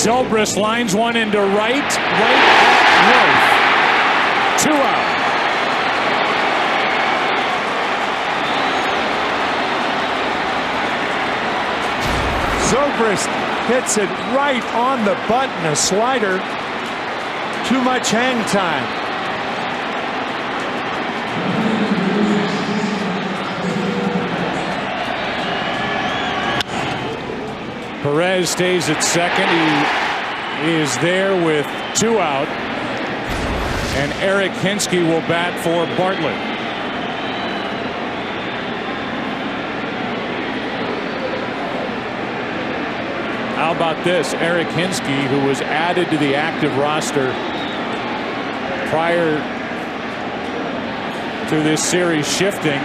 Zobrist lines one into right at Wolf. 2 out. Zobrist hits it right on the button, a slider. Too much hang time. Perez stays at second. He is there with 2 out. And Eric Hinsky will bat for Bartlett. How about this? Eric Hinsky, who was added to the active roster prior to this series shifting,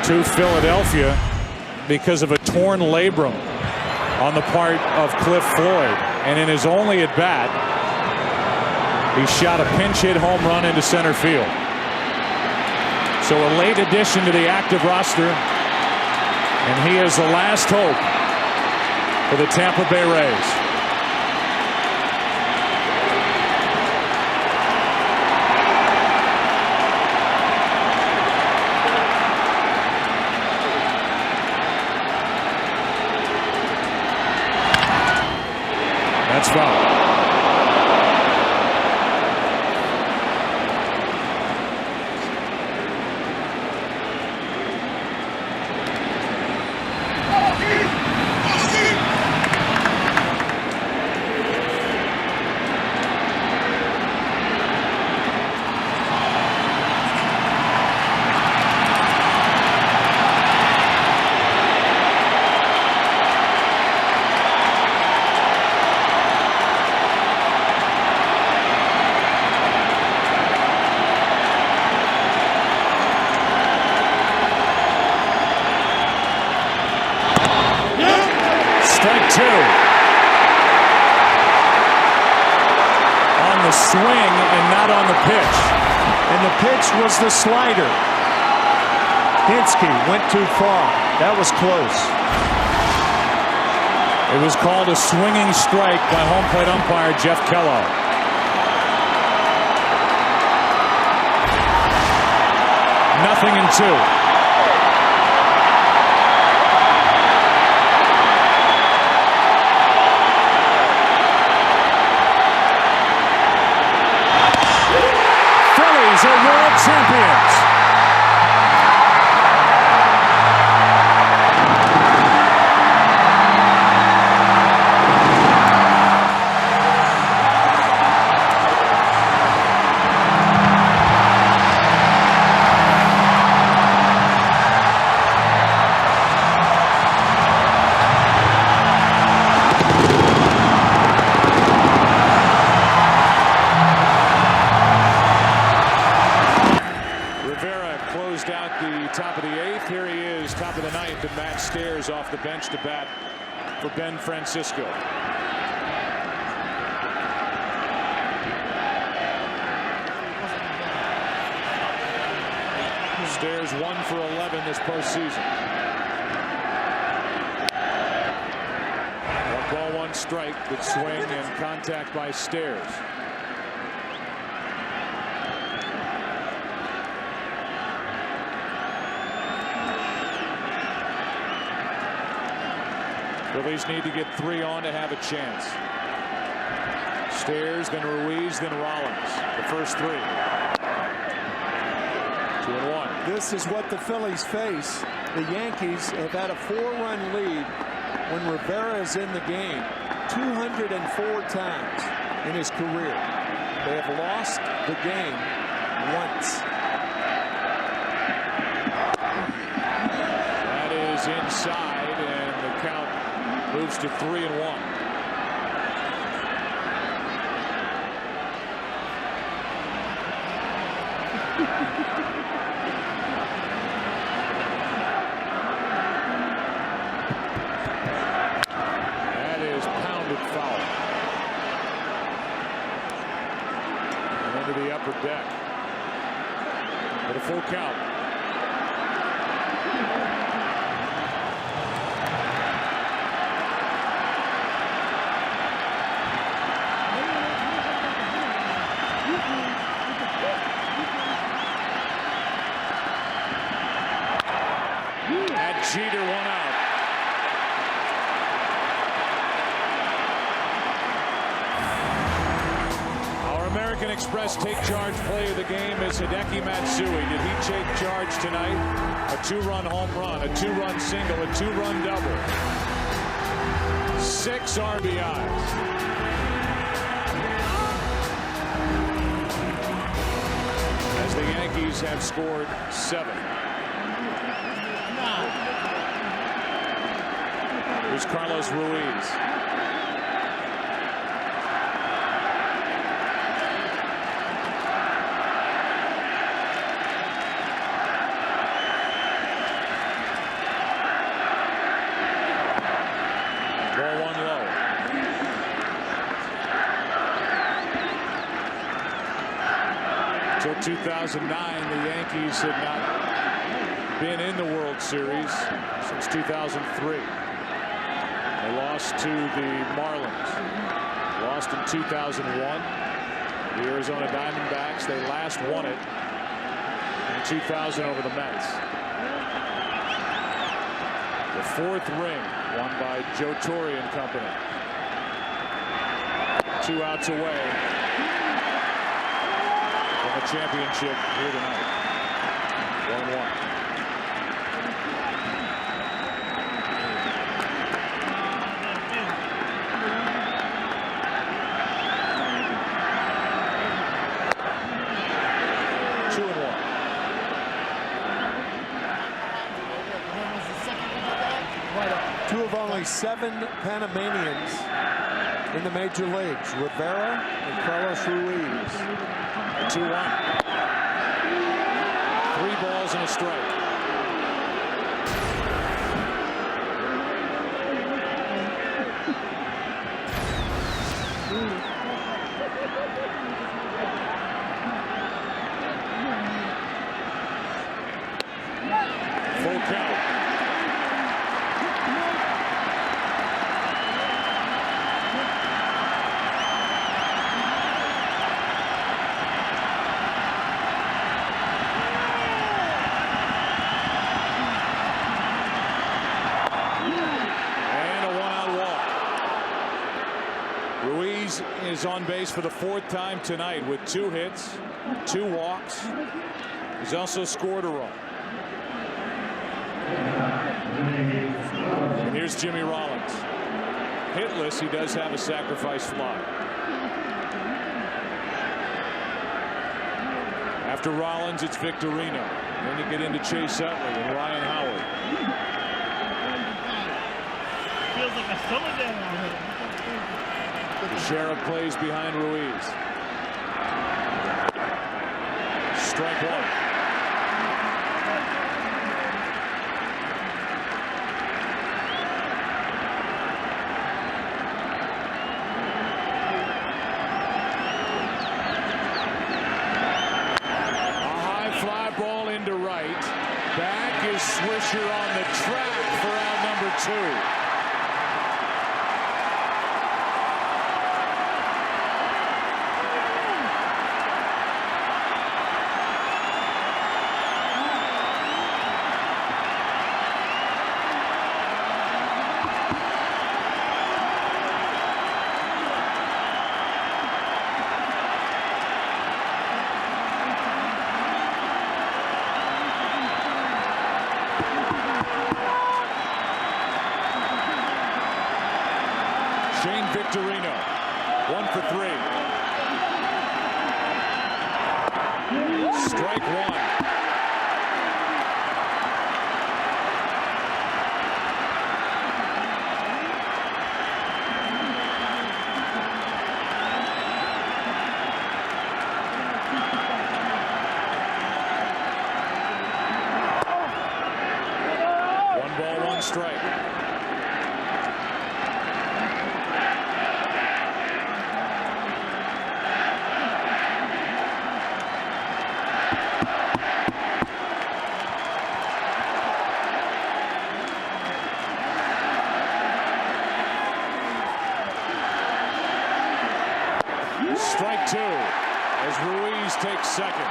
to Philadelphia because of a torn labrum on the part of Cliff Floyd. And in his only at bat, he shot a pinch hit home run into center field. So a late addition to the active roster, and he is the last hope for the Tampa Bay Rays. That's foul. Strike two. On the swing and not on the pitch. And the pitch was the slider. Hinske went too far. That was close. It was called a swinging strike by home plate umpire Jeff Kellogg. Nothing in two. Phillies are world champions. Top of the eighth. Here he is, top of the ninth, and Matt Stairs off the bench to bat for Ben Francisco. Stairs 1 for 11 this postseason. 1 ball, 1 strike. Good swing and contact by Stairs. Phillies need to get 3 on to have a chance. Stairs, then Ruiz, then Rollins. The first 3. 2-1. This is what the Phillies face. The Yankees have had a 4-run lead when Rivera is in the game 204 times in his career. They have lost the game once. That is inside, and the count moves to 3-1. That is pounded foul. And into the upper deck. But a full count. Jeter 1 out. Our American Express take charge play of the game is Hideki Matsui. Did he take charge tonight? A 2-run home run, a 2-run single, a 2-run double. 6 RBIs. As the Yankees have scored 7. Here's Carlos Ruiz. Until 2009, the Yankees had not been in the World Series since 2003. They lost to the Marlins. Lost in 2001. The Arizona Diamondbacks, they last won it in 2000 over the Mets. The fourth ring won by Joe Torre and company. 2 outs away from a championship here tonight. 1-1. Two of only 7 Panamanians in the major leagues, Rivera and Carlos Ruiz. 2-1. 3 balls and a strike. Full count. Ruiz is on base for the 4th time tonight with 2 hits, 2 walks. He's also scored a run. And here's Jimmy Rollins. Hitless, he does have a sacrifice fly. After Rollins, it's Victorino. Then you get into Chase Utley and Ryan Howard. Feels like a summer day. Sheriff plays behind Ruiz. Strike 1. A high fly ball into right. Back is Swisher on the track for out number 2. Shane Victorino, 1 for 3. Strike 1. One ball, 1 strike. Strike 2 as Ruiz takes second.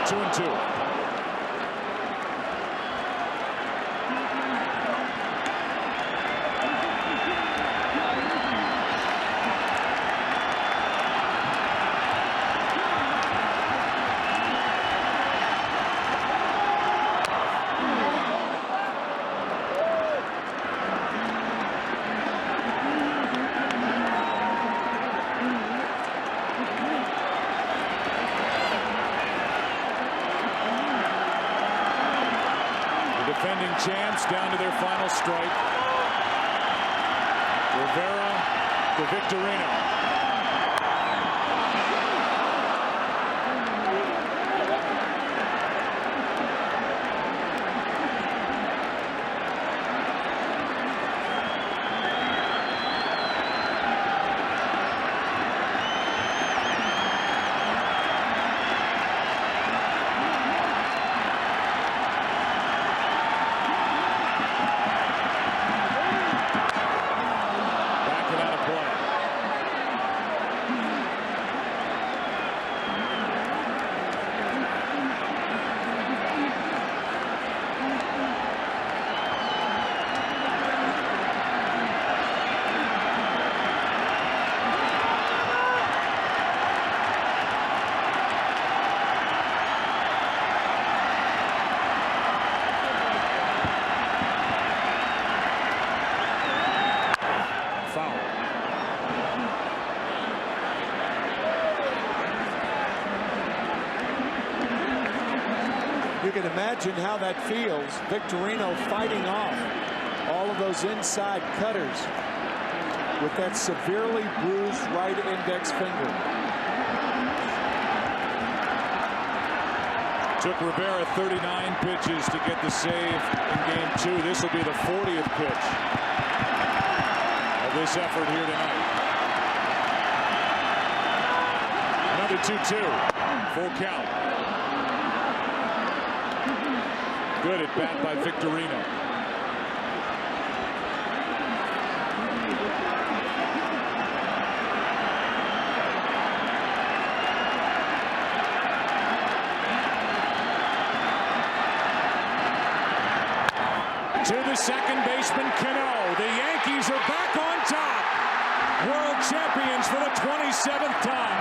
Two and two. Defending champs down to their final strike. Rivera to Victorino. You can imagine how that feels. Victorino fighting off all of those inside cutters with that severely bruised right index finger. Took Rivera 39 pitches to get the save in game 2. This will be the 40th pitch of this effort here tonight. Another 2-2. Full count. Good at bat by Victorino. To the second baseman, Cano. The Yankees are back on top. World champions for the 27th time.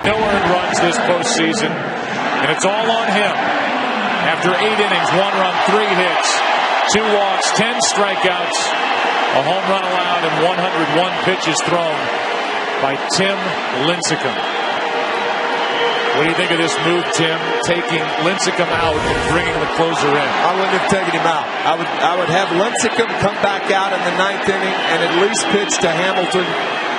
No earned runs this postseason, and it's all on him. After 8 innings, 1 run, 3 hits, 2 walks, 10 strikeouts, a home run allowed, and 101 pitches thrown by Tim Lincecum. What do you think of this move, Tim, taking Lincecum out and bringing the closer in? I wouldn't have taken him out. I would have Lincecum come back out in the 9th inning and at least pitch to Hamilton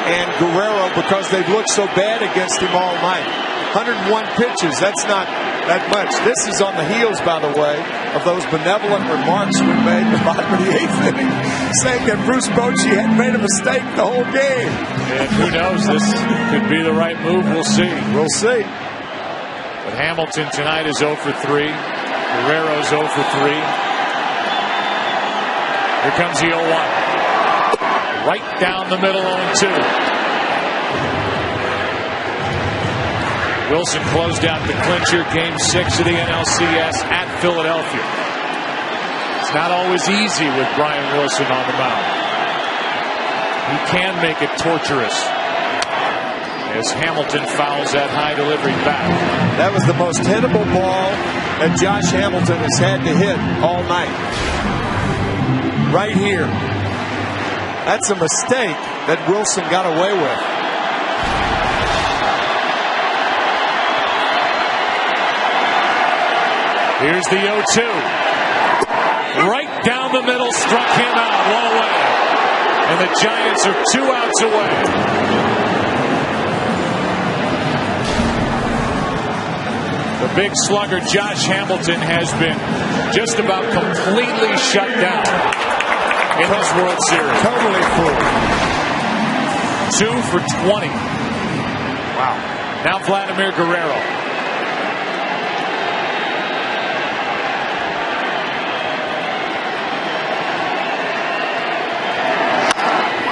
and Guerrero because they've looked so bad against him all night. 101 pitches, that's not that much. This is on the heels, by the way, of those benevolent remarks we made in the bottom of the 8th inning, saying that Bruce Bochy had made a mistake the whole game. And who knows, this could be the right move. We'll see. We'll see. But Hamilton tonight is 0 for 3. Guerrero's 0 for 3. Here comes the 0-1. Right down the middle, 0-2. Wilson closed out the clincher, game 6 of the NLCS at Philadelphia. It's not always easy with Brian Wilson on the mound. He can make it torturous as Hamilton fouls that high delivery back. That was the most hittable ball that Josh Hamilton has had to hit all night. Right here. That's a mistake that Wilson got away with. Here's the 0-2. Right down the middle, struck him out, 1 away. And the Giants are 2 outs away. The big slugger, Josh Hamilton, has been just about completely shut down in this World Series. Totally fooled. 2 for 20. Wow. Now Vladimir Guerrero.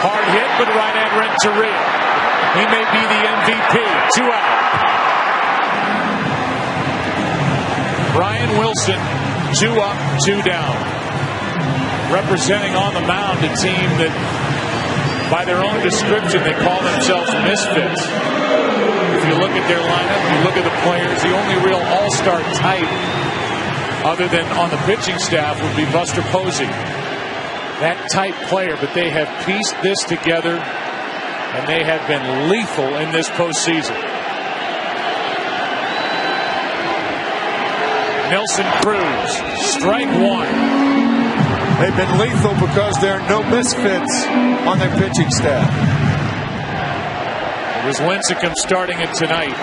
Hard hit, but right-hand Renteria. He may be the MVP. 2 out. Brian Wilson, 2 up, 2 down. Representing on the mound a team that, by their own description, they call themselves misfits. If you look at their lineup, you look at the players, the only real all-star type other than on the pitching staff would be Buster Posey. that type player, but they have pieced this together, and they have been lethal in this postseason. Nelson Cruz, strike one. They've been lethal because there are no misfits on their pitching staff. It was Lincecum starting it tonight.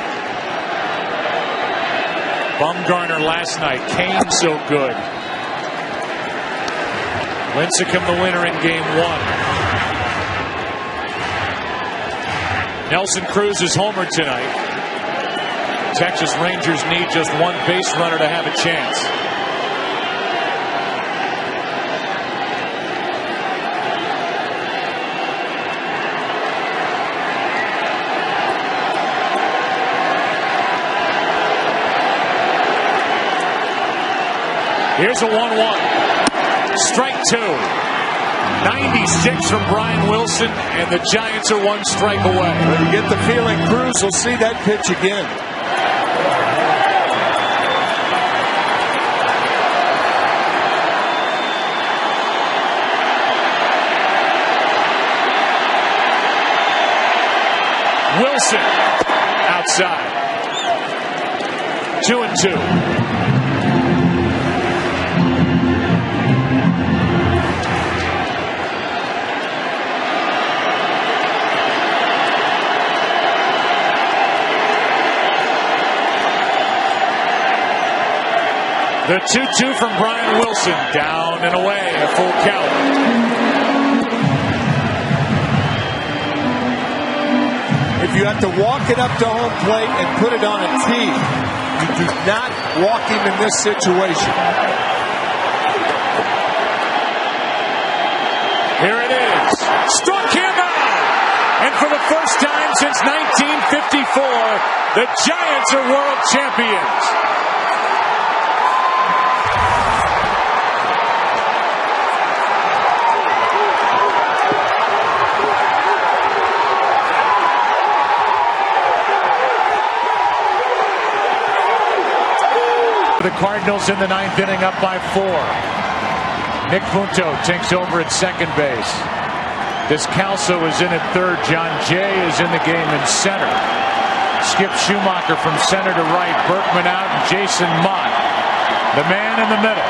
Bumgarner last night. Kane so good. Lincecum the winner in game one. Nelson Cruz is homered tonight. Texas Rangers need just one base runner to have a chance. Here's a 1-1. Strike two. 96 from Brian Wilson, and the Giants are one strike away. But you get the feeling Cruz will see that pitch again. Wilson outside. 2-2. The 2-2 from Brian Wilson. Down and away. A full count. If you have to walk it up to home plate and put it on a tee, you do not walk him in this situation. Here it is. Struck him out. And for the first time since 1954, the Giants are world champions. The Cardinals in the ninth inning up by 4. Nick Punto takes over at second base. Descalso is in at third. John Jay is in the game in center. Skip Schumacher from center to right. Berkman out and Jason Mott, the man in the middle.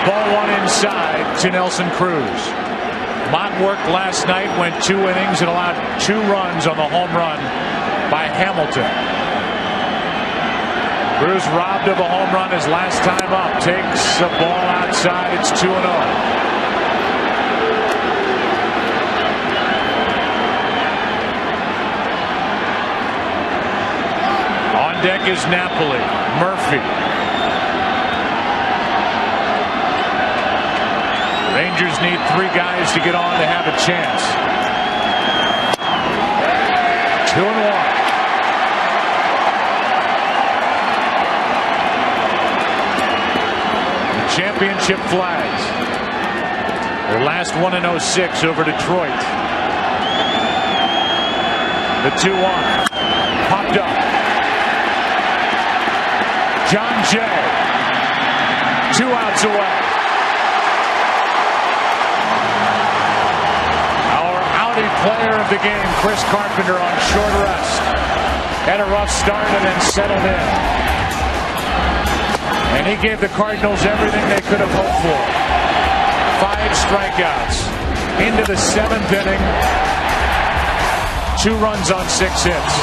Ball one inside to Nelson Cruz. Mott worked last night, went 2 innings and allowed 2 runs on the home run by Hamilton. Cruz robbed of a home run his last time up. Takes a ball outside. It's 2-0. On deck is Napoli. Murphy. Rangers need 3 guys to get on to have a chance. 2-1. Championship flags. Their last one in 06 over Detroit. The 2-1. Popped up. John Jay. 2 outs away. Our outie player of the game, Chris Carpenter, on short rest. Had a rough start and then settled in. And he gave the Cardinals everything they could have hoped for. 5 strikeouts. Into the 7th inning. 2 runs on 6 hits.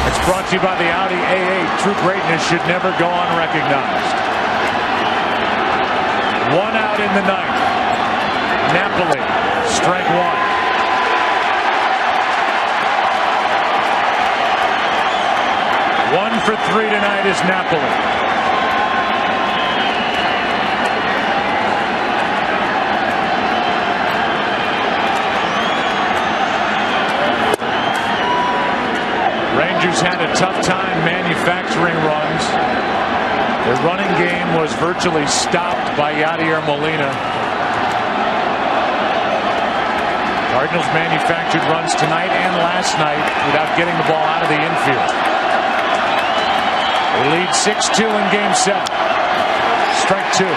It's brought to you by the Audi A8. True greatness should never go unrecognized. 1 out in the 9th. Napoli, strike 1. 1 for 3 tonight is Napoli. Rangers had a tough time manufacturing runs. Their running game was virtually stopped by Yadier Molina. Cardinals manufactured runs tonight and last night without getting the ball out of the infield. They lead 6-2 in Game 7. Strike 2.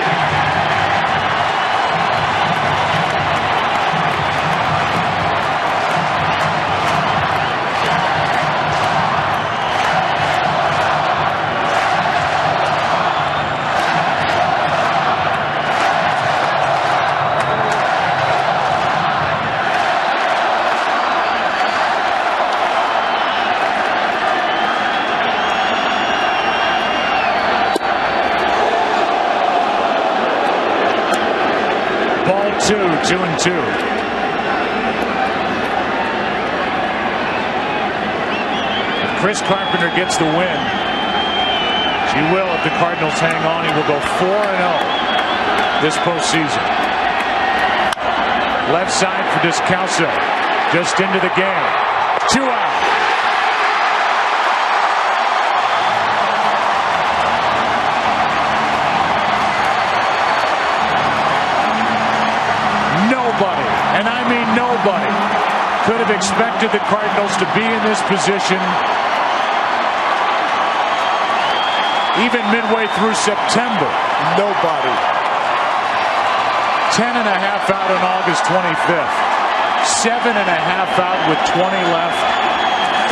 2, 2-2. If Chris Carpenter gets the win, she will. If the Cardinals hang on, he will go 4-0 this postseason. Left side for Descalso. Just into the game. 2 out. Nobody, and I mean nobody, could have expected the Cardinals to be in this position even midway through September. Nobody. 10.5 out on August 25th. 7.5 out with 20 left.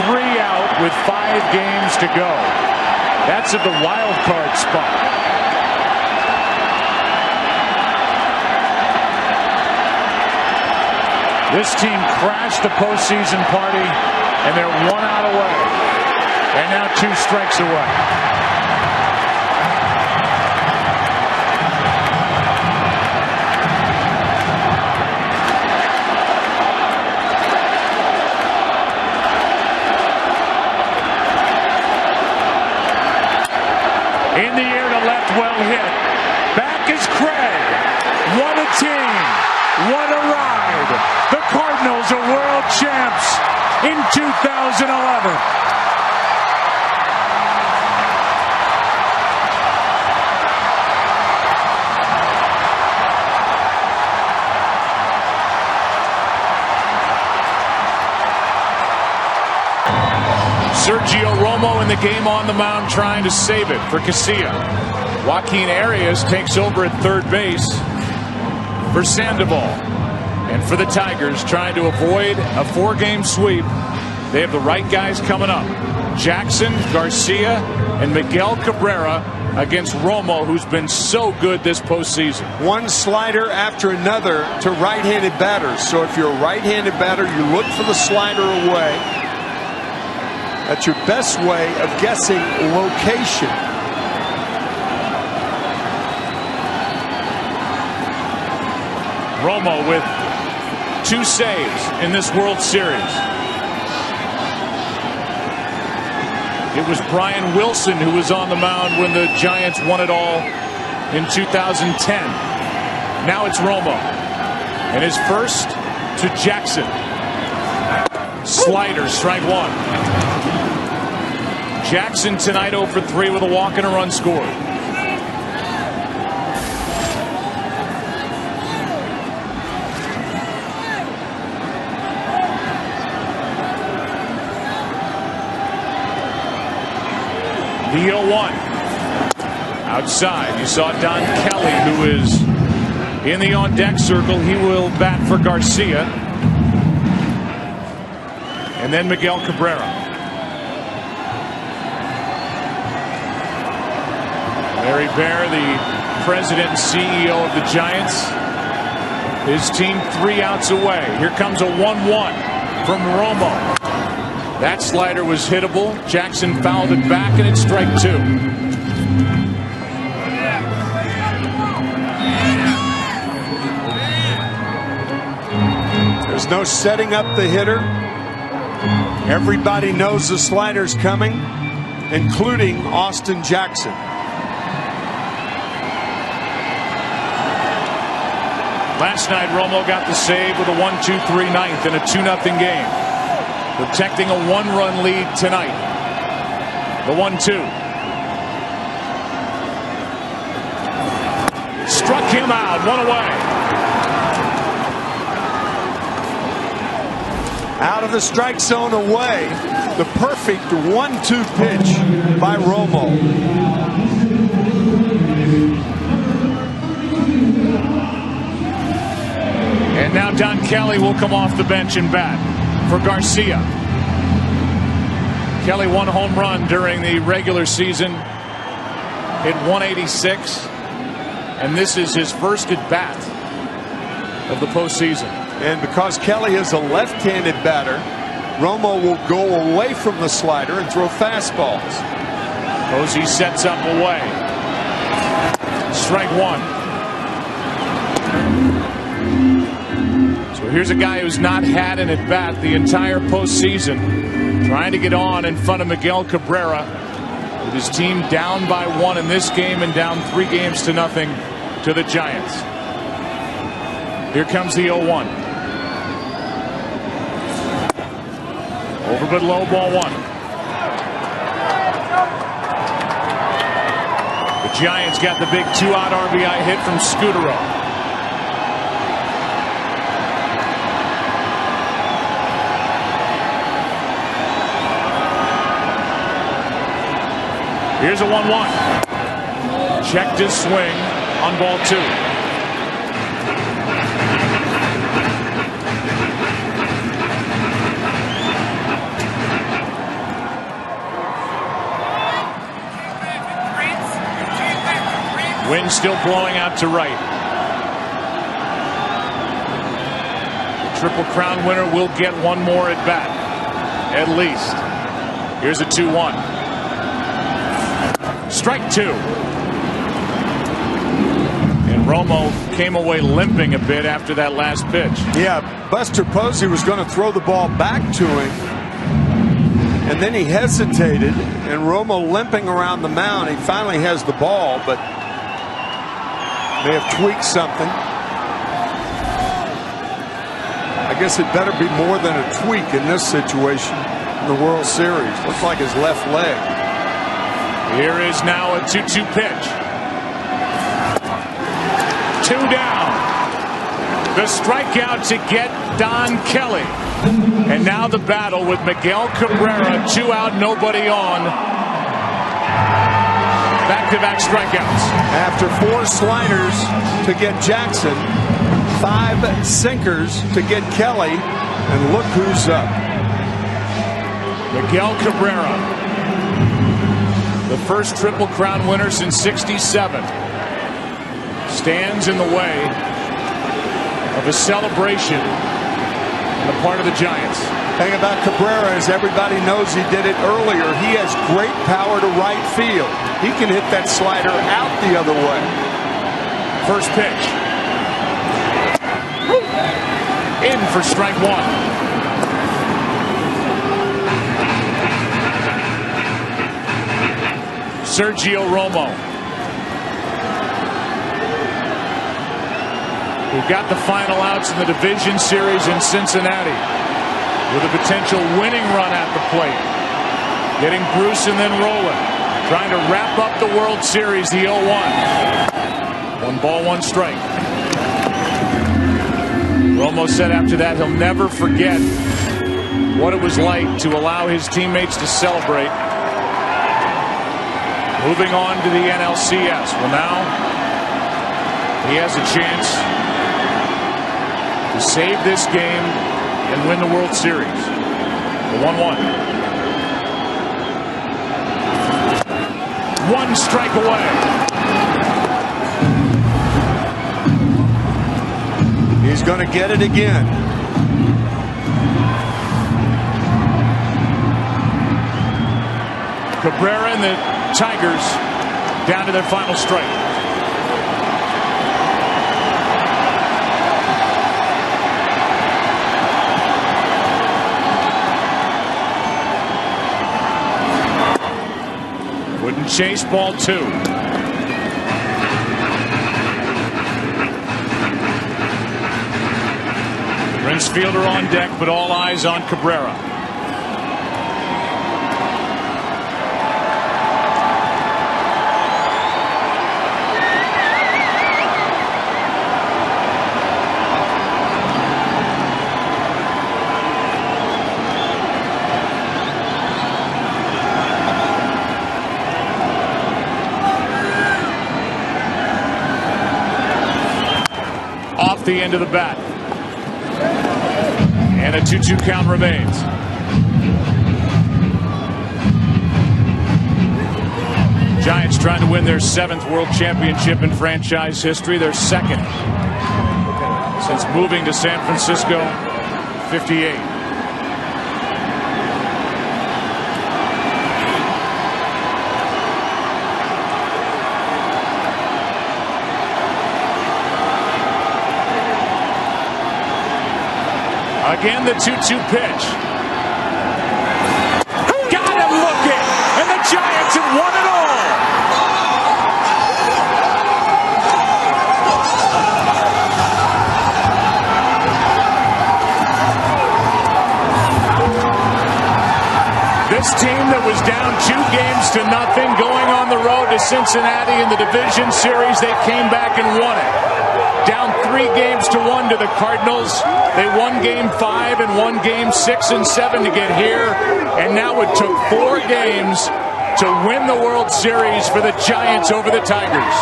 3 out with 5 games to go. That's at the wild card spot. This team crashed the postseason party, and they're 1 out away. And now 2 strikes away. In the air to left, well hit. Back is Craig. What a team. What a ride. The Cardinals are world champs in 2011. Sergio Romo in the game on the mound trying to save it for Casilla. Joaquin Arias takes over at third base for Sandoval. And for the Tigers, trying to avoid a 4-game sweep, they have the right guys coming up. Jackson, Garcia, and Miguel Cabrera against Romo, who's been so good this postseason. One slider after another to right-handed batters. So if you're a right-handed batter, you look for the slider away. That's your best way of guessing location. Romo with 2 saves in this World Series. It was Brian Wilson who was on the mound when the Giants won it all in 2010. Now it's Romo. And his first to Jackson. Slider, strike 1. Jackson tonight 0 for 3 with a walk and a run scored. The 0-1. Outside, you saw Don Kelly, who is in the on-deck circle. He will bat for Garcia. And then Miguel Cabrera. Larry Baer, the president and CEO of the Giants. His team 3 outs away. Here comes a 1-1 from Romo. That slider was hittable. Jackson fouled it back, and it's strike 2. There's no setting up the hitter. Everybody knows the slider's coming, including Austin Jackson. Last night, Romo got the save with a 1-2-3 ninth in a 2-0 game. Protecting a 1-run lead tonight. The 1-2. Struck him out. 1 away. Out of the strike zone away. The perfect 1-2 pitch by Romo. And now Don Kelly will come off the bench and bat for Garcia. Kelly 1 home run during the regular season. Hit 186. And this is his first at bat of the postseason. And because Kelly is a left-handed batter, Romo will go away from the slider and throw fastballs. Posey sets up away. Strike 1. Here's a guy who's not had an at-bat the entire postseason, trying to get on in front of Miguel Cabrera, with his team down by 1 in this game and down 3 games to nothing to the Giants. Here comes the 0-1. Over but low, ball 1. The Giants got the big 2-out RBI hit from Scutaro. Here's a 1-1. Checked his swing on ball 2. Wind still blowing out to right. The Triple Crown winner will get one more at bat, at least. Here's a 2-1. Strike 2. And Romo came away limping a bit after that last pitch. Yeah, Buster Posey was going to throw the ball back to him, and then he hesitated, and Romo limping around the mound. He finally has the ball, but may have tweaked something. I guess it better be more than a tweak in this situation in the World Series. Looks like his left leg. Here is now a 2-2 pitch. 2 down. The strikeout to get Don Kelly. And now the battle with Miguel Cabrera. 2 out, nobody on. Back-to-back strikeouts. After 4 sliders to get Jackson, 5 sinkers to get Kelly, and look who's up. Miguel Cabrera, the first Triple Crown winner since '67, stands in the way of a celebration on the part of the Giants. Thing about Cabrera is everybody knows he did it earlier. He has great power to right field. He can hit that slider out the other way. First pitch. In for strike 1. Sergio Romo, who got the final outs in the division series in Cincinnati, with a potential winning run at the plate, getting Bruce and then rolling, trying to wrap up the World Series. The 0-1. 1 ball, 1 strike. Romo said after that he'll never forget what it was like to allow his teammates to celebrate. Moving on to the NLCS. Well, now he has a chance to save this game and win the World Series. The 1-1. 1 strike away. He's going to get it again. Cabrera and the Tigers down to their final strike. Wouldn't chase, ball 2. Prince Fielder on deck, but all eyes on Cabrera. Off the end of the bat. And a 2-2 count remains. Giants trying to win their 7th World Championship in franchise history, their 2nd since moving to San Francisco in '58. Again, the 2-2 pitch. Got him looking, and the Giants have won it all. This team that was down 2-0 going on the road to Cincinnati in the division series, they came back and won it. Down 3-1 to the Cardinals. They won Game 5 and won Game 6 and 7 to get here. And now it took 4 games to win the World Series for the Giants over the Tigers.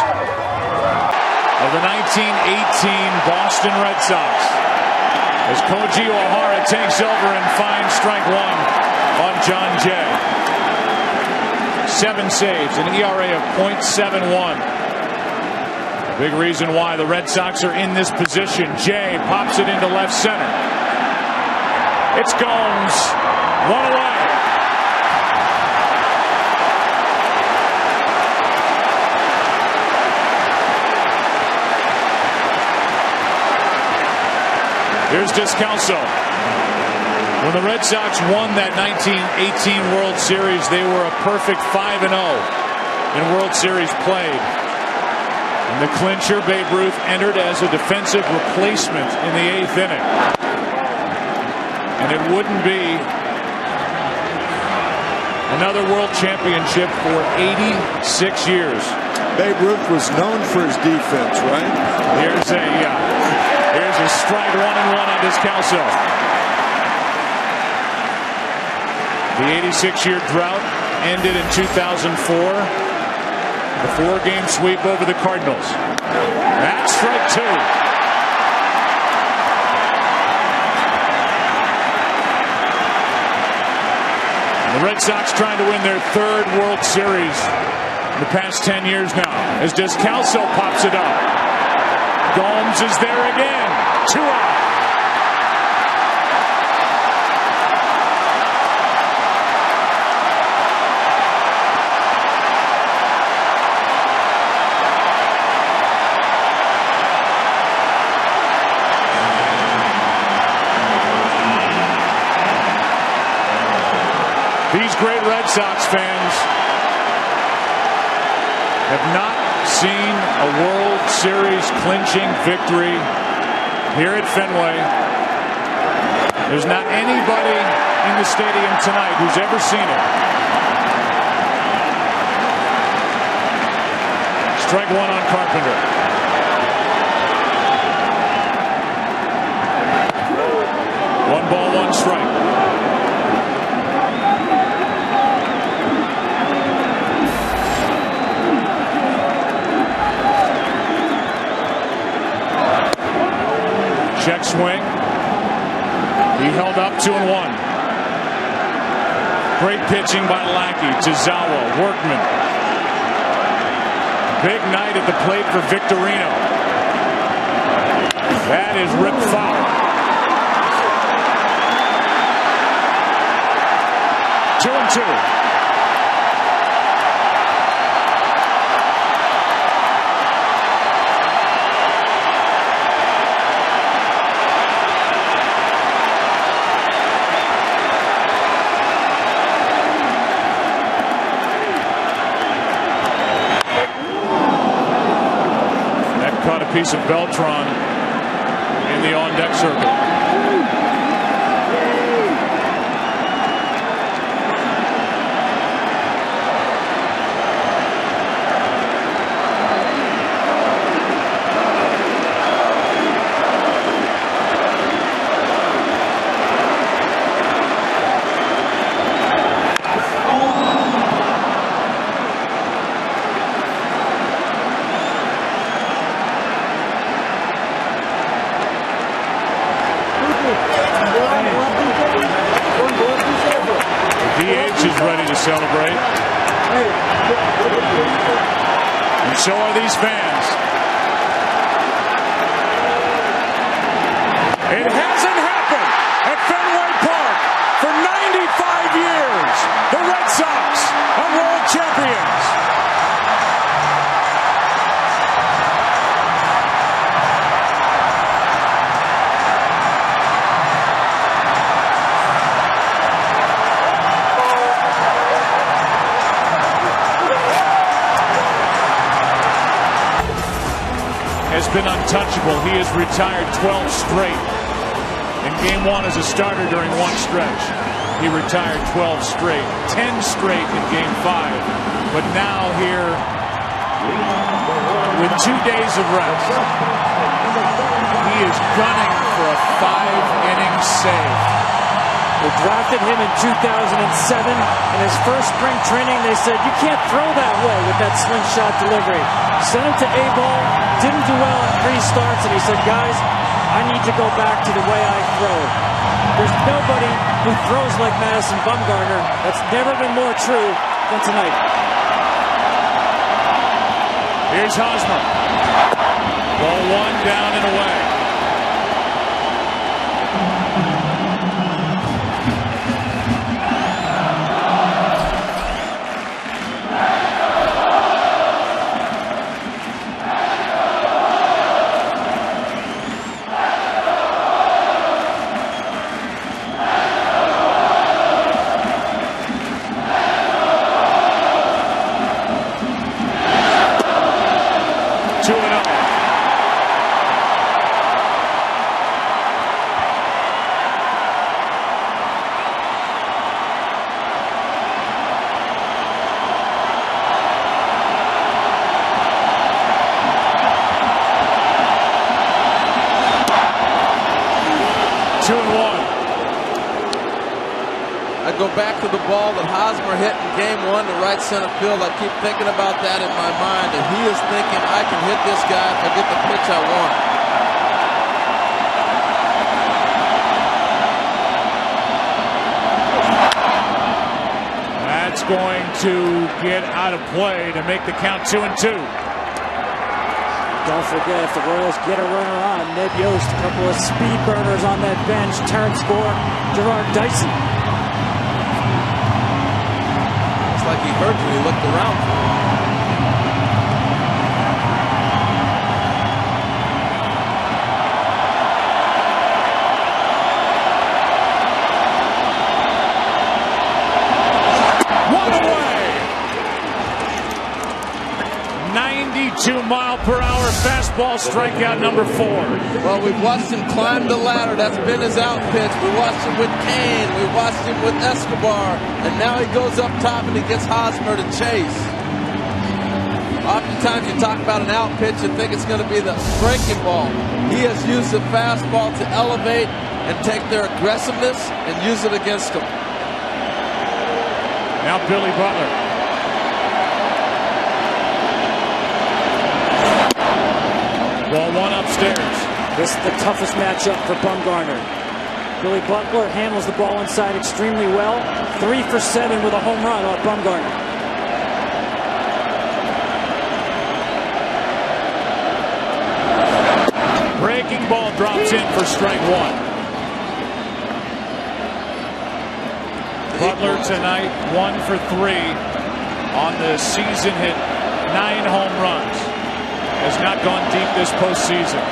Of the 1918 Boston Red Sox, as Koji O'Hara takes over and finds strike one on John Jay. 7 saves, an ERA of .71. A big reason why the Red Sox are in this position. Jay pops it into left center. It's Gomes, 1 away. Here's Descalso. When the Red Sox won that 1918 World Series, they were a perfect 5-0 in World Series played. In the clincher, Babe Ruth entered as a defensive replacement in the 8th inning. And it wouldn't be another World Championship for 86 years. Babe Ruth was known for his defense, right? Here's a strike 1-1 on Descalso. The 86-year drought ended in 2004. The 4-game sweep over the Cardinals. That's strike 2. The Red Sox trying to win their 3rd World Series in the past 10 years now. As Descalso pops it up. Gomes is there again. 2 out. These great Red Sox fans have not seen a World Series clinching victory here at Fenway. There's not anybody in the stadium tonight who's ever seen it. Strike 1 on Carpenter. One ball, 1 strike. Check swing. He held up 2-1. Great pitching by Lackey. Tazawa, Workman. Big night at the plate for Victorino. That is ripped foul. Two and two. Caught a piece of Beltran in the on-deck circle. Ready to celebrate. And so are these fans. It hasn't happened at Fenway Park for 95 years. The Red Sox are world champions. has been untouchable. He has retired 12 straight. In game 1 as a starter during one stretch, he retired 12 straight, 10 straight in game 5. But now here, with 2 days of rest, he is gunning for a 5-inning save. They drafted him in 2007. In his first spring training, they said, you can't throw that way with that slingshot delivery. Sent him to A-ball, didn't do well in 3 starts, and he said, guys, I need to go back to the way I throw. There's nobody who throws like Madison Bumgarner. That's never been more true than tonight. Here's Hosmer. Ball 1 down and away. I go back to the ball that Hosmer hit in game 1 to right center field. I keep thinking about that in my mind, and he is thinking, I can hit this guy if I get the pitch I want. That's going to get out of play to make the count 2-2. Don't forget, if the Royals get a runner on, Ned Yost, a couple of speed burners on that bench, Terrence Gore, Gerard Dyson. It's like he heard you, he looked around for him. One away! 92-mile-per-hour fastball, strikeout number 4. Well, we've watched him climb the ladder. That's been his out pitch. We watched him with Kane. We watched him with Escobar. And now he goes up top and he gets Hosmer to chase. Oftentimes you talk about an out pitch and think it's going to be the breaking ball. He has used the fastball to elevate and take their aggressiveness and use it against them. Now Billy Butler. Ball 1 upstairs. This is the toughest matchup for Bumgarner. Billy Butler handles the ball inside extremely well. 3 for 7 with a home run off Bumgarner. Breaking ball drops in for strike 1. Butler tonight 1 for 3 on the season, hit 9 home runs. Has not gone deep this postseason.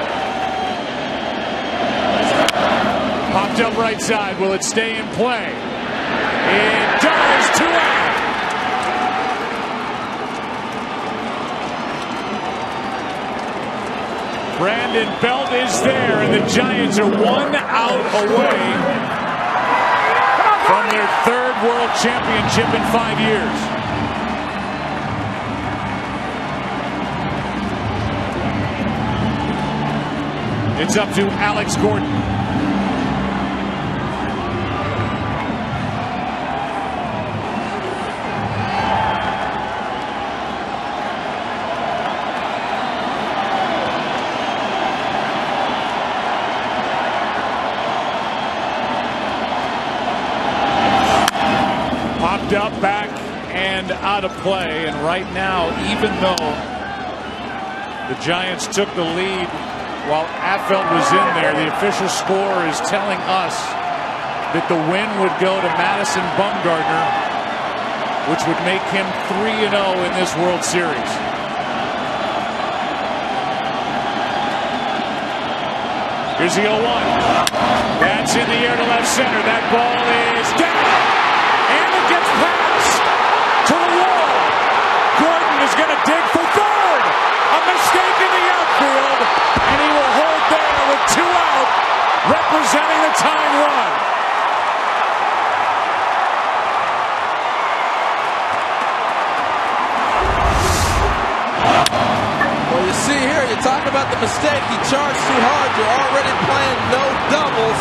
Popped up right side. Will it stay in play? It does. 2 out. Brandon Belt is there, and the Giants are 1 out away from their 3rd World Championship in 5 years. It's up to Alex Gordon. Popped up, back, and out of play. And right now, even though the Giants took the lead while Affeldt was in there, the official score is telling us that the win would go to Madison Bumgarner, which would make him 3-0 in this World Series. Here's the 0-1. That's in the air to left center. That ball is down, and it gets past to the wall. Gordon is going to dig for 3rd. A mistake in the outfield. 2 out, representing the tying run. Well, you see here, you talk about the mistake. He charged too hard. You're already playing no doubles,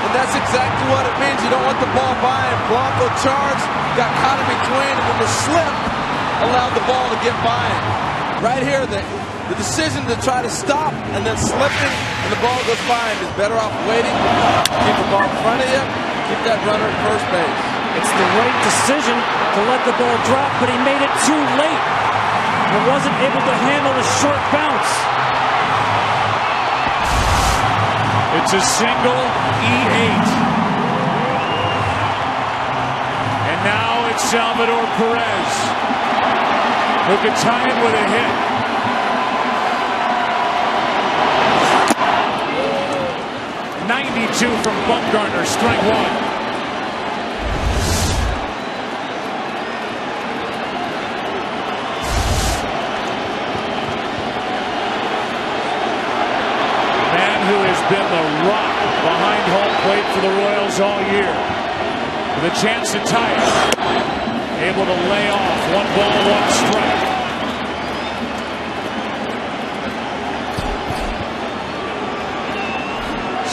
and that's exactly what it means. You don't want the ball by him. Blanco charged, got caught in between, and then the slip allowed the ball to get by him. Right here, the decision to try to stop and then slipping and the ball goes by him is better off waiting, keep the ball in front of you, keep that runner at first base. It's the right decision to let the ball drop, but he made it too late. He wasn't able to handle the short bounce. It's a single E8. And now it's Salvador Perez, who could tie it with a hit. .92 from Bumgarner, strike one. Man who has been the rock behind home plate for the Royals all year, with a chance to tie it. Able to lay off 1 ball, 1 strike.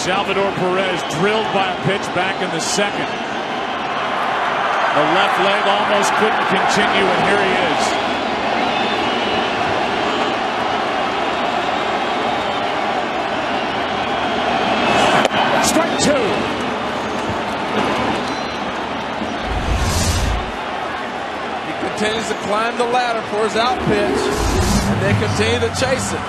Salvador Perez drilled by a pitch back in the second. The left leg almost couldn't continue, and here he is. Strike 2. Continues to climb the ladder for his out pitch, and they continue to chase it.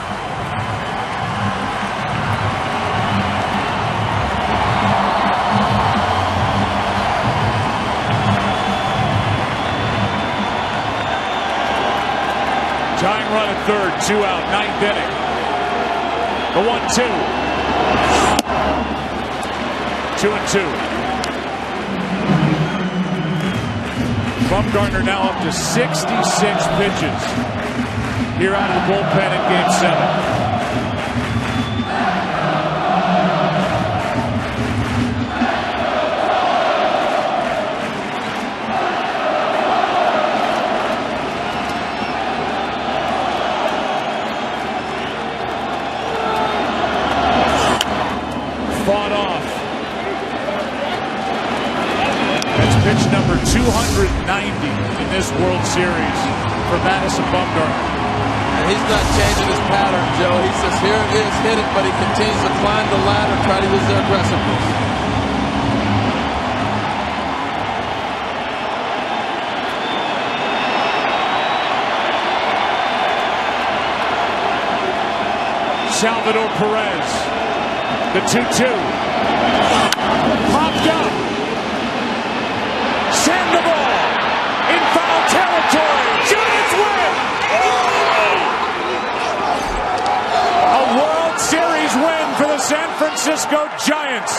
Tying run at third, 2 out, 9th inning. The 1-2. 2-2. Bumgarner now up to 66 pitches here out of the bullpen in Game 7. Fought off. That's pitch number 290 in this World Series for Madison Bumgarner. And he's not changing his pattern, Joe. He says, here it is, hit it, but he continues to climb the ladder, try to use the aggressiveness. Salvador Perez, the 2-2. Popped up. Sandoval in foul territory. Giants win! A World Series win for the San Francisco Giants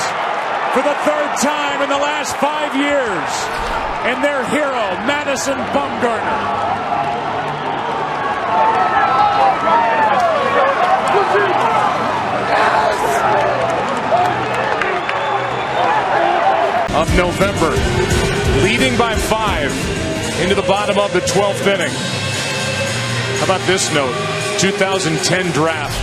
for the 3rd time in the last 5 years. And their hero, Madison Bumgarner. Of November, leading by 5 into the bottom of the 12th inning. How about this note? 2010 draft.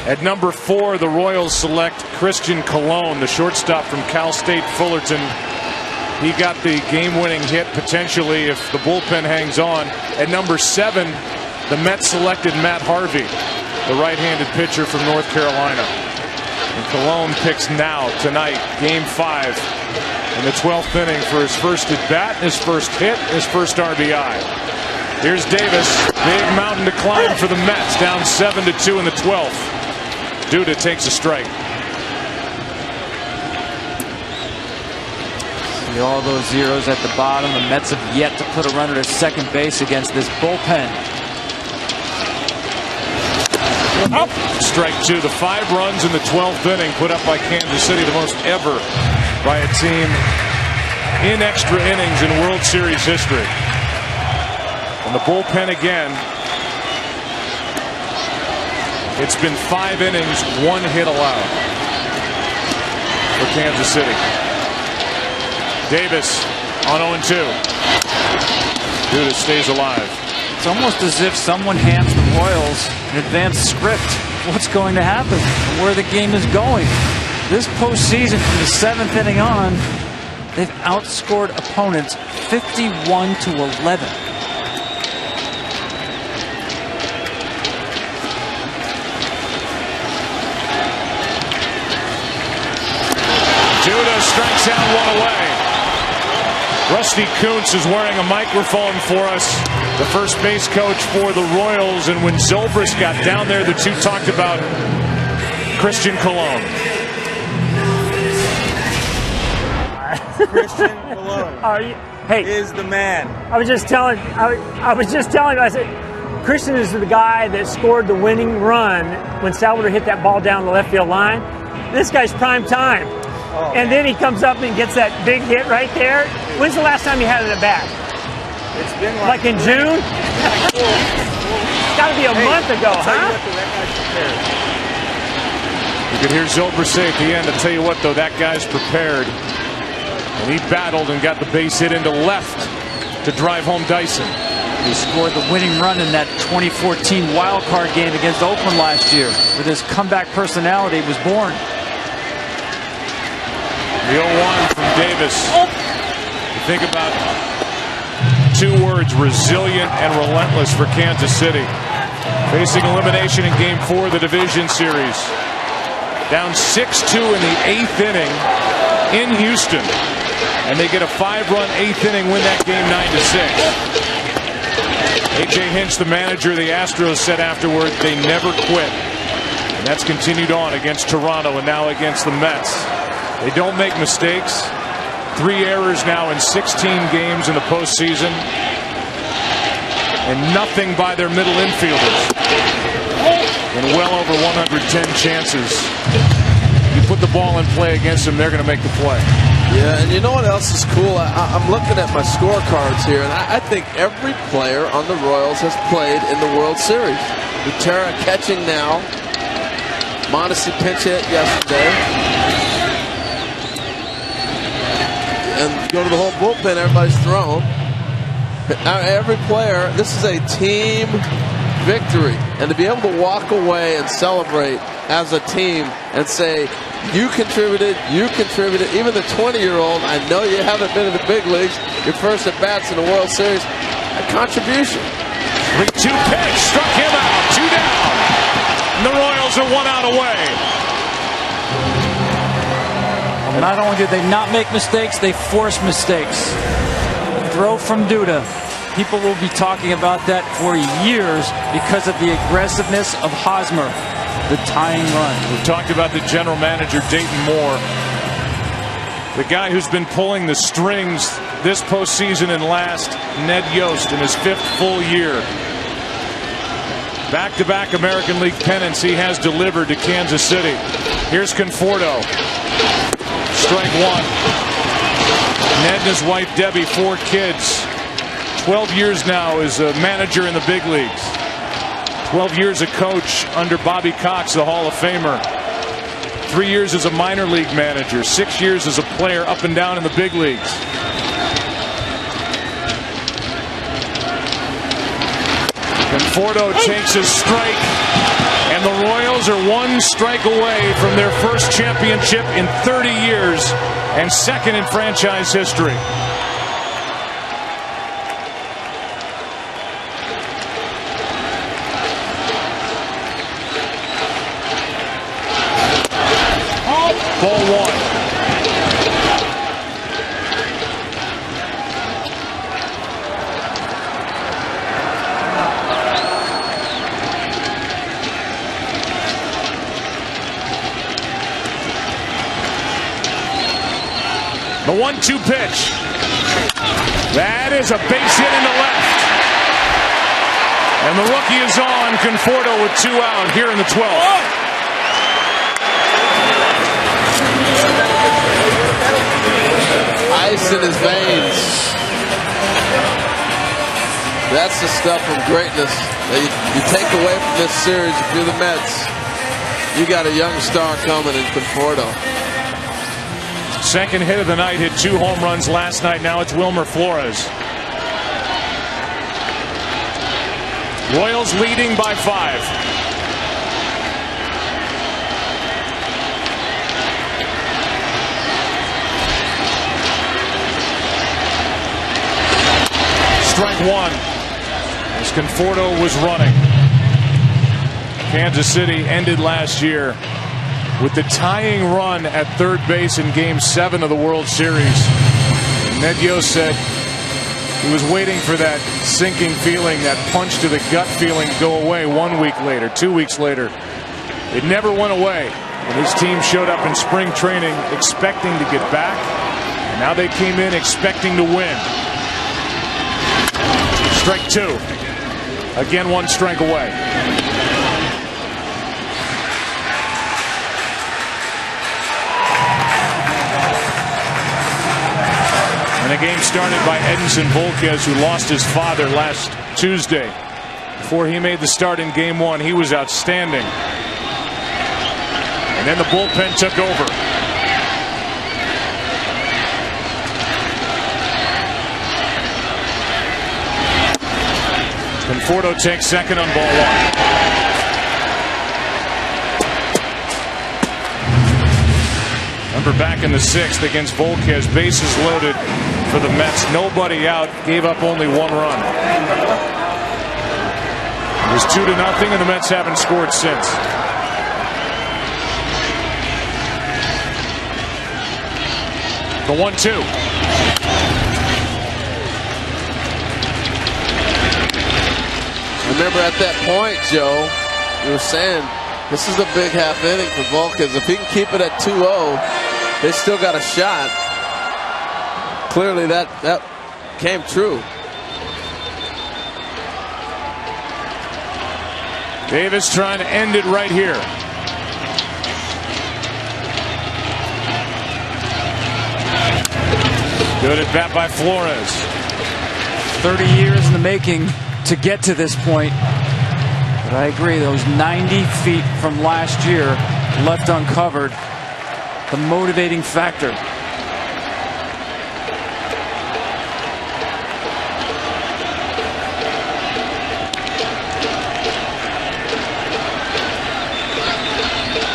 At number 4, the Royals select Christian Colon, the shortstop from Cal State Fullerton. He got the game-winning hit potentially if the bullpen hangs on. At number 7, the Mets selected Matt Harvey, the right-handed pitcher from North Carolina. And Colon picks now, tonight, Game 5 in the 12th inning for his first at-bat, his first hit, his first RBI. Here's Davis, big mountain to climb for the Mets, down 7-2 in the 12th. Duda takes a strike. See all those zeros at the bottom. The Mets have yet to put a runner to second base against this bullpen. Up. Strike 2. The 5 runs in the 12th inning put up by Kansas City, the most ever by a team in extra innings in World Series history. And the bullpen again. It's been 5 innings, 1 hit allowed for Kansas City. Davis on 0-2. Duda stays alive. It's almost as if someone hands the Royals an advanced script of what's going to happen and where the game is going. This postseason, from the 7th inning on, they've outscored opponents 51-11. Duda strikes out 1 away. Rusty Kuntz is wearing a microphone for us, the first base coach for the Royals. And when Zobrist got down there, the two talked about Christian Colon. Christian Colon is the man. I was just telling I said, Christian is the guy that scored the winning run when Salvador hit that ball down the left field line. This guy's prime time. And then he comes up and gets that big hit right there. When's the last time you had it at bat? It's been like in June? It's got to be a month ago, huh? You could hear Zobrist say at the end, I'll tell you what, though, that guy's prepared. And he battled and got the base hit into left to drive home Dyson. He scored the winning run in that 2014 wild card game against Oakland last year, where this comeback personality was born. The 0-1 from Davis. You think about 2 words, resilient and relentless for Kansas City. Facing elimination in Game 4 of the division series. Down 6-2 in the 8th inning in Houston. And they get a 5-run 8th inning win that game 9-6. A.J. Hinch, the manager of the Astros, said afterward they never quit. And that's continued on against Toronto and now against the Mets. They don't make mistakes. 3 errors now in 16 games in the postseason. And nothing by their middle infielders. In well over 110 chances. You put the ball in play against them, they're going to make the play. Yeah, and you know what else is cool? I'm looking at my scorecards here, and I think every player on the Royals has played in the World Series. Butera catching now. Mondesi pinch hit yesterday. And go to the whole bullpen, everybody's thrown. Every player, this is a team victory. And to be able to walk away and celebrate as a team and say, you contributed, even the 20-year-old, I know you haven't been in the big leagues, your first at-bats in the World Series, a contribution. 3-2 pitch, struck him out, 2 down. And the Royals are 1 out away. And not only did they not make mistakes, they forced mistakes. Throw from Duda. People will be talking about that for years because of the aggressiveness of Hosmer, the tying run. We've talked about the general manager, Dayton Moore. The guy who's been pulling the strings this postseason and last, Ned Yost, in his 5th full year. Back-to-back American League pennants he has delivered to Kansas City. Here's Conforto. Strike 1. Ned and his wife Debbie, 4 kids. 12 years now as a manager in the big leagues. 12 years a coach under Bobby Cox, the Hall of Famer. 3 years as a minor league manager. 6 years as a player up and down in the big leagues. Conforto takes his strike. And the Royals are 1 strike away from their first championship in 30 years and 2nd in franchise history. Ball 1. The 1-2 pitch. That is a base hit into left. And the rookie is on. Conforto with 2 out here in the 12th. Ice in his veins. That's the stuff of greatness that you You take away from this series, if you're the Mets, you got a young star coming in Conforto. Second hit of the night, hit 2 home runs last night. Now it's Wilmer Flores. Royals leading by 5. Strike 1 as Conforto was running. Kansas City ended last year with the tying run at third base in Game 7 of the World Series. Ned Yost said he was waiting for that sinking feeling, that punch to the gut feeling to go away 1 week later, 2 weeks later. It never went away. And his team showed up in spring training expecting to get back. And now they came in expecting to win. Strike 2. Again, 1 strike away. And the game started by Edinson Volquez, who lost his father last Tuesday. Before he made the start in Game 1, he was outstanding. And then the bullpen took over. Conforto takes second on ball 1. Remember back in the 6th against Volquez, bases loaded for the Mets, nobody out, gave up only 1 run. It was 2-0, and the Mets haven't scored since. The 1-2. Remember at that point, Joe, you were saying this is a big half inning for Volquez. If he can keep it at 2-0, they still got a shot. Clearly that came true. Davis trying to end it right here. Good at bat by Flores. 30 years in the making to get to this point. But I agree, those 90 feet from last year left uncovered, the motivating factor.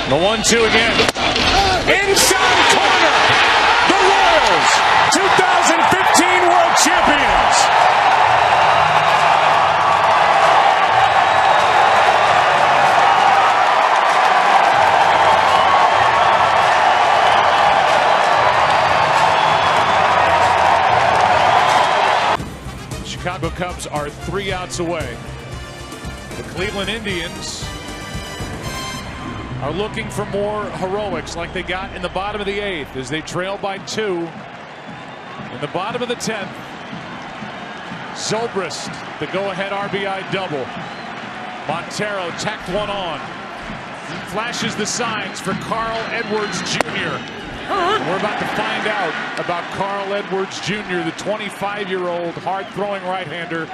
The 1-2 again. Inside corner. The Royals, 2015 World Champions. Chicago Cubs are 3 outs away. The Cleveland Indians are looking for more heroics like they got in the bottom of the 8th as they trail by 2. In the bottom of the 10th, Zobrist, the go-ahead RBI double. Montero tacked one on. Flashes the signs for Carl Edwards Jr. We're about to find out about Carl Edwards Jr., the 25-year-old hard-throwing right-hander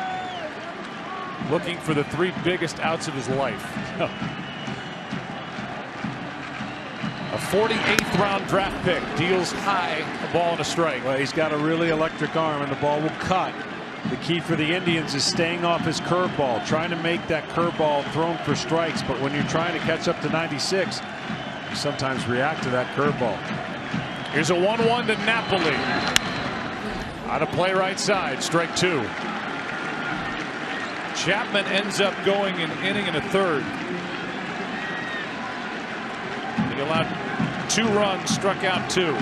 looking for the 3 biggest outs of his life. A 48th round draft pick deals high, a ball and a strike. Well, he's got a really electric arm, and the ball will cut. The key for the Indians is staying off his curveball, trying to make that curveball thrown for strikes. But when you're trying to catch up to 96, you sometimes react to that curveball. Here's a 1-1 to Napoli. Out of play right side, strike 2. Chapman ends up going an inning and a third. He allowed 2 runs, struck out 2.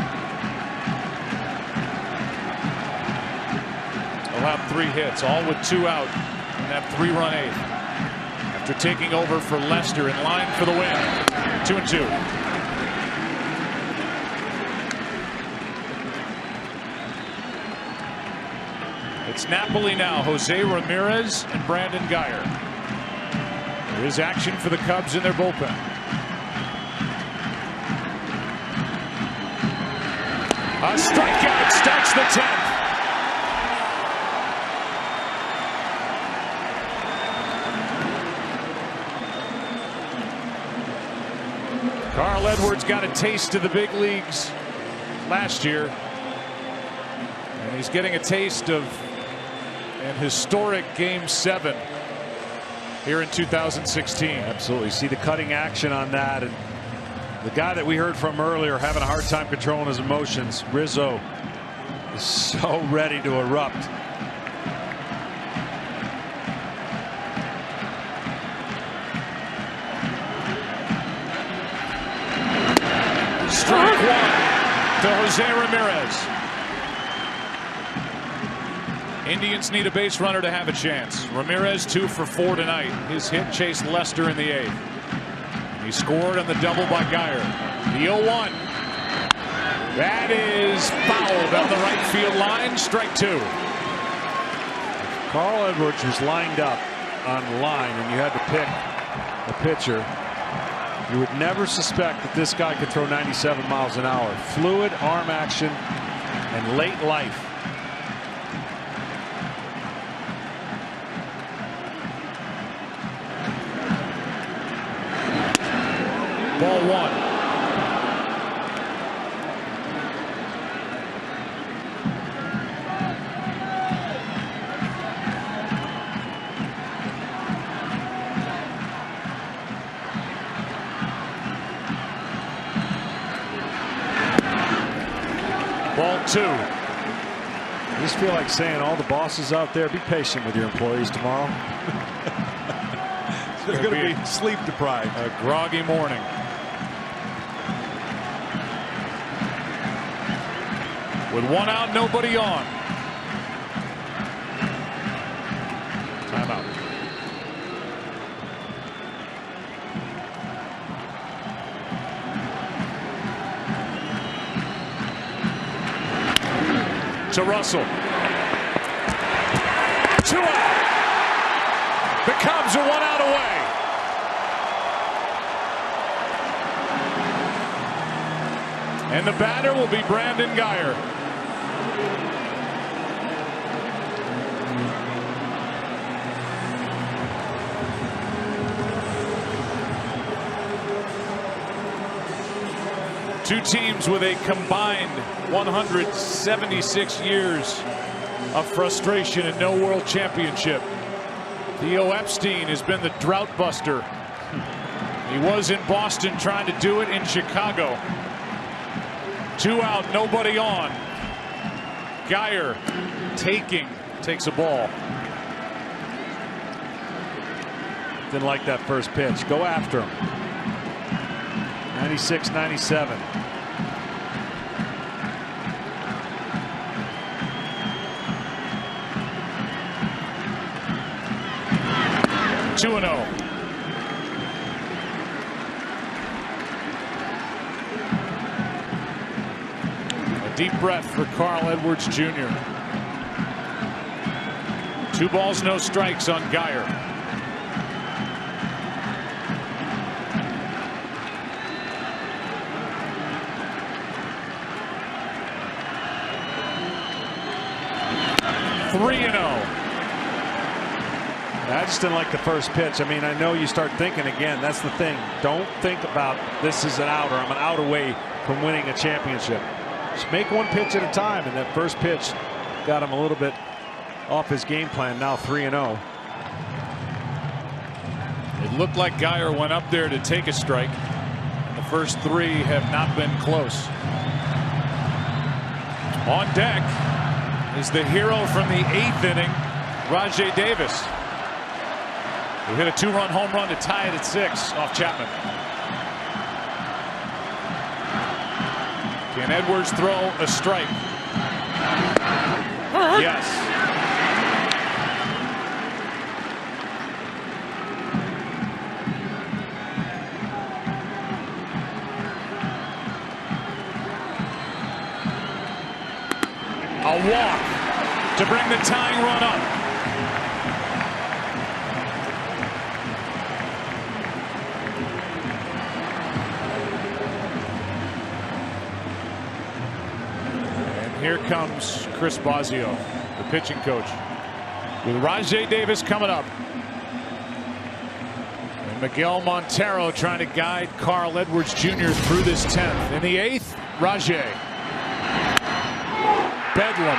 Allowed 3 hits, all with 2 out in that 3-run 8th. After taking over for Lester, in line for the win. 2-2. It's Napoli now. Jose Ramirez and Brandon Guyer. There is action for the Cubs in their bullpen. A strikeout starts the 10th. Carl Edwards got a taste of the big leagues last year, and he's getting a taste of an historic Game 7 here in 2016. Absolutely. See the cutting action on that, and the guy that we heard from earlier having a hard time controlling his emotions, Rizzo, is so ready to erupt. Strike one to Jose Ramirez. Indians need a base runner to have a chance. Ramirez 2 for 4 tonight. His hit chased Lester in the 8th. He scored on the double by Geyer. The 0-1. That is foul down the right field line. Strike 2. Carl Edwards was lined up on the line, and you had to pick a pitcher. You would never suspect that this guy could throw 97 miles an hour. Fluid arm action and late life. Ball 1. Ball 2. I just feel like saying, all the bosses out there, be patient with your employees tomorrow. They're going to be sleep deprived. A groggy morning. With 1 out, nobody on. Timeout. To Russell. 2 out. The Cubs are 1 out away. And the batter will be Brandon Geyer. Two teams with a combined 176 years of frustration and no world championship. Theo Epstein has been the drought buster. He was in Boston trying to do it in Chicago. 2 out, nobody on. Geyer takes a ball. Didn't like that first pitch. Go after him. 96, 97. Two and 0. A deep breath for Carl Edwards Jr. 2 balls, no strikes on Geyer. I just didn't like the first pitch. I mean, I know you start thinking again. That's the thing. Don't think about this is an out or I'm an out away from winning a championship. Just make one pitch at a time. And that first pitch got him a little bit off his game plan. Now 3-0. It looked like Geyer went up there to take a strike. The first 3 have not been close. On deck is the hero from the 8th inning, Rajai Davis, who hit a 2-run home run to tie it at 6 off Chapman. Can Edwards throw a strike? Yes. A walk to bring the tying run up. Here comes Chris Bosio, the pitching coach, with Rajai Davis coming up. And Miguel Montero trying to guide Carl Edwards Jr. through this 10th. In the 8th, Rajay. Bedlam.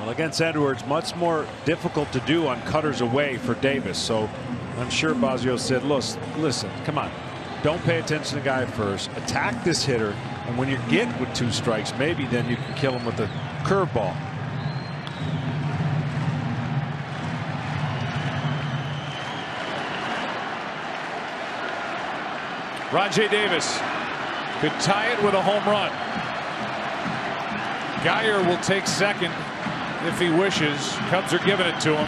Against Edwards, much more difficult to do on cutters away for Davis. So I'm sure Bosio said, listen, come on. Don't pay attention to the guy first. Attack this hitter. And when you get with 2 strikes, maybe then you can kill him with a curveball. Rajay Davis could tie it with a home run. Geyer will take second if he wishes. Cubs are giving it to him.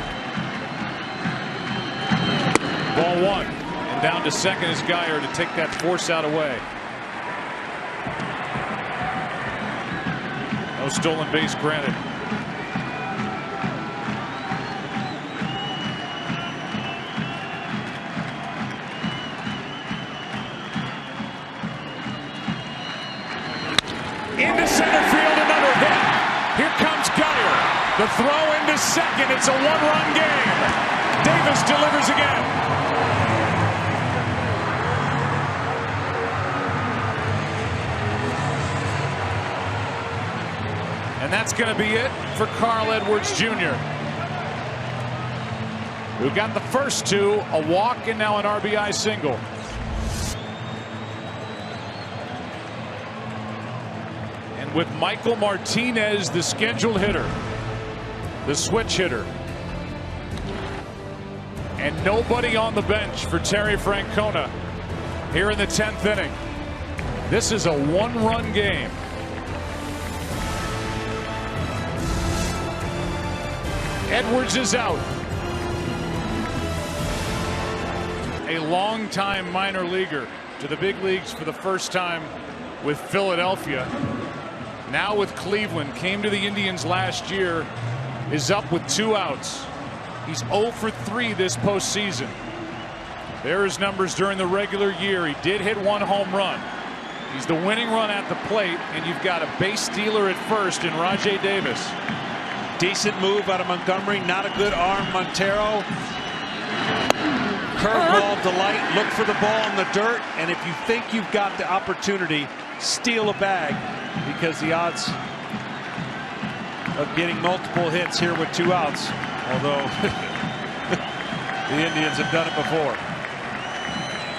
Ball 1. And down to second is Geyer to take that force out away. No stolen base granted. Into center field, another hit. Here comes Geyer. The throw into second. It's a 1-run game. Davis delivers again. And that's going to be it for Carl Edwards Jr., who got the first 2, a walk and now an RBI single. And with Michael Martinez, the scheduled hitter, the switch hitter, and nobody on the bench for Terry Francona here in the 10th inning. This is a 1-run game. Edwards is out. A longtime minor leaguer to the big leagues for the first time with Philadelphia. Now with Cleveland, came to the Indians last year, is up with 2 outs. He's 0 for 3 this postseason. There are his numbers during the regular year. He did hit 1 home run. He's the winning run at the plate, and you've got a base stealer at first in Rajay Davis. Decent move out of Montgomery. Not a good arm, Montero. Curveball delight. Look for the ball in the dirt. And if you think you've got the opportunity, steal a bag, because the odds of getting multiple hits here with 2 outs, although the Indians have done it before.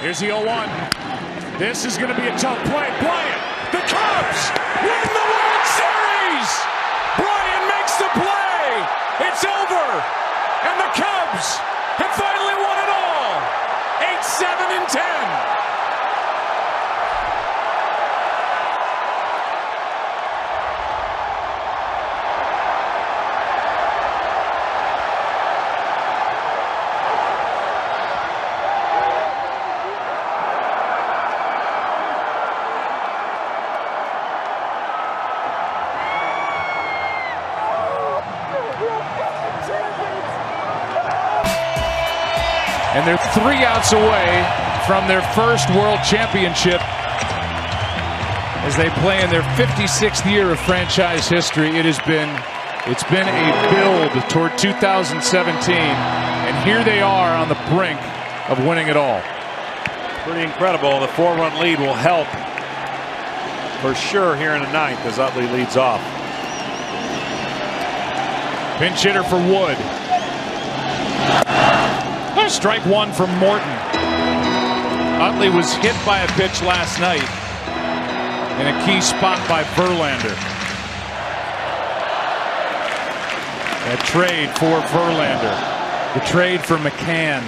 Here's the 0-1. This is going to be a tough play. Bryant, the Cubs win the World Series. Bryant makes the play. It's over. And the Cubs have finally won it all. 8-7-10. And they're 3 outs away from their first World Championship as they play in their 56th year of franchise history. It's been a build toward 2017, and here they are on the brink of winning it all. Pretty incredible. The 4-run lead will help for sure here in the 9th as Utley leads off. Pinch hitter for Wood. Strike 1 from Morton. Utley was hit by a pitch last night in a key spot by Verlander. A trade for Verlander. The trade for McCann.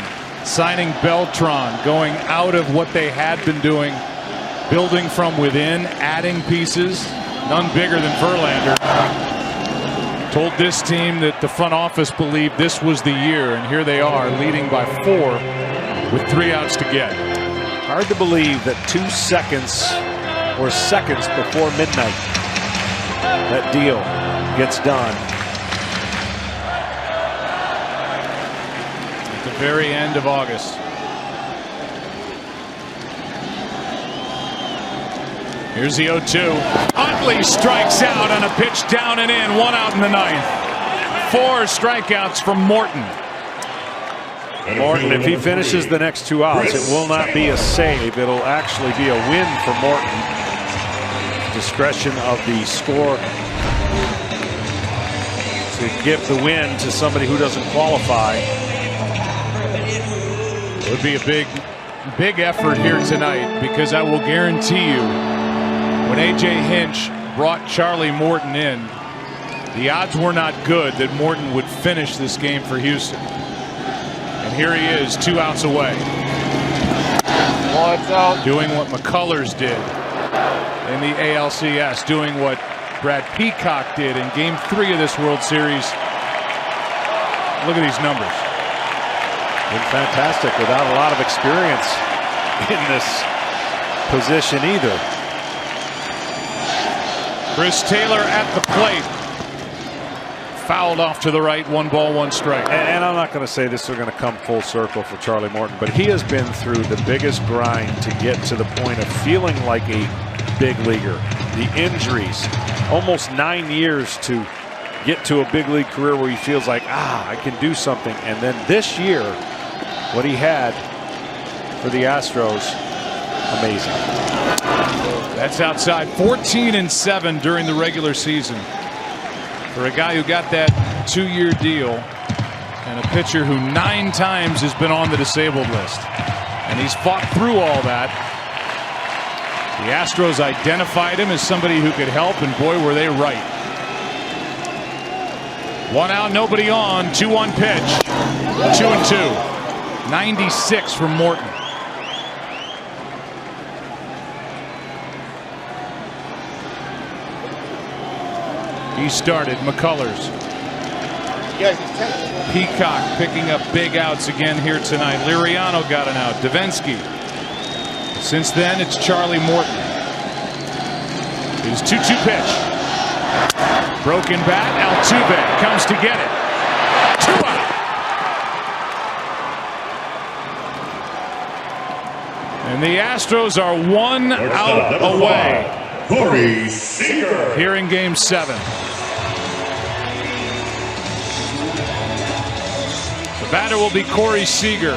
Signing Beltran, going out of what they had been doing, building from within, adding pieces. None bigger than Verlander. Told this team that the front office believed this was the year, and here they are leading by 4 with 3 outs to get. Hard to believe that 2 seconds or seconds before midnight that deal gets done. At the very end of August. Here's the 0-2. Utley strikes out on a pitch down and in. 1 out in the 9th. 4 strikeouts from Morton. Morton, if he finishes the next 2 outs, it will not be a save. It'll actually be a win for Morton. Discretion of the score to give the win to somebody who doesn't qualify. It would be a big effort here tonight, because I will guarantee you, when A.J. Hinch brought Charlie Morton in, the odds were not good that Morton would finish this game for Houston. And here he is, 2 outs away. What's out? Doing what McCullers did in the ALCS, doing what Brad Peacock did in Game 3 of this World Series. Look at these numbers. Been fantastic without a lot of experience in this position either. Chris Taylor at the plate. Fouled off to the right, 1 ball, 1 strike. And I'm not going to say this is going to come full circle for Charlie Morton, but he has been through the biggest grind to get to the point of feeling like a big leaguer. The injuries, almost 9 years to get to a big league career where he feels like, I can do something. And then this year, what he had for the Astros, amazing. That's outside. 14-7 during the regular season for a guy who got that 2-year deal, and a pitcher who 9 times has been on the disabled list. And he's fought through all that. The Astros identified him as somebody who could help, and boy, were they right. 1 out, nobody on. 2-1 pitch. 2-2. 96 from Morton. He started. McCullers. Peacock picking up big outs again here tonight. Liriano got an out. Davinsky. Since then, it's Charlie Morton. His 2-2 pitch. Broken bat. Altuve comes to get it. 2 out. And the Astros are 1 out away. Corey Seager. Here in Game 7. The batter will be Corey Seager.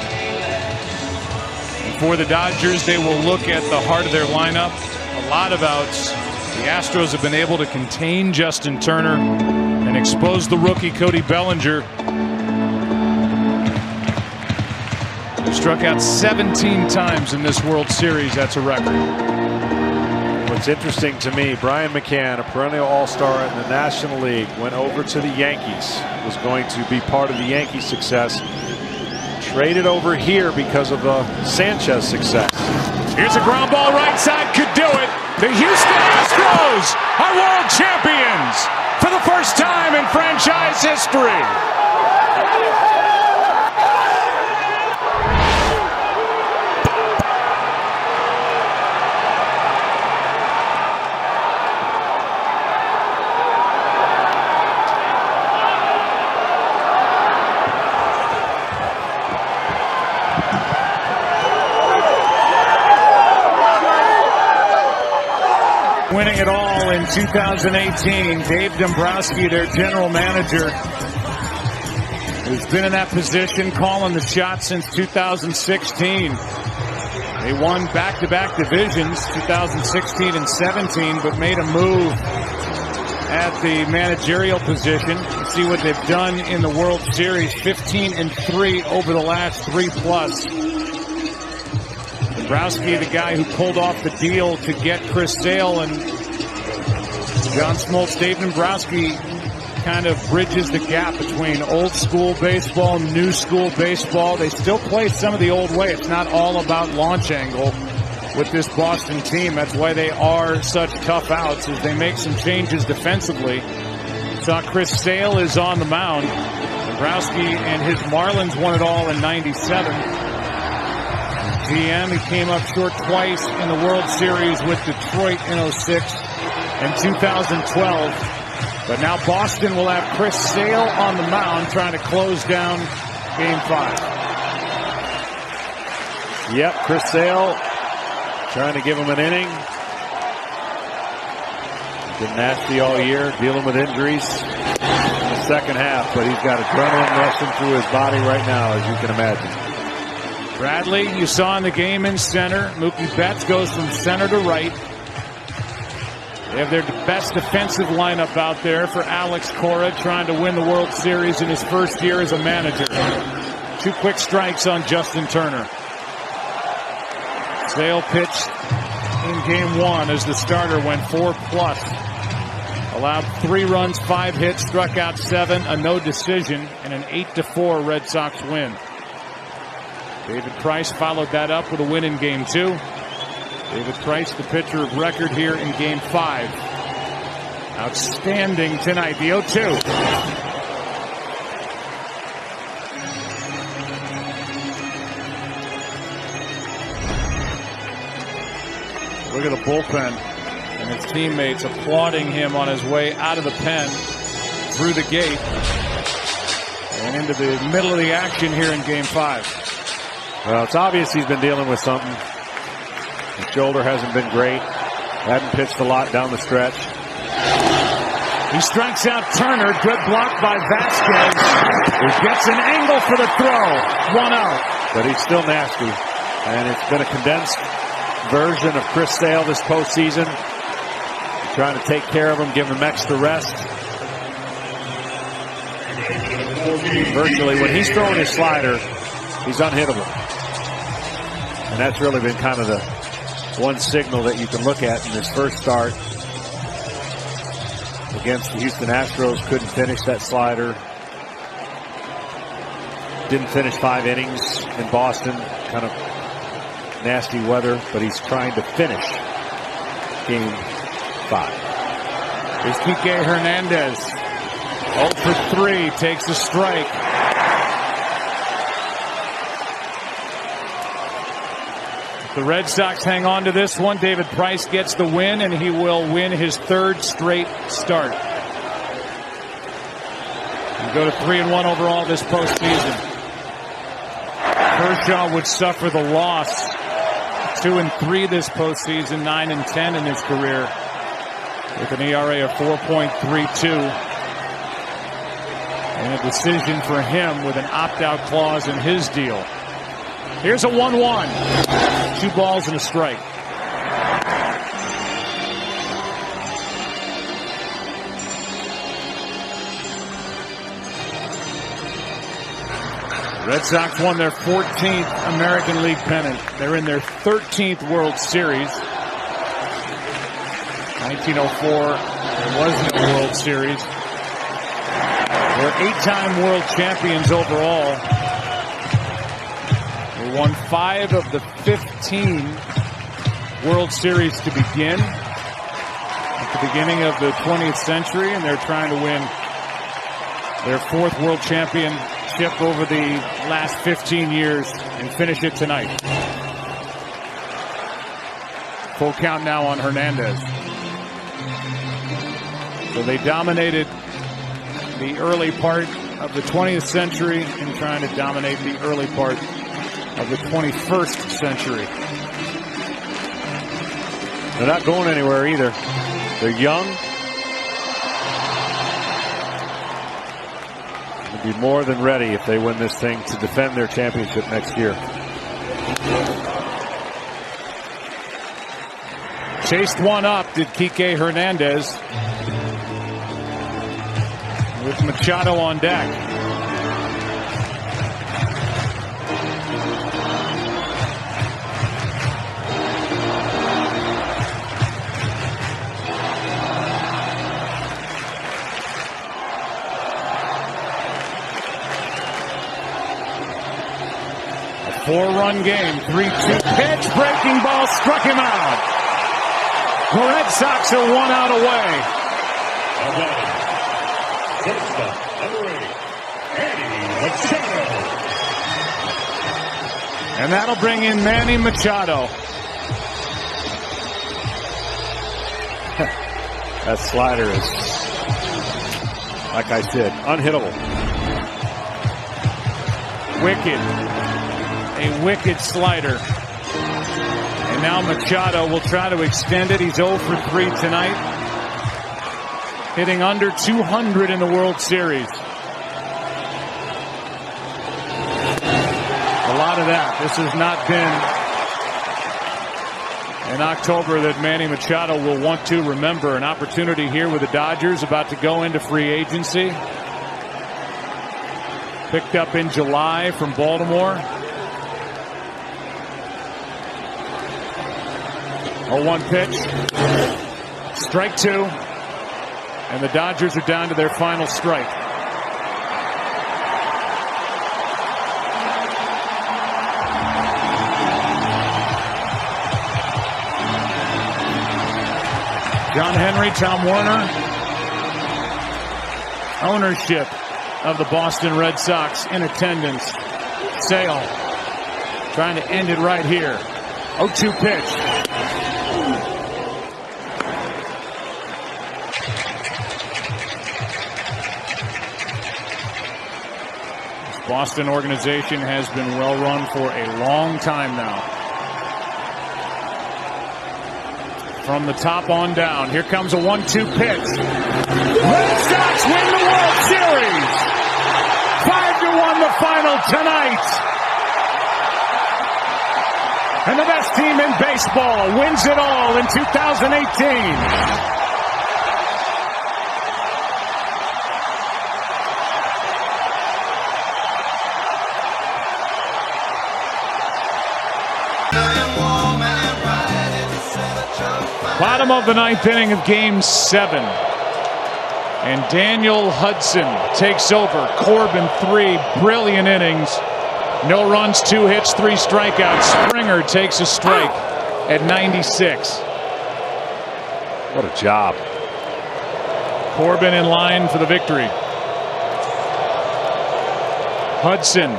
And for the Dodgers, they will look at the heart of their lineup. A lot of outs. The Astros have been able to contain Justin Turner and expose the rookie Cody Bellinger. He struck out 17 times in this World Series. That's a record. What's interesting to me, Brian McCann, a perennial all-star in the National League, went over to the Yankees, was going to be part of the Yankee success, traded over here because of the Sanchez success. Here's a ground ball right side, could do it. The Houston Astros are world champions for the first time in franchise history. Winning it all in 2018. Dave Dombrowski, their general manager, who's been in that position, calling the shots since 2016. They won back-to-back divisions, 2016 and 17, but made a move at the managerial position. See what they've done in the World Series, 15-3 over the last 3+. Dombrowski, the guy who pulled off the deal to get Chris Sale, and John Smoltz, Dave Dombrowski kind of bridges the gap between old school baseball, new school baseball. They still play some of the old way. It's not all about launch angle with this Boston team. That's why they are such tough outs, as they make some changes defensively. Saw Chris Sale is on the mound. Dombrowski and his Marlins won it all in '97. GM, he came up short twice in the World Series with Detroit in '06 and 2012. But now Boston will have Chris Sale on the mound trying to close down Game 5. Yep, Chris Sale trying to give him an inning. Been nasty all year, dealing with injuries in the second half, but he's got adrenaline rushing through his body right now, as you can imagine. Bradley, you saw in the game in center. Mookie Betts goes from center to right. They have their best defensive lineup out there for Alex Cora, trying to win the World Series in his first year as a manager. 2 quick strikes on Justin Turner. Sale pitched in game 1 as the starter went 4+. Allowed 3 runs, 5 hits, struck out 7, a no decision, and an 8-4 Red Sox win. David Price followed that up with a win in game 2. David Price, the pitcher of record here in game 5. Outstanding tonight, the 0-2. Look at the bullpen and his teammates applauding him on his way out of the pen, through the gate, and into the middle of the action here in game 5. Well, it's obvious he's been dealing with something. His shoulder hasn't been great. Hadn't pitched a lot down the stretch. He strikes out Turner. Good block by Vasquez. He gets an angle for the throw. 1 out. But he's still nasty. And it's been a condensed version of Chris Sale this postseason. Trying to take care of him, give him extra rest. Virtually, when he's throwing his slider, he's unhittable. And that's really been kind of the one signal that you can look at in this first start against the Houston Astros. Couldn't finish that slider. Didn't finish 5 innings in Boston. Kind of nasty weather, but he's trying to finish game 5. Here's Kike Hernandez. 0 for 3, takes a strike. The Red Sox hang on to this one. David Price gets the win, and he will win his 3rd straight start. And go to 3-1 overall this postseason. Kershaw would suffer the loss. 2-3 this postseason, 9-10 in his career, with an ERA of 4.32. And a decision for him with an opt-out clause in his deal. Here's a 1-1. 2 balls and a strike. Red Sox won their 14th American League pennant. They're in their 13th World Series. 1904, there was no World Series. They're 8-time world champions overall. They won 5 of the 15 World Series to begin at the beginning of the 20th century, and they're trying to win their 4th World Championship over the last 15 years and finish it tonight. Full count now on Hernandez. So they dominated the early part of the 20th century and trying to dominate the early part of the 21st century. They're not going anywhere either. They're young. They'll be more than ready if they win this thing to defend their championship next year. Chased one up, did Kike Hernandez, with Machado on deck. A 4-run game, 3-2 pitch, breaking ball, struck him out. The Red Sox are 1 out away. And that'll bring in Manny Machado. That slider is, like I said, unhittable. Wicked. A wicked slider. And now Machado will try to extend it. He's 0 for 3 tonight. hitting under 200 in the World Series. A lot of that. This has not been an October that Manny Machado will want to remember. An opportunity here with the Dodgers about to go into free agency. Picked up in July from Baltimore. 0-1 pitch. Strike two. And the Dodgers are down to their final strike. John Henry, Tom Werner. Ownership of the Boston Red Sox in attendance. Sale trying to end it right here. 0-2 pitch. This Boston organization has been well run for a long time now. From the top on down, here comes a 1-2 pitch. Red Sox win the World Series. 5-1 the final tonight. And the best team in baseball wins it all in 2018. Bottom of the ninth inning of Game 7. And Daniel Hudson takes over. Corbin 3 brilliant innings. No runs, 2 hits, 3 strikeouts. Springer takes a strike at 96. What a job. Corbin in line for the victory. Hudson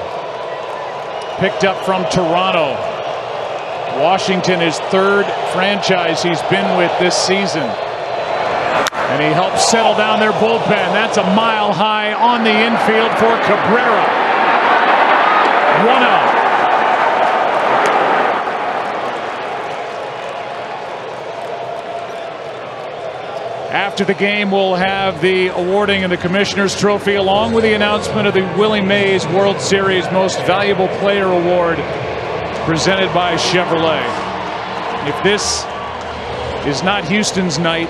picked up from Toronto. Washington, his 3rd franchise he's been with this season. And he helps settle down their bullpen. That's a mile high on the infield for Cabrera. 1 out. After the game, we'll have the awarding of the Commissioner's Trophy along with the announcement of the Willie Mays World Series Most Valuable Player Award, presented by Chevrolet. If this is not Houston's night,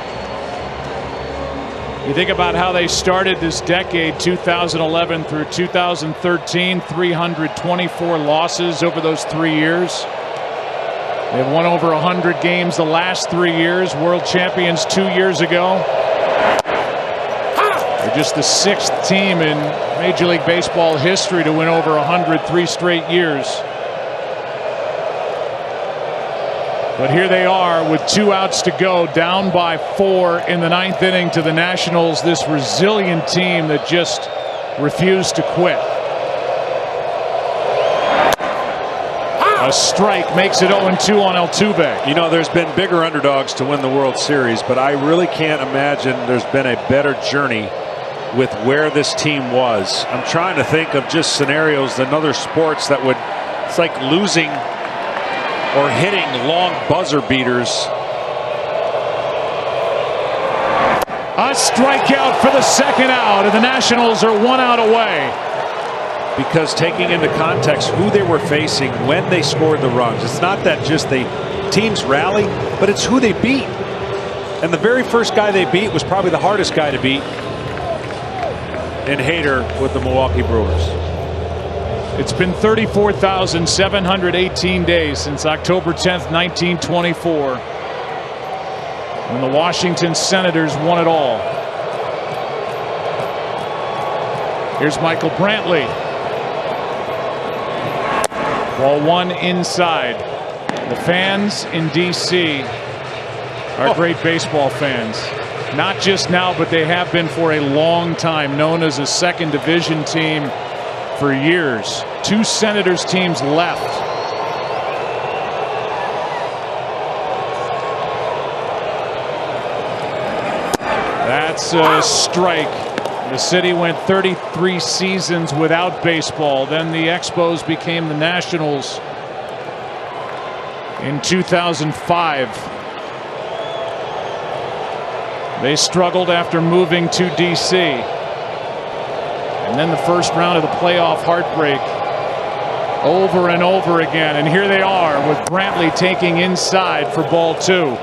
you think about how they started this decade, 2011 through 2013, 324 losses over those 3 years. They've won over 100 games the last 3 years, world champions 2 years ago. They're just the 6th team in Major League Baseball history to win over 103 straight years. But here they are with 2 outs to go, down by 4 in the 9th inning to the Nationals, this resilient team that just refused to quit. A strike makes it 0-2 on Altuve. You know, there's been bigger underdogs to win the World Series, but I really can't imagine there's been a better journey with where this team was. I'm trying to think of just scenarios in other sports that would, it's like losing or hitting long buzzer beaters. A strikeout for the 2nd out, and the Nationals are 1 out away. Because taking into context who they were facing when they scored the runs, it's not that just the teams rally, but it's who they beat. And the very first guy they beat was probably the hardest guy to beat in Hader with the Milwaukee Brewers. It's been 34,718 days since October 10th, 1924, when the Washington Senators won it all. Here's Michael Brantley. Ball 1 inside. The fans in D.C. are great baseball fans. Not just now, but they have been for a long time, known as a 2nd division team for years. 2 Senators teams left. That's a strike. The city went 33 seasons without baseball. Then the Expos became the Nationals in 2005. They struggled after moving to D.C. And then the first round of the playoff heartbreak over and over again. And here they are with Brantley taking inside for ball 2.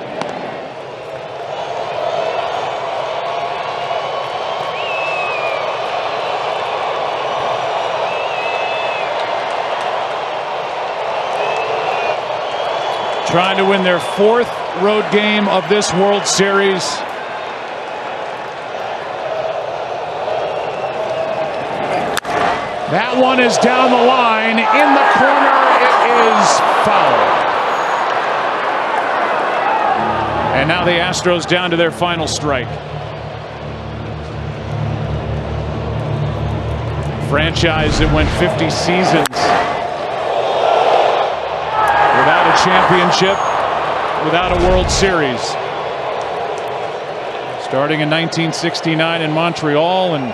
Trying to win their 4th road game of this World Series. That one is down the line. In the corner, it is foul. And now the Astros down to their final strike. Franchise that went 50 seasons without a championship, without a World Series. Starting in 1969 in Montreal and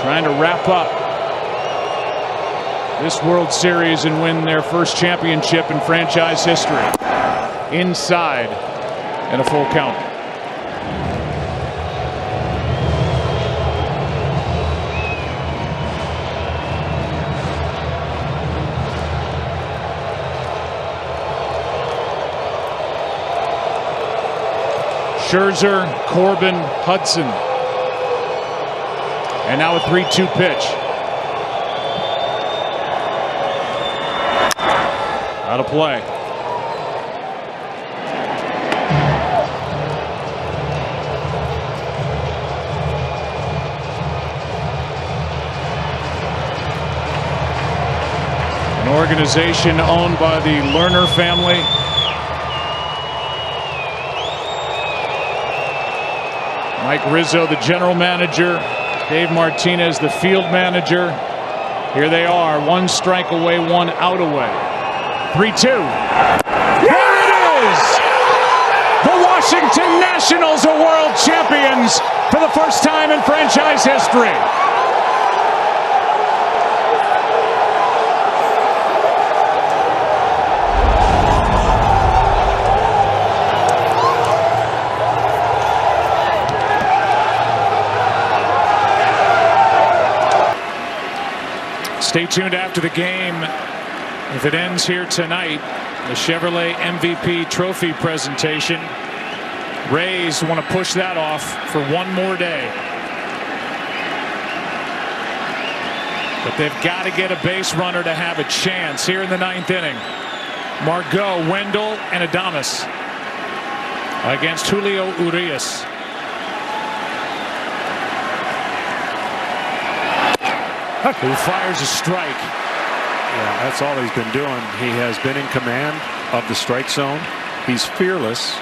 trying to wrap up this World Series and win their first championship in franchise history. Inside and a full count. Scherzer, Corbin, Hudson. And now a 3-2 pitch. Out of play. An organization owned by the Lerner family. Mike Rizzo, the general manager. Dave Martinez, the field manager. Here they are, 1 strike away, 1 out away. 3-2. There it is! The Washington Nationals are world champions for the first time in franchise history. Stay tuned after the game. If it ends here tonight, the Chevrolet MVP trophy presentation. Rays want to push that off for 1 more day. But they've got to get a base runner to have a chance here in the 9th inning. Margot, Wendell, and Adames against Julio Urias. Who fires a strike. Yeah, that's all he's been doing. He has been in command of the strike zone. He's fearless.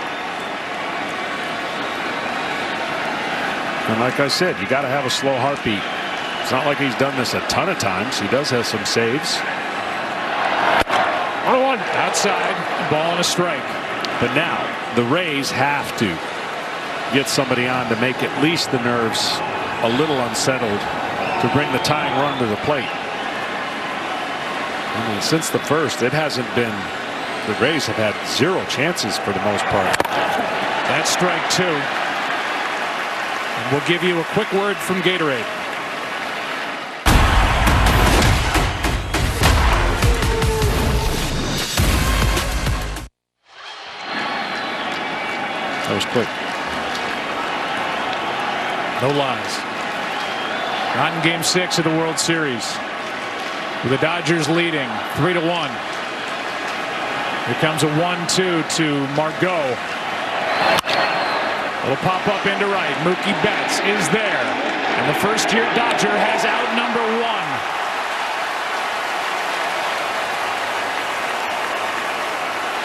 And like I said, you got to have a slow heartbeat. It's not like he's done this a ton of times. He does have some saves. 1-1 outside, ball and a strike. But now the Rays have to get somebody on to make at least the nerves a little unsettled, to bring the tying run to the plate. I mean, since the first, it hasn't been, the Rays have had 0 chances for the most part. That's strike 2. And we'll give you a quick word from Gatorade. That was quick. No lies. Not in Game 6 of the World Series. With the Dodgers leading 3-1. Here comes a 1-2 to Margot. It'll pop up into right. Mookie Betts is there. And the first-year Dodger has out number 1.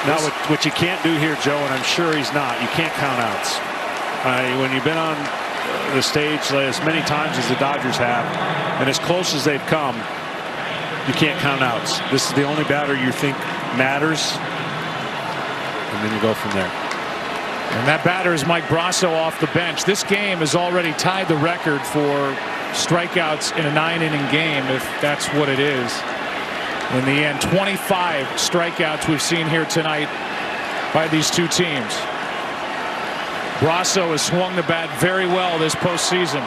Now, what you can't do here, Joe, and I'm sure he's not, you can't count outs. When you've been on the stage as many times as the Dodgers have, and as close as they've come, you can't count outs. This is the only batter you think matters, and then you go from there. And that batter is Mike Brasso off the bench. This game has already tied the record for strikeouts in a 9-inning game, if that's what it is. In the end, 25 strikeouts we've seen here tonight by these two teams. Brasso has swung the bat very well this postseason.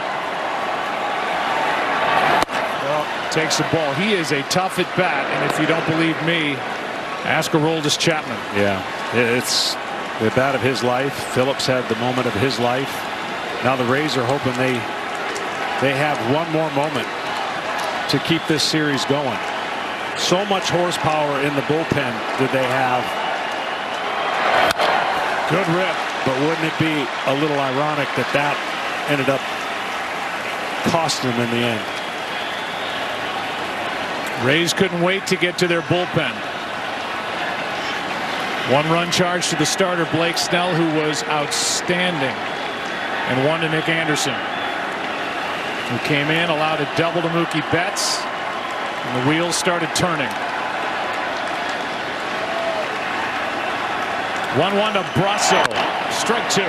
Well, takes the ball. He is a tough at bat, and if you don't believe me, ask Aroldis Chapman. Yeah, it's the bat of his life. Phillips had the moment of his life. Now the Rays are hoping they have one more moment to keep this series going. So much horsepower in the bullpen did they have. Good rip, but wouldn't it be a little ironic that that ended up costing them in the end? Rays couldn't wait to get to their bullpen. 1-run charge to the starter Blake Snell, who was outstanding, and 1 to Nick Anderson, who came in, allowed a double to Mookie Betts, and the wheels started turning. 1-1 to Brasso. Strike 2.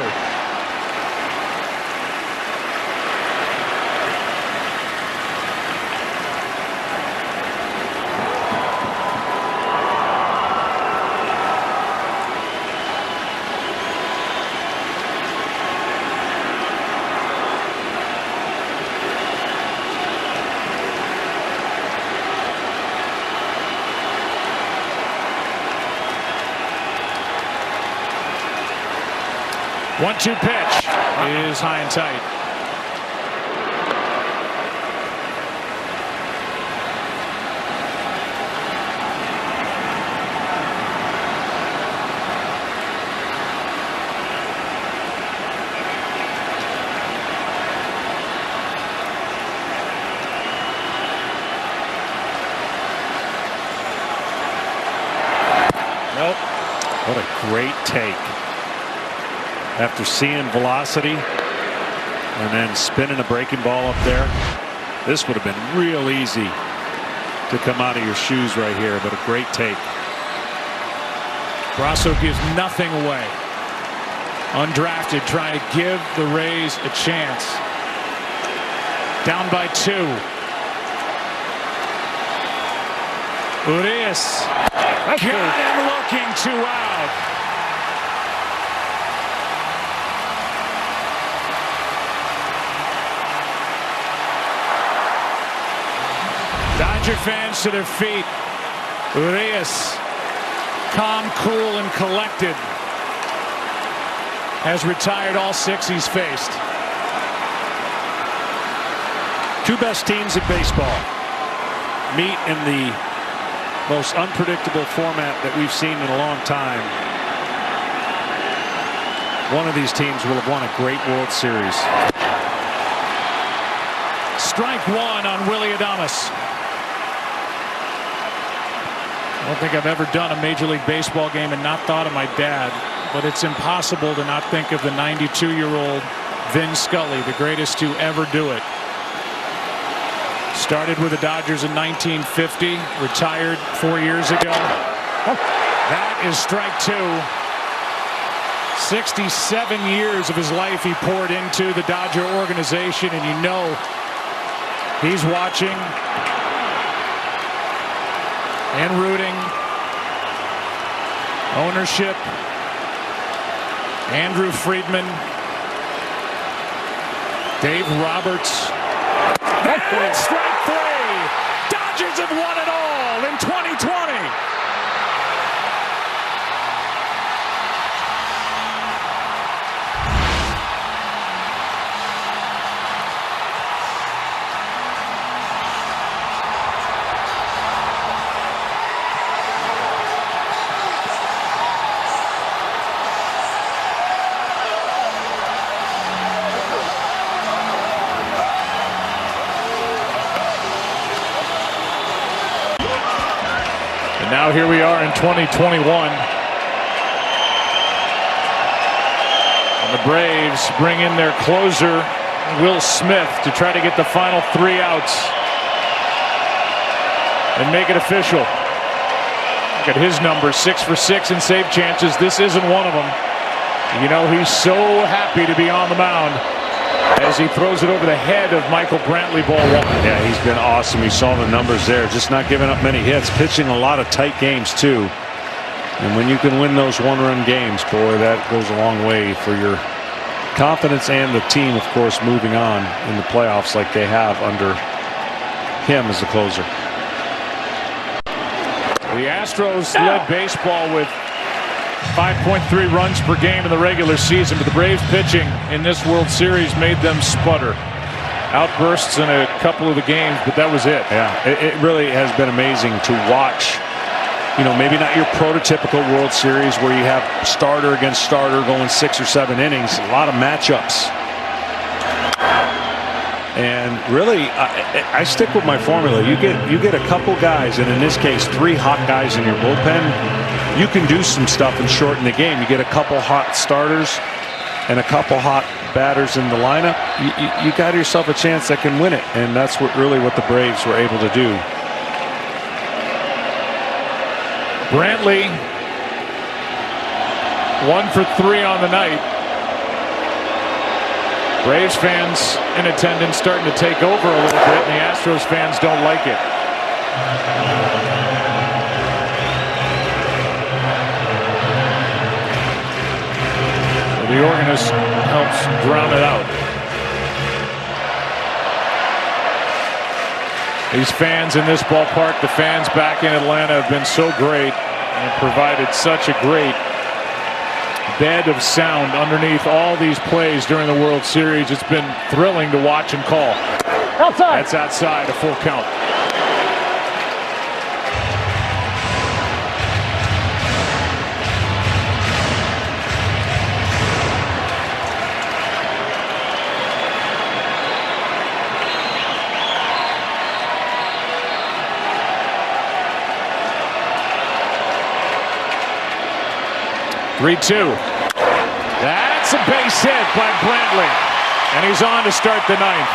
One-two pitch is high and tight. Nope. What a great take. After seeing velocity and then spinning a breaking ball up there, this would have been real easy to come out of your shoes right here, but a great take. Brasso gives nothing away. Undrafted, trying to give the Rays a chance. Down by 2. Urias got him looking, 2 out. Dodger fans to their feet. Urias, calm, cool, and collected, has retired all 6 he's faced. 2 best teams in baseball meet in the most unpredictable format that we've seen in a long time. One of these teams will have won a great World Series. Strike 1 on Willy Adames. I don't think I've ever done a Major League Baseball game and not thought of my dad, but it's impossible to not think of the 92-year-old Vin Scully, the greatest to ever do it. Started with the Dodgers in 1950, retired 4 years ago. That is strike 2. 67 years of his life he poured into the Dodger organization, and you know he's watching and rooting. Ownership, Andrew Friedman, Dave Roberts. That's strike 3. Dodgers have won it all in 2020. Now here we are in 2021. And the Braves bring in their closer, Will Smith, to try to get the final 3 outs and make it official. Look at his numbers, 6 for 6 in save chances. This isn't one of them. You know, he's so happy to be on the mound as he throws it over the head of Michael Brantley, ball 1. Yeah, he's been awesome. You saw the numbers there. Just not giving up many hits. Pitching a lot of tight games, too. And when you can win those 1-run games, boy, that goes a long way for your confidence and the team, of course, moving on in the playoffs like they have under him as the closer. The Astros led baseball with 5.3 runs per game in the regular season, but the Braves pitching in this World Series made them sputter. Outbursts in a couple of the games, but that was it. Yeah, it really has been amazing to watch. You know, maybe not your prototypical World Series where you have starter against starter going 6 or 7 innings. A lot of matchups. And really, I stick with my formula. You get a couple guys, and in this case, 3 hot guys in your bullpen. You can do some stuff and shorten the game. You get a couple hot starters and a couple hot batters in the lineup. You got yourself a chance that can win it, and that's what the Braves were able to do. Brantley 1 for 3 on the night. Braves fans in attendance starting to take over a little bit, and the Astros fans don't like it. The organist helps drown it out. These fans in this ballpark, the fans back in Atlanta, have been so great and provided such a great bed of sound underneath all these plays during the World Series. It's been thrilling to watch and call. Outside. That's outside, a full count. That's a base hit by Brantley, and he's on to start the 9th.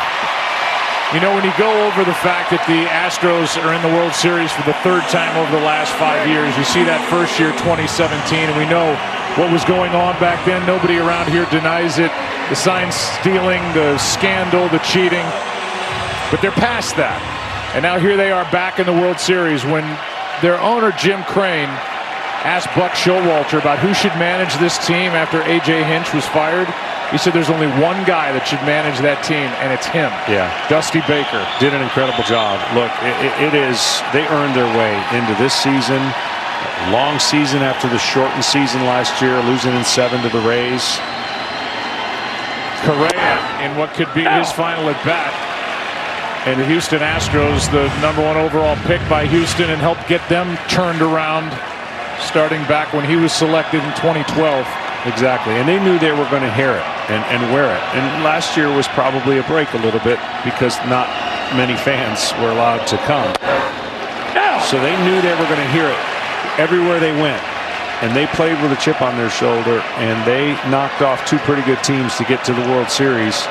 You know, when you go over the fact that the Astros are in the World Series for the 3rd time over the last 5 years, you see that first year, 2017, and we know what was going on back then. Nobody around here denies it. The sign stealing, the scandal, the cheating, but they're past that. And now here they are back in the World Series when their owner, Jim Crane, asked Buck Showalter about who should manage this team after A.J. Hinch was fired. He said there's only one guy that should manage that team, and it's him. Yeah. Dusty Baker. Did an incredible job. Look, they earned their way into this season. Long season after the shortened season last year, losing in 7 to the Rays. Correa in what could be his final at bat. And the Houston Astros, the #1 overall pick by Houston, and helped get them turned around starting back when he was selected in 2012. Exactly, and they knew they were going to hear it and wear it. And last year was probably a break a little bit because not many fans were allowed to come. So they knew they were going to hear it everywhere they went. And they played with a chip on their shoulder, and they knocked off 2 pretty good teams to get to the World Series.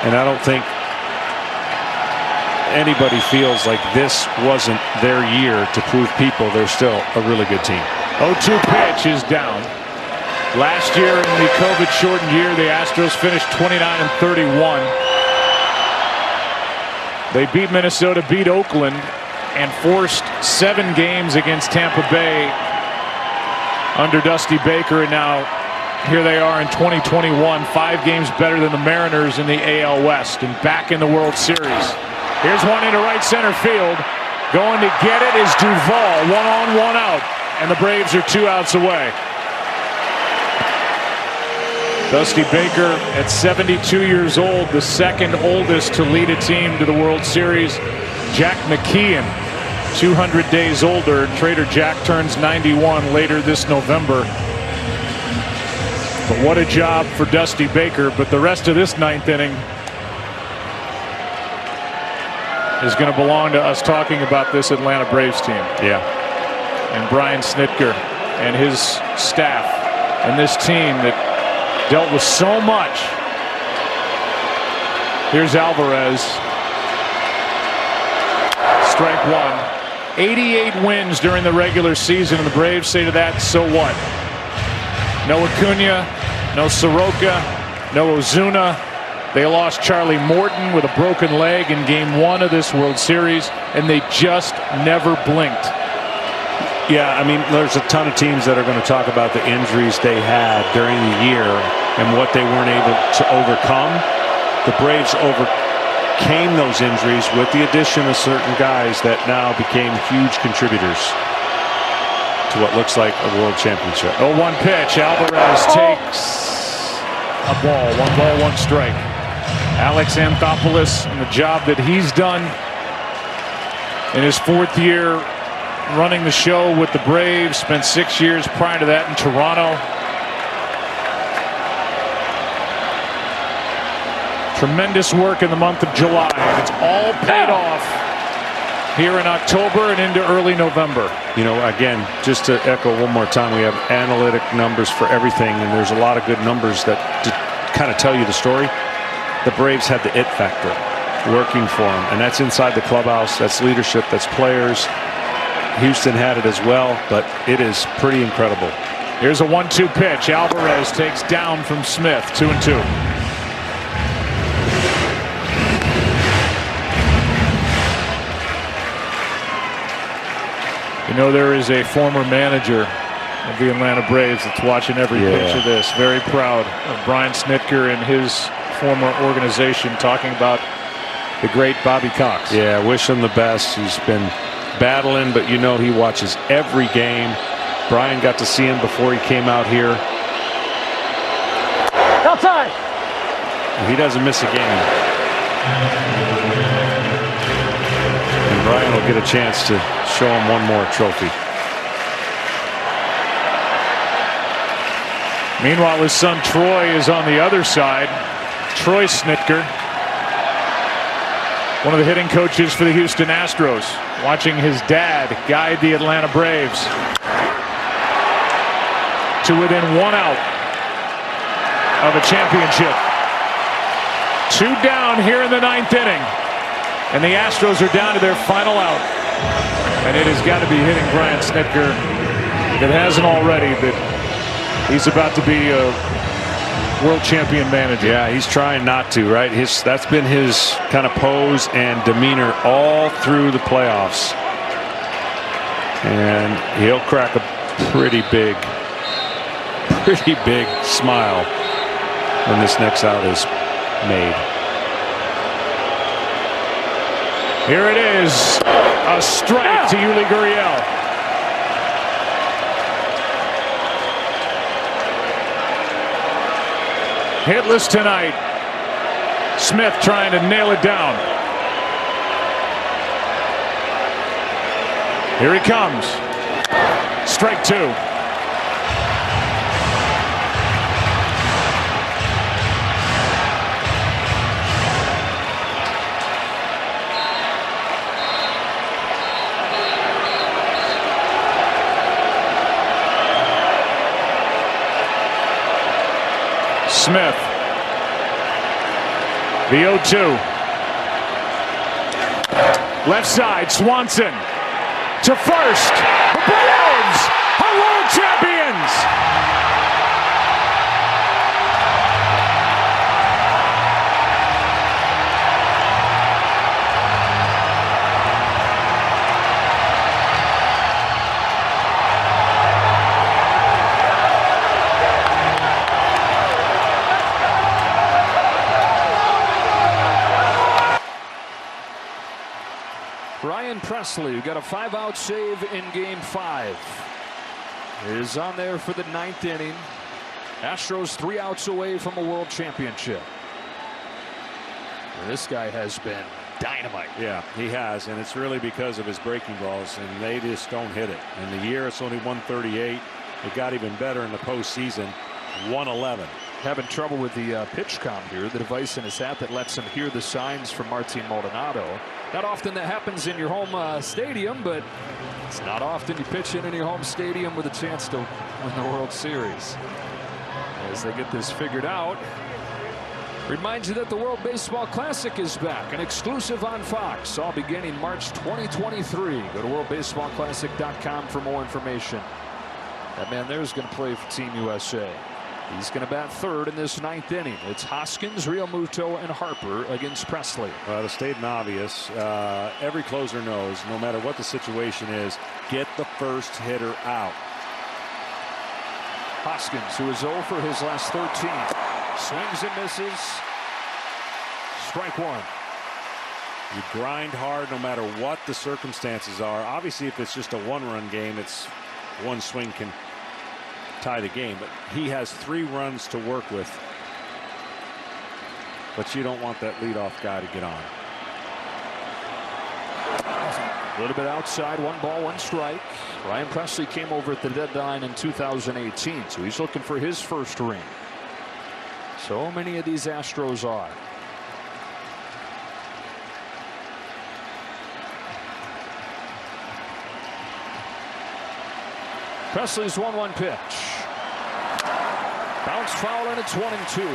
And I don't think anybody feels like this wasn't their year to prove people they're still a really good team. 0-2 pitch is down. Last year in the COVID-shortened year, the Astros finished 29-31. They beat Minnesota, beat Oakland, and forced 7 games against Tampa Bay under Dusty Baker, and now here they are in 2021, 5 games better than the Mariners in the AL West, and back in the World Series. Here's one into right center field. Going to get it is Duvall. 1 on, 1 out. And the Braves are 2 outs away. Dusty Baker at 72 years old, the 2nd oldest to lead a team to the World Series. Jack McKeon, 200 days older. Trader Jack turns 91 later this November. But what a job for Dusty Baker. But the rest of this 9th inning is going to belong to us talking about this Atlanta Braves team. Yeah. And Brian Snitker and his staff and this team that dealt with so much. Here's Alvarez. Strike 1. 88 wins during the regular season, and the Braves say to that, so what? No Acuna, no Soroka, no Ozuna. They lost Charlie Morton with a broken leg in Game 1 of this World Series, and they just never blinked. Yeah, I mean, there's a ton of teams that are going to talk about the injuries they had during the year. and what they weren't able to overcome. The Braves overcame those injuries with the addition of certain guys that now became huge contributors to what looks like a world championship. 0-1 pitch. Alvarez takes a ball. 1 ball, 1 strike. Alex Anthopoulos and the job that he's done in his 4th year running the show with the Braves. Spent 6 years prior to that in Toronto. Tremendous work in the month of July. And it's all paid off here in October and into early November. You know, again, just to echo one more time, we have analytic numbers for everything, and there's a lot of good numbers that kind of tell you the story. The Braves had the it factor working for them, and that's inside the clubhouse, that's leadership, that's players. Houston had it as well, but it is pretty incredible. Here's a 1-2 pitch. Alvarez takes down from Smith. 2-2. You know, there is a former manager of the Atlanta Braves that's watching every pitch of this. Very proud of Brian Snitker and his former organization, talking about the great Bobby Cox. Yeah, wish him the best. He's been battling, but you know he watches every game. Brian got to see him before he came out here. Outside. He doesn't miss a game. And Brian will get a chance to show him one more trophy. Meanwhile, his son Troy is on the other side. Troy Snitker, one of the hitting coaches for the Houston Astros, watching his dad guide the Atlanta Braves to within 1 out of a championship. 2 down here in the 9th inning, and the Astros are down to their final out. And it has got to be hitting Brian Snitker, if it hasn't already, that he's about to be a world champion manager. Yeah, he's trying not to, right? That's been his kind of pose and demeanor all through the playoffs. And he'll crack a pretty big smile when this next out is made. Here it is, a strike to Yuli Gurriel. Hitless tonight. Smith trying to nail it down. Here he comes. Strike 2. Smith. The 0-2. Left side, Swanson to first. The Braves are world champions. Ryan Presley, who got a 5-out save in Game 5, is on there for the 9th inning. Astros 3 outs away from a world championship. This guy has been dynamite. Yeah, he has, and it's really because of his breaking balls, and they just don't hit it. In the year, it's only 138. It got even better in the postseason, 111. Having trouble with the pitch count here, the device in his hat that lets him hear the signs from Martin Maldonado. Not often that happens in your home stadium, but it's not often you pitch in your home stadium with a chance to win the World Series. As they get this figured out, reminds you that the World Baseball Classic is back, an exclusive on Fox, all beginning March 2023. Go to worldbaseballclassic.com for more information. That man there is going to play for Team USA. He's going to bat third in this 9th inning. It's Hoskins, Realmuto, and Harper against Presley. Well, to state an obvious, every closer knows, no matter what the situation is, get the first hitter out. Hoskins, who is 0 for his last 13. Swings and misses. Strike one. You grind hard no matter what the circumstances are. Obviously, if it's just a one-run game, it's one swing can tie the game. But he has 3 runs to work with. But you don't want that leadoff guy to get on. A little bit outside, 1 ball, 1 strike. Ryan Pressly came over at the deadline in 2018, so he's looking for his first ring. So many of these Astros are. Pressly's 1-1 pitch. Bounce foul, and it's 1-2.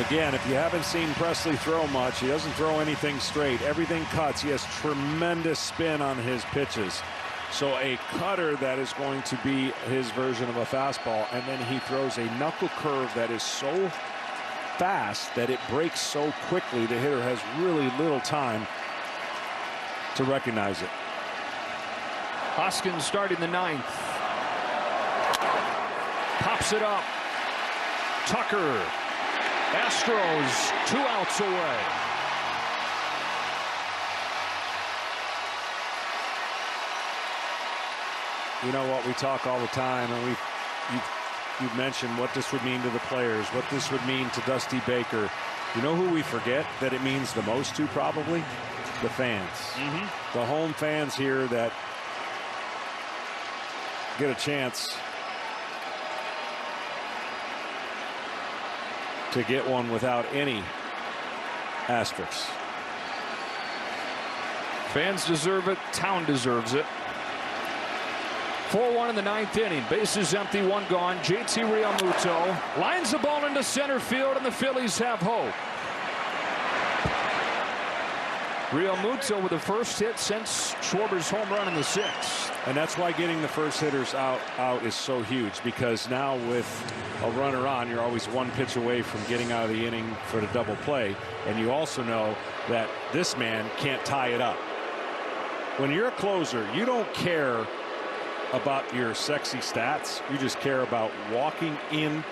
Again, if you haven't seen Pressly throw much, he doesn't throw anything straight. Everything cuts. He has tremendous spin on his pitches. So a cutter that is going to be his version of a fastball, and then he throws a knuckle curve that is so fast that it breaks so quickly the hitter has really little time to recognize it. Hoskins starting the 9th. Pops it up. Tucker. Astros 2 outs away. You know what, we talk all the time, and you've mentioned what this would mean to the players, what this would mean to Dusty Baker. You know who we forget that it means the most to, probably? The fans. The home fans here that get a chance to get one without any asterisks. Fans deserve it. Town deserves it. 4-1 in the 9th inning. Bases empty, 1 gone. JT Realmuto lines the ball into center field, and the Phillies have hope. Realmuto with the first hit since Schwarber's home run in the 6th. And that's why getting the first hitters out is so huge, because now with a runner on, you're always 1 pitch away from getting out of the inning for the double play. And you also know that this man can't tie it up. When you're a closer, you don't care about your sexy stats. You just care about walking in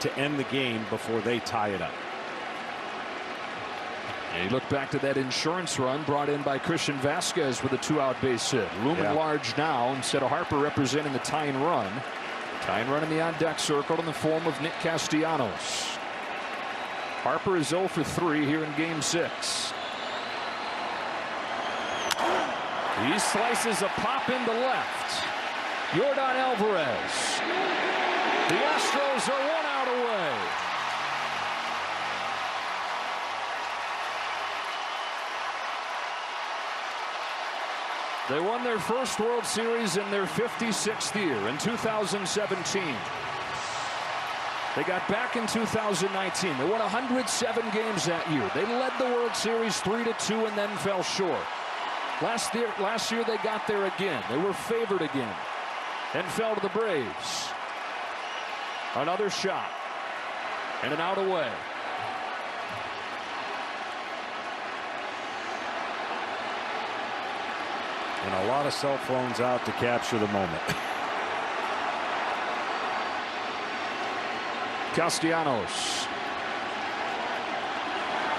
to end the game before they tie it up. And you look back to that insurance run brought in by Christian Vasquez with a 2-out base hit. Looming large now instead of Harper representing the tying run. Tying run in the on-deck circle in the form of Nick Castellanos. Harper is 0 for 3 here in Game 6. He slices a pop into left. Yordan Alvarez. The Astros are 1 out away. They won their first World Series in their 56th year in 2017. They got back in 2019. They won 107 games that year. They led the World Series 3-2 and then fell short. Last year they got there again. They were favored again and fell to the Braves. Another shot and an out away. And a lot of cell phones out to capture the moment. Castellanos.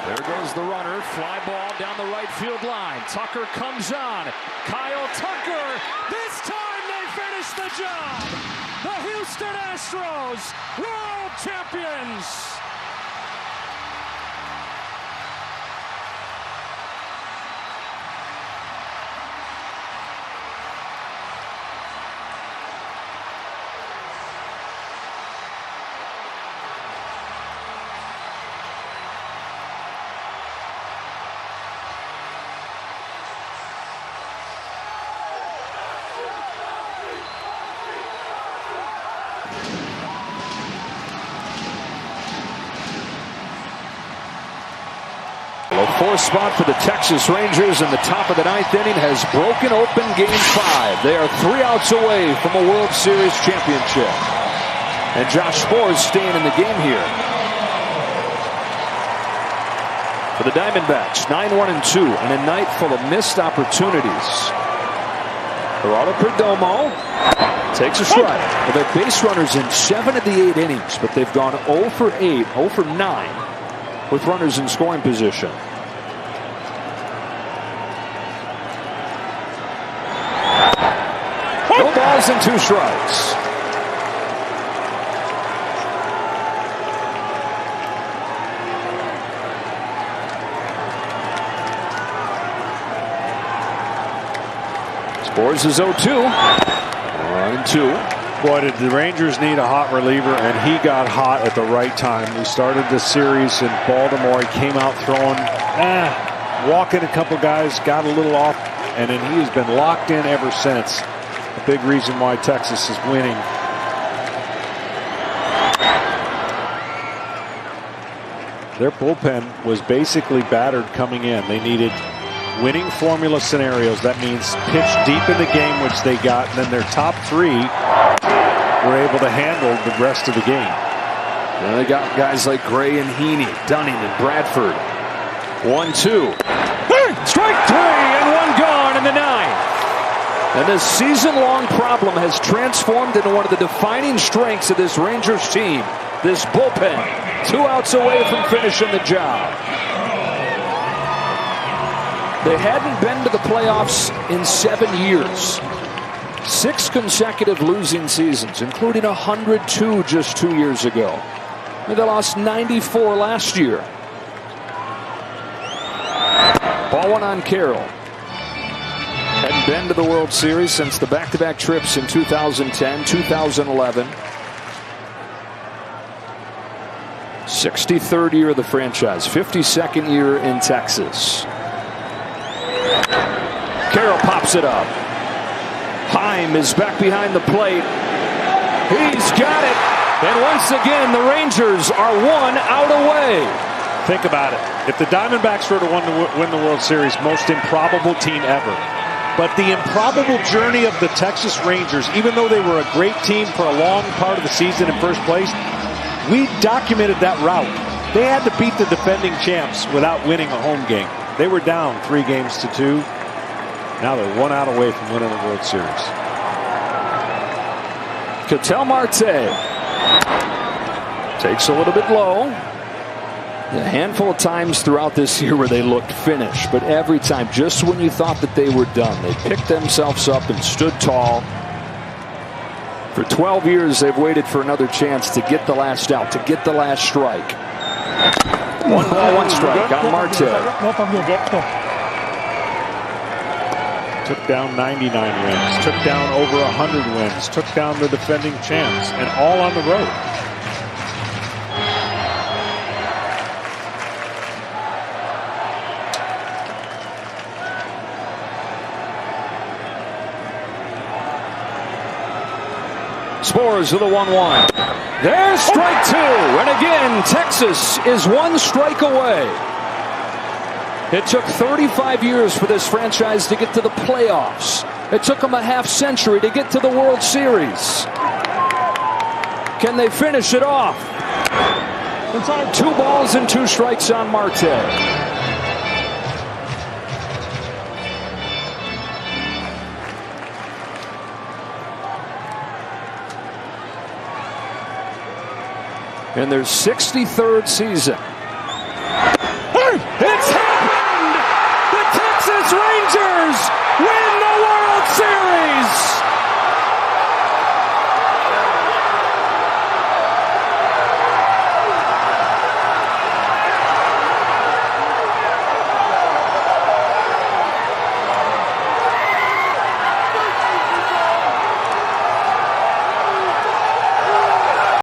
There goes the runner. Fly ball down the right field line. Tucker comes on. Kyle Tucker. This time they finish the job. The Houston Astros, world champions. A 4th spot for the Texas Rangers in the top of the 9th inning has broken open Game 5. They are 3 outs away from a World Series championship. And Josh Sborz staying in the game here. For the Diamondbacks, 9-1-2, and a night full of missed opportunities. Geraldo Perdomo takes a strike. Well, they're base runners in 7 of the 8 innings, but they've gone 0 for 8, 0 for 9 with runners in scoring position. No balls and 2 strikes. Scores is 0-2. 1-2. Boy, did the Rangers need a hot reliever, and he got hot at the right time. We started the series in Baltimore. He came out throwing, walking a couple guys, got a little off, and then he has been locked in ever since. A big reason why Texas is winning. Their bullpen was basically battered coming in. They needed winning formula scenarios. That means pitch deep in the game, which they got, and then their top 3 were able to handle the rest of the game. And they got guys like Gray and Heaney, Dunning and Bradford. 1-2. Strike 3 and 1 gone in the 9th. And this season-long problem has transformed into one of the defining strengths of this Rangers team. This bullpen, 2 outs away from finishing the job. They hadn't been to the playoffs in 7 years. 6 consecutive losing seasons, including 102 just 2 years ago. And they lost 94 last year. Ball 1 on Carroll. Hadn't been to the World Series since the back-to-back trips in 2010, 2011. 63rd year of the franchise, 52nd year in Texas. Carroll pops it up. Heim is back behind the plate. He's got it. And once again, the Rangers are 1 out away. Think about it. If the Diamondbacks were to win the World Series, most improbable team ever. But the improbable journey of the Texas Rangers, even though they were a great team for a long part of the season in first place, we documented that route. They had to beat the defending champs without winning a home game. They were down 3-2. Now they're 1 out away from winning the World Series. Ketel Marte takes a little bit low. A handful of times throughout this year where they looked finished, but every time, just when you thought that they were done, they picked themselves up and stood tall. For 12 years, they've waited for another chance to get the last out, to get the last strike. 1 ball, 1 strike on Marte. Took down 99 wins, took down over 100 wins, took down the defending champs, and all on the road. Spores with a 1-1. There's strike 2. And again, Texas is 1 strike away. It took 35 years for this franchise to get to the playoffs. It took them a half-century to get to the World Series. Can they finish it off? 2 balls and 2 strikes on Marte. In their 63rd season. It's happened! The Texas Rangers win the World Series!